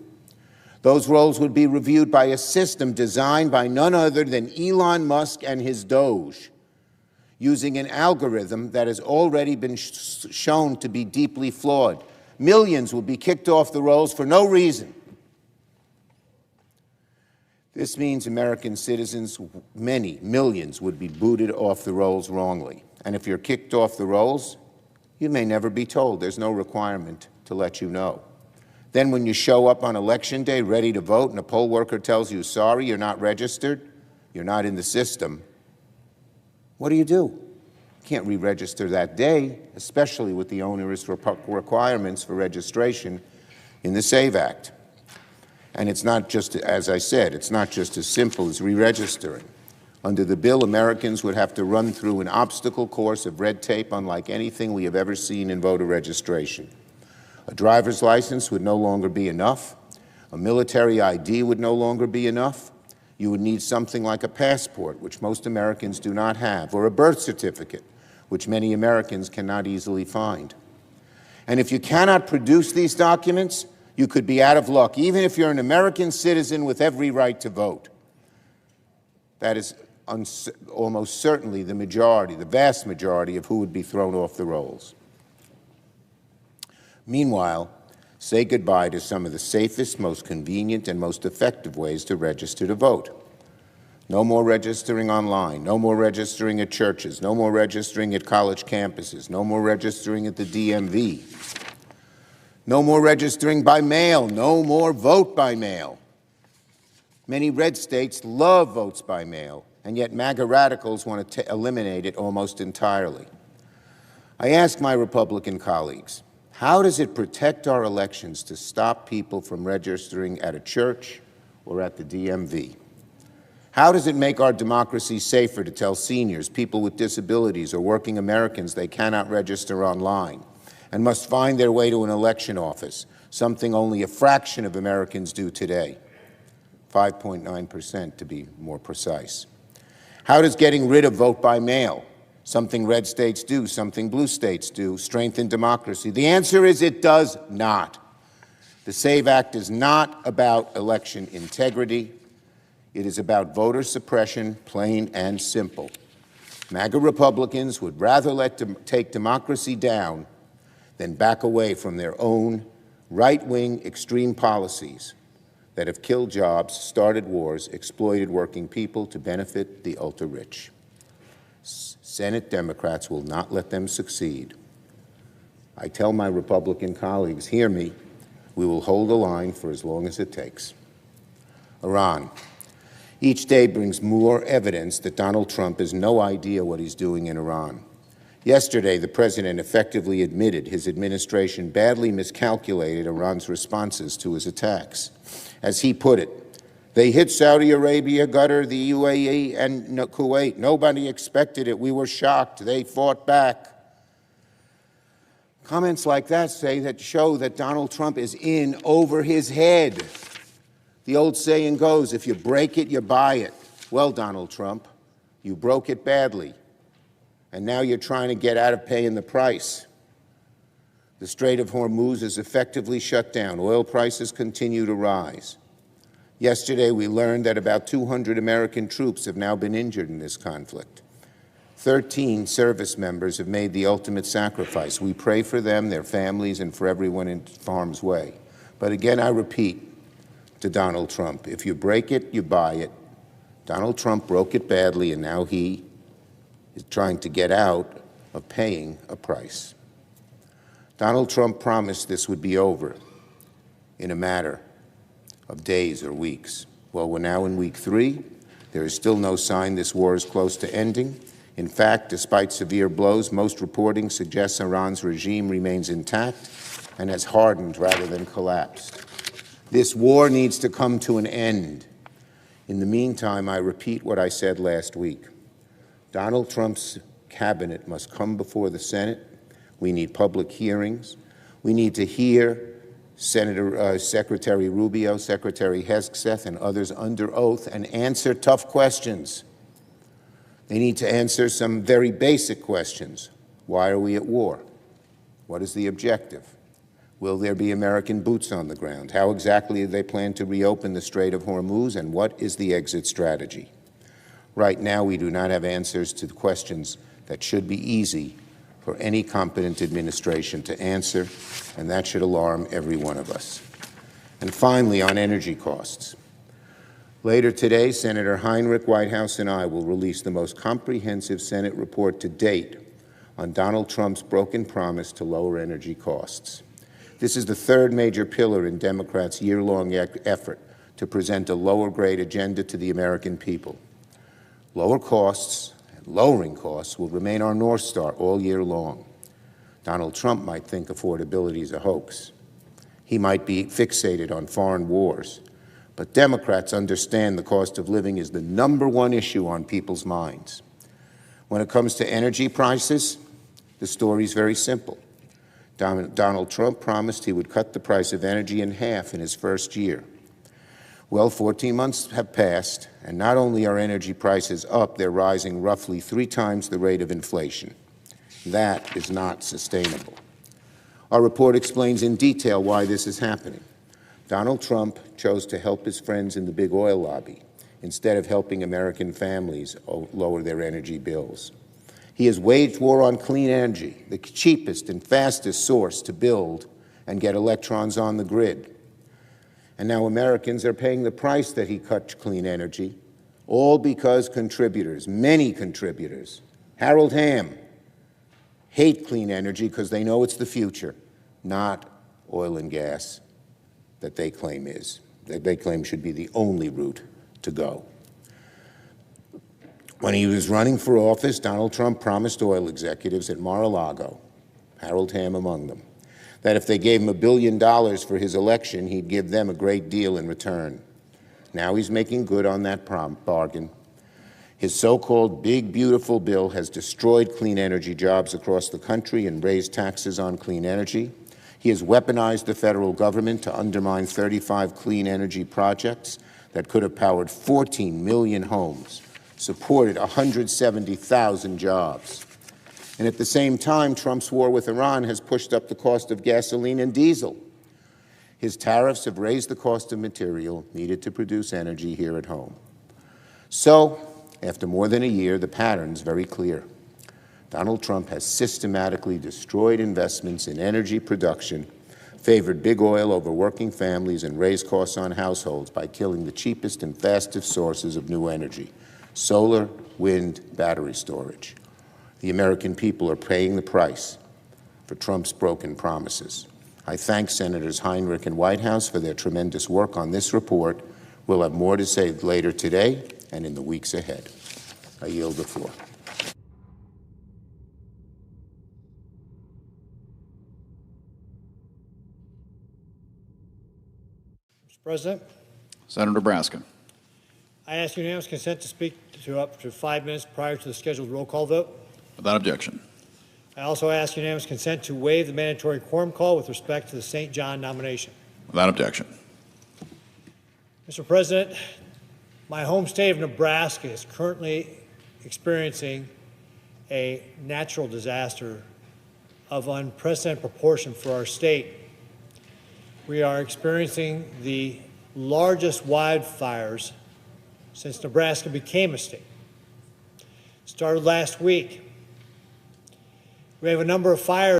Those rolls would be reviewed by a system designed by none other than Elon Musk and his Doge, using an algorithm that has already been shown to be deeply flawed. Millions will be kicked off the rolls for no reason. This means American citizens, many millions, would be booted off the rolls wrongly. And if you're kicked off the rolls, you may never be told. There's no requirement to let you know. Then when you show up on Election Day ready to vote and a poll worker tells you, sorry, you're not registered, you're not in the system, what do? You can't re-register that day, especially with the onerous requirements for registration in the SAVE Act. And it's not just, as I said, it's not just as simple as re-registering. Under the bill, Americans would have to run through an obstacle course of red tape unlike anything we have ever seen in voter registration. A driver's license would no longer be enough. A military ID would no longer be enough. You would need something like a passport, which most Americans do not have, or a birth certificate, which many Americans cannot easily find. And if you cannot produce these documents, you could be out of luck, even if you're an American citizen with every right to vote. That is almost certainly the majority, the vast majority of who would be thrown off the rolls. Meanwhile, say goodbye to some of the safest, most convenient, and most effective ways to register to vote. No more registering online, no more registering at churches, no more registering at college campuses, no more registering at the DMV, no more registering by mail, no more vote by mail. Many red states love votes by mail, and yet MAGA radicals want to eliminate it almost entirely. I ask my Republican colleagues, how does it protect our elections to stop people from registering at a church or at the DMV? How does it make our democracy safer to tell seniors, people with disabilities, or working Americans they cannot register online and must find their way to an election office, something only a fraction of Americans do today, 5.9% to be more precise? How does getting rid of vote by mail, something red states do, something blue states do, strengthen democracy? The answer is it does not. The SAVE Act is not about election integrity. It is about voter suppression, plain and simple. MAGA Republicans would rather take democracy down than back away from their own right-wing extreme policies that have killed jobs, started wars, exploited working people to benefit the ultra-rich. Senate Democrats will not let them succeed. I tell my Republican colleagues, hear me, we will hold the line for as long as it takes. Iran. Each day brings more evidence that Donald Trump has no idea what he's doing in Iran. Yesterday, the president effectively admitted his administration badly miscalculated Iran's responses to his attacks. As he put it, they hit Saudi Arabia, Qatar, the UAE, and Kuwait. Nobody expected it. We were shocked. They fought back. Comments like that show that Donald Trump is in over his head. The old saying goes, if you break it, you buy it. Well, Donald Trump, you broke it badly, and now you're trying to get out of paying the price. The Strait of Hormuz is effectively shut down. Oil prices continue to rise. Yesterday, we learned that about 200 American troops have now been injured in this conflict. 13 service members have made the ultimate sacrifice. We pray for them, their families, and for everyone in harm's way. But again, I repeat to Donald Trump, if you break it, you buy it. Donald Trump broke it badly, and now he is trying to get out of paying a price. Donald Trump promised this would be over in a matter of days or weeks. Well, we're now in week 3. There is still no sign this war is close to ending. In fact, despite severe blows, most reporting suggests Iran's regime remains intact and has hardened rather than collapsed. This war needs to come to an end. In the meantime, I repeat what I said last week. Donald Trump's cabinet must come before the Senate. We need public hearings. We need to hear Secretary Rubio, Secretary Hegseth, and others under oath and answer tough questions. They need to answer some very basic questions. Why are we at war? What is the objective? Will there be American boots on the ground? How exactly do they plan to reopen the Strait of Hormuz, and what is the exit strategy? Right now, we do not have answers to the questions that should be easy for any competent administration to answer, and that should alarm every one of us. And finally, on energy costs. Later today, Senator Heinrich, White House, and I will release the most comprehensive Senate report to date on Donald Trump's broken promise to lower energy costs. This is the third major pillar in Democrats' year-long effort to present a lower-grade agenda to the American people. Lower costs and lowering costs will remain our North Star all year long. Donald Trump might think affordability is a hoax. He might be fixated on foreign wars. But Democrats understand the cost of living is the #1 issue on people's minds. When it comes to energy prices, the story is very simple. Donald Trump promised he would cut the price of energy in half in his first year. Well, 14 months have passed, and not only are energy prices up, they're rising roughly 3 times the rate of inflation. That is not sustainable. Our report explains in detail why this is happening. Donald Trump chose to help his friends in the big oil lobby instead of helping American families lower their energy bills. He has waged war on clean energy, the cheapest and fastest source to build and get electrons on the grid. And now Americans are paying the price that he cut clean energy, all because contributors, many contributors, Harold Hamm, hate clean energy because they know it's the future, not oil and gas that they claim should be the only route to go. When he was running for office, Donald Trump promised oil executives at Mar-a-Lago, Harold Hamm among them, that if they gave him $1 billion for his election, he'd give them a great deal in return. Now he's making good on that bargain. His so-called big, beautiful bill has destroyed clean energy jobs across the country and raised taxes on clean energy. He has weaponized the federal government to undermine 35 clean energy projects that could have powered 14 million homes, supported 170,000 jobs. And at the same time, Trump's war with Iran has pushed up the cost of gasoline and diesel. His tariffs have raised the cost of material needed to produce energy here at home. So, after more than a year, the pattern's very clear. Donald Trump has systematically destroyed investments in energy production, favored big oil over working families, and raised costs on households by killing the cheapest and fastest sources of new energy: solar, wind, battery storage. The American people are paying the price for Trump's broken promises. I thank Senators Heinrich and Whitehouse for their tremendous work on this report. We'll have more to say later today and in the weeks ahead. I yield the floor. Mr. President, Senator Braska. I ask unanimous consent to speak to up to 5 minutes prior to the scheduled roll call vote. Without objection. I also ask unanimous consent to waive the mandatory quorum call with respect to the St. John nomination. Without objection. Mr. President, my home state of Nebraska is currently experiencing a natural disaster of unprecedented proportion for our state. We are experiencing the largest wildfires since Nebraska became a state. Started last week. We have a number of fires